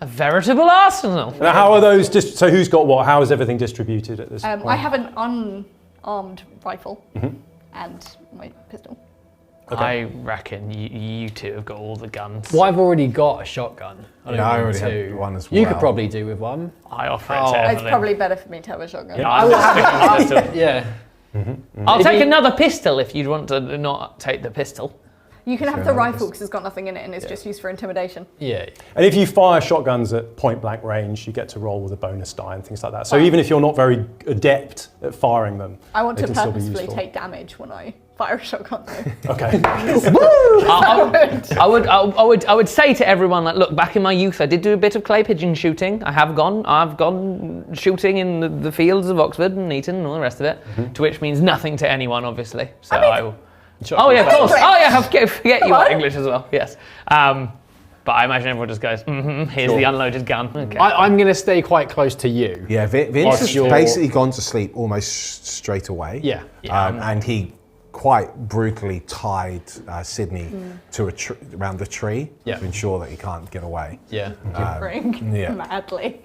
A veritable arsenal. Now, how are those? So who's got what? How is everything distributed at this point? I have an unarmed rifle and my pistol. I reckon you 2 have got all the guns. Well, I've already got a shotgun. I already two. had one as You well. could probably do with one. I offer it to Oh. Evelyn. It's probably better for me to have a shotgun. Yeah, I'm just sticking with the pistol. Yeah. I'll If take you- another pistol if you'd want to not take the pistol. You can have the rifle because it's got nothing in it and it's just used for intimidation. Yeah. And if you fire shotguns at point blank range, you get to roll with a bonus die and things like that. So even if you're not very adept at firing them, I want they to can still be purposefully useful. take damage when I fire a shotgun though. Okay. I would say to everyone, like, look, back in my youth, I did do a bit of clay pigeon shooting. I've gone shooting in the fields of Oxford and Eton and all the rest of it, to which means nothing to anyone, obviously. So I will. Oh yeah, of course. Oh yeah, forget you are English as well. Yes. But I imagine everyone just goes, here's the unloaded gun. Okay. I'm going to stay quite close to you. Yeah, Vince has basically gone to sleep almost straight away. Yeah. And he quite brutally tied Sydney to around the tree to ensure that he can't get away. Yeah. Madly.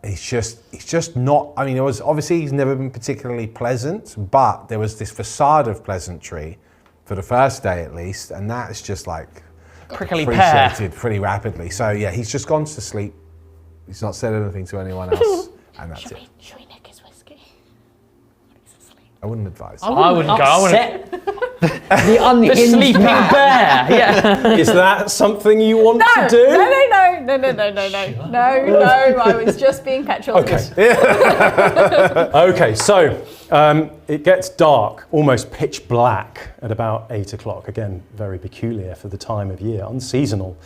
He's just not. I mean, it was obviously he's never been particularly pleasant, but there was this facade of pleasantry for the first day at least, and that's just like prickly appreciated pretty rapidly. So yeah, he's just gone to sleep. He's not said anything to anyone else, and that's it. Should we nick his whiskey? He's asleep. I wouldn't advise. I wouldn't go. I wouldn't. The unhinged The sleeping man. bear. Yeah. Is that something you want to do? No. I was just being petulant. Okay, so it gets dark, almost pitch black at about 8 o'clock. Again, very peculiar for the time of year, unseasonal.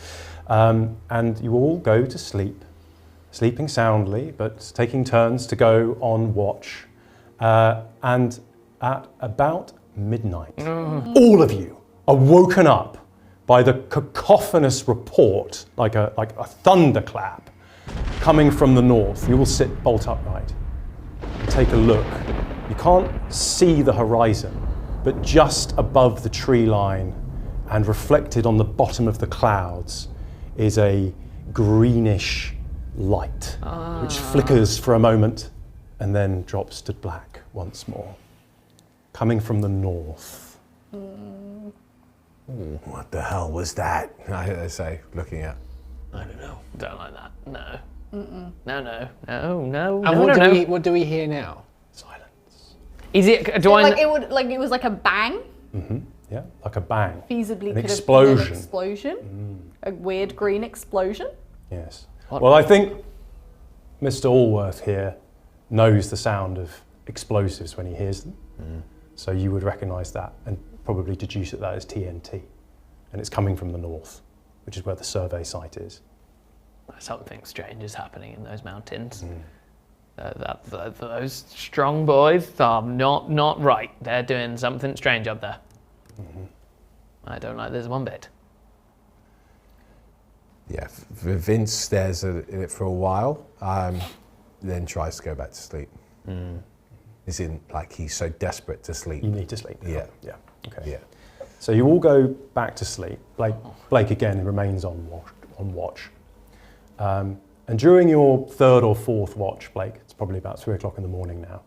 And you all go to sleep, sleeping soundly, but taking turns to go on watch. And at about midnight, all of you are woken up by the cacophonous report, like a thunderclap, coming from the north. You will sit bolt upright and take a look. You can't see the horizon, but just above the tree line and reflected on the bottom of the clouds is a greenish light, which flickers for a moment and then drops to black once more, coming from the north. What the hell was that? I say, looking at. I don't know. Don't like that. No. Mm-mm. No. And what do we hear now? Silence. Is it? It was like a bang. Mm-hmm. Yeah, like a bang. Feasibly An could explosion. have been an explosion. A weird green explosion. Yes. Well, I think Mr. Allworth here knows the sound of explosives when he hears them. So you would recognise that and probably deduce that is TNT. And it's coming from the north, which is where the survey site is. Something strange is happening in those mountains. Those strong boys are not right. They're doing something strange up there. I don't like this one bit. Yeah, Vince stares at it for a while, then tries to go back to sleep. It's in like he's so desperate to sleep. You need to sleep. Yeah. Yeah. Okay. Yeah. So you all go back to sleep. Blake again remains on watch. And during your third or fourth watch, Blake, it's probably about 3 o'clock in the morning now,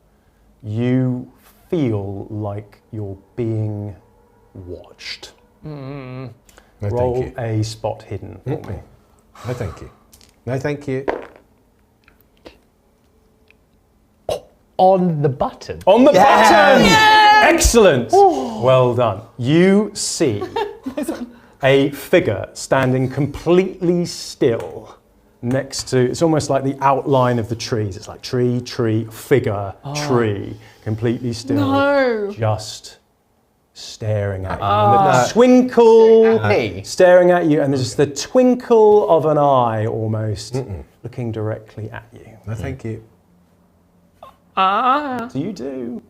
you feel like you're being watched. No, Roll thank you. a spot hidden for me. No, thank you. No, thank you. On the button. On the button! Excellent! Well done. You see a figure standing completely still next to, it's almost like the outline of the trees. It's like tree, figure, tree, completely still. No. Just staring at you. And the twinkle, staring at you, and there's just the twinkle of an eye almost looking directly at you. No, thank you. So you do.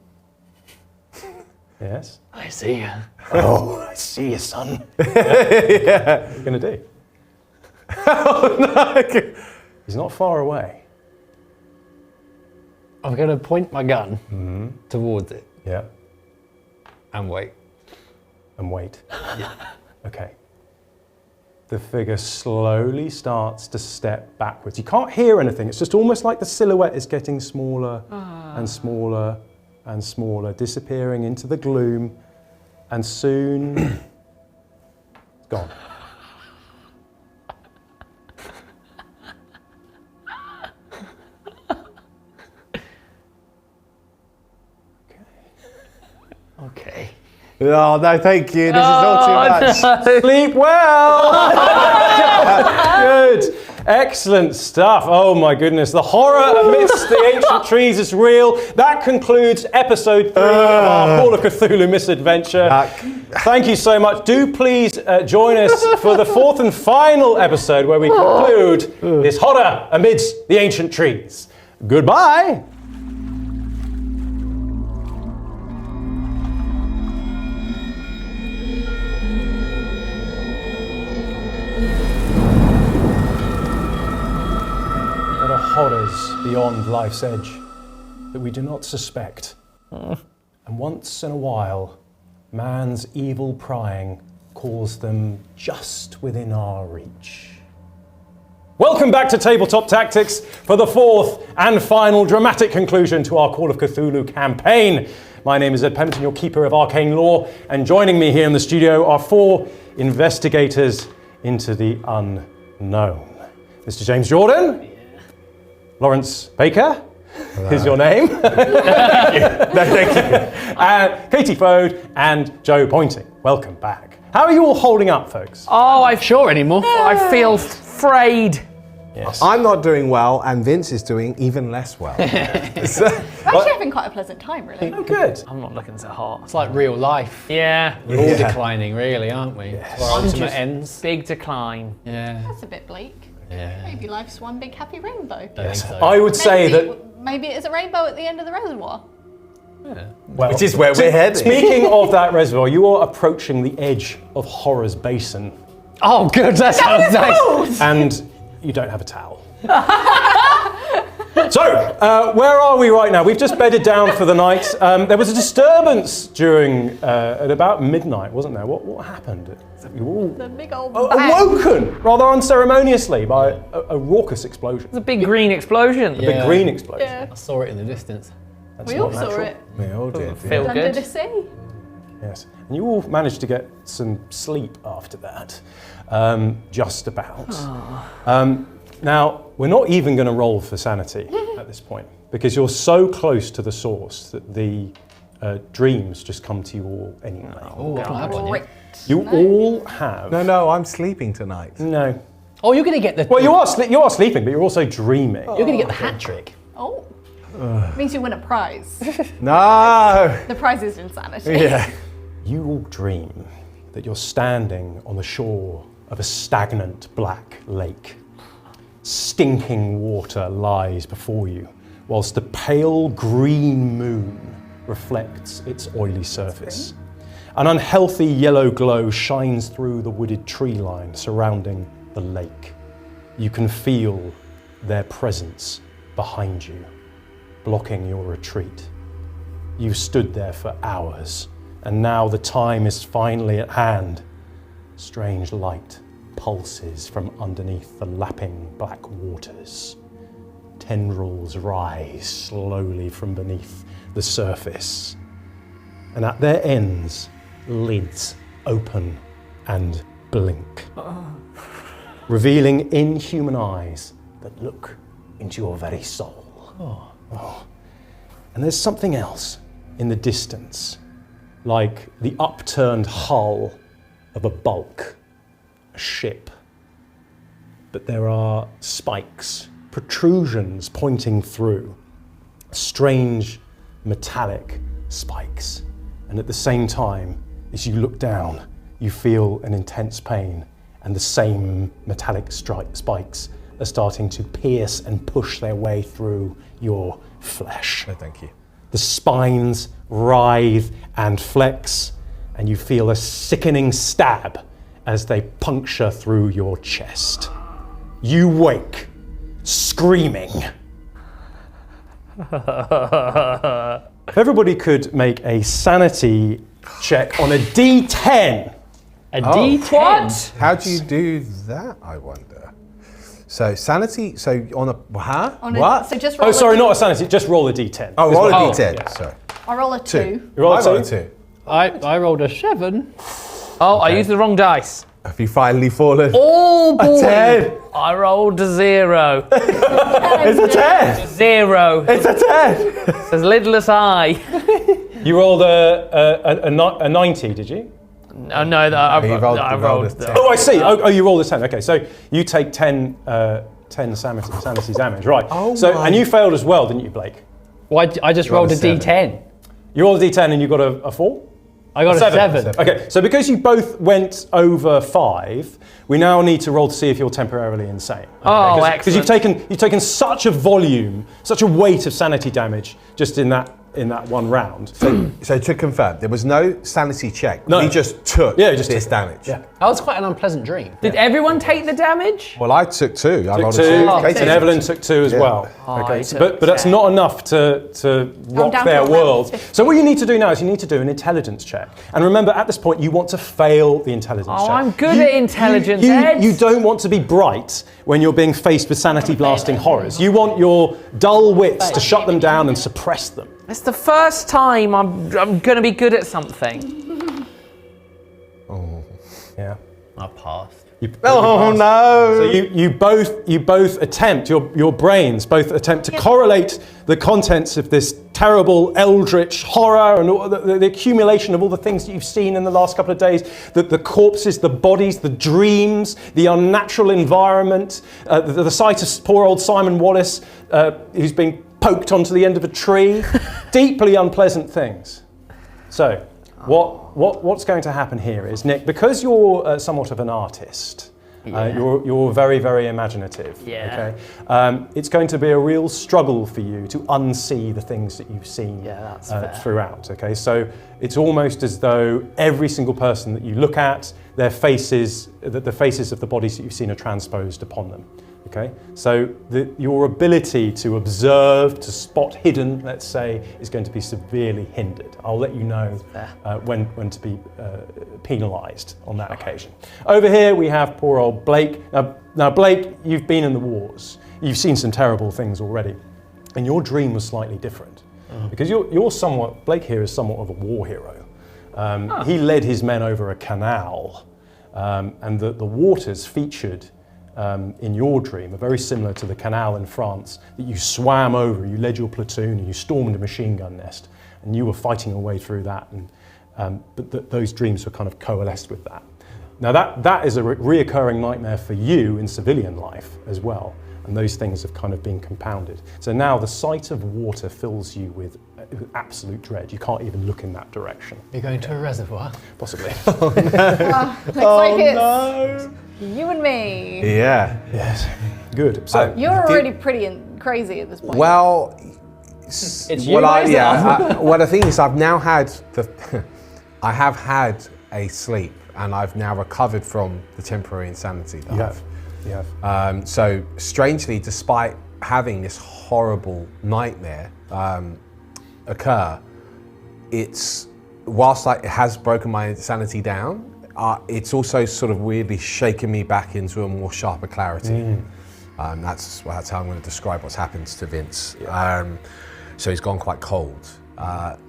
Yes? I see you. Oh, I see you, son. What are you going to do? He's not far away. I'm going to point my gun towards it. Yeah. And wait. And wait. Okay. The figure slowly starts to step backwards. You can't hear anything. It's just almost like the silhouette is getting smaller and smaller and smaller, disappearing into the gloom, and soon it's gone. Okay. Oh, no, thank you. This is all too much. Sleep well. Good. Excellent stuff. Oh my goodness. The horror amidst the ancient trees is real. That concludes episode 3 of our Call of Cthulhu misadventure. Thank you so much. Do please join us for the 4th and final episode where we conclude this horror amidst the ancient trees. Goodbye. Horrors beyond life's edge that we do not suspect. And once in a while, man's evil prying calls them just within our reach. Welcome back to Tabletop Tactics for the 4th and final dramatic conclusion to our Call of Cthulhu campaign. My name is Ed Pemberton, your keeper of arcane lore, and joining me here in the studio are 4 investigators into the unknown. Mr. James Jordan. Lawrence Baker is your name. Thank you. Katie Fode and Joe Pointing. Welcome back. How are you all holding up, folks? Oh, I'm sure anymore. I feel frayed. Yes. I'm not doing well, and Vince is doing even less well. We're actually having quite a pleasant time, really. Oh, good. I'm not looking so hot. It's like real life. Yeah. We're all declining, really, aren't we? Yes. To our ultimate ends. Big decline. Yeah. That's a bit bleak. Yeah. Maybe life's one big happy rainbow. I think so. I would say that. Maybe it is a rainbow at the end of the reservoir. Well, Which is where we're heading. Speaking of that reservoir, you are approaching the edge of Horror's Basin, Oh, good. That sounds nice. and you don't have a towel. So, where are we right now? We've just bedded down for the night. There was a disturbance during at about midnight, wasn't there? What happened? You were all The big old bang. awoken rather unceremoniously by a raucous explosion. It's a big green explosion. Big green explosion. Yeah. I saw it in the distance. That's We not all saw natural. it. We all did. Feel Under good. the sea. Yes, and you all managed to get some sleep after that, just about. Now, we're not even going to roll for sanity at this point, because you're so close to the source that the dreams just come to you all anyway. Oh, I don't have one yet. You all have... No, I'm sleeping tonight. No. Oh, you're going to get the... Well, you are sleeping, but you're also dreaming. You're going to get the hat trick. Oh. Means you win a prize. No! The prize is insanity. Yeah. You all dream that you're standing on the shore of a stagnant black lake. Stinking water lies before you, whilst the pale green moon reflects its oily surface. An unhealthy yellow glow shines through the wooded tree line surrounding the lake. You can feel their presence behind you, blocking your retreat. You've stood there for hours, and now the time is finally at hand. Strange light pulses from underneath the lapping black waters. Tendrils rise slowly from beneath the surface, and at their ends, lids open and blink, revealing inhuman eyes that look into your very soul. Oh. And there's something else in the distance, like the upturned hull of a bulk, a ship. But there are spikes, protrusions pointing through, strange metallic spikes. And at the same time, as you look down, you feel an intense pain, and the same metallic spikes are starting to pierce and push their way through your flesh. No, thank you. The spines writhe and flex, and you feel a sickening stab as they puncture through your chest. You wake, screaming. If everybody could make a sanity check on a D10. A D10? How do you do that, I wonder? So sanity, so on a, huh? What? So just roll Oh, sorry, a not a sanity, just roll a D10. Oh, roll a Oh, D10, yeah. sorry. I roll a 2. You roll I a roll a 2? 2. I rolled a 7. Oh, I used the wrong dice. Have you finally fallen? Oh boy! A 10! I rolled a 0. It's a 10! 0. It's a 10! It's as little as I. You rolled a 90, did you? No, I rolled. Oh, I see. Oh, you rolled a 10. Okay, so you take 10 sanity damage, right? And you failed as well, didn't you, Blake? Well, I just rolled a D10. You rolled a D10 and you got a 4? I got a 7. Okay, so because you both went over 5, we now need to roll to see if you're temporarily insane. Oh, Because you've taken such a volume, such a weight of sanity damage just in that one round. So to confirm, there was no sanity check. No. He just took this damage. Yeah. That was quite an unpleasant dream. Did everyone take the damage? Well, I took 2. I rolled a 2, 2. and Evelyn took 2 as well. Okay, but that's not enough to rock down their to world. 50. So what you need to do now is you need to do an intelligence check. And remember, at this point, you want to fail the intelligence check. I'm good at intelligence, Ed. You don't want to be bright when you're being faced with sanity blasting horrors. You want your dull wits to shut them down and suppress them. It's the first time I'm going to be good at something. Yeah. I passed. Oh no! So you both attempt, your brains both attempt to correlate the contents of this terrible eldritch horror and all the accumulation of all the things that you've seen in the last couple of days, the corpses, the bodies, the dreams, the unnatural environment, the sight of poor old Simon Wallace who's been poked onto the end of a tree, deeply unpleasant things. So what's going to happen here is, Nick, because you're somewhat of an artist, you're very, very imaginative. Yeah. Okay. It's going to be a real struggle for you to unsee the things that you've seen that's fair. throughout. Okay. So it's almost as though every single person that you look at, their faces, the faces of the bodies that you've seen are transposed upon them. Okay, so your ability to observe, to spot hidden, let's say, is going to be severely hindered. I'll let you know when to be penalised on that occasion. Over here we have poor old Blake. Now Blake, you've been in the wars. You've seen some terrible things already, and your dream was slightly different because Blake here is somewhat of a war hero. He led his men over a canal, and the waters featured. In your dream are very similar to the canal in France that you swam over. You led your platoon and you stormed a machine gun nest, and you were fighting your way through that. But those dreams were kind of coalesced with that. Now that is a reoccurring nightmare for you in civilian life as well, and those things have kind of been compounded. So now the sight of water fills you with absolute dread. You can't even look in that direction. You're going to a reservoir? Possibly. Looks like it's you and me. Yeah. Yes. Good. So You're already pretty and crazy at this point. Well, It's you, guys. well, the thing is, I've now had I have had a sleep, and I've now recovered from the temporary insanity that you have. So strangely, despite having this horrible nightmare occur, whilst it has broken my sanity down, it's also sort of weirdly shaken me back into a more sharper clarity. That's how I'm going to describe what's happened to Vince. So he's gone quite cold.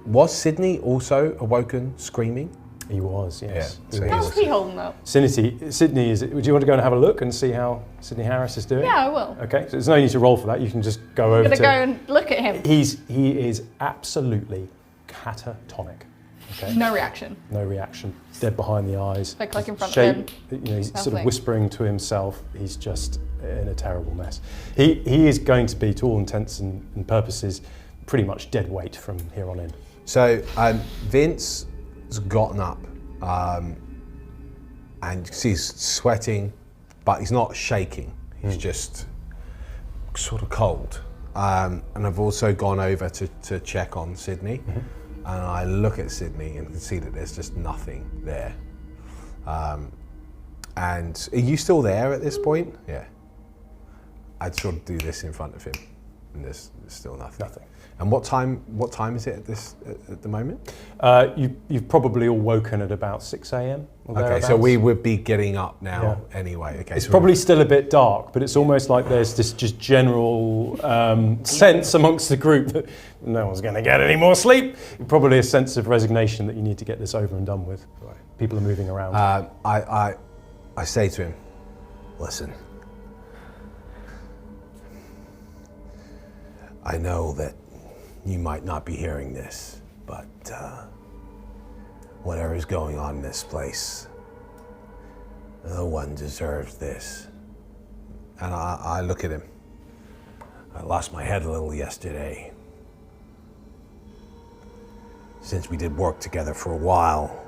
Was Sydney also awoken screaming? He was, yes. Yeah, so How's he holding up? Sydney, would you want to go and have a look and see how Sydney Harris is doing? Yeah, I will. Okay, so there's no need to roll for that. You can just go over I'm to... gonna go and look at him. He is absolutely catatonic. Okay. No reaction. No reaction. Dead behind the eyes. Like in front of him. He's sort of Nothing. whispering to himself. He's just in a terrible mess. He is going to be, to all intents and purposes, pretty much dead weight from here on in. So Vince has gotten up and he's sweating, but he's not shaking. He's just sort of cold. And I've also gone over to check on Sydney. And I look at Sydney and can see that there's just nothing there. And are you still there at this point? Yeah. I'd sort of do this in front of him, and there's still nothing. And what time is it at the moment? You've probably all woken at about 6 a.m. Okay, so we would be getting up now anyway. Okay, it's probably still a bit dark, but it's almost like there's this just general sense amongst the group that no one's going to get any more sleep. Probably a sense of resignation that you need to get this over and done with. Right. People are moving around. I say to him, listen, I know that you might not be hearing this, but whatever's going on in this place, no one deserves this. And I look at him. I lost my head a little yesterday. Since we did work together for a while,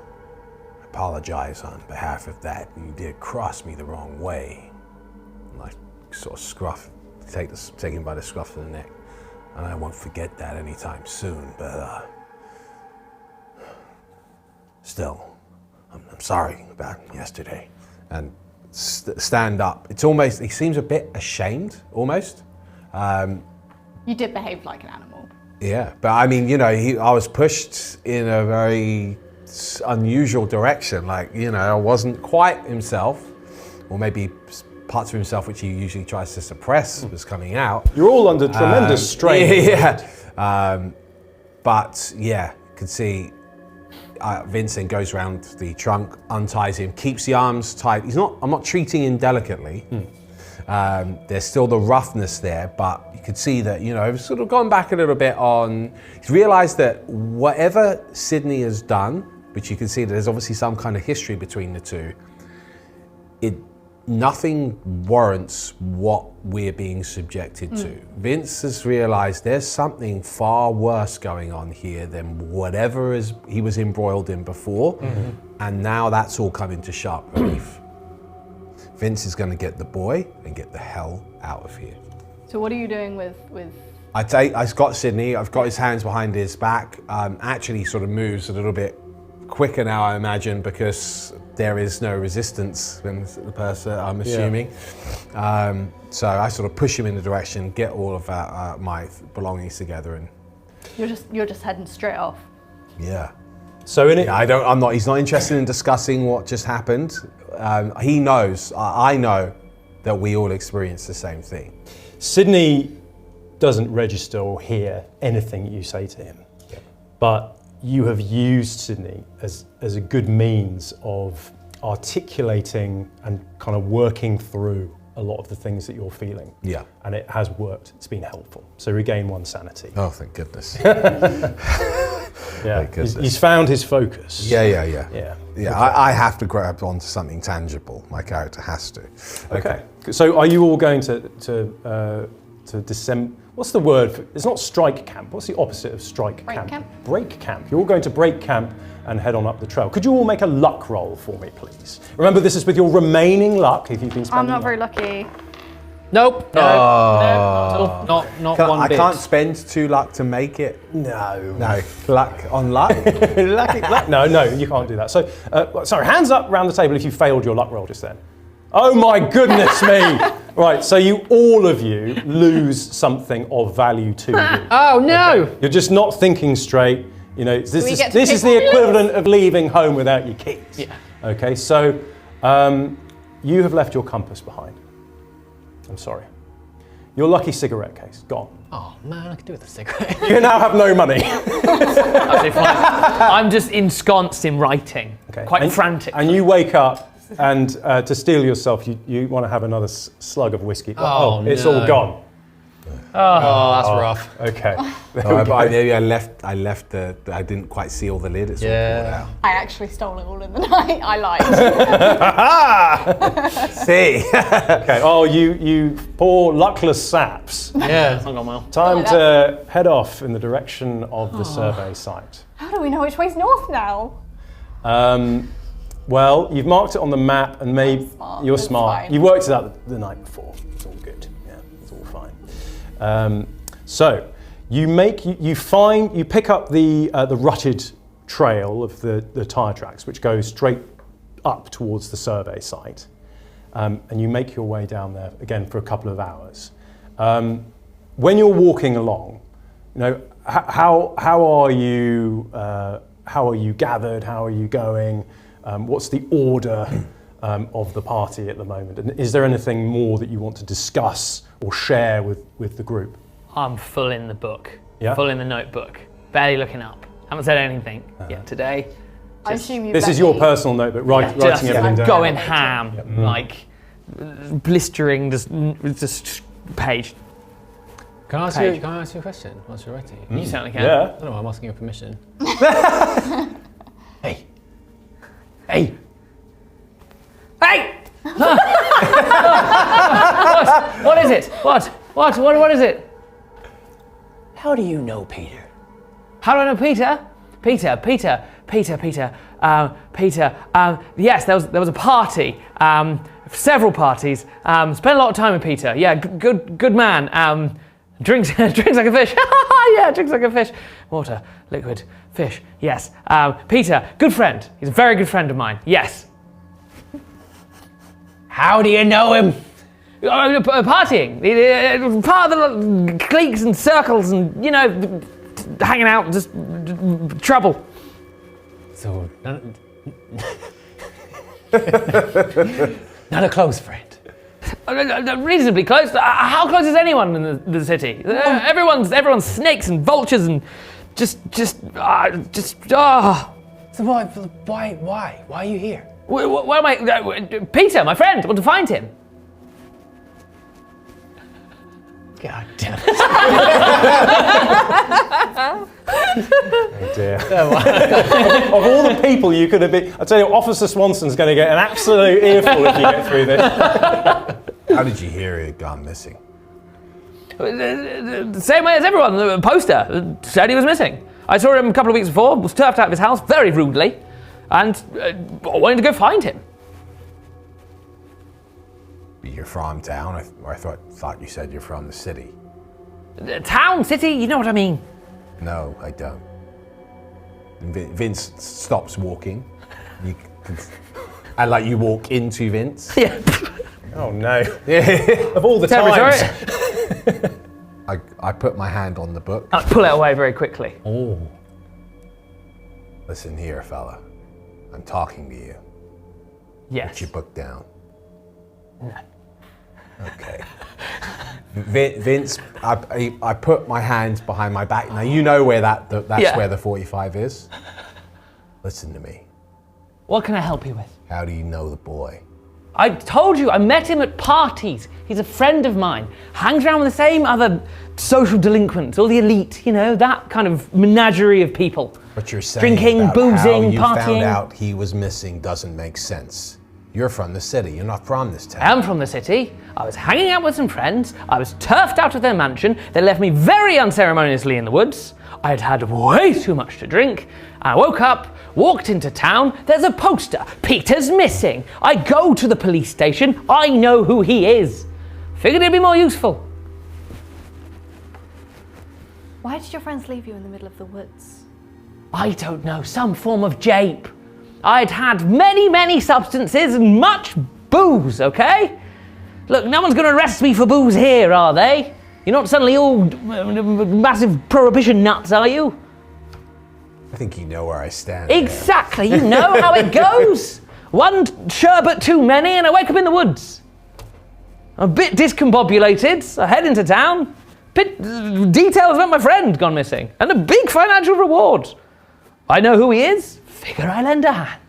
I apologize on behalf of that. You did cross me the wrong way. And I sort of take him by the scruff of the neck. And I won't forget that anytime soon, but still, I'm sorry about yesterday. And stand up. It's almost, he seems a bit ashamed, almost. You did behave like an animal. Yeah, but I mean, I was pushed in a very unusual direction. Like, I wasn't quite himself, or maybe parts of himself which he usually tries to suppress was coming out. You're all under tremendous strain. Yeah. But yeah, you can see Vincent goes around the trunk, unties him, keeps the arms tight. I'm not treating him delicately. There's still the roughness there, but you could see that, I've sort of gone back a little bit on, he's realized that whatever Sydney has done, which you can see that there's obviously some kind of history between the two, nothing warrants what we're being subjected to. Vince has realized there's something far worse going on here than whatever he was embroiled in before, and now that's all coming to sharp relief. Vince is going to get the boy and get the hell out of here. So what are you doing with... I've got Sydney, I've got his hands behind his back, actually sort of moves a little bit quicker now, I imagine, because there is no resistance when the person, I'm assuming. Yeah. So I sort of push him in the direction, get all of my belongings together, and You're just heading straight off. Yeah. So he's not interested in discussing what just happened. He knows, I know that we all experience the same thing. Sydney doesn't register or hear anything you say to him, but you have used Sydney as a good means of articulating and kind of working through a lot of the things that you're feeling. Yeah. And it has worked, it's been helpful. So regain 1 sanity. Oh, thank goodness. Yeah, he's found his focus. Yeah. I have to grab onto something tangible. My character has to. Okay. So are you all going to descend? What's the word? It's not strike camp. What's the opposite of strike camp? Break camp. You're all going to break camp and head on up the trail. Could you all make a luck roll for me, please? Remember, this is with your remaining luck. If you've been spending. I'm not very lucky. Nope. No, not one bit. I can't spend 2 luck to make it. No. Luck on luck. luck. No, you can't do that. So, sorry, hands up around the table if you failed your luck roll just then. Oh my goodness me! Right, so all of you lose something of value to you. Oh no! Okay? You're just not thinking straight. This is the equivalent of leaving home without your keys. Yeah. Okay, so you have left your compass behind. I'm sorry. Your lucky cigarette case, gone. Oh man, I could do with a cigarette. You now have no money. Absolutely fine. I'm just ensconced in writing, quite frantic. And you wake up, and to steel yourself, you want to have another slug of whiskey. It's all gone. Oh, that's rough. Okay. Maybe I left I didn't quite seal the lid. It's all poured out. I actually stole it all in the night. I lied. See. Okay. Oh, you poor luckless saps. Yeah, it's not gone well. Time to head off in the direction of the survey site. How do we know which way's north now? Well, you've marked it on the map, and maybe you're smart. Fine. You worked it out the night before. It's all good. Yeah, it's all fine. So you pick up the rutted trail of the tyre tracks, which goes straight up towards the survey site, and you make your way down there again for a couple of hours. When you're walking along, how are you? How are you gathered? How are you going? What's the order of the party at the moment? And is there anything more that you want to discuss or share with the group? I'm full in the book, Yeah? full in the notebook, barely looking up. Haven't said anything yet today. I assume you. This is your personal notebook, writing everything I'm down. going ham, like blistering, just page. Can I ask page. you? Can I ask you a question? Whilst you're writing? You certainly can. Yeah. I don't know. I'm asking your permission. Hey, Hey! What is it? What is it? how do you know Peter? How do I know Peter? Peter. Yes, there was a party. Several parties. Spent a lot of time with Peter. Yeah, good man. Drinks like a fish. Yeah, drinks like a fish. Water, liquid, fish. Yes. Peter, good friend. He's a very good friend of mine. Yes. How do you know him? Partying. Part of the cliques and circles and, hanging out, just trouble. So, not a close friend. Reasonably close. How close is anyone in the city? Everyone's snakes and vultures and just. So why are you here? Where am I? Peter, my friend. Want to find him? God damn it. Oh dear. Of all the people you could have been, I tell you, Officer Swanson's going to get an absolute earful if you get through this. How did you hear he had gone missing? The same way as everyone. The poster said he was missing. I saw him a couple of weeks before. Was turfed out of his house very rudely, and wanted to go find him. You're from town? I thought you said you're from the city. Town, city, you know what I mean. No, I don't. And Vince stops walking. And you walk into Vince. Yeah. Oh no. Of all the times. I put my hand on the book. I pull it away very quickly. Oh. Listen here, fella. I'm talking to you. Yes. Put your book down. No. Okay. Vince, I put my hands behind my back. Now you know where that's where the 45 is. Listen to me. What can I help you with? How do you know the boy? I told you, I met him at parties. He's a friend of mine. Hangs around with the same other social delinquents, all the elite, that kind of menagerie of people. What you're saying Drinking, about boozing, how you partying. found out he was missing doesn't make sense. You're from the city. You're not from this town. I am from the city. I was hanging out with some friends. I was turfed out of their mansion. They left me very unceremoniously in the woods. I had had way too much to drink. I woke up, walked into town. There's a poster. Peter's missing. I go to the police station. I know who he is. Figured it'd be more useful. Why did your friends leave you in the middle of the woods? I don't know, some form of jape. I'd had many substances and much booze, okay? Look, no one's going to arrest me for booze here, are they? You're not suddenly all massive prohibition nuts, are you? I think you know where I stand. Exactly, you know how it goes. One sherbet too many and I wake up in the woods. I'm a bit discombobulated, I head into town. Details about my friend gone missing and a big financial reward. I know who he is. Figure I lend a hand.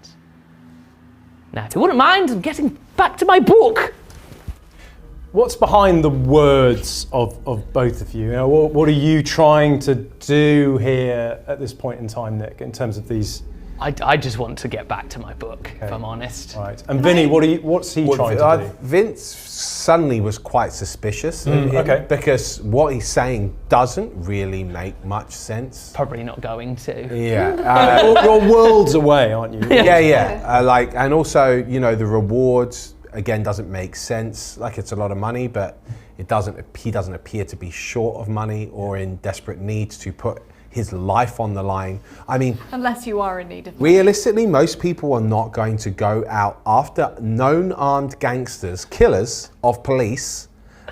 Now, if you wouldn't mind getting back to my book. What's behind the words of both of you? What are you trying to do here at this point in time, Nick, in terms of these? I just want to get back to my book, if I'm honest. Right. And Vinny, what's he trying to do? Vince suddenly was quite suspicious because what he's saying doesn't really make much sense. Probably not going to. Yeah. You're worlds away, aren't you? Yeah. And also, the rewards, again, doesn't make sense. It's a lot of money, but he doesn't appear to be short of money or in desperate need to put his life on the line. I mean, unless you are in need of money. Realistically, most people are not going to go out after known armed gangsters, killers of police,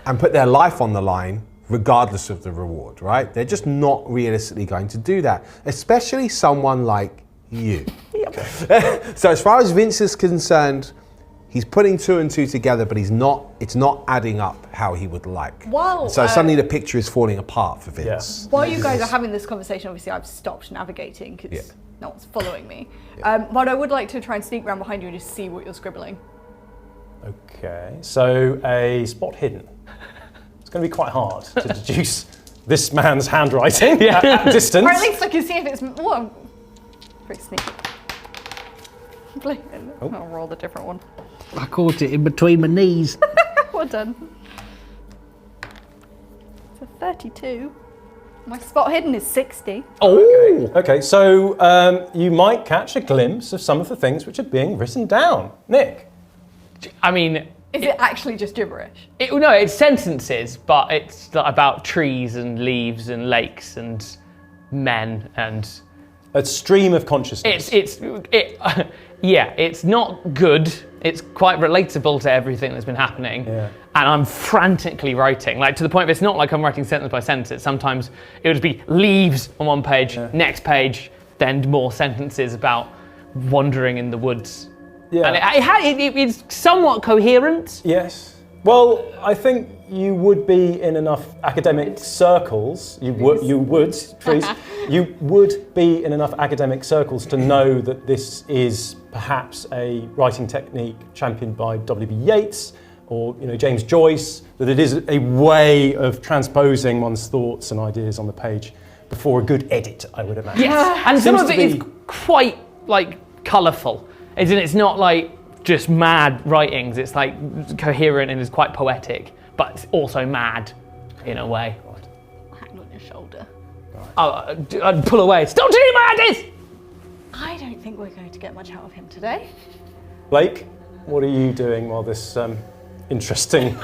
and put their life on the line regardless of the reward, right? They're just not realistically going to do that, especially someone like you. So as far as Vince is concerned, he's putting two and two together, but it's not adding up how he would like. So suddenly the picture is falling apart for Vince. While you guys are having this conversation, obviously I've stopped navigating because no one's following me. But I would like to try and sneak around behind you and just see what you're scribbling. Okay, so a spot hidden. It's going to be quite hard to deduce this man's handwriting at distance. Or at least I can see if it's. Well, pretty sneaky. I'll roll the different one. I caught it in between my knees. Well done. It's a 32. My spot hidden is 60. Okay, so you might catch a glimpse of some of the things which are being written down. Nick? I mean, Is it actually just gibberish? no, it's sentences, but it's about trees and leaves and lakes and men and. A stream of consciousness. It's not good. It's quite relatable to everything that's been happening. Yeah. And I'm frantically writing, like to the point where it's not like I'm writing sentence by sentence. Sometimes it would be leaves on one page, next page, then more sentences about wandering in the woods. Yeah. And it's somewhat coherent. Yes. Well, I think you would be in enough academic circles. You would be in enough academic circles to know that this is perhaps a writing technique championed by W.B. Yeats or James Joyce. That it is a way of transposing one's thoughts and ideas on the page before a good edit, I would imagine. Yes, and some of it is quite colourful. It's not just mad writings. It's coherent and is quite poetic, but it's also mad in a way. Hand on your shoulder. I'd pull away. Stop doing my ideas! I don't think we're going to get much out of him today. Blake, what are you doing while this interesting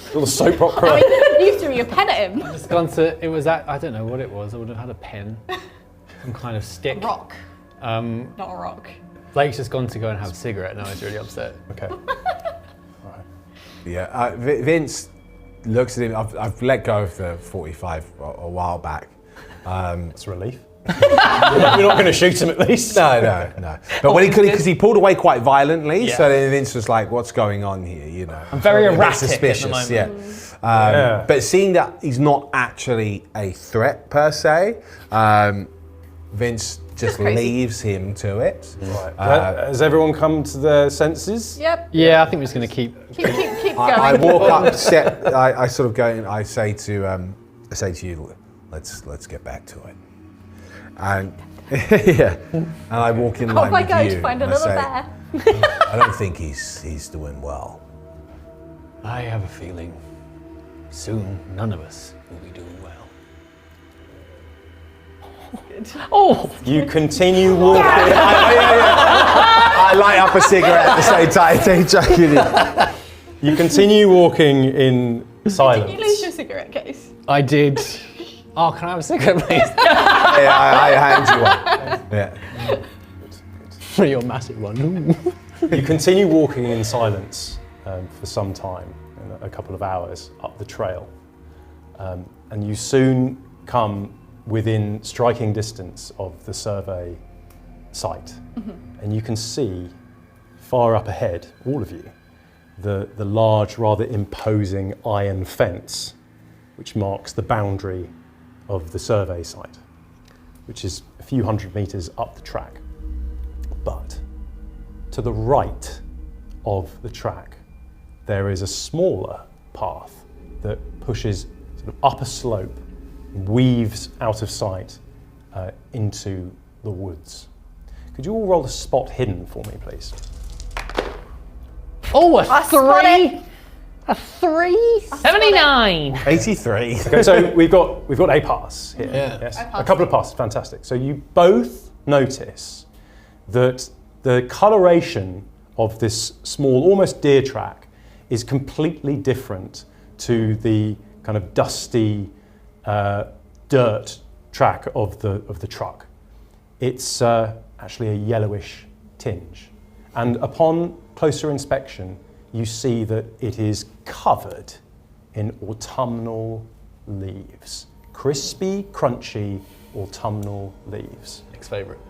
little soap opera? I mean, you threw your pen at him. It's gone to. It was at. I don't know what it was. I would have had a pen, some kind of stick. Rock. Not a rock. Blake's just gone to go and have a cigarette. Now he's really upset. Okay. Yeah, Vince looks at him. I've let go of the 45 a while back. It's a relief. You're not going to shoot him at least. No. But when because he pulled away quite violently, so then Vince was like, "What's going on here?" I'm very a bit erratic suspicious. at the moment. Yeah. But seeing that he's not actually a threat per se, Vince just leaves him to it. Right. Has everyone come to their senses? Yep. Yeah, I think we're just going to keep Keep going. I walk up, I sort of go and I say to you, let's get back to it. And and I walk in line Oh my with God, you. find and another I say, bear. I don't think he's doing well. I have a feeling soon none of us will be doing well. You continue walking. I light up a cigarette at the same time. You continue walking in silence. Did you lose your cigarette case? I did. Oh, can I have a cigarette, please? I hand you one. Yeah. For your massive one. You continue walking in silence for some time, a couple of hours up the trail, and you soon come within striking distance of the survey site, and you can see far up ahead, all of you, the large, rather imposing iron fence which marks the boundary of the survey site, which is a few hundred meters up the track. But to the right of the track, there is a smaller path that pushes sort of up a slope, weaves out of sight into the woods. Could you all roll a spot hidden for me, please? Oh, a spot it. 3! A 3? 79! 83. Okay, so we've got a pass here. Yeah. Yes, a couple of passes, fantastic. So you both notice that the coloration of this small, almost deer track is completely different to the kind of dusty dirt track of the truck. It's actually a yellowish tinge. And upon closer inspection, you see that it is covered in autumnal leaves. Crispy, crunchy autumnal leaves. Nick's favourite.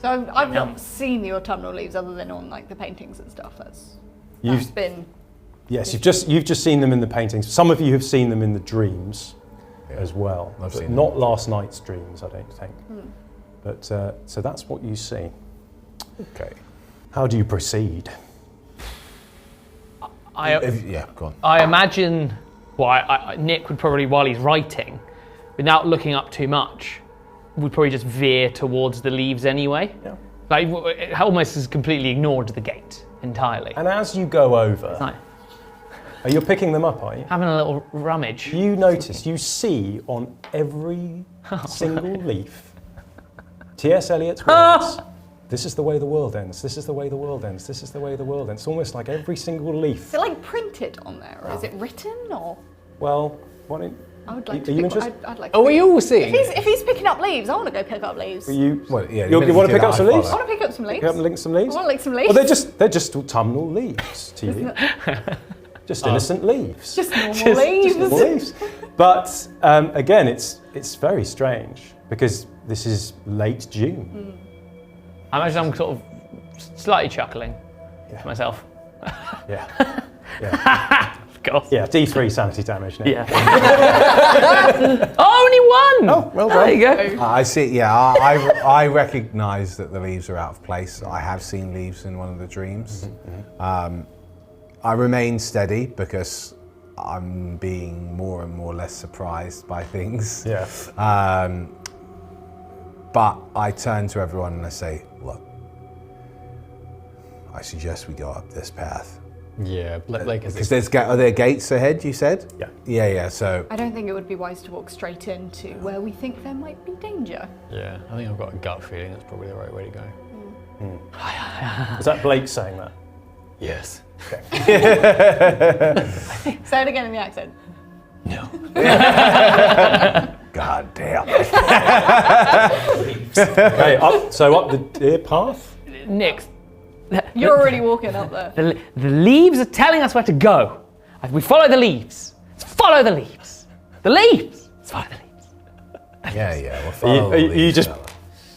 So I've not seen the autumnal leaves other than on the paintings and stuff. That's been. Yes, you've just seen them in the paintings. Some of you have seen them in the dreams as well. I've but seen not them. last night's dreams, I don't think. But so that's what you see. Okay. How do you proceed? Yeah, go on. I imagine, Nick would probably, while he's writing, without looking up too much, we'd probably just veer towards the leaves anyway. Yeah. Like, it almost has completely ignored the gate entirely. And as you go over, Like, are you picking them up, are you? having a little rummage. You notice, you see on every single leaf, T.S. Eliot's words, this is the way the world ends, this is the way the world ends, this is the way the world ends. It's almost like every single leaf. Is it like printed on there, or is it written, or? Well, why don't I would like to. Are you pick one. interested? I'd like to. Are we all seeing? If he's picking up leaves, I want to go pick up leaves. you Well, yeah, you want to pick up some leaves? I want to pick up some leaves. Pick up and link some leaves? I want to lick some leaves. Well, they're just autumnal leaves to you. Just innocent leaves. Just normal leaves. Normal leaves. But again, it's very strange because this is late June. I imagine I'm sort of slightly chuckling to myself. Yeah. Yeah. Of course. Yeah. D3 sanity damage. Now. Yeah. Only one! Oh, well done. There you go. I see. Yeah, I recognise that the leaves are out of place. I have seen leaves in one of the dreams. I remain steady because I'm being more and more less surprised by things. Yeah. But I turn to everyone and I say, look, I suggest we go up this path. Yeah, like Because are there gates ahead, you said? Yeah. Yeah, so... I don't think it would be wise to walk straight into where we think there might be danger. yeah, I think I've got a gut feeling that's probably the right way to go. Is that Blake saying that? Yes. Say it again in the accent. No. God damn it. Okay, up the deer path. Nick, You're already walking up there. the leaves are telling us where to go. We follow the leaves. Let's follow the leaves. The leaves. Let's follow the leaves. Yeah, we'll Are follow you the leads, just fella.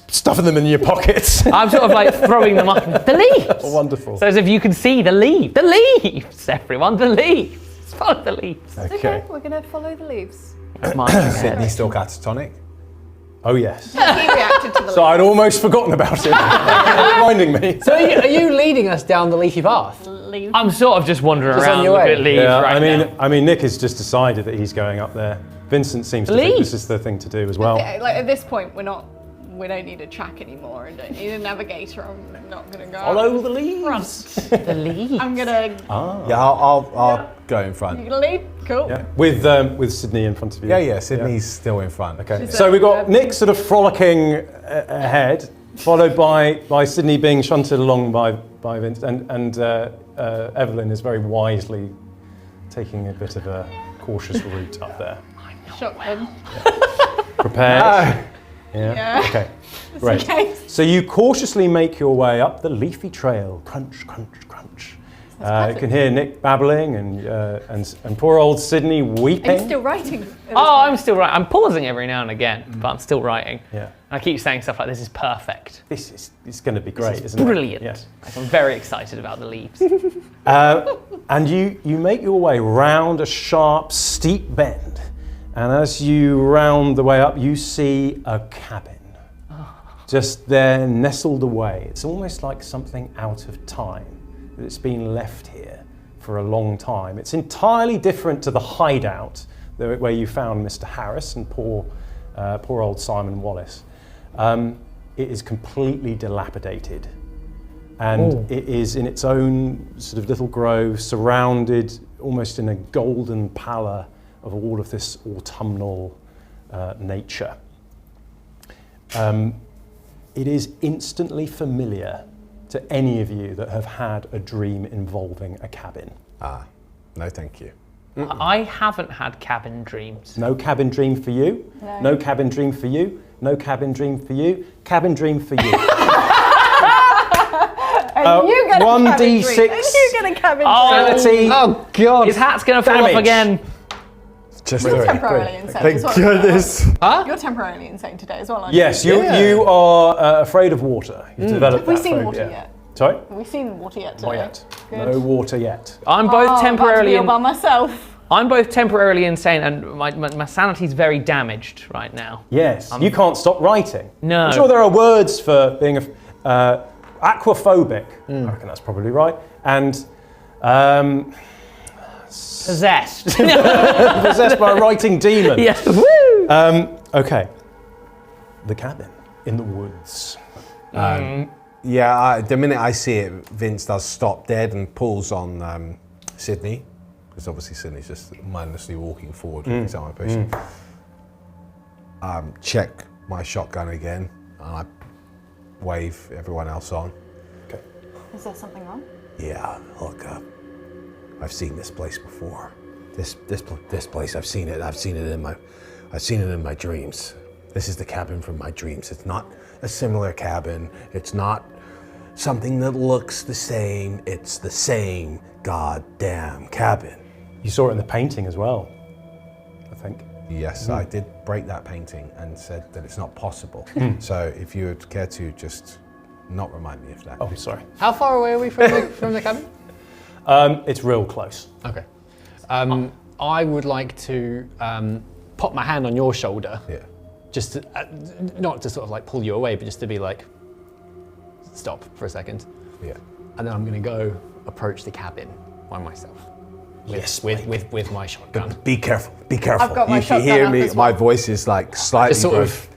stuffing them in your pockets? I'm sort of like throwing them up. The leaves. Wonderful. So as if you can see the leaves. The leaves, everyone. The leaves. Let's follow the leaves. It's okay, we're going to follow the leaves. Sydney's still catatonic. Oh yes. He reacted to the So I'd almost forgotten about it. Reminding me. So are you leading us down the leafy path? leaves. I'm sort of just wandering Just on around your looking way? at leaves Yeah, right now. I mean, Nick has just decided that he's going up there. Vincent seems to think Leaves. this is the thing to do as well. Like at this point, we don't need a track anymore and don't need a navigator. I'm not going to go. Follow the leaves. The leaves. I'm going to. Yeah, I'll go in front. You going to lead? Cool. Yeah, with Sydney in front of you. Yeah, Sydney's still in front. Okay. So we've got Nick sort of frolicking ahead, followed by Sydney being shunted along by Vincent, and Evelyn is very wisely taking a bit of a cautious route up there. Shotgun. Prepared. Yeah. Okay. Great. Okay. So you cautiously make your way up the leafy trail. Crunch, crunch, crunch. You can hear Nick babbling and poor old Sydney weeping. Are you still writing? at this Oh, point? I'm still writing. I'm pausing every now and again, but I'm still writing. Yeah. I keep saying stuff like, this is perfect. It's going to be great, isn't it? Brilliant. Yes. I'm very excited about the leaves. And you make your way round a sharp, steep bend. And as you round the way up, you see a cabin. Just there, nestled away. It's almost like something out of time. It's been left here for a long time. It's entirely different to the hideout where you found Mr. Harris and poor old Simon Wallace. It is completely dilapidated. And it is in its own sort of little grove, surrounded almost in a golden pallor of all of this autumnal nature. It is instantly familiar to any of you that have had a dream involving a cabin. No, thank you. I haven't had cabin dreams. No cabin dream for you. No cabin dream for you. No cabin dream for you. Cabin dream for you. And you get a cabin 1d6. dream. And you get a cabin Sanity. Oh God! His hat's going to fall off Damage. again. Just dream. You're three. temporarily insane Thank as well. goodness. You're temporarily insane today as well, aren't you? Yes, you are afraid of water. You've developed Have we that seen phobia. water yet? Sorry? Have we seen water yet today? Not yet. Good. No water yet. I'm both I'm temporarily about to be all by myself. I'm both temporarily insane and my sanity's very damaged right now. Yes, you can't stop writing. No. I'm sure there are words for being aquaphobic. I reckon that's probably right. And Possessed. possessed by a writing demon. Yes. Woo! Okay. The cabin in the woods. Yeah, the minute I see it, Vince does stop dead and pulls on Sydney, because obviously Sydney's just mindlessly walking forward with his arm pushing. Check my shotgun again, and I wave everyone else on. Okay. Is there something wrong? Yeah, look, I've seen this place before. This place, I've seen it in my dreams. This is the cabin from my dreams. It's not a similar cabin. It's not something that looks the same. It's the same goddamn cabin. You saw it in the painting as well, I think. Yes, I did break that painting and said that it's not possible. So if you would care to just not remind me of that. Oh, sorry. How far away are we from the cabin? It's real close. Okay. I would like to pop my hand on your shoulder. Yeah. Just to, not to sort of like pull you away, but just to be like, stop for a second. Yeah. And then I'm going to go approach the cabin by myself. With my shotgun. Be careful. Be careful. I've got my you shotgun hear up me. as well. My voice is like slightly. Just sort of.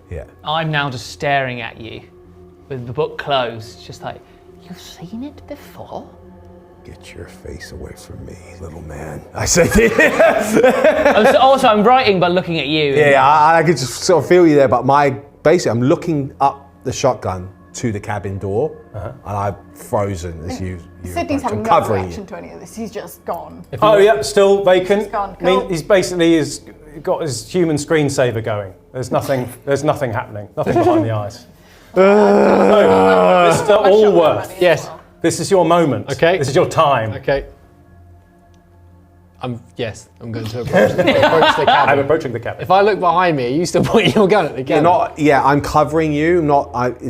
Yeah. I'm now just staring at you with the book closed, just like, you've seen it before? Get your face away from me, little man. I said. Also, I'm writing but looking at you. Yeah, I could just sort of feel you there, but basically, I'm looking up the shotgun to the cabin door, and I've frozen as you Sydney's approach. having I'm no covering reaction you. to any of this. He's just gone. Oh, yeah, still vacant. It's gone, I mean, cool. he's basically got his human screensaver going. There's nothing happening. Nothing behind the eyes. So, Mr. My shotgun Allworth, money as Yes. well. this is your moment. Okay. This is your time. Okay. I'm going to approach the cabin. I'm approaching the cabin. If I look behind me, are you still pointing your gun at the cabin? I'm covering you.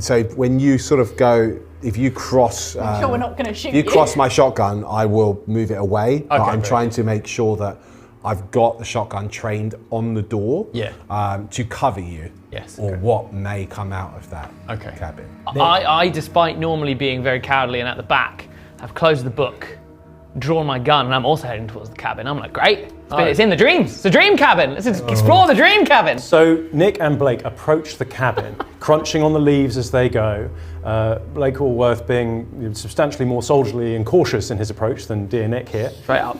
So when you sort of go, if you cross, I'm sure we're not going to shoot if you cross my shotgun, I will move it away. But I'm great. trying to make sure that I've got the shotgun trained on the door. Yeah. To cover you. Yes, Or okay. what may come out of that Okay. cabin. I, despite normally being very cowardly and at the back, have closed the book, drawn my gun, and I'm also heading towards the cabin. I'm like, great, it's in the dreams. It's a dream cabin. Let's explore the dream cabin. So Nick and Blake approach the cabin, crunching on the leaves as they go. Blake Allworth being substantially more soldierly and cautious in his approach than dear Nick here. Straight up.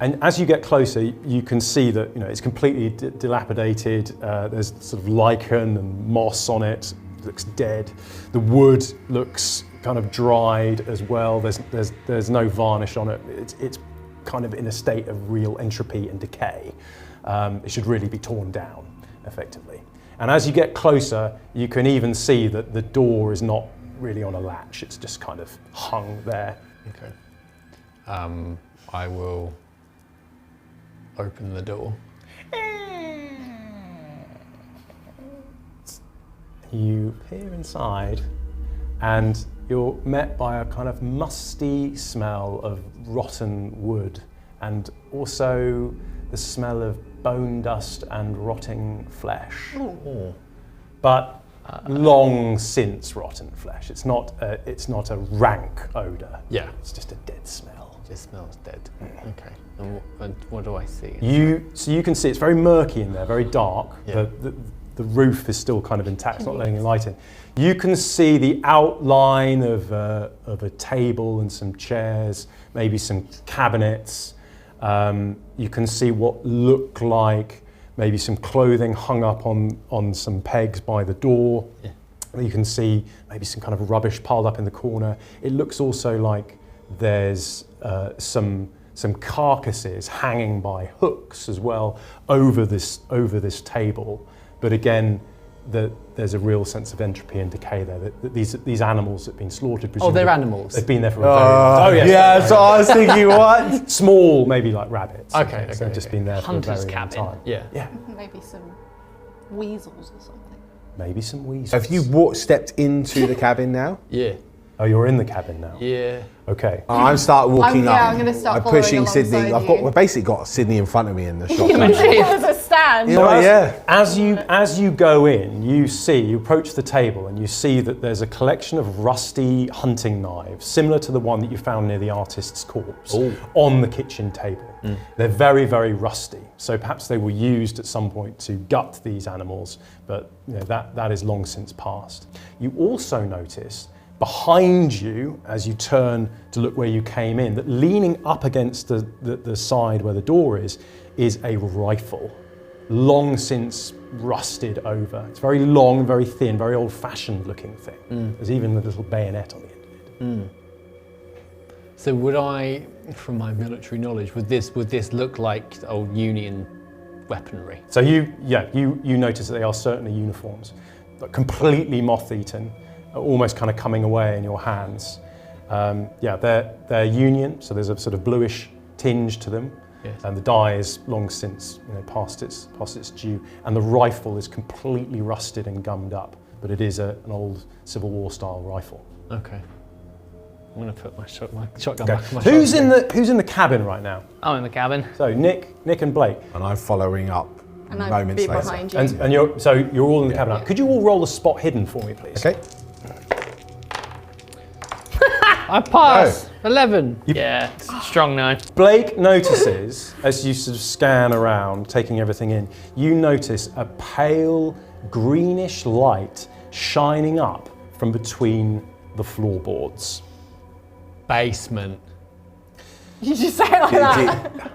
And as you get closer, you can see that it's completely dilapidated. There's sort of lichen and moss on it. It looks dead. The wood looks kind of dried as well. There's no varnish on it. It's kind of in a state of real entropy and decay. It should really be torn down, effectively. And as you get closer, you can even see that the door is not really on a latch. It's just kind of hung there. Okay. I will open the door. You peer inside and you're met by a kind of musty smell of rotten wood and also the smell of bone dust and rotting flesh. But long since rotten flesh. It's not a rank odour. Yeah. It's just a dead smell. It smells dead. Okay. And what do I see? So you can see it's very murky in there, very dark. Yeah. The roof is still kind of intact, it's not letting any light in. You can see the outline of a table and some chairs, maybe some cabinets. You can see what look like maybe some clothing hung up on some pegs by the door. Yeah. You can see maybe some kind of rubbish piled up in the corner. It looks also like there's some carcasses hanging by hooks as well over this table. But again, there's a real sense of entropy and decay there. That these animals that have been slaughtered. Oh, they're animals. They've been there for a very long time. Oh yes. Yeah, so I was thinking, what? Small, maybe like rabbits. Okay, So they've just been there Hunter's for a very long cabin. time. Yeah. Yeah. Maybe some weasels or something. Maybe some weasels. Have you stepped into the cabin now? Yeah. Oh, you're in the cabin now. Yeah. Okay. I'm start walking up. I'm gonna start I'm pushing following Sydney. alongside you. We've basically got Sydney in front of me in the shotgun. There's a stand. You know what, yeah. As you go in, you approach the table and you see that there's a collection of rusty hunting knives, similar to the one that you found near the artist's corpse, on the kitchen table. They're very, very rusty. So perhaps they were used at some point to gut these animals, but that is long since past. You also notice behind you, as you turn to look where you came in, that leaning up against the side where the door is a rifle, long since rusted over. It's very long, very thin, very old-fashioned looking thing. There's even a little bayonet on the end of it. So would I, from my military knowledge, would this look like old Union weaponry? So you notice that they are certainly uniforms, but completely moth-eaten, almost kind of coming away in your hands. They're Union, so there's a sort of bluish tinge to them. Yes. And the dye is long since past its due, and the rifle is completely rusted and gummed up, but it is an old Civil War style rifle. Okay. I'm going to put my shotgun Okay. back in my Who's shotgun. in the cabin right now? I'm in the cabin. So Nick and Blake. And I'm following up And I'd moments be later. behind you. And you're all in the cabin now. Could you all roll a spot hidden for me, please? Okay. I pass. 11. Yeah, it's strong now. Blake notices, as you sort of scan around, taking everything in, you notice a pale greenish light shining up from between the floorboards. Basement. You just say it like that.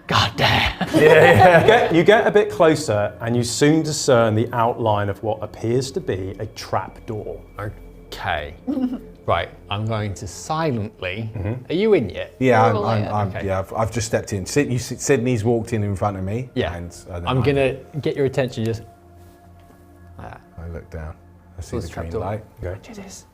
God damn. You get a bit closer and you soon discern the outline of what appears to be a trap door. Okay. Right, I'm going to silently. Are you in yet? Yeah, Roll it. Okay. I've just stepped in. Sydney's walked in front of me. Yeah. And I'm gonna get your attention. Just. I look down. I see What's the the green trapdoor? light. Okay. Do this.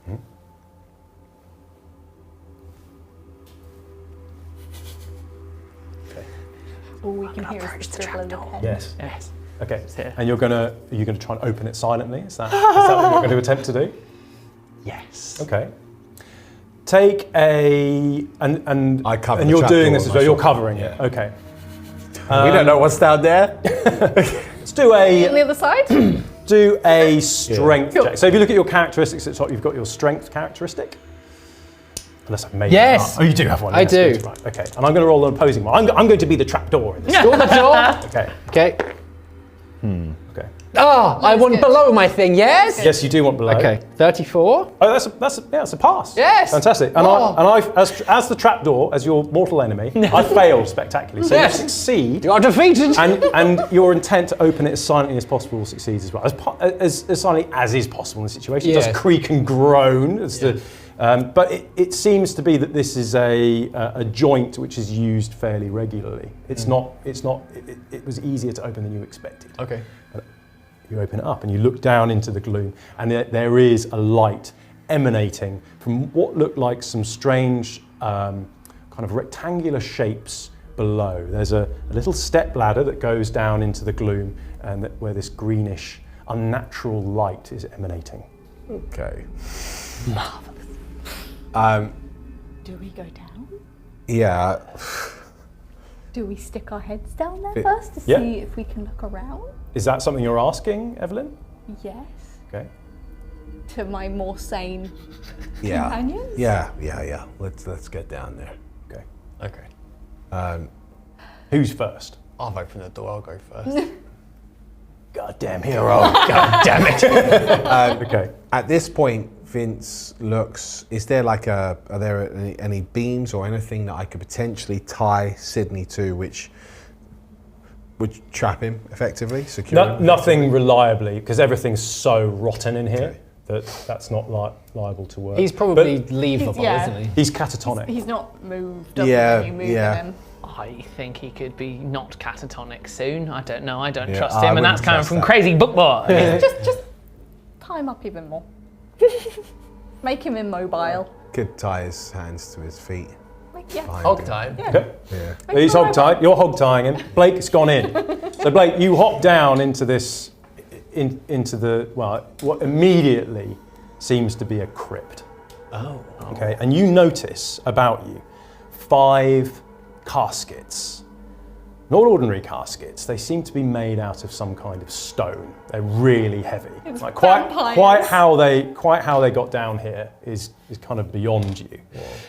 All we can hear is the scribble of the pen. Yes. Yes. Okay. here. And you're gonna try and open it silently. Is that what you're going to attempt to do? Yes. Okay. Take a and I cover and the you're trap doing door this with as my well. You're shotgun. covering Yeah. it. Okay. We don't know what's down there. Let's do On the a other side? do a strength Cool. check. So if you look at your characteristics at the top, you've got your strength characteristic. Unless I've made Yes. it up. Oh, you do have one. I yes, do. good, right. Okay. And I'm going to roll an opposing one. I'm going to be the trapdoor in this. Door the door. Okay. Okay. Okay. Oh, I want good. below my thing. Yes. Yes, you do want below. Okay. 34. Oh, that's a pass. Yes. Fantastic. And I as the trapdoor, as your mortal enemy, I failed spectacularly. So Yes. you succeed. You are defeated. And your intent to open it as silently as possible succeeds as well. As silently as is possible in the situation. It Yes. does creak and groan. But it seems to be that this is a joint which is used fairly regularly. It was easier to open than you expected. Okay. You open it up and you look down into the gloom, and there is a light emanating from what look like some strange kind of rectangular shapes below. There's a little step ladder that goes down into the gloom, and where this greenish, unnatural light is emanating. Okay. Do we go down? Yeah. Do we stick our heads down there Fit- first to Yeah. see if we can look around? Is that something you're asking, Evelyn? Yes. Okay. To my more sane Yeah. companions? Yeah. Let's get down there. Okay. Okay. Who's first? I've opened the door. I'll go first. Goddamn hero. God damn it. Okay. At this point, Vince looks. Is there are there any beams or anything that I could potentially tie Sydney to, which would trap him effectively, secure him? Nothing reliably, because everything's so rotten in here that's not liable to work. He's probably But leavable, yeah. isn't he? he's catatonic. He's not moved up Yeah, when you move yeah. him. I think he could be not catatonic soon. I don't know. I don't Yeah, trust I him, and that's wouldn't coming trust from that. crazy book boy. Just tie him up even more. Make him immobile. Could tie his hands to his feet. Yeah. behind Hog him. time. Okay. Yeah. He's hog tied. You're hog tying him. Blake's gone in. So Blake, you hop down into this, into what immediately seems to be a crypt. Oh. Okay, and you notice about you 5 caskets not ordinary caskets. They seem to be made out of some kind of stone. They're really heavy. It's Like vampires. quite how they got down here is kind of beyond you.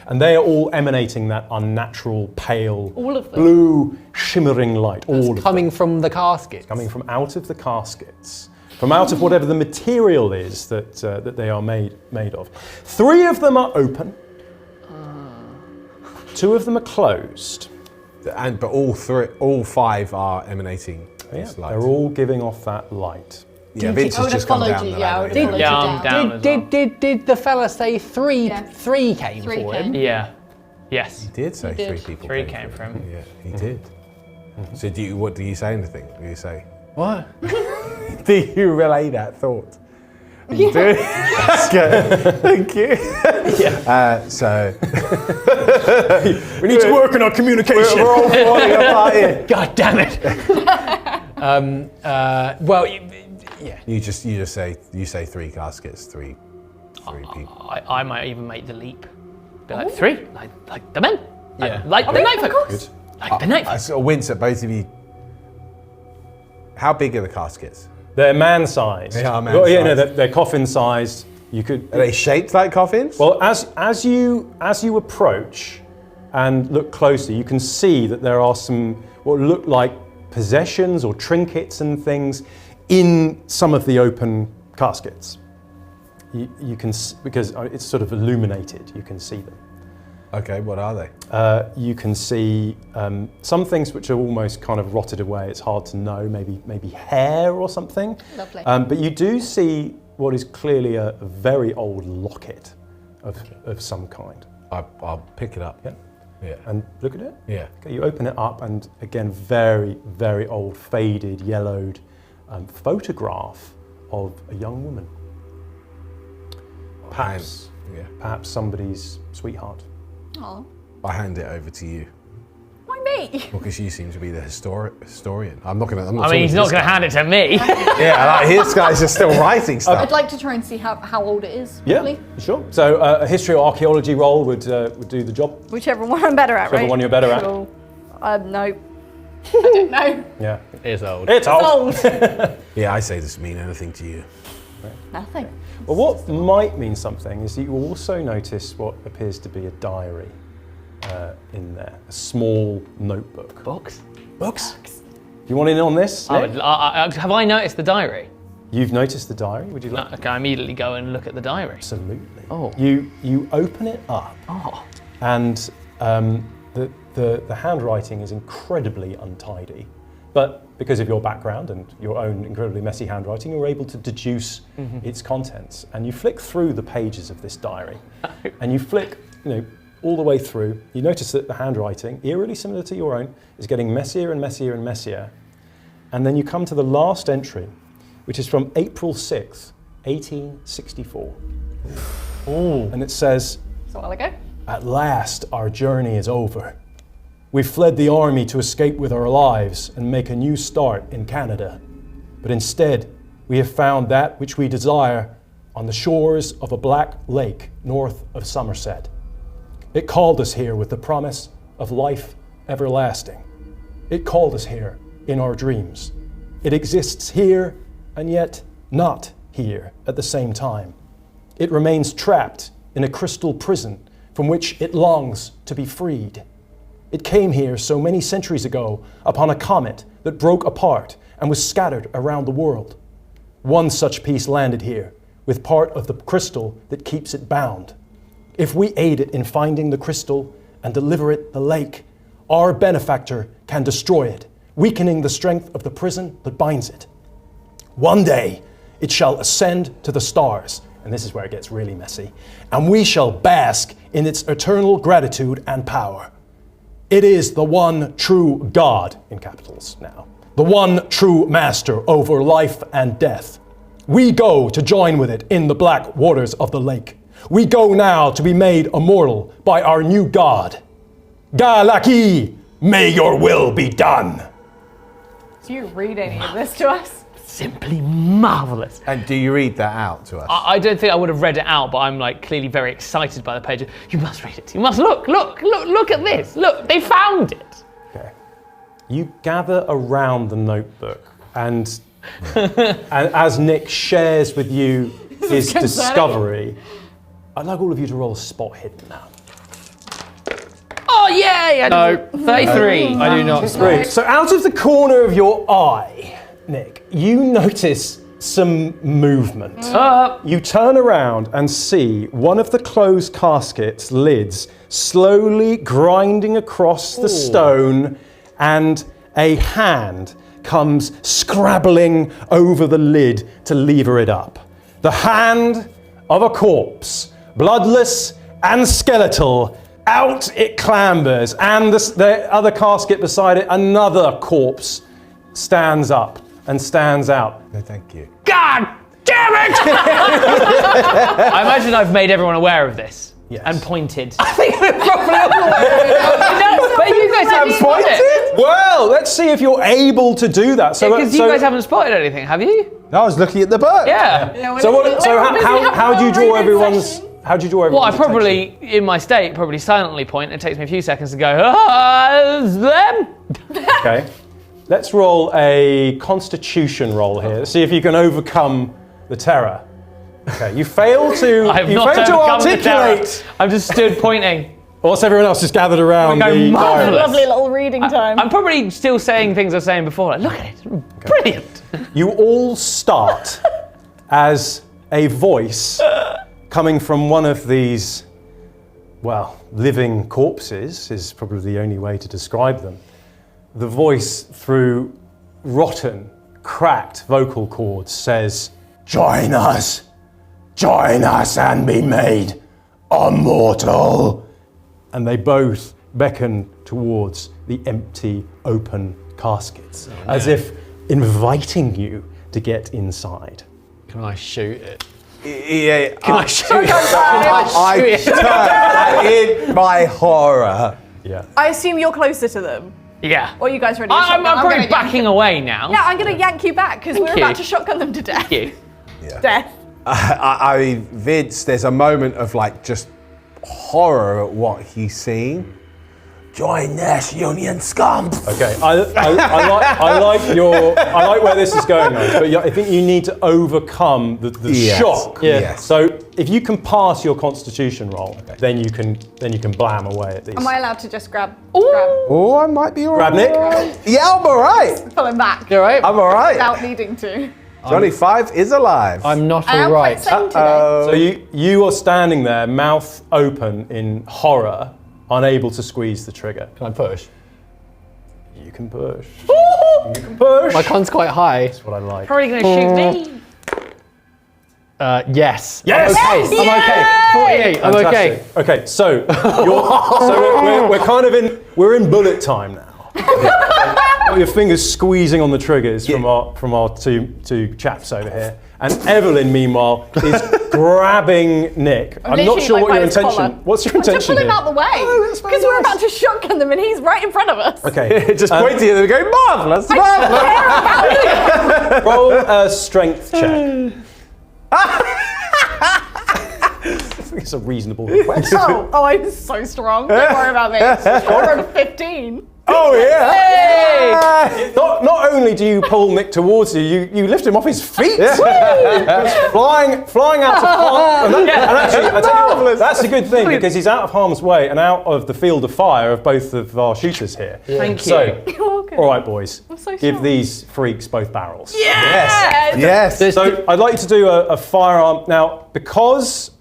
And they are all emanating that unnatural, pale, All of them. blue, shimmering light. All of Coming them. from the casket. Coming from out of the caskets. From out of whatever the material is that they are made of. 3 of them are open. 2 of them are closed. But all 5 are emanating this light. They're all giving off that light. Yeah, Vince has just come down the ladder. Yeah, I'm down as well. Did the fella say three? Yeah. 3 came 3 for came. him. Yeah. Yes. He did say He did. 3 people 3 came for him. Yeah, he did. So what do you say anything? What do you say? What? Do you relay that thought? You do? Okay, thank you. So We need to work on our communication. we're all falling apart here. God damn it! Well, yeah. You say 3 caskets, 3 people. I might even make the leap. Be like 3, like the men. Yeah. Like the night folk. Like the night I folk. sort of wince at both of you. How big are the caskets? They're man-sized. They are Well, yeah, no, man-sized. they're coffin-sized. You could. Are they shaped like coffins? Well, as you approach and look closer, you can see that there are some what look like possessions or trinkets and things in some of the open caskets. You can because it's sort of illuminated. You can see them. Okay, what are they? You can see some things which are almost kind of rotted away. It's hard to know, maybe hair or something. Lovely. But you do see what is clearly a very old locket of some kind. I'll pick it up. Yeah. Yeah. And look at it. Yeah. Okay, you open it up, and again, very, very old, faded, yellowed photograph of a young woman. Perhaps somebody's sweetheart. Oh, I hand it over to you. why me? Well, because you seem to be the historian. I'm not I mean, he's not going to hand it to me. Yeah, like, this guy's just still writing stuff. I'd like to try and see how old it is. Yeah, Probably. sure. So a history or archaeology roll would do the job. Whichever one I'm better at, Whichever right? one you're better at. Cool. No. I don't know. Yeah, It's old. it's old. Yeah, I say this mean anything to you. Nothing. Well, what might mean something is that you also notice what appears to be a diary in there, a small notebook. Books? Books? You want in on this? Nick? Have I noticed the diary? You've noticed the diary? Would you like? Okay, I immediately go and look at the diary. Absolutely. Oh. You open it up, Oh. and the handwriting is incredibly untidy. But because of your background and your own incredibly messy handwriting, you're able to deduce its contents. And you flick through the pages of this diary, and you flick, all the way through. You notice that the handwriting, eerily similar to your own, is getting messier and messier and messier. And then you come to the last entry, which is from April 6th, 1864. And it says, It's a while ago. "At last our journey is over. We fled the army to escape with our lives and make a new start in Canada. But instead, we have found that which we desire on the shores of a black lake north of Somerset. It called us here with the promise of life everlasting. It called us here in our dreams. It exists here and yet not here at the same time. It remains trapped in a crystal prison from which it longs to be freed. It came here so many centuries ago upon a comet that broke apart and was scattered around the world. One such piece landed here with part of the crystal that keeps it bound. If we aid it in finding the crystal and deliver it the lake, our benefactor can destroy it, weakening the strength of the prison that binds it. One day, it shall ascend to the stars," and this is where it gets really messy, "and we shall bask in its eternal gratitude and power. It is the one true God," in capitals now, "the one true master over life and death. We go to join with it in the black waters of the lake. We go now to be made immortal by our new God. Galaki, may your will be done." Do you read any of this to us? Simply marvellous. And do you read that out to us? I don't think I would have read it out, but I'm clearly very excited by the page. You must read it. You must look at this. Look, they found it. Okay. you gather around the notebook, and as Nick shares with you his discovery, I'd like all of you to roll a spot hidden now. Oh, yay! No. 33. I do not. Great. So out of the corner of your eye, Nick, you notice some movement. You turn around and see one of the closed casket's lids slowly grinding across the stone, and a hand comes scrabbling over the lid to lever it up. The hand of a corpse, bloodless and skeletal. Out it clambers, and the other casket beside it, another corpse stands up and stands out. No, thank you. God damn it! I imagine I've made everyone aware of this. Yes. And pointed. I think we're probably all aware of it. No, but you guys haven't spotted it. Well, let's see if you're able to do that. So, Because you guys haven't spotted anything, have you? No, I was looking at the book. Yeah. How do you draw everyone's? How do you draw Well, I everyone's probably, in my state, probably silently point. It takes me a few seconds to go, it's them. Okay. Let's roll a Constitution roll here. See if you can overcome the terror. Okay. You fail to. I have you not fail to overcome the terror. articulate. I've just stood pointing. Whilst everyone else just gathered around We're going the diary. marvellous. Lovely little reading time. I'm probably still saying things I was saying before. Like, look at it. Brilliant. You all start as a voice coming from one of these, well, living corpses is probably the only way to describe them. The voice, through rotten, cracked vocal cords, says, join us and be made immortal. And they both beckon towards the empty, open caskets, as if inviting you to get inside. Can I shoot it? Yeah. Can I shoot it? I turn, and in my horror. Yeah. I assume you're closer to them. Yeah. Or you guys ready to I'm shotgun? probably gonna backing away now. Yeah, I'm going to yank you back because we're Thank you. about to shotgun them to death. Thank you. Death. Vince, there's a moment of like just horror at what he's seeing. Join this union scum. Okay, I like where this is going, but I think you need to overcome the Yes. shock. Yeah. Yes. So if you can pass your Constitution roll, then you can blam away at these. Am I allowed to just grab Oh, I might be alright. Grab Nick? Yeah, I'm alright. pull him back You alright? I'm alright. without needing to? Johnny 5 is alive. I'm not I am alright. quite sane today. So you are standing there, mouth open in horror, unable to squeeze the trigger. Can I push? You can push. You can push. My con's quite high. That's what I like. Probably going to shoot me. Yes. Yes! I'm okay. 48. I'm okay. Fantastic. Okay, so we're kind of we're in bullet time now. Got your fingers squeezing on the triggers from our two chaps over here, and Evelyn, meanwhile, is grabbing Nick. I'm not literally, sure like, what by your his intention. collar. What's your To intention pull him here? out the way. that's very Because we're nice. about to shotgun them and he's right in front of us. Okay, Just pointing at them and going, marvellous, marvellous. roll a strength check. I think it's a reasonable request. Oh, I'm so strong. Don't worry about me. I rolled a 15. Oh, yeah. Not only do you pull Nick towards you, you lift him off his feet. He goes flying out of harm's way. And actually, I tell you what, that's a good thing because he's out of harm's way and out of the field of fire of both of our shooters here. Thank you. So, You're welcome. all right, boys, so give sorry. these freaks both barrels. Yes. So I'd like you to do a firearm now because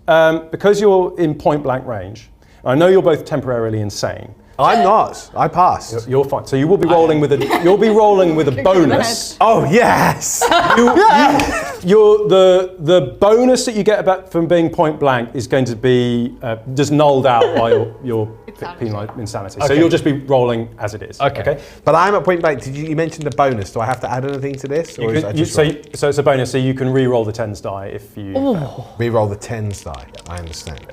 you're in point blank range. I know you're both temporarily insane. I'm not. I passed. You're fine. So you will be rolling with a bonus. Oh, yes. The bonus that you get about from being point blank is going to be just nulled out by your penal insanity. So Okay. you'll just be rolling as it is. Okay. But I'm at point blank. You mentioned a bonus. Do I have to add anything to this? Or is that just roll? So it's a bonus. So you can re-roll the tens die if you. Re-roll the tens die. I understand.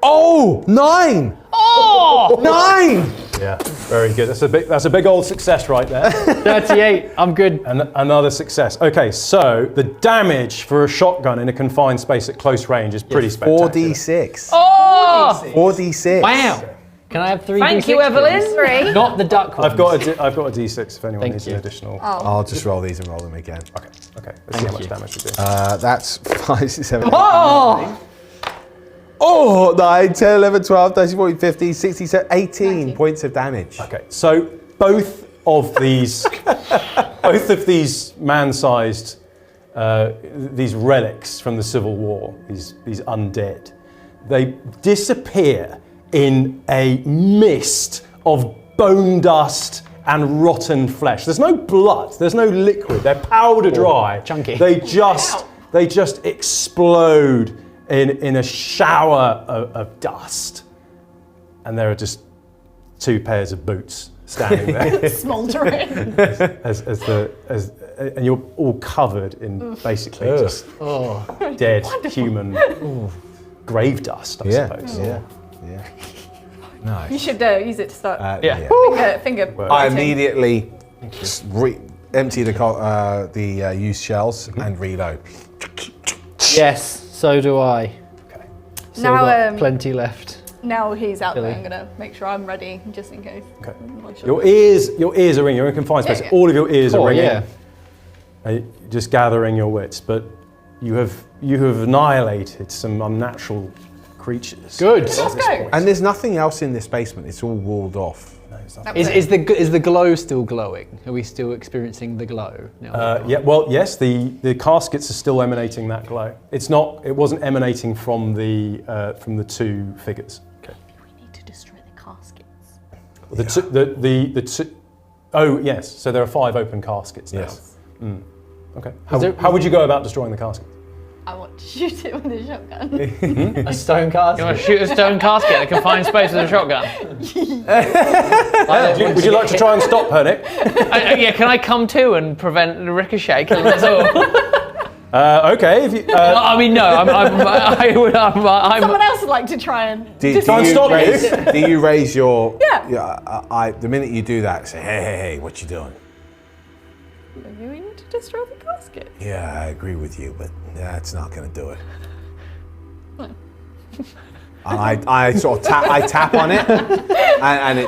Oh, 9! Oh! 9! Yeah, very good. That's a big old success right there. 38. I'm good. And another success. Okay, so the damage for a shotgun in a confined space at close range is pretty spectacular. 4d6. Oh! 4d6. Wow. Can I have 3 Thank D6, you, Evelyn. please? 3. Not the duck ones. I've got a D6 if anyone Thank needs you. an additional. I'll just roll these and roll them again. Okay. Let's see how much damage we do. That's 5, 6, 7, 8, Oh! 9, 10, 11, 12, 13, 14, 15, 16, 17, 18 points of damage. Okay, so both of these man-sized these relics from the Civil War, these undead, they disappear in a mist of bone dust and rotten flesh. There's no blood, there's no liquid, they're powder dry. Chunky. They just explode in a shower of dust. And there are just 2 pairs of boots standing there. Smouldering. And you're all covered in basically just dead human grave dust, I suppose. Yeah. Nice. You should use it to start finger I pointing. immediately empty the used shells and reload. Yes, so do I. Still Now, got plenty left. Now he's out there, Billy. I'm gonna make sure I'm ready just in case. Okay. Your ears are ringing. You're in confined space. Yeah. All of your ears are ringing. Yeah. Just gathering your wits, but you have annihilated some unnatural creatures. Good. Let's go. And there's nothing else in this basement. It's all walled off. Is the glow still glowing? Are we still experiencing the glow now? Yeah. Well, yes. The caskets are still emanating that glow. It wasn't emanating from the 2 figures. Okay. We need to destroy the caskets. Oh yes. So there are 5 open caskets now. Yes. Okay. How would you go about destroying the casket? I want to shoot it with a shotgun. A stone casket? You want to shoot a stone casket in a confined space with a shotgun? Would you like to try and stop her, Nick? Yeah, can I come to and prevent the ricochet killing us all? Okay. If you, I mean, no. I'm Someone else would like to try and Do you raise your... Yeah. The minute you do that, say, hey, what you doing? Maybe we need to destroy the casket. Yeah, I agree with you, but that's not going to do it. I sort of tap on it, and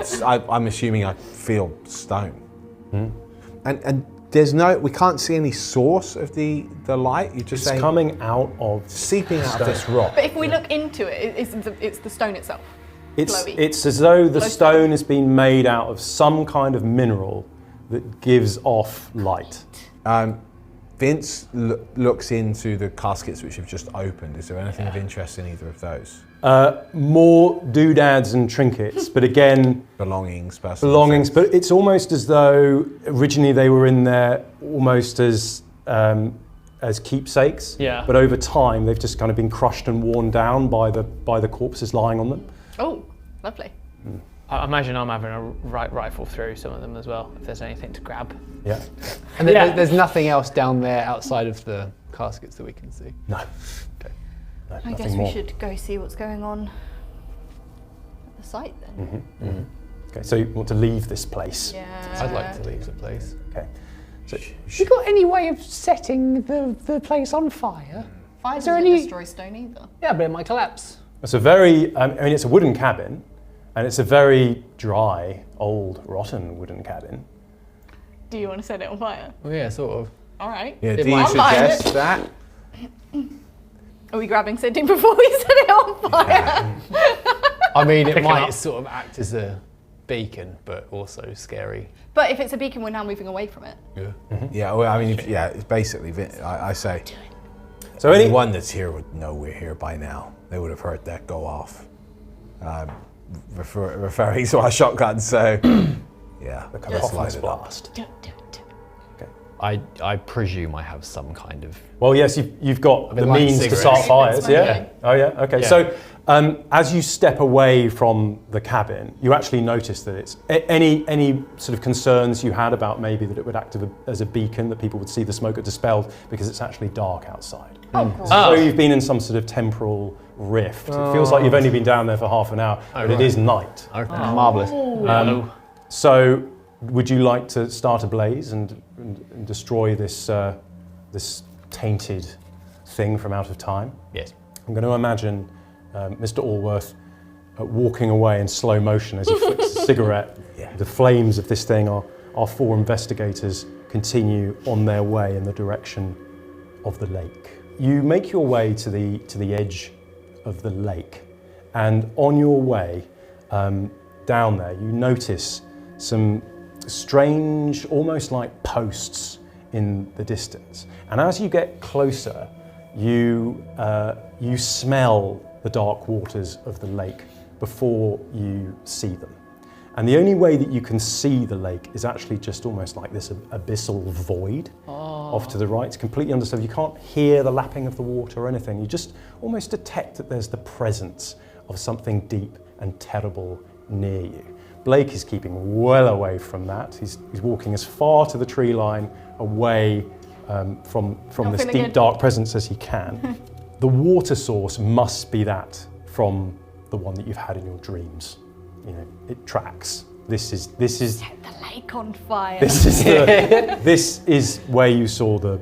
I'm assuming I feel stone. And we can't see any source of the light. You're just it's saying coming out of seeping out of this rock. But if we look into it, it's the stone itself. Glowy. It's as though the Glow stone has been made out of some kind of mineral that gives off light. Vince looks into the caskets which have just opened. Is there anything of interest in either of those? More doodads and trinkets, but again, Belongings. but it's almost as though originally they were in there almost as keepsakes. Yeah. But over time, they've just kind of been crushed and worn down by the corpses lying on them. Oh, lovely. I imagine I'm having a rifle through some of them as well, if there's anything to grab. Yeah. And there's nothing else down there outside of the caskets that we can see? No. Okay. No, I nothing guess more. we should go see what's going on at the site then. Okay, so you want to leave this place? Yeah. I'd like to leave the place. Okay. So You got any way of setting the place on fire? Fire Is there doesn't any- destroy stone either. Yeah, but it might collapse. it's a very, it's a wooden cabin, and it's a very dry, old, rotten wooden cabin. Do you want to set it on fire? Well, yeah, sort of. All right. Yeah, It do you might- suggest that? Are we grabbing Cindy before we set it on fire? I mean, it Pick 'em might up. sort of act as a beacon, but also scary. But if it's a beacon, we're now moving away from it. Yeah, well, I mean, it's basically, I say, So anyone that's here would know we're here by now. They would have heard that go off. Referring to our shotgun, so yeah, the let's coffin's light it up. blast. Do it. I presume I have some kind of... Well, yes, you've got the lighting means to cigarettes. start fires. Yeah. Yeah. Oh, yeah. Okay. Yeah. So, as you step away from the cabin, you actually notice that it's any sort of concerns you had about maybe that it would act as a beacon, that people would see the smoke dispelled because it's actually dark outside. So you've been in some sort of temporal rift. It feels like you've only been down there for half an hour, but it is night. Okay, marvellous. So, would you like to start a blaze and destroy this this tainted thing from out of time? Yes. I'm going to imagine Mr. Allworth walking away in slow motion as he flicks a cigarette. The flames of this thing, our 4 investigators continue on their way in the direction of the lake. You make your way to the edge of the lake, and on your way down there, you notice some strange, almost like posts in the distance. And as you get closer, you smell the dark waters of the lake before you see them. And the only way that you can see the lake is actually just almost like this abyssal void off to the right. It's completely undisturbed. You can't hear the lapping of the water or anything. You just almost detect that there's the presence of something deep and terrible near you. Blake is keeping well away from that. He's walking as far to the tree line away from this deep, dark presence as he can. The water source must be that from the one that you've had in your dreams. You know, it tracks. This is Set the lake on fire. this is where you saw the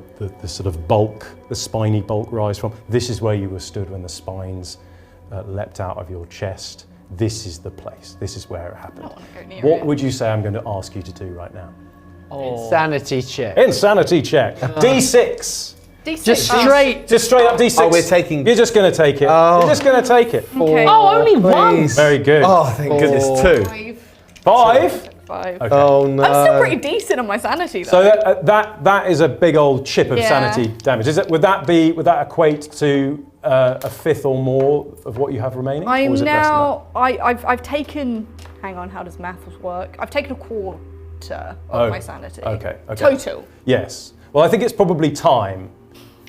sort of bulk, the spiny bulk rise from. This is where you were stood when the spines leapt out of your chest. This is the place. This is where it happened. I don't want to go near What it. would you say I'm going to ask you to do right now? Insanity check. Insanity check. D6. D6. Just straight up D6. Oh, we're taking- You're just going to take it. Oh. You're just going to take it. Okay. Oh, only one. Very good. Oh, thank goodness, 2. 5. 5. Okay. Oh no. I'm still pretty decent on my sanity though. So that is a big old chip of Yeah. sanity damage. Would that equate to a fifth or more of what you have remaining? or I'm is it less than now. I've taken. Hang on, how does math work? I've taken a quarter of my sanity. Okay. Total. Yes. Well, I think it's probably time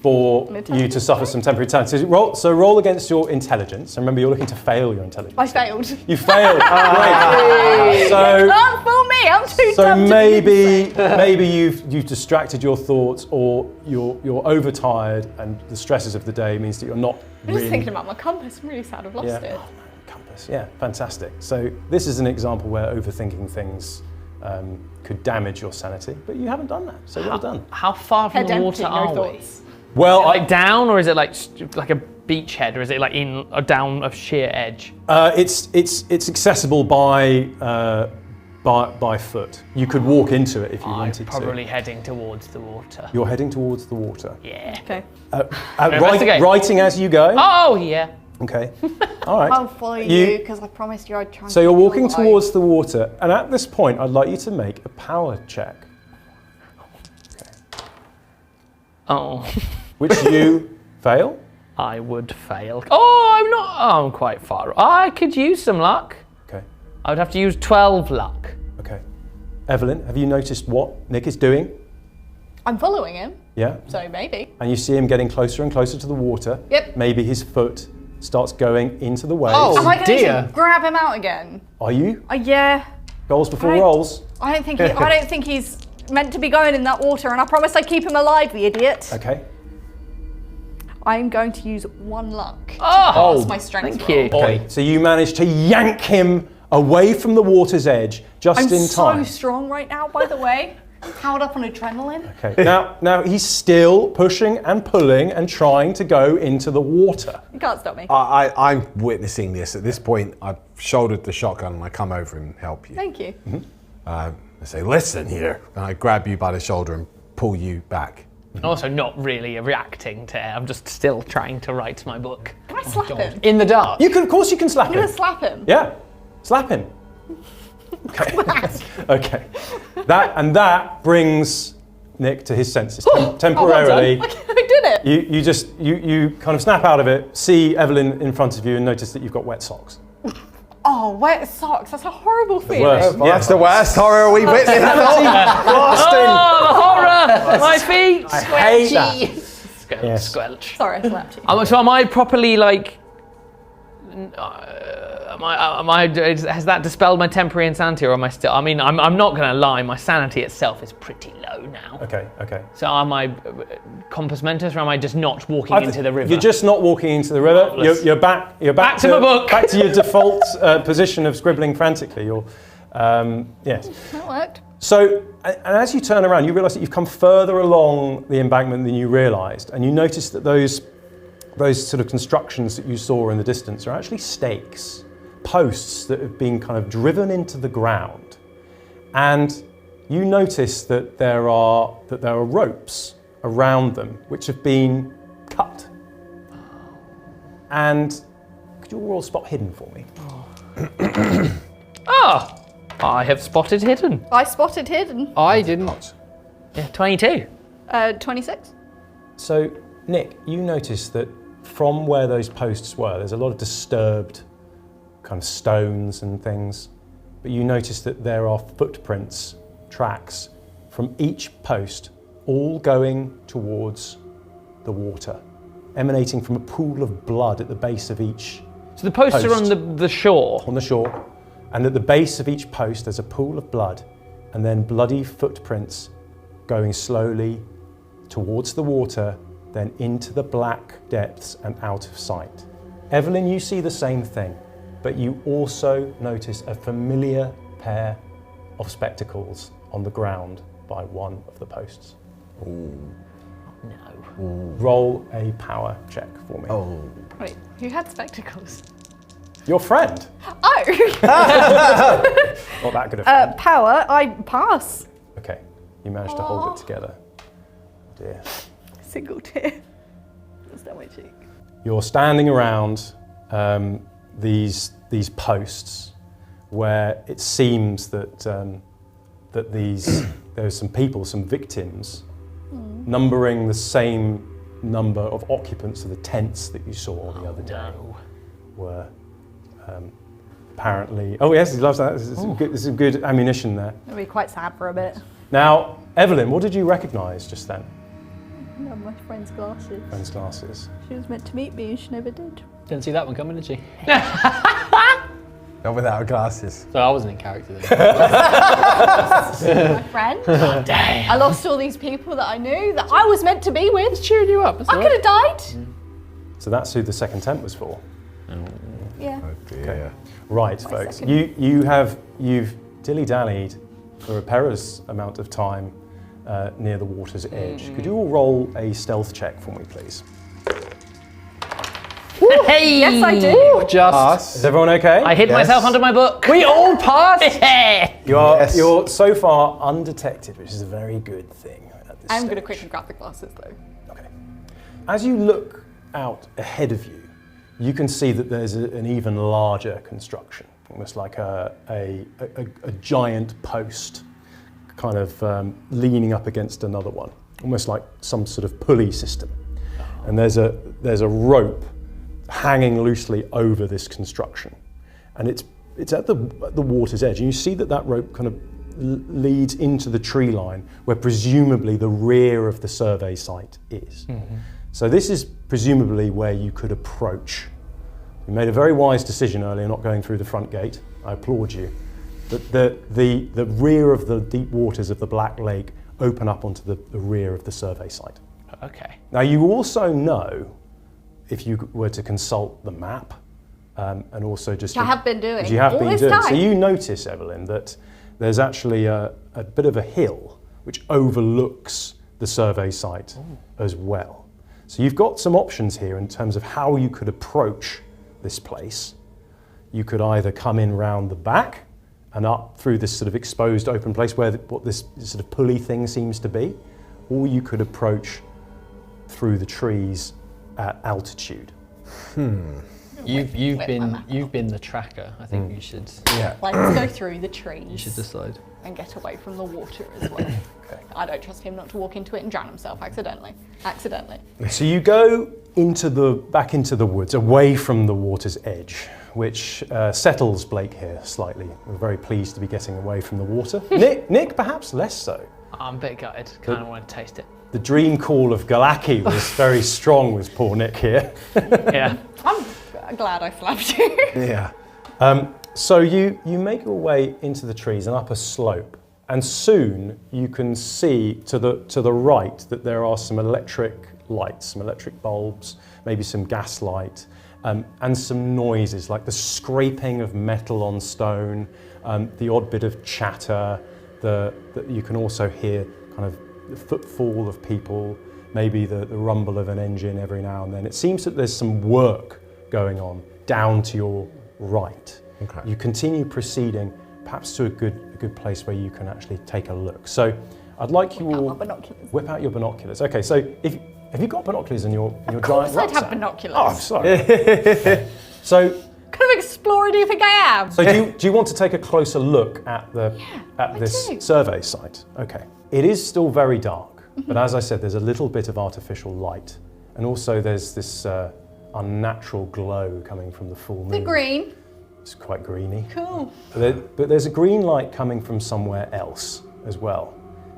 for you to Intelligence suffer some temporary time. So roll against your intelligence. And remember, you're looking to fail your intelligence. I failed. You failed. Great. So. Can't fool me. I'm too So dumb maybe you've distracted your thoughts, or you're overtired, and the stresses of the day means that you're not I'm really. just thinking about my compass. I'm really sad I've lost it. Oh, no, compass. Yeah, fantastic. So this is an example where overthinking things could damage your sanity, but you haven't done that. So well done. How far from Head the empty, water no are we? thoughts. Well, Like down, or is it like a beachhead, or is it like in or down a sheer edge? it's accessible by foot. You could walk into it if you I'm wanted probably to. heading towards the water. You're heading towards the water. Yeah. Okay. Investigate. Writing as you go. Oh yeah. Okay. All right. I'll follow you because I promised you I'd try. And So you're keep you walking alive. towards the water, and at this point, I'd like you to make a power check, Oh. which you fail. I would fail. Oh, I'm not. Oh, I'm quite far. I could use some luck. Okay. I would have to use 12 luck. Okay. Evelyn, have you noticed what Nick is doing? I'm following him, Yeah. so maybe. And you see him getting closer and closer to the water. Yep. Maybe his foot starts going into the waves. Oh. Am I going dear. to grab him out again? Are you? Yeah. Goals before Right. rolls. I don't think he's meant to be going in that water, and I promised I'd keep him alive, the idiot. Okay. I'm going to use 1 luck to Oh, pass my strength thank roll. you. Okay. So you manage to yank him away from the water's edge just I'm in time. so strong right now, by the way. Powered up on adrenaline. Okay. Now he's still pushing and pulling and trying to go into the water. You can't stop me. I'm witnessing this. At this point, I've shouldered the shotgun and I come over and help you. Thank you. I say, listen here. And I grab you by the shoulder and pull you back. Also, not really reacting to it. I'm just still trying to write my book. Can I slap him? In the dark. Of course you can slap I'm him. going to slap him. Yeah, slap him. Okay. Okay. That brings Nick to his senses temporarily. I did it. You kind of snap out of it, see Evelyn in front of you, and notice that you've got wet socks. Oh, wet socks. That's a horrible feeling. Worst. That's the worst horror we've witnessed. Oh, the horror! My feet! I hate that. Squelch, Yes. squelch. Sorry, I slapped you. So am I properly like? Has that dispelled my temporary insanity, or am I still? I mean, I'm not going to lie. My sanity itself is pretty low now. Okay. So am I compass mentis, or am I just not walking into the river? You're just not walking into the river. Marvellous. You're back to my book. Back to your default position of scribbling frantically. Yes. That worked. So, and as you turn around, you realise that you've come further along the embankment than you realised, and you notice that those sort of constructions that you saw in the distance are actually stakes, posts that have been kind of driven into the ground, and you notice that there are ropes around them which have been cut. And could you all roll spot hidden for me? Ah, I have spotted hidden. I spotted hidden. I didn't. Yeah, 22. 26. So, Nick, you notice that from where those posts were, there's a lot of disturbed kind of stones and things, but you notice that there are footprints, tracks, from each post, all going towards the water, emanating from a pool of blood at the base of each So the posts are Post. on the shore. on the shore, and at the base of each post there's a pool of blood, and then bloody footprints going slowly towards the water, then into the black depths and out of sight. Evelyn, you see the same thing, but you also notice a familiar pair of spectacles on the ground by one of the posts. Roll a power check for me. Wait, who had spectacles? Your friend. Oh! Not that good a friend. Power, I pass. Okay, you managed to hold it together. Dear. Single tear. That's down my cheek. You're standing around these posts where it seems that there's some people, some victims, numbering the same number of occupants of the tents that you saw the other day. Were apparently. Oh yes, he loves that. There's some good ammunition there. I'll be quite sad for a bit. Now, Evelyn, what did you recognise just then? No, my friend's glasses. Friend's glasses. She was meant to meet me and she never did. Didn't see that one coming, did she? Not without glasses. So I wasn't in character then. My friend. I lost all these people that I knew that I was meant to be with. Cheering you up. I could have died. So that's who the second tent was for. Yeah. Okay. Right, My folks. second. You've dilly-dallied for a perilous amount of time near the water's edge. Could you all roll a stealth check for me, please? Hey! Yes, I do. Just. Is everyone okay? I hid myself under my book. We all passed! You're so far undetected, which is a very good thing at this I'm going to stage. quickly grab the glasses though. Okay. As you look out ahead of you, you can see that there's an even larger construction, almost like a giant post, kind of leaning up against another one, almost like some sort of pulley system. And there's a rope hanging loosely over this construction, and it's at the water's edge. And you see that rope kind of leads into the tree line, where presumably the rear of the survey site is. So this is presumably where you could approach. You made a very wise decision earlier, not going through the front gate. I applaud you. But the rear of the deep waters of the Black Lake open up onto the rear of the survey site. Okay. Now you also know, if you were to consult the map, and also just... Which I have been doing which you have all been this doing. time. So you notice, Evelyn, that there's actually a bit of a hill which overlooks the survey site as well. So you've got some options here in terms of how you could approach this place. You could either come in round the back and up through this sort of exposed open place where what this sort of pulley thing seems to be, or you could approach through the trees at altitude. You've been the tracker. I think you should. Yeah. Let's go through the trees. You should decide. And get away from the water as well. Okay. I don't trust him not to walk into it and drown himself accidentally. So you go back into the woods, away from the water's edge, which settles Blake here slightly. We're very pleased to be getting away from the water. Nick, perhaps less so. I'm a bit gutted. Kind of want to taste it. The dream call of Galaki was very strong with poor Nick here. Yeah. I'm glad I slapped you. Yeah. So you make your way into the trees and up a slope, and soon you can see to the right that there are some electric lights, some electric bulbs, maybe some gas light, and some noises like the scraping of metal on stone, the odd bit of chatter. That you can also hear kind of the footfall of people, maybe the rumble of an engine every now and then. It seems that there's some work going on down to your right. Okay. You continue proceeding, perhaps to a good place where you can actually take a look. So I'd like you Whip out all my binoculars. whip out your binoculars. Okay, so have you got binoculars in your Of giant course I'd rucksack? have binoculars. Oh, I'm sorry. So Kind of explorer do you think I am? So do you want to take a closer look at this do. survey site? Okay. It is still very dark, but as I said, there's a little bit of artificial light, and also there's this unnatural glow coming from the full moon. The green. It's quite greeny. Cool. But there's a green light coming from somewhere else as well.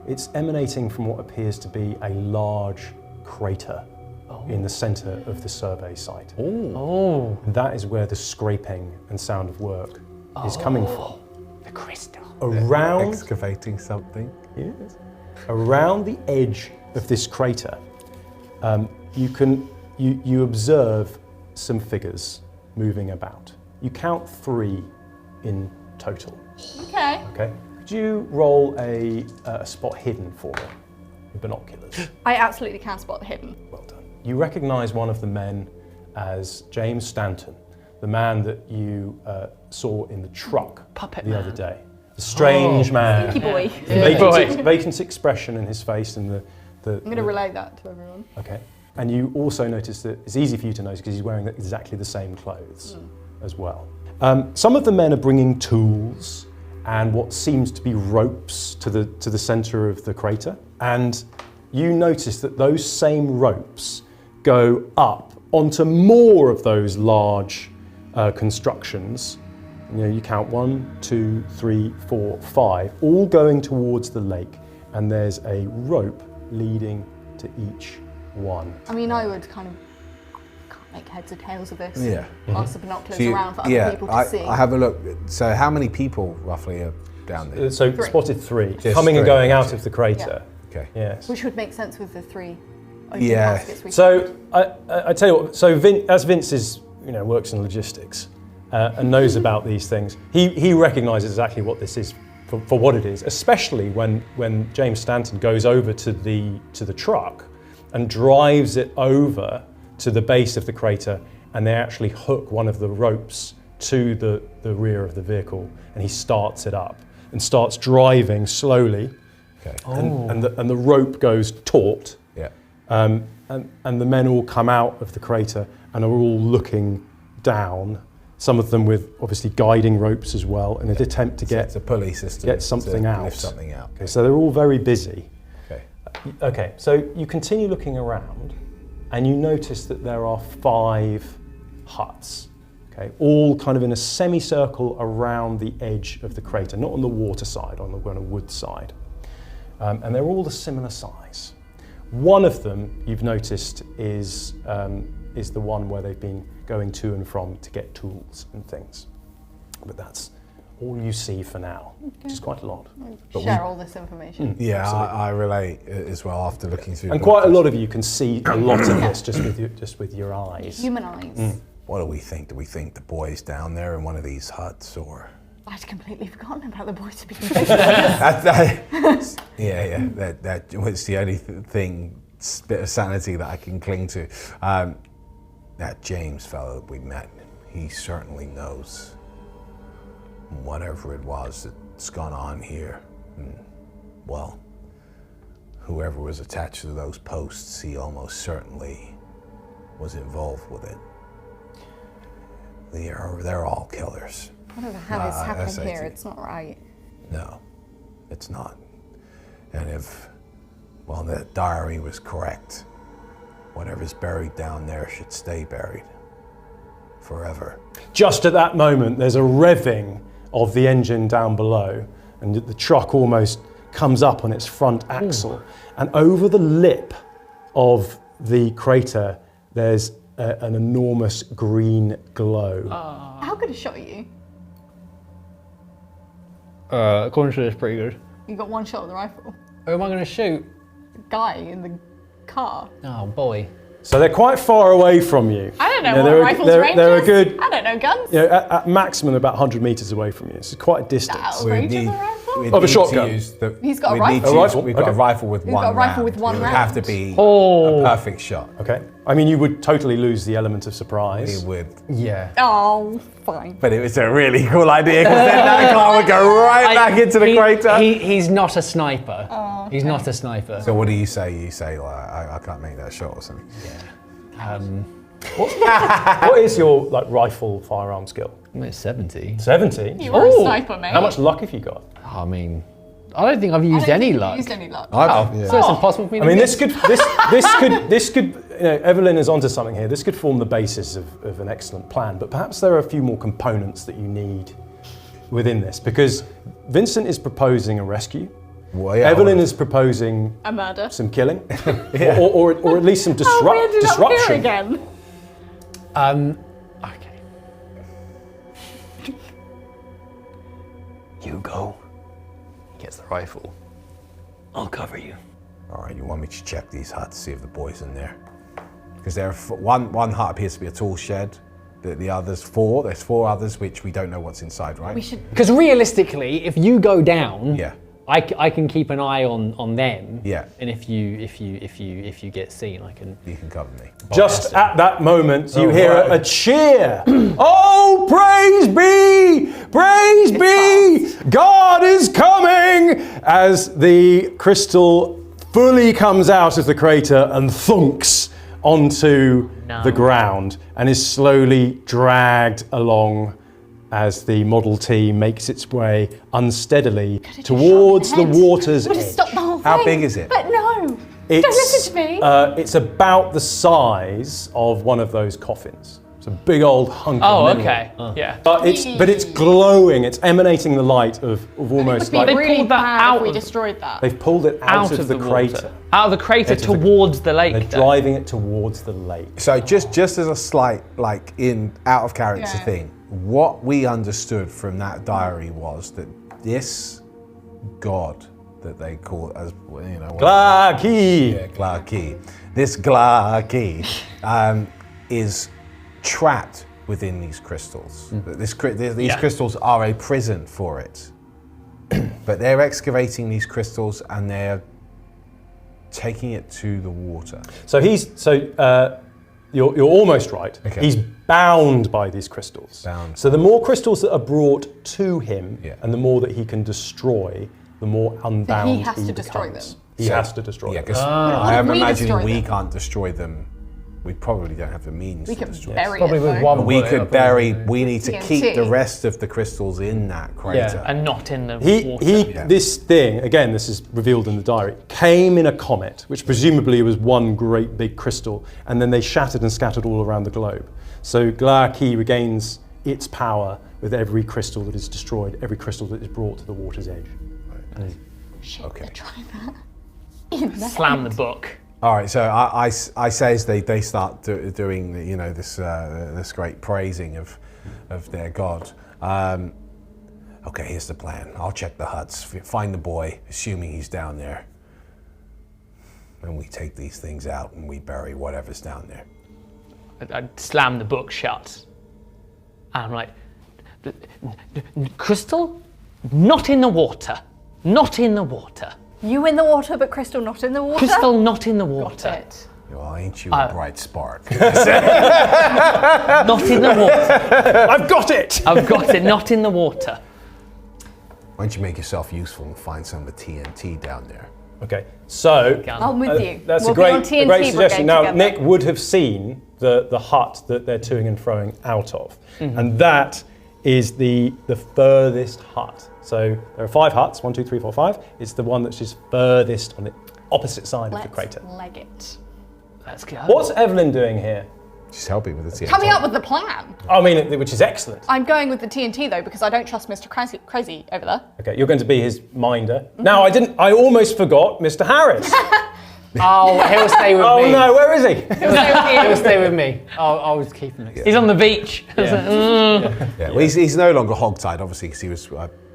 It's emanating from what appears to be a large crater in the centre of the survey site. Oh. And that is where the scraping and sound of work is coming from. The crystal. Around, Excavating something. yes, around the edge of this crater, you observe some figures moving about. You count 3 in total. Okay. Okay. Could you roll a spot hidden for me with binoculars? I absolutely can spot the hidden. Well done. You recognise one of the men as James Stanton, the man that you saw in the truck Puppet the man. other day. The strange man. Stinky boy. Vacant expression in his face and I'm going to relay that to everyone. Okay. And you also notice that it's easy for you to notice because he's wearing exactly the same clothes as well. Some of the men are bringing tools and what seems to be ropes to the centre of the crater. And you notice that those same ropes go up onto more of those large constructions. You count 1, 2, 3, 4, 5, all going towards the lake, and there's a rope leading to each one. I mean, I would kind of can't make heads or tails of this. Yeah. Pass the binoculars So you- around for other people to see. I have a look. So how many people roughly are down there? So 3. spotted 3, Just coming and 3, going out okay. of the crater. Okay. Yes. Which would make sense with the 3 open Yeah. caskets we So I tell you what. So as Vince is, works in logistics and knows about these things, he recognises exactly what this is for what it is. Especially when James Stanton goes over to the truck and drives it over to the base of the crater, and they actually hook one of the ropes to the rear of the vehicle, and he starts it up and starts driving slowly. Okay. And the rope goes taut. Yeah. And the men all come out of the crater and are all looking down, some of them with obviously guiding ropes as well, in an attempt to It's a pulley system. get something to out. Lift something out. Okay, so they're all very busy. Okay. Okay, so you continue looking around and you notice that there are 5 huts, okay, all kind of in a semicircle around the edge of the crater, not on the water side, on the wood side. And they're all a similar size. One of them you've noticed is the one where they've been going to and from to get tools and things. But that's all you see for now, which is quite a lot. share all this information. Yeah, I relate as well after looking through. And the quite a pictures. lot of you can see a lot of this just with your eyes. Human eyes. What do we think? Do we think the boys down there in one of these huts, or? I'd completely forgotten about the boys to be That was the only thing, bit of sanity that I can cling to. That James fellow that we met, he certainly knows whatever it was that's gone on here. And, well, whoever was attached to those posts, he almost certainly was involved with it. They're all killers. Whatever the hell is happening SAT. here, it's not right. No, it's not. And if, well, the diary was correct, whatever's buried down there should stay buried forever. Just at that moment, there's a revving of the engine down below, and the truck almost comes up on its front axle. And over the lip of the crater, there's an enormous green glow. How good a shot are you? According to this, pretty good. You got one shot with the rifle. Who am I going to shoot? The guy in the car. Oh boy. So they're quite far away from you. I don't know You know, what they're a- rifles they're- range they're a is. good- I don't know guns. At maximum about 100 metres away from you. It's quite a distance. That'll We range of need- the rifle. we'd Of a need shotgun. to use the, He's got a we'd rifle. need to A use- rifle? We've got a Okay. rifle with We've one got a rifle round. with one It would round. have to be Oh. a perfect shot. Okay. I mean, you would totally lose the element of It surprise. would. Yeah. Oh, fine. But it was a really cool idea because then that car would go right back into the crater. He's not a sniper. He's not a sniper. So what do you say? You say, like, I can't make that shot or something. What is your rifle firearm skill? It's 70. 70. You were a sniper, mate. How much luck have you got? I mean, I don't think I've used any luck. Used any luck. Yeah. So it's impossible for me I to mean, miss. this could. Evelyn is onto something here. This could form the basis of an excellent plan. But perhaps there are a few more components that you need within this, because Vincent is proposing a rescue. Well, yeah, Evelyn is proposing A murder. some killing, or at least some Oh, we ended up here disruption. again. Okay. You go. Gets the rifle. I'll cover you. All right, you want me to check these huts, see if the boy's in there? Because one hut appears to be a tool shed. The others there's 4 others which we don't know what's inside, right? We should. Because realistically, if you go down, Yeah. I can keep an eye on them. Yeah. And if you get seen, I can. You can cover me. Just at that moment, you Oh, hear right. a cheer. Oh, praise be! Praise be! God is coming! As the crystal fully comes out of the crater and thunks onto the ground and is slowly dragged along as the Model T makes its way unsteadily towards the water's Would have edge. stopped the whole thing. How big is it? But no. Don't listen to me. It's about the size of one of those coffins. It's a big old hunk Oh, of metal. okay. Yeah. But it's glowing. It's emanating the light of almost It would like be They really pulled that bad out if we of- destroyed that. they've pulled it out of the water. crater. Out of the crater Into the- towards the lake. They're then. driving it towards the lake. So just as a slight, out of character Yeah. thing, what we understood from that diary was that this god that they call as Glaki! Yeah, Glaki. This Glaki is trapped within these crystals. These crystals are a prison for it. But they're excavating these crystals and they're taking it to the water. So you're almost right. Okay. He's bound by these crystals. Bound. So the more crystals that are brought to him, Yeah. and the more that he can destroy, the more unbound he has to destroy becomes. them. He has to destroy Yeah, them. because What I'm if we imagining destroy we them? can't destroy them. We probably don't have the means We to could destroy bury Probably it. with though. one them. We bullet, could I'll probably- bury, we need to TNT. keep the rest of the crystals in that crater. And not in the water. Yeah. This thing, again, this is revealed in the diary, came in a comet, which presumably was one great big crystal, and then they shattered and scattered all around the globe. So Glaki regains its power with every crystal that is destroyed, every crystal that is brought to the water's edge. Shit, Okay. they're trying that. In the Slam head. the book. All right, so I say as they start doing this great praising of their god. Okay, here's the plan. I'll check the huts, find the boy, assuming he's down there, and we take these things out and we bury whatever's down there. I slam the book shut. And I'm like, Crystal? Not in the water. Not in the water. You in the water, but Crystal not in the water? Crystal not in the Got water. it. Well, ain't you a bright spark? Not in the water. I've got it! I've got it. Not in the water. Why don't you make yourself useful and find some of the TNT down there? Okay, so I'm with you. that's We'll a great, be on TNT great suggestion. brigade Now, together. Nick would have seen the hut that they're toing and froing out of, and that is the furthest hut. So there are 5 huts, 1, 2, 3, 4, 5. It's the one that's just furthest on the opposite side of the crater. Let's leg it. Let's go. What's Evelyn doing here? Just helping with the TNT. Coming up with the plan. I mean, which is excellent. I'm going with the TNT though because I don't trust Mr. Crazy over there. Okay, you're going to be his minder. Now, I almost forgot Mr. Harris. Oh, he'll stay with Oh me. no, where is he? He'll stay with me. I was keeping it. He's on the beach. Yeah, well, he's no longer hogtied, obviously, because he was.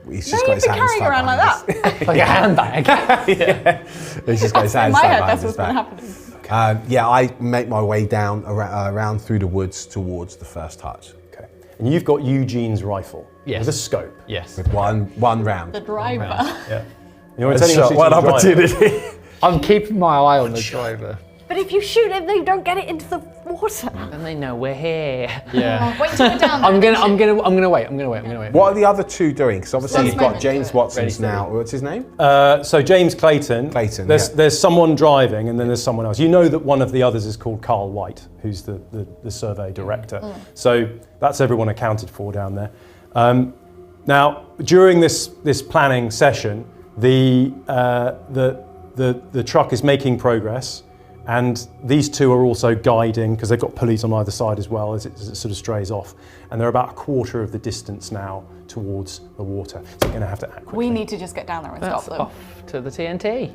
He's just got No, his you've been hands carrying tied around like behind that. Like a handbag. He's just got his In hands my tied head, behind that's his what's been back. happening. Yeah, I make my way down around through the woods towards the first hut. Okay. And you've got Eugene's rifle. Yes. with a scope. Yes. With one round. The driver. Yeah. You're intending on shooting One the driver. opportunity. I'm keeping my eye on the driver. But if you shoot him, they don't get it into the water. And they know we're here. Yeah. Wait till we're down. I'm gonna wait. What are the other two doing? Because obviously Let's you've got move James into it. Watson's now. What's his name? So James Clayton. Clayton, There's yeah. there's someone driving, and then there's someone else. You know that one of the others is called Carl White, who's the survey director. So that's everyone accounted for down there. Now during this planning session, the truck is making progress. And these two are also guiding, because they've got pulleys on either side as well as it sort of strays off. And they're about a quarter of the distance now towards the water. So you're going to have to act quickly. We need to just get down there and That's stop them. off to the TNT.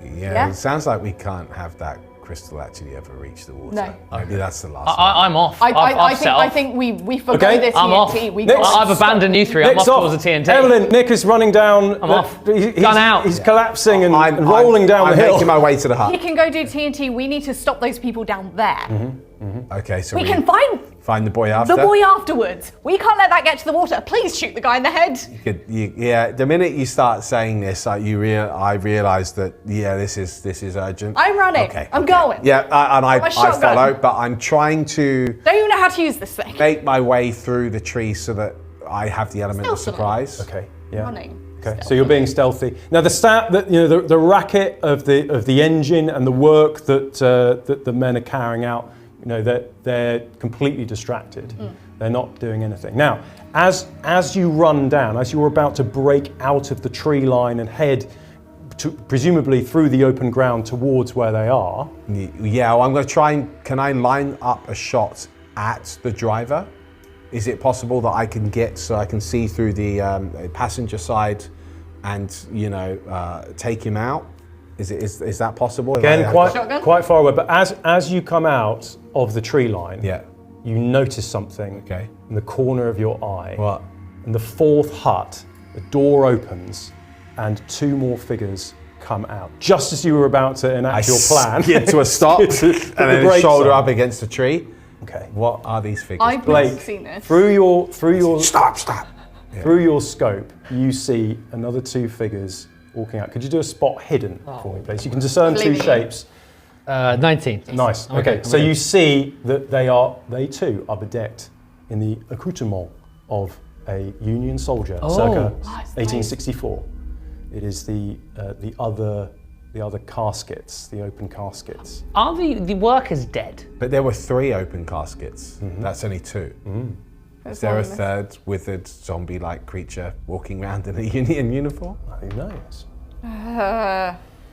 Yeah, it sounds like we can't have that crystal actually ever reach the water. No. Maybe that's the last one. I'm off. I think we forgo Okay. the TNT. I'm off. We Next. got I've abandoned you three. I'm Nick's off towards the TNT. Evelyn, Nick is running down. I'm off. He's Gun out. He's collapsing and I'm rolling down I'm the hill. making my way to the He hut. can go do TNT. We need to stop those people down there. Okay, so We can find the boy after. the boy afterwards. We can't let that get to the water. Please shoot the guy in the head. Yeah, the minute you start saying this, I realise that this is urgent. I'm running. I'm going. Yeah, and I shotgun. follow, but I'm trying to Don't even know how to use this thing. make my way through the trees so that I have the element of Stealthily. surprise. Okay. Yeah. Running. Okay. So you're being stealthy. Now the racket of the engine and the work that the men are carrying out, they're completely distracted. They're not doing anything. Now, as you run down, as you're about to break out of the tree line and head presumably through the open ground towards where they are. Yeah, well, I'm going to try and... Can I line up a shot at the driver? Is it possible that I can get so I can see through the passenger side and, take him out? Is that possible? Again, quite far away, but as you come out of the tree line, you notice something in the corner of your eye. What? In the fourth hut, the door opens and two more figures come out. Just as you were about to enact your plan. Get to a stop and then shoulder up against the tree. Okay. What are these figures? I've Blake, seen this. through your Stop. Through your scope, you see another two figures walking out. Could you do a spot hidden for me, please? You can discern two shapes. 19. Nice. Okay. So you see that they too are bedecked in the accoutrement of a Union soldier, circa 1864. It is the other caskets, the open caskets. Are the workers dead? But there were 3 open caskets. That's only 2. Is there a third withered zombie-like creature walking around in a Union uniform? Who knows?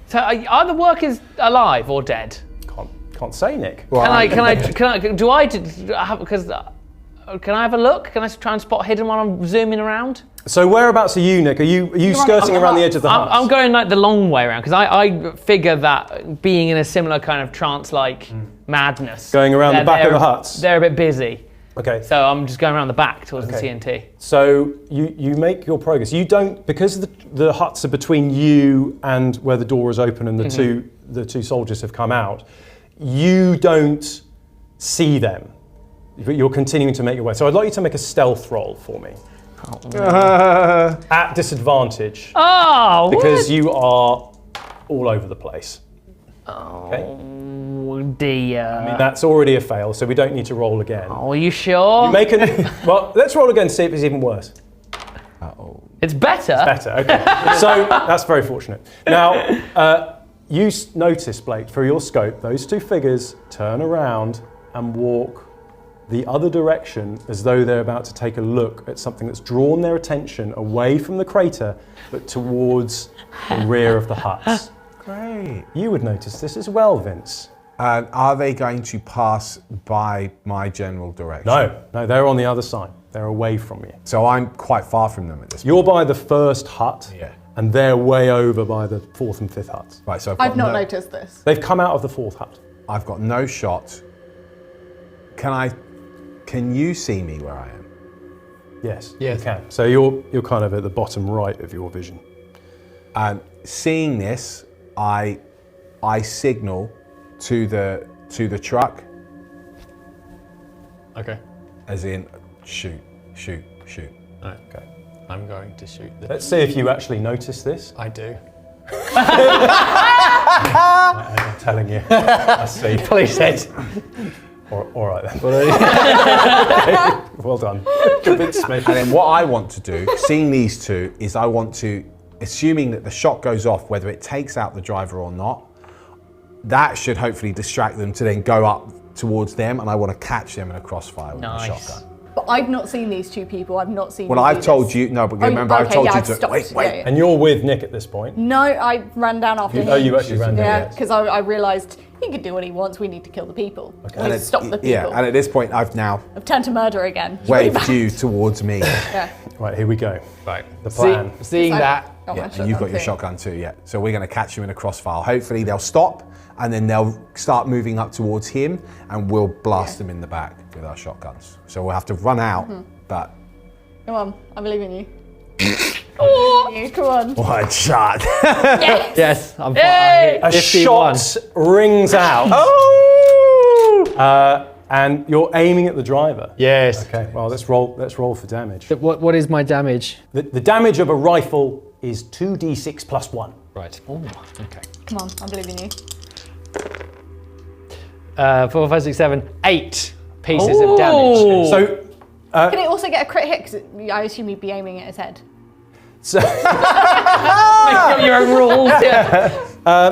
So are the workers alive or dead? Can't say, Nick. Well, Can I have a look? Can I try and spot hidden while I'm zooming around? So whereabouts are you, Nick? Are you skirting around the edge of the hut? I'm going like the long way around because I figure that being in a similar kind of trance-like madness. Going around the back of the huts? They're a bit busy. Okay. So I'm just going around the back towards the TNT. So you make your progress. You don't, because the huts are between you and where the door is open and the two soldiers have come out. You don't see them, but you're continuing to make your way. So I'd like you to make a stealth roll for me. At disadvantage. Oh, because you are all over the place. Oh dear. I mean, that's already a fail, so we don't need to roll again. Oh, are you sure? You make well, let's roll again and see if it's even worse. It's better. It's better, okay. So that's very fortunate. Now, you notice, Blake, through your scope, those two figures turn around and walk the other direction as though they're about to take a look at something that's drawn their attention away from the crater, but towards the rear of the huts. Great. You would notice this as well, Vince. Are they going to pass by my general direction? No, they're on the other side. They're away from you. So I'm quite far from them at this point. You're by the first hut, and they're way over by the fourth and fifth huts. Right, so I've not noticed this. They've come out of the fourth hut. I've got no shot. Can you see me where I am? Yes, you can. So you're kind of at the bottom right of your vision. Seeing this, I signal to the truck. Okay. As in, shoot. Okay. I'm going to shoot the... Let's see if you actually notice this. I do. I'm telling you. I see. Please said. All right then. Well done. Convinced me. And then what I want to do, seeing these two, is I want to, assuming that the shot goes off, whether it takes out the driver or not, that should hopefully distract them to then go up towards them, and I want to catch them in a crossfire with my shotgun. But I've not seen these two people. I've not seen. Well, I've told you, no, but remember, I've told you to wait. Yeah. And you're with Nick at this point. No, I ran down after him. Oh, you actually ran down. Yeah, because I realised he can do what he wants. We need to kill the people. Okay. We need to stop the people. Yeah, and at this point, I've turned to murder again. waved you towards me. Yeah. Right, here we go. Right. The plan. Seeing that, Yeah, and you've got your shotgun too, yeah. So we're going to catch you in a crossfire. Hopefully they'll stop, and then they'll start moving up towards him, and we'll blast them in the back with our shotguns. So we'll have to run out, but... Come on, I believe in you. Come on. One shot. yes, I'm Yay! fine. A shot rings out. And you're aiming at the driver. Yes. Okay, well, let's roll for damage. What is my damage? The damage of a rifle is 2d6 plus 1. Right. Oh, okay. Come on, I believe in you. 4, 5, 6, 7, 8 pieces of damage. So, Can it also get a crit hit? 'Cause I assume you'd be aiming at his head. Make up your own rules. Yeah.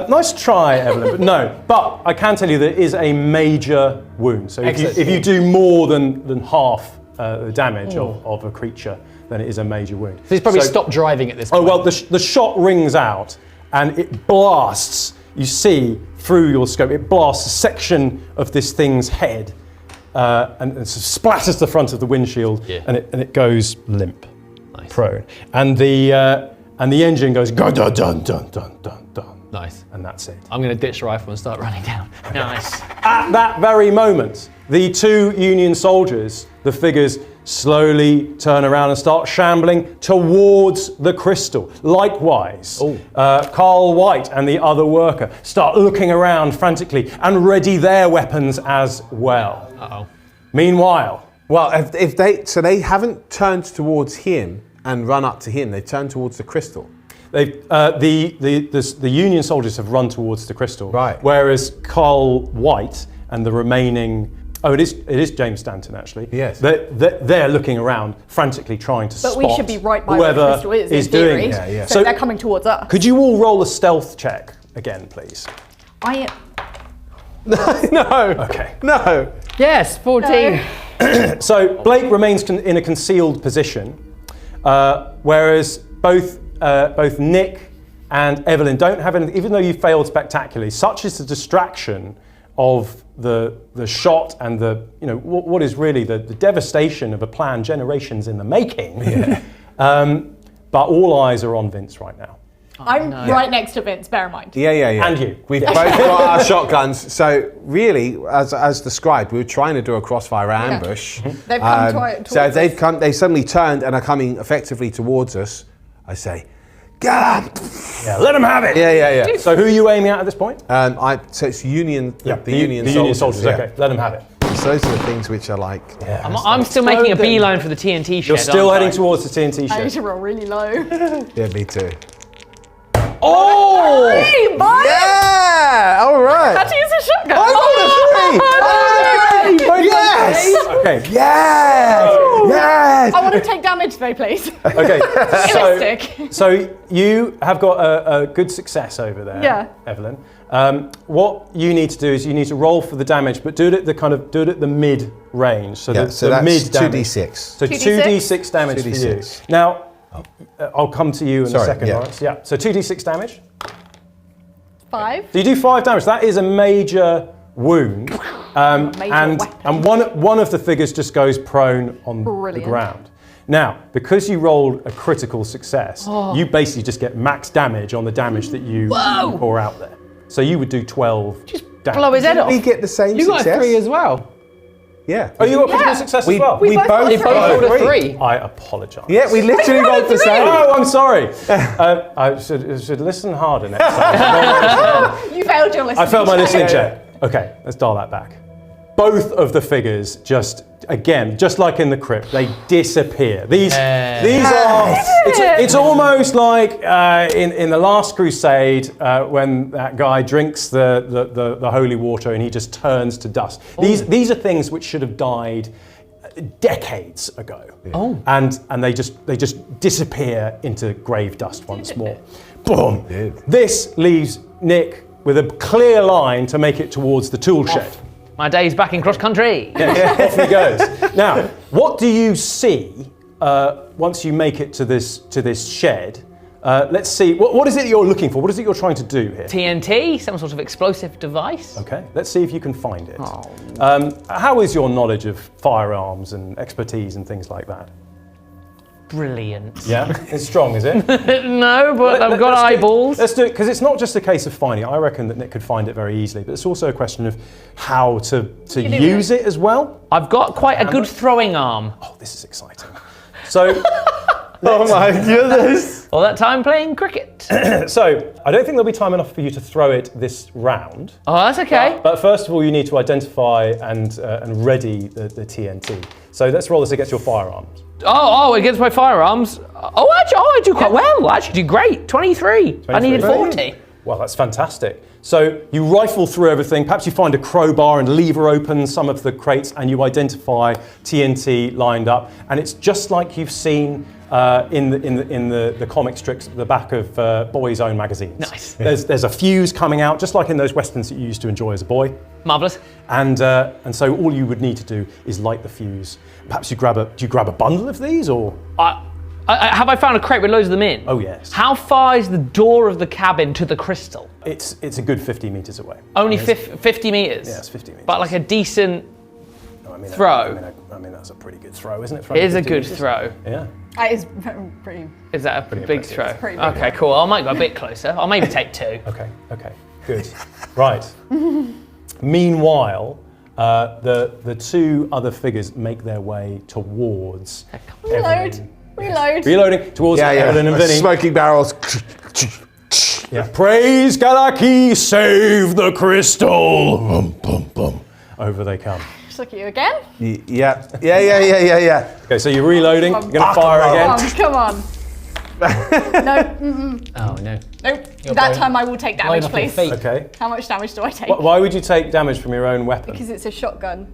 nice try, Evelyn, but no. But I can tell you there is a major wound. So if you do more than half the damage of a creature, then it is a major wound. So he's probably stopped driving at this point. Oh, well, the shot rings out and it blasts. You see through your scope, it blasts a section of this thing's head and sort of splatters the front of the windshield and it goes limp, prone. And the engine goes dun dun dun dun dun dun dun. Nice. And that's it. I'm going to ditch the rifle and start running down. Nice. At that very moment, the two Union soldiers, the figures, slowly turn around and start shambling towards the crystal. Likewise, Carl White and the other worker start looking around frantically and ready their weapons as well. Uh-oh. Meanwhile, Well, if they haven't turned towards him and run up to him, they turned towards the crystal. the Union soldiers have run towards the crystal, Right. whereas Carl White and the remaining... Oh, it is James Stanton, actually. Yes. They're looking around, frantically trying to spot But we should be right by where the whoever crystal is, is in theory. doing it. Yeah, yeah. So they're coming towards us. Could you all roll a stealth check again, please? I No. Okay. No. Yes, 14. So Blake remains in a concealed position, whereas both Nick and Evelyn don't have anything, even though you failed spectacularly. Such is the distraction of the shot and what is really the devastation of a plan generations in the making. Yeah. But all eyes are on Vince right now. I'm right next to Vince, bear in mind. Yeah. And you. We've both got our shotguns. So really, as described, we were trying to do a crossfire ambush. They've come towards So us. they suddenly turned and are coming effectively towards us. I say, "Get up!" Yeah, let them have it. Yeah. So who are you aiming at this point? So it's Union. The Union Union soldiers. soldiers. Okay, let them have it. So those are the things which are like. Yeah. I'm still making a beeline for the TNT shed. You're still aren't heading I? towards the TNT I need shed. to roll really low. Yeah, me too. Oh! Hey, bud! Yeah! All right. How to use a shotgun? I got a 3! Yes! Okay. Yes! Yes! I want to take damage though, please. Okay. Realistic. So you have got a good success over there, Yeah. Evelyn. What you need to do is you need to roll for the damage, but do it at the mid range. So Yeah, the that's mid damage. 2d6. So 2d6? 2d6 damage 2d6. for you. Now, I'll come to you in a Sorry, second, yeah. Lawrence. Yeah. So 2d6 damage. 5. So you do 5 damage. That is a major wound, and one of the figures just goes prone on Brilliant. the ground. Now, because you rolled a critical success, you basically just get max damage on the damage that you pour out there. So you would do 12 damage. Blow his head off. We get the same You got success. a 3 as well. Yeah. Oh, you got critical success We as well? both You both rolled a 3. I apologise. Yeah, we literally rolled the same. Oh, I'm sorry. I should listen harder next time. You failed your listening I failed my check. listening check. Okay, let's dial that back. both of the figures just like in the crypt, they disappear. These are. It's almost like in the Last Crusade when that guy drinks the holy water and he just turns to dust. These are things which should have died decades ago. Oh. And they just disappear into grave dust once more. Boom. This leaves Nick with a clear line to make it towards the tool shed. My day's back in cross country. Yeah, off he goes. Now, what do you see once you make it to this shed? Let's see. What is it you're looking for? What is it you're trying to do here? TNT, some sort of explosive device. Okay, let's see if you can find it. Oh. How is your knowledge of firearms and expertise and things like that? Brilliant. Yeah, it's strong, is it? No, but I've got eyeballs. Let's do it, because it's not just a case of finding it. I reckon that Nick could find it very easily, but it's also a question of how to use it as well. I've got quite a good throwing arm. Oh, this is exciting. So, Oh my goodness! All that time playing cricket. so I don't think there'll be time enough for you to throw it this round. Oh, that's okay. But first of all, you need to identify and ready the TNT. So let's roll this against your firearms. Oh, against my firearms. I do quite well. I actually do great. 23. I needed 40. Well, that's fantastic. So you rifle through everything. Perhaps you find a crowbar and lever open some of the crates, and you identify TNT lined up. And it's just like you've seen in the comic strips at the back of Boy's Own magazines. Nice. There's a fuse coming out, just like in those westerns that you used to enjoy as a boy. Marvellous. And so all you would need to do is light the fuse. Perhaps do you grab a bundle of these, or? Have I found a crate with loads of them in? Oh yes. How far is the door of the cabin to the crystal? It's a good 50 meters away. Only 50 meters? Yeah, it's 50 meters. But like a decent No, throw. I mean, that's a pretty good throw, isn't it? It is a good throw. Yeah. That is pretty. Is that a Pretty big impressive. throw? It's pretty big. Okay, cool. I might go a bit closer. I'll maybe take 2. Okay, good. Right. Meanwhile, the two other figures make their way towards Evelyn. Reloading towards Evelyn and Vinny. Smoking barrels. Yeah. Praise Galaki, save the crystal. Bum, bum, bum. Over they come. Just look at you again. Yeah. Okay, so you're reloading. You're going to fire again. Come on. No. Oh no. Nope. That time I will take damage, please. Okay. How much damage do I take? Why would you take damage from your own weapon? Because it's a shotgun.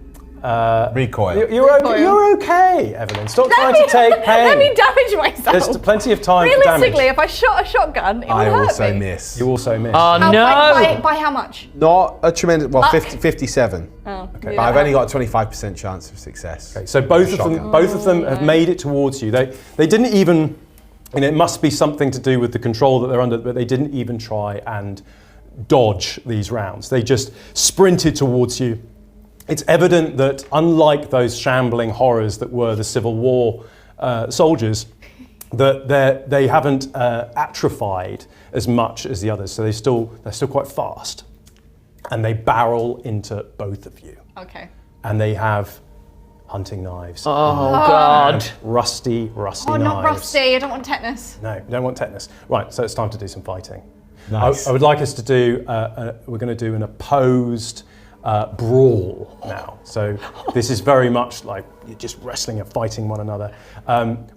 Recoil. You're okay, Evelyn. Stop trying to take pain. Let me damage myself. There's plenty of time for Realistically, damage. if I shot a shotgun, it would I hurt also me. miss. You also miss. Oh How- no! By how much? Not a tremendous. Well, Luck. 57. Oh, But I've only got a 25% chance of success. Okay, so both of them have made it towards you. They didn't even. It must be something to do with the control that they're under, but they didn't even try and dodge these rounds. They just sprinted towards you. It's evident that unlike those shambling horrors that were the Civil War soldiers, that they haven't atrophied as much as the others. So they're still quite fast, and they barrel into both of you. Okay. And they have hunting knives. Oh god. Rusty knives. Oh, not rusty. I don't want tetanus. No, you don't want tetanus. Right, so it's time to do some fighting. Nice. I would like us to do, we're going to do an opposed brawl now. So this is very much like you're just wrestling and fighting one another.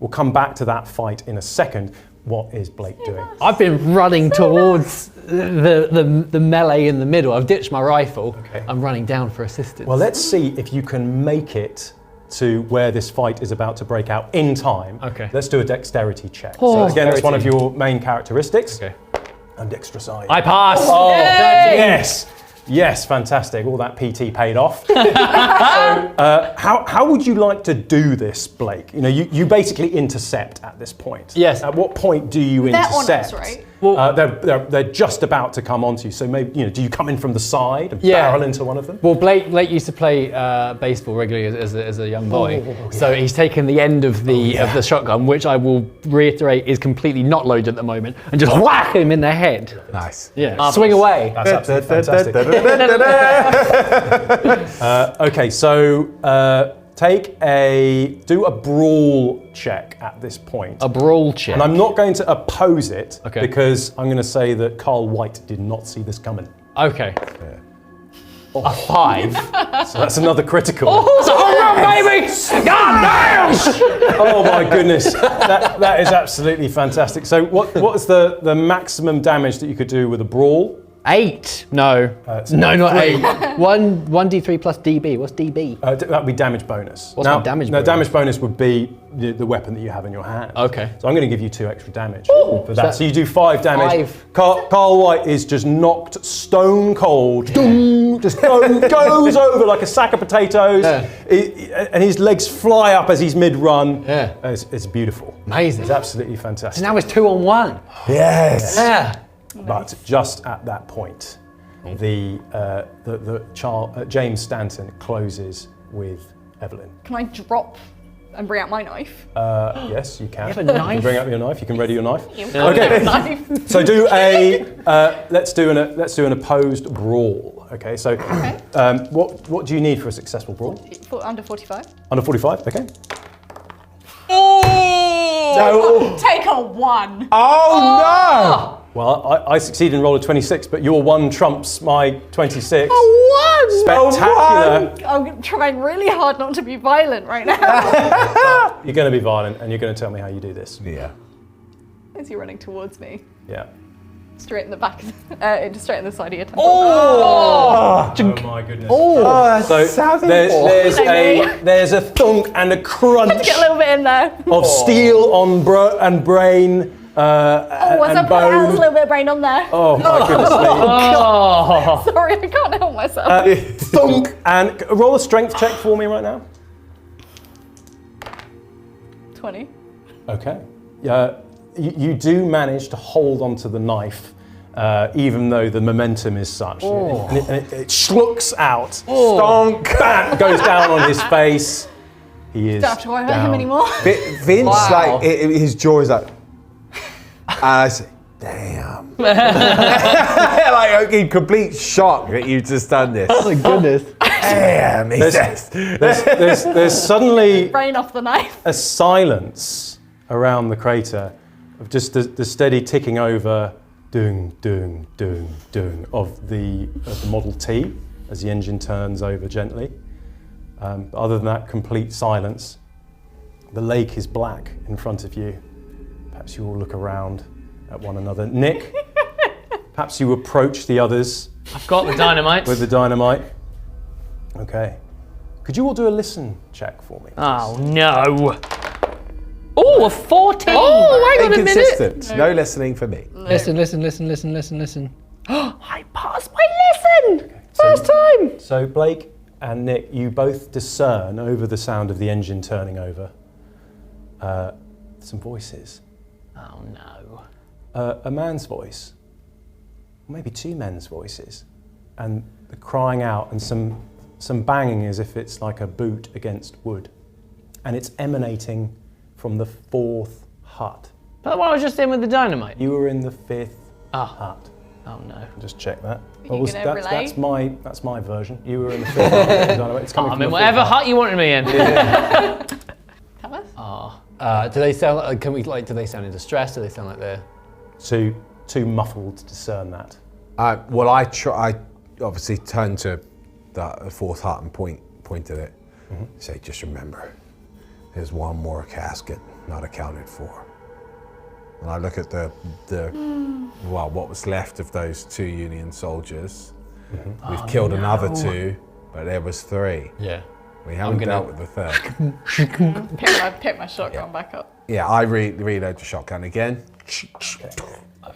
We'll come back to that fight in a second. What is Blake doing? I've been running towards the melee in the middle. I've ditched my rifle. Okay. I'm running down for assistance. Well, let's see if you can make it to where this fight is about to break out in time. Okay. Let's do a dexterity check. Oh, So again, that's one of dexterity. your main characteristics. Okay. And extra side. I pass. Oh, yes. Yes, fantastic. All that PT paid off. So, how would you like to do this, Blake? You know, you basically intercept at this point. Yes. At what point do you They're on intercept? us, right? Well- They're just about to come onto you. So maybe do you come in from the side and Yeah. barrel into one of them? Well, Blake used to play baseball regularly as a young boy, so he's taken the end of the shotgun, which I will reiterate is completely not loaded at the moment, and just whack him in the head. Nice. Yeah, swing away. That's absolutely fantastic. Okay, so do a brawl check at this point. A brawl check. And I'm not going to oppose it Okay. because I'm going to say that Carl White did not see this coming. Okay. A 5. So that's another critical. It's a home run, baby! God damn! Oh my goodness, that is absolutely fantastic. So what is the maximum damage that you could do with a brawl? 8. No. No, not 8. 1d3 plus DB. What's DB? That would be damage bonus. What's my damage bonus? Damage bonus would be the weapon that you have in your hand. Okay. So I'm going to give you 2 extra damage for that. So you do 5 damage. 5. Carl White is just knocked stone cold. Dung, just goes over like a sack of potatoes. Yeah. And his legs fly up as he's mid-run. Yeah. It's beautiful. Amazing. It's absolutely fantastic. So now it's 2 on 1. Yes. Yeah. But just at that point, the James Stanton closes with Evelyn. Can I drop and bring out my knife? Yes, you can. You have a knife? You bring up your knife. You can ready your knife. Okay. Knife. So do a let's do an opposed brawl. Okay. So what do you need for a successful brawl? Under 45. Under 45. Okay. Take a 1. Oh Well, I succeed and roll a 26, but your 1 trumps my 26. A 1! Spectacular. I'm trying really hard not to be violent right now. You're going to be violent, and you're going to tell me how you do this. no! Yeah. Is he running towards me? Yeah. Straight in the back, straight in the side of your temple. Oh my goodness. So there's a thunk and a crunch Get a little bit in there. of steel on and brain As I and put out, there's a bone. little bit of brain on there. Oh my goodness me. Sorry, I can't help myself. Thunk and roll a strength check for me right now. 20. Okay. You do manage to hold onto the knife, even though the momentum is such. And it schlucks out. Stonk! Bam! Goes down on his face. He is Don't have to worry about down. him anymore. Vince, Wow. like, his jaw is like, I say, damn. Like, in complete shock that you've just done this. Oh my goodness. Damn, he says. There's suddenly Brain off the knife. a silence around the crater of just the steady ticking over, doong, doong, doong, doong of the Model T as the engine turns over gently. But other than that, complete silence. The lake is black in front of you. Perhaps you all look around at one another. Nick, perhaps you approach the others I've got the dynamite. with the dynamite. Okay. Could you all do a listen check for me? Oh no. Oh, a 14. Oh, hang on a minute. Inconsistent. No listening for me. Listen. I passed my listen. First time. So Blake and Nick, you both discern over the sound of the engine turning over some voices. Oh no. A man's voice, or maybe 2 men's voices, and the crying out and some banging as if it's like a boot against wood, and it's emanating from the 4th hut. But the one I was just in with the dynamite. You were in the 5th hut. Oh no. Just check that. you gonna relay? That's my version. You were in the 5th hut. with the dynamite. It's coming I'm from in the whatever 4th hut you wanted me in. Tell us. Do they sound like? Do they sound in distress? Do they sound like they're? Too muffled to discern that. Well, I obviously turned to the 4th hut and pointed it. Say, just remember, there's one more casket not accounted for. And I look at what was left of those 2 Union soldiers. We've killed another 2, but there was 3. Yeah. We haven't dealt with the 3rd. Pick my shotgun back up. Yeah, I reload the shotgun again.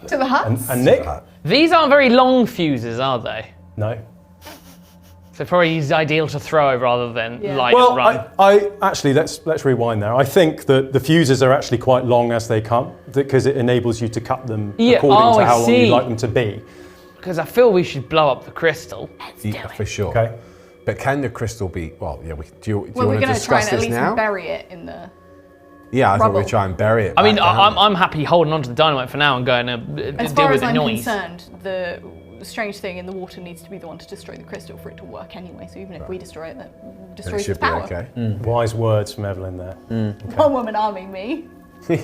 To the huts? And Nick? These aren't very long fuses, are they? No. So probably it's ideal to throw rather than light Well, and run. I actually let's rewind there. I think that the fuses are actually quite long as they come because it enables you to cut them according to how long you'd like them to be. Because I feel we should blow up the crystal. Yeah, for sure. Okay. But can the crystal be? Well, yeah. Do you Well, want we're to going to try discuss and at this least now? bury it in the... Yeah, I thought rubble. we'd try and bury it. I mean, back down. I'm happy holding on to the dynamite for now and going to As deal far with as the I'm noise. concerned, the strange thing in the water needs to be the one to destroy the crystal for it to work anyway. So even if we destroy it, that It destroys its should be power. okay. Wise words from Evelyn there. One woman arming me. Should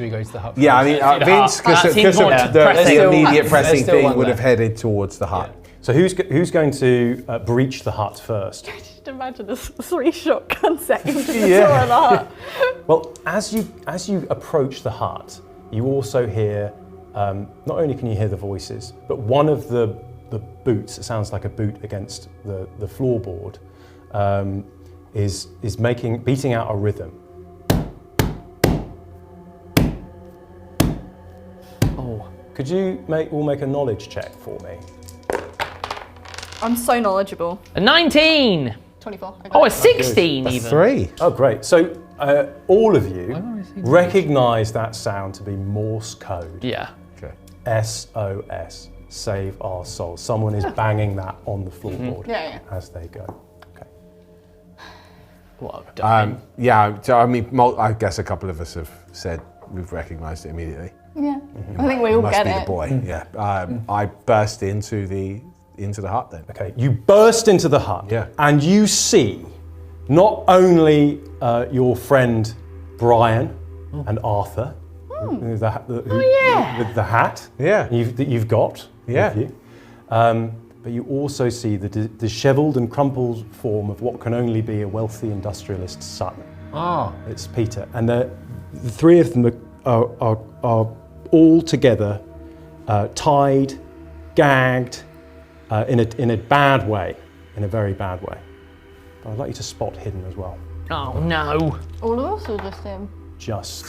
we go to the hut? Yeah, I mean, Vince, because Seems of more the pressing. immediate There's pressing still thing, one would have left. headed towards the hut. So who's going to breach the hut first? Just imagine a 3 shotgun set into the door of the hut. Well, as you approach the hut, you also hear. Not only can you hear the voices, but one of the boots. It sounds like a boot against the floorboard. Is beating out a rhythm. Oh. Could you make a knowledge check for me? I'm so knowledgeable. A 19. 24. Oh, a 16 even. 3. Oh, great. So all of you recognise that sound to be Morse code. Yeah. Okay. SOS. Save our souls. Someone is banging that on the floorboard as they go. Okay. What I've done. Yeah, so I mean, I guess a couple of us have said we've recognised it immediately. Yeah. I think we all Must get be it. the boy. Yeah. I burst into the hut then. Okay. You burst into the hut. Yeah. And you see not only your friend Brian and Arthur with the hat that you've got with you. But you also see the dishevelled and crumpled form of what can only be a wealthy industrialist's son. Oh. It's Peter. And the three of them are all together, tied, gagged, in a bad way, in a very bad way. But I'd like you to spot hidden as well. Oh no. All of us or just him? Just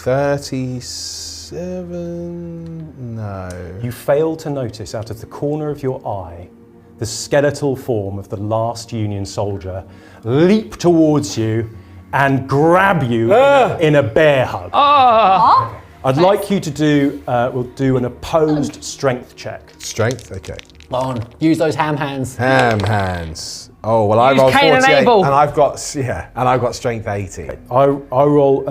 37. No. You fail to notice out of the corner of your eye the skeletal form of the last Union soldier leap towards you and grab you in a bear hug. I'd like you to do an opposed strength check. Strength? Okay. On. Use those ham hands. Ham hands. Oh, well, I Use rolled Cain and 48 Abel. and I've got strength 80. I rolled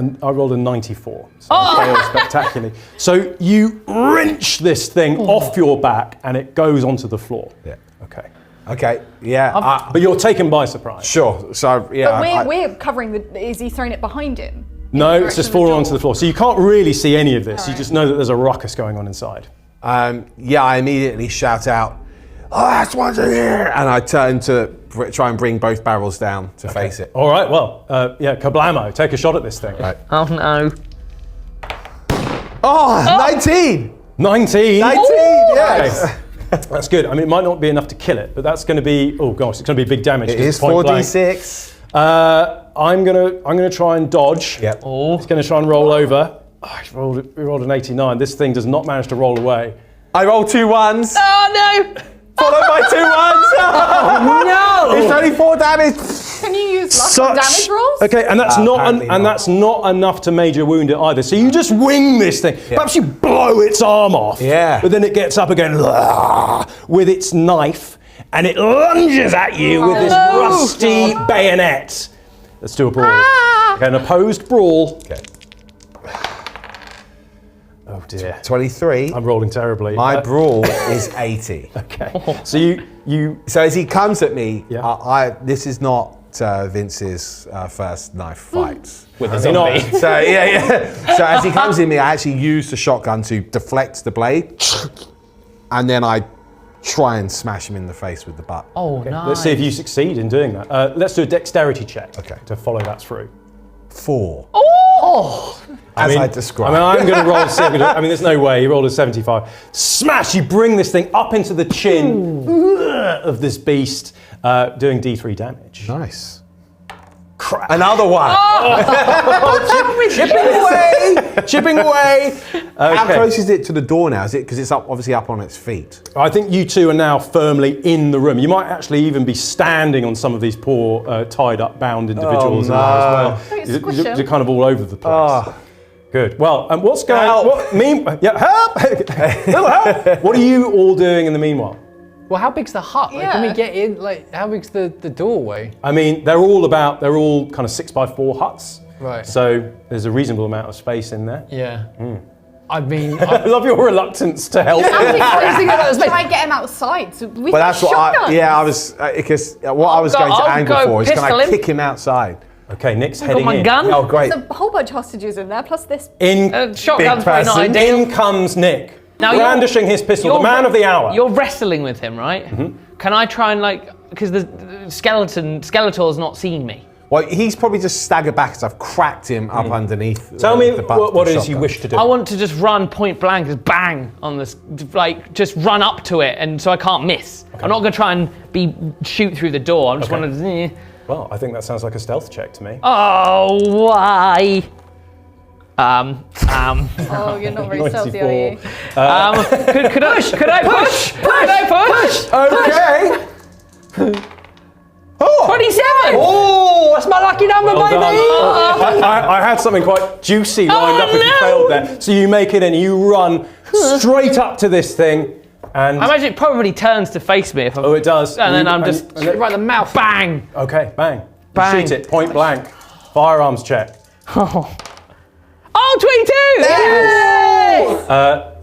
a 94, so I failed spectacularly. So you wrench this thing off your back and it goes onto the floor. Yeah. Okay. Okay, yeah. But you're taken by surprise. Sure, so yeah. But we're covering the. Is he throwing it behind him? No, it's just fallen onto door? the floor. So you can't really see any of this. You Alright. just know that there's a ruckus going on inside. I immediately shout out, "Oh, that's what's in here!" And I turn to try and bring both barrels down to face it. All right, well, kablamo. Take a shot at this thing. Right. Oh no. Oh, 19! 19. 19, yes! Okay. That's good. I mean, it might not be enough to kill it, but that's going to be, oh gosh, it's going to be big damage. It 'cause is it's point blank. 4d6. I'm gonna try and dodge. Yep. It's going to try and roll over. Oh, we rolled an 89. This thing does not manage to roll away. I roll 2 1s, Oh no. followed by 2 1s. Oh no. It's only 4 damage. Can you use luck on damage rolls? Okay, and that's Apparently not. that's not enough to major wound it either. So you just wing this thing. Perhaps you blow its arm off. Yeah. But then it gets up again with its knife, and it lunges at you with this rusty bayonet. Let's do a brawl. Okay, an opposed brawl. Okay. Oh dear. 23. I'm rolling terribly. My brawl is 80. Okay. So you. So as he comes at me, Yeah. this is not Vince's first knife fight. With a You're not- zombie. So yeah. So as he comes in me, I actually use the shotgun to deflect the blade, and then I try and smash him in the face with the butt. Oh no. Let's see if you succeed in doing that. Let's do a dexterity check. Okay. To follow that through. 4. Oh. As I described. I'm going to roll. There's no way. You rolled a 75. Smash! You bring this thing up into the chin of this beast, doing D3 damage. Nice. Crap. Another one. Chipping away. How Okay. close is it to the door now? Is it because it's obviously up on its feet? I think you two are now firmly in the room. You might actually even be standing on some of these poor, tied up, bound individuals no. as well. Don't squish them. You're kind of all over the place. Oh. Good. Well, and what's going Help. on? Help! Little help! What are you all doing in the meanwhile? Well, how big's the hut? Like, can we Yeah. get in? Like, how big's the doorway? I mean, they're all kind of 6x4 huts. Right. So there's a reasonable amount of space in there. Yeah. I mean, I love your reluctance to help. Try and get him outside. So we But that's what shotguns. I was, because what I was going to I'll angle go for is can pistol I him. kick him outside? Okay, Nick's Got heading my in. gun. Oh, great. There's a whole bunch of hostages in there, plus this. In Shotgun's Big probably not person. ideal. In comes Nick. Now brandishing his pistol, the man of the hour. You're wrestling with him, right? Can I try and because the Skeletor's not seen me. Well, he's probably just staggered back as I've cracked him up underneath. Tell me the butt of what the it is you shotgun. wish to do. I want to just run point blank, just bang on this, just run up to it, and so I can't miss. Okay. I'm not going to try and shoot through the door. I'm just want to. Well, I think that sounds like a stealth check to me. Oh, why? Oh, you're not very stealthy, are you? Could I push? Could I push? Could I push? Okay. Oh. 27! Oh, that's my lucky number, Well baby! done. I had something quite juicy lined up if you failed there. So you make it and you run straight up to this thing. And I imagine it probably turns to face me if I. oh, it does. And then I'm just Right in the mouth. bang. Okay, bang. Bang. You shoot it, point blank. Firearms check. Oh, 22! Yes!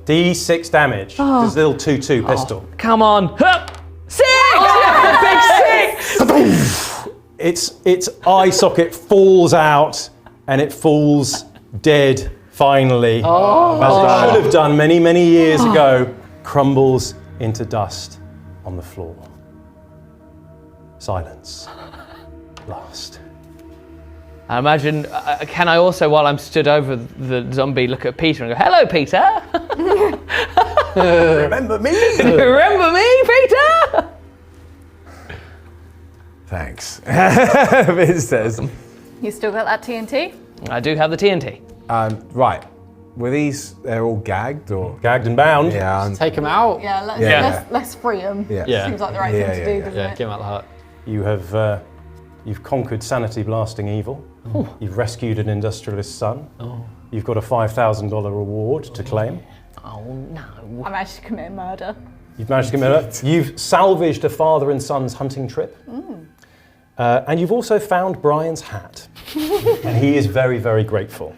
D6 damage. There's a little 2-2 pistol. Come on. Hup. 6! Big 6! Its eye socket falls out and it falls dead finally. As it should have done many, many years ago. Crumbles into dust on the floor. Silence. Last. I imagine, can I also, while I'm stood over the zombie, look at Peter and go, hello, Peter! Remember me? Remember me, Peter? Thanks. Vince says. You still got that TNT? I do have the TNT. Right. Were these, they're all gagged or? Gagged and bound. Yeah. Take him out. Yeah, Yeah. let's free him. Yeah. Seems like the right thing to do, doesn't it? Get him out the hut. You have you've conquered sanity blasting evil. You've rescued an industrialist son. You've got a $5,000 reward to claim. Oh, no. I managed to commit murder. You've managed to commit it. You've salvaged a father and son's hunting trip. And you've also found Brian's hat. And he is very, very grateful.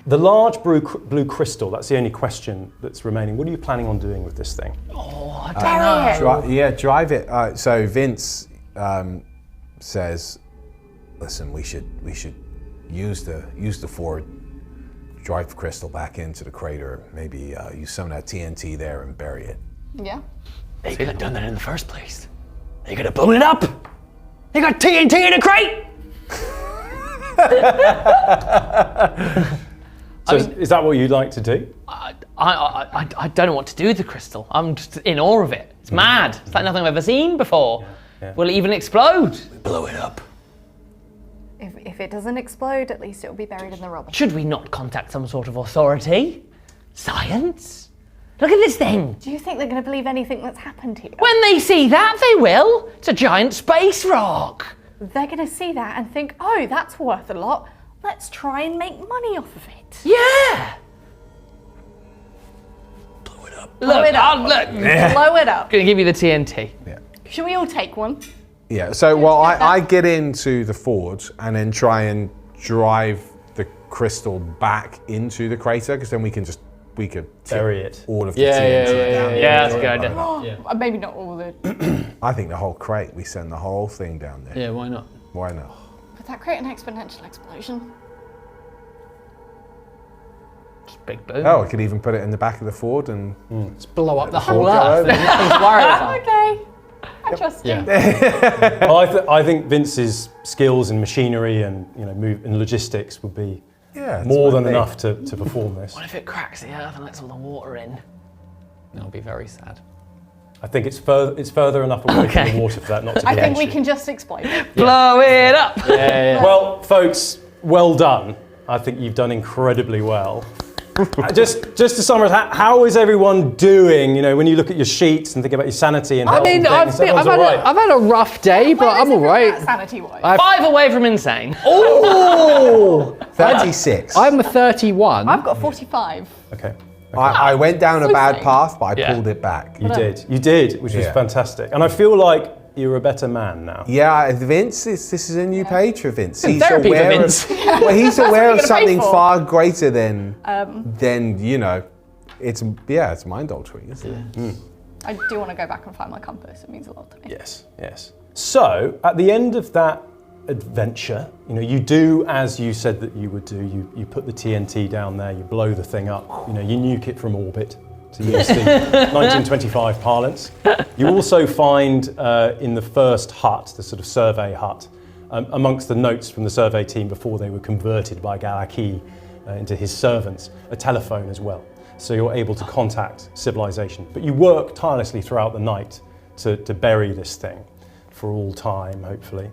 The large blue crystal, that's the only question that's remaining. What are you planning on doing with this thing? Drive it. So Vince says, listen, we should use the Ford, drive the crystal back into the crater, maybe use some of that TNT there and bury it. Yeah. They could have done that in the first place. They could have blown it up. They got TNT in a crate. So is that what you'd like to do? I don't know what to do with the crystal. I'm just in awe of it. It's mad. It's like nothing I've ever seen before. Yeah. Will it even explode? Blow it up. If it doesn't explode, at least it'll be buried in the rubble. Should we not contact some sort of authority? Science? Look at this thing. Do you think they're going to believe anything that's happened here? When they see that, they will. It's a giant space rock. They're going to see that and think, oh, that's worth a lot. Let's try and make money off of it. Yeah. Blow it up. Blow it up. Look. Blow it up. Gonna give you the TNT. Should we all take one? Yeah. So I get into the Ford and then try and drive the crystal back into the crater because then we could Bury it. all of the Yeah, TNT. Yeah, that's a good idea. Maybe not all the... I think the whole crate. We send the whole thing down there. Yeah, why not? Why not? Would that create an exponential explosion? Just big boom. Oh, we could even put it in the back of the Ford and. Let's blow up the whole Ford go earth. over. Nothing to worry about. Okay. I trust you. Yeah. Well, I think Vince's skills in machinery and in logistics would be more than enough to perform this. What if it cracks the earth and lets all the water in? That'll be very sad. I think it's further enough away from the water for that not to be I an think we issue. can just explode it. Blow it up. Yeah. Well, folks, well done. I think you've done incredibly well. Just to summarize, how is everyone doing? When you look at your sheets and think about your sanity and health and things, everyone's all right. I've had a rough day, but I'm all right. Sanity-wise. 5 away from insane. Oh! 36. I'm a 31. I've got 45. Okay. I went down a bad sane. path, but I Yeah. pulled it back. You did, which was Yeah. fantastic. And I feel like you're a better man now. Yeah, Vince, this is a new page for Vince. He's therapy for aware Vince. well, he's aware of you're gonna pay something for. far greater than it's mind altering, isn't it? I do want to go back and find my compass. It means a lot to me. Yes. So, at the end of that adventure, you do as you said that you would do. You put the TNT down there, you blow the thing up, you nuke it from orbit, to use the 1925 parlance. You also find in the first hut, the sort of survey hut, amongst the notes from the survey team before they were converted by Galaki into his servants, a telephone as well. So you're able to contact civilization. But you work tirelessly throughout the night to bury this thing for all time, hopefully.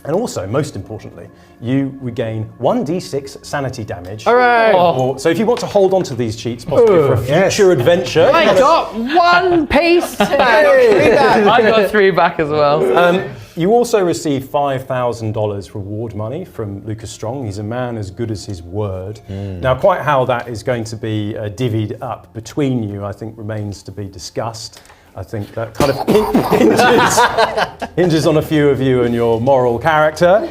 And also, most importantly, you regain 1d6 sanity damage. Hooray! So if you want to hold on to these cheats, possibly for a future adventure. I got 1 piece back. I got 3 back as well. You also receive $5,000 reward money from Lucas Strong. He's a man as good as his word. Now, quite how that is going to be divvied up between you, I think, remains to be discussed. I think that kind of hinges on a few of you and your moral character.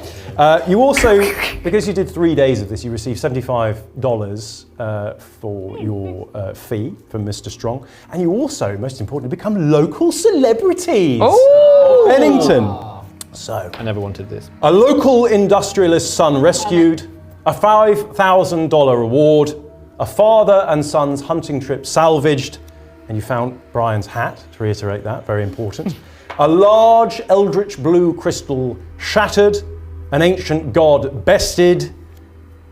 You also, because you did 3 days of this, you received $75 for your fee from Mr. Strong. And you also, most importantly, become local celebrities of Bennington. So, I never wanted this. a local industrialist's son rescued, a $5,000 reward, a father and son's hunting trip salvaged, and you found Brian's hat, to reiterate that, very important. A large eldritch blue crystal shattered, an ancient god bested,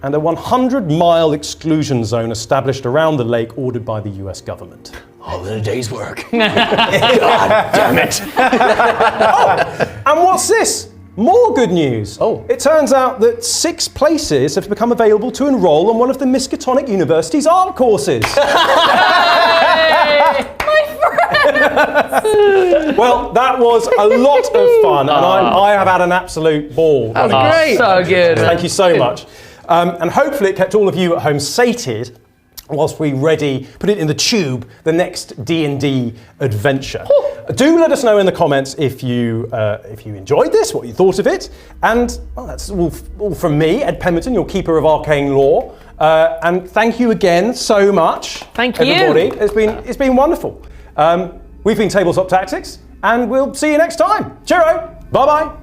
and a 100-mile exclusion zone established around the lake ordered by the US government. All in a day's work. God damn it. And what's this? More good news. It turns out that 6 places have become available to enroll on one of the Miskatonic University's art courses. Well, that was a lot of fun, and I have had an absolute ball. That was great. So good. Thank you so much. And hopefully it kept all of you at home sated whilst we put it in the tube, the next D&D adventure. Do let us know in the comments if you enjoyed this, what you thought of it. And well, that's all from me, Ed Pemberton, your keeper of arcane lore. And thank you again so much, Thank you. everybody. It's been wonderful. We've been Tabletop Tactics, and we'll see you next time. Cheerio. Bye-bye.